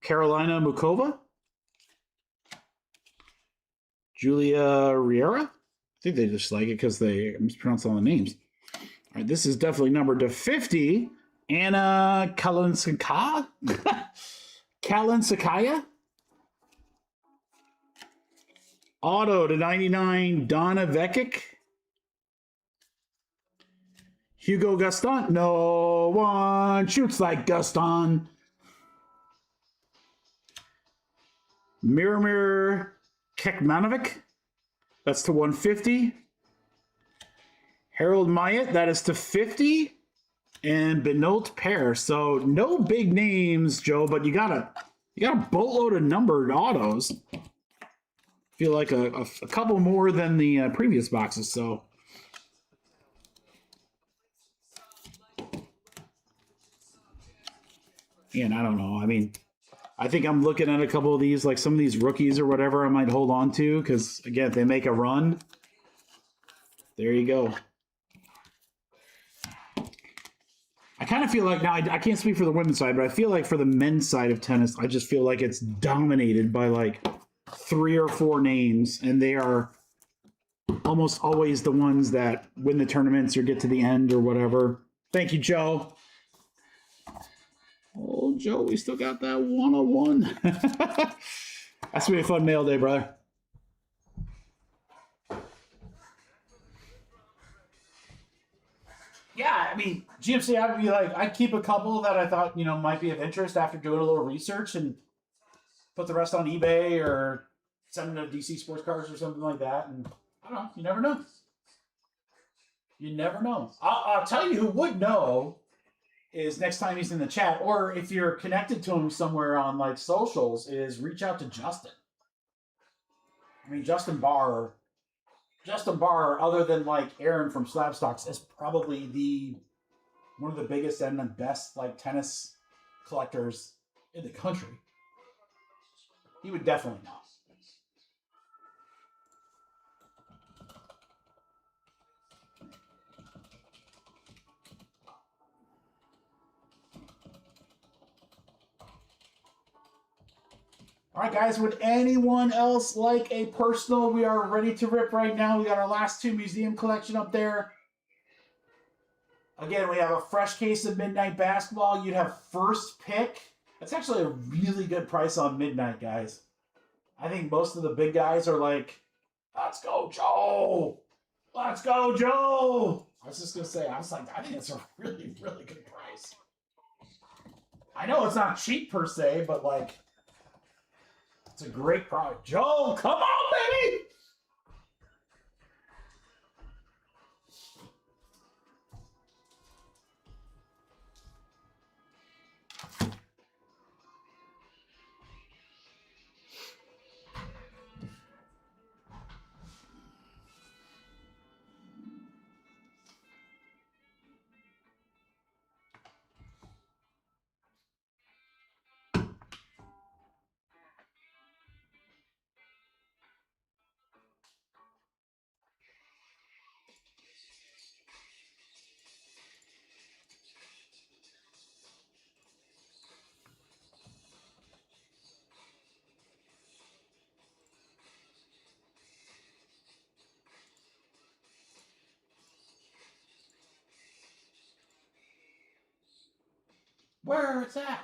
Carolina Mukova. Julia Riera. I think they just like it because they mispronounce all the names. All right, this is definitely numbered to 50. Anna Kalinskaya. Kalinskaya. Auto to 99, Donna Vekic. Hugo Gaston. No one shoots like Gaston. Miramir Kekmanovic. That's to 150. Harold Myatt. That is to 50. And Benoit Paire. So no big names, Joe, but you got a boatload of numbered autos. Feel like a couple more than the previous boxes, so. And I don't know. I mean, I think I'm looking at a couple of these, like some of these rookies or whatever I might hold on to, because, again, if they make a run, there you go. I kind of feel like, now I can't speak for the women's side, but I feel like for the men's side of tennis, I just feel like it's dominated by, like, 3 or 4 names, and they are almost always the ones that win the tournaments or get to the end or whatever. Thank you, Joe. Oh, Joe, we still got that 101. That's gonna be a fun mail day, brother. Yeah, I mean, GMC, I'd be like, I'd keep a couple that I thought, you know, might be of interest after doing a little research and put the rest on eBay or send them to DC Sports Cards or something like that. And I don't know. You never know. You never know. I'll tell you who would know is next time he's in the chat, or if you're connected to him somewhere on like socials, is reach out to Justin. I mean, Justin Barr, other than like Aaron from Slab Stocks, is probably one of the biggest and the best like tennis collectors in the country. He would definitely know. All right, guys, would anyone else like a personal? We are ready to rip right now. We got our last 2 museum collection up there. Again, we have a fresh case of Midnight Basketball. You'd have first pick. That's actually a really good price on Midnight, guys. I think most of the big guys are like, let's go, Joe. Let's go, Joe. I was just going to say, I think it's a really, really good price. I know it's not cheap per se, but like, it's a great product. Joe, come on, baby! Where it's at?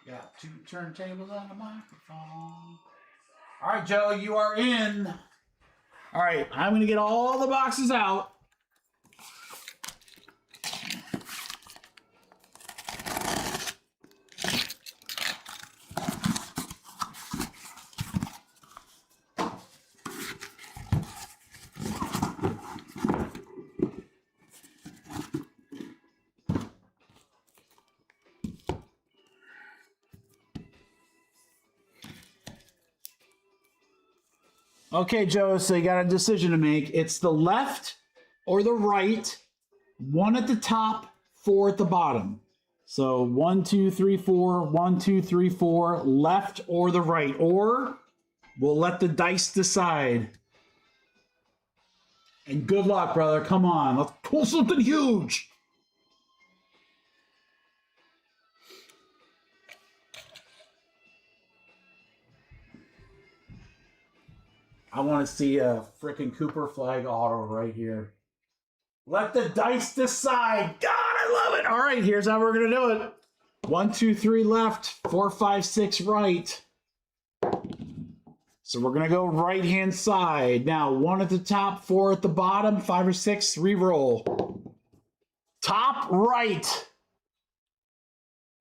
Got 2 turntables on the microphone. All right, Joe, you are in. All right, I'm going to get all the boxes out. Okay, Joe, so you got a decision to make. It's the left or the right, 1 at the top, 4 at the bottom. So 1, 2, 3, 4, 1, 2, 3, 4, left or the right. Or we'll let the dice decide. And good luck, brother. Come on, let's pull something huge. I want to see a freaking Cooper flag auto right here. Let the dice decide. God, I love it. All right, here's how we're going to do it. 1, 2, 3 left, 4, 5, 6 right. So we're going to go right-hand side. Now, 1 at the top, 4 at the bottom, 5 or 6, re-roll. Top right.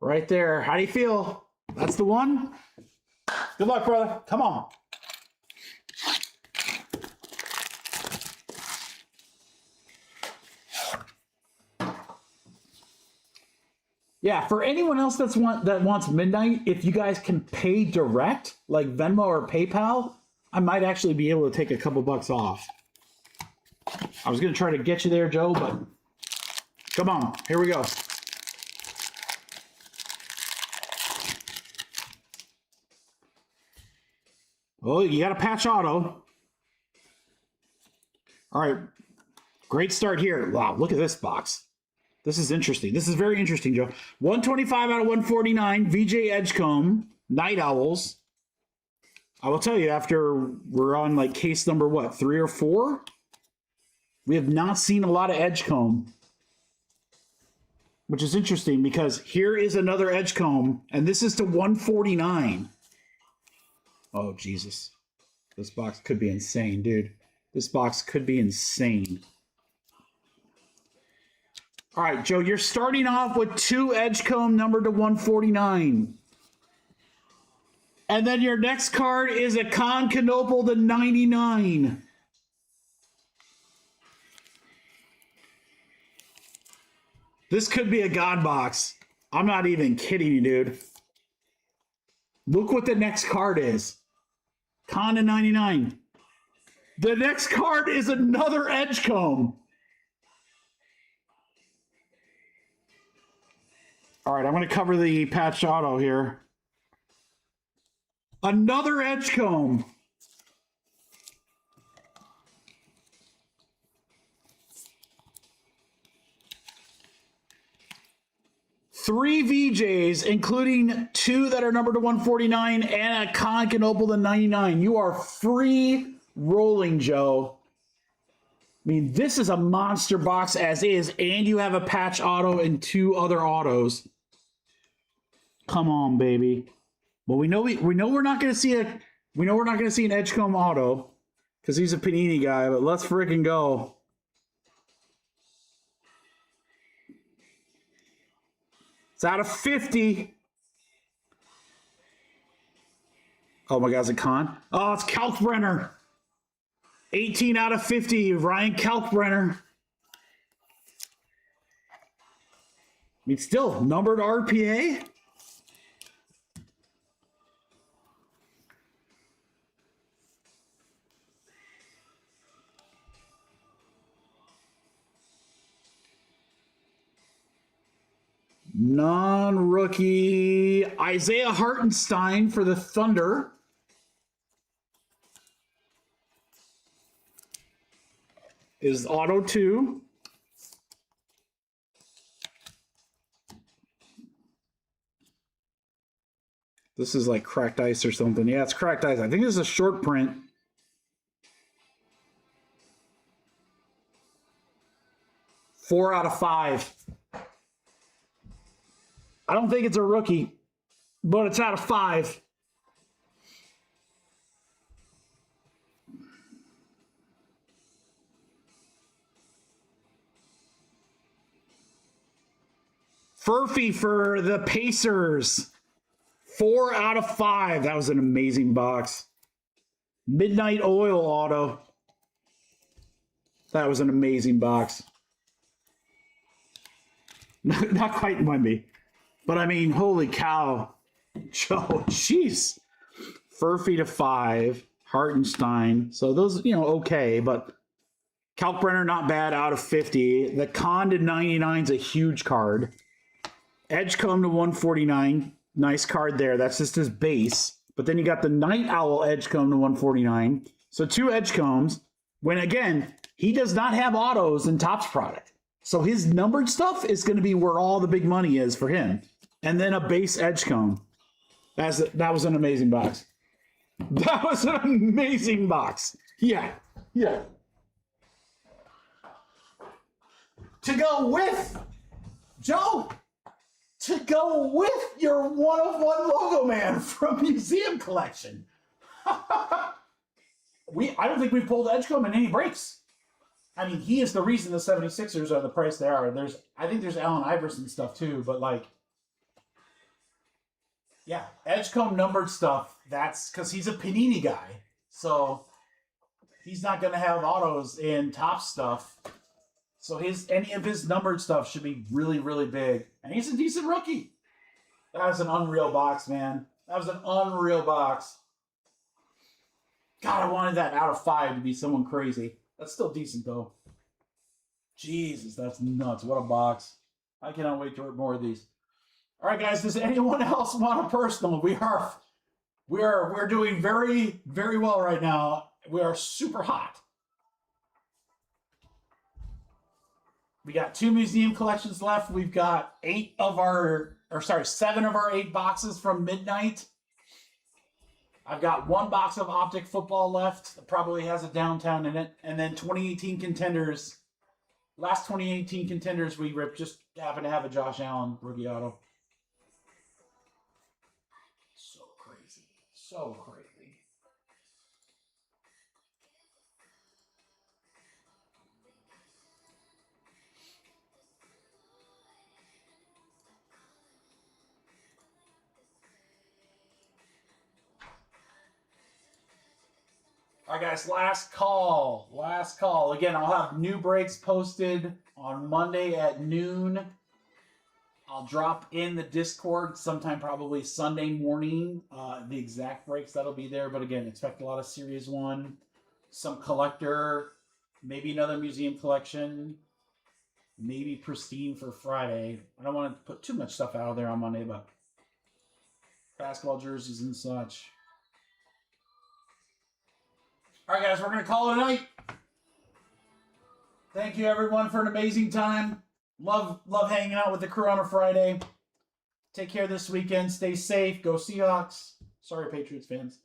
Right there. How do you feel? That's the one? Good luck, brother. Come on. Yeah, for anyone else that wants Midnight, if you guys can pay direct, like Venmo or PayPal, I might actually be able to take a couple bucks off. I was going to try to get you there, Joe, but come on, here we go. Oh, you got a patch auto. All right, great start here. Wow, look at this box. This is interesting. This is very interesting, Joe. 125 out of 149, VJ Edgecombe, Night Owls. I will tell you, after we're on like case number, what, 3 or 4? We have not seen a lot of Edgecombe, which is interesting because here is another Edgecombe, and this is to 149. Oh, Jesus. This box could be insane, dude. This box could be insane. All right, Joe, you're starting off with 2 Edgecombe numbered to 149. And then your next card is a Constantinople to 99. This could be a God box. I'm not even kidding you, dude. Look what the next card is. Con to 99. The next card is another Edgecomb. All right, I'm going to cover the patch auto here. Another Edgecomb. Three VJs, including two that are numbered to 149 and a Con Opal to 99. You are free rolling, Joe. I mean, this is a monster box as is, and you have a patch auto and two other autos. Come on, baby. Well, we know we're not going to see an Edgecomb auto because he's a Panini guy, but let's freaking go. It's out of 50. Oh my God, is it Con? Oh, it's Kalkbrenner. 18 out of 50, Ryan Kalkbrenner. I mean, still numbered RPA. Non-rookie Isaiah Hartenstein for the Thunder. Is auto 2. This is like cracked ice or something. Yeah, it's cracked ice. I think this is a short print. Four out of 5. I don't think it's a rookie, but it's out of 5. Furphy for the Pacers. 4 out of 5. That was an amazing box. Midnight Oil auto. That was an amazing box. Not quite Wemby. But I mean, holy cow. Joe, jeez. Furphy to 5. Hartenstein. So those, okay, but Kalkbrenner not bad out of 50. The Con to 99 is a huge card. Edgecomb to 149. Nice card there. That's just his base. But then you got the Night Owl Edgecomb to 149. So 2 Edgecombs. When, again, he does not have autos in Topps product. So his numbered stuff is going to be where all the big money is for him. And then a base Edgecomb. That was an amazing box. That was an amazing box. Yeah. Yeah. To go with, Joe, to go with your one-of-one logo man from Museum Collection. I don't think we've pulled Edgecomb in any breaks. I mean, he is the reason the 76ers are the price they are. I think there's Allen Iverson stuff too, but yeah, Edgecomb numbered stuff, that's because he's a Panini guy. So he's not going to have autos in top stuff. So any of his numbered stuff should be really, really big. And he's a decent rookie. That was an unreal box, man. That was an unreal box. God, I wanted that out of 5 to be someone crazy. That's still decent, though. Jesus, that's nuts. What a box. I cannot wait to read more of these. All right, guys, does anyone else want a personal? We're doing very, very well right now. We are super hot. We got 2 museum collections left. We've got 7 of our 8 boxes from Midnight. I've got 1 box of Optic Football left. It probably has a downtown in it. And then 2018 contenders. Last 2018 contenders we ripped just happen to have a Josh Allen rookie auto. So crazy. So crazy. All right, guys, last call. Last call. Again, I'll have new breaks posted on Monday at noon. I'll drop in the Discord sometime probably Sunday morning. The exact breaks that'll be there. But again, expect a lot of Series 1, some collector, maybe another museum collection, maybe Pristine for Friday. I don't want to put too much stuff out there on Monday, but basketball jerseys and such. All right, guys, we're going to call it a night. Thank you, everyone, for an amazing time. Love hanging out with the crew on a Friday. Take care this weekend. Stay safe. Go Seahawks. Sorry, Patriots fans.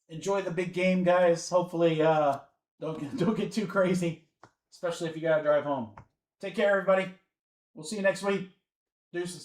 Enjoy the big game, guys. Hopefully, don't get too crazy, especially if you got to drive home. Take care, everybody. We'll see you next week. Deuces.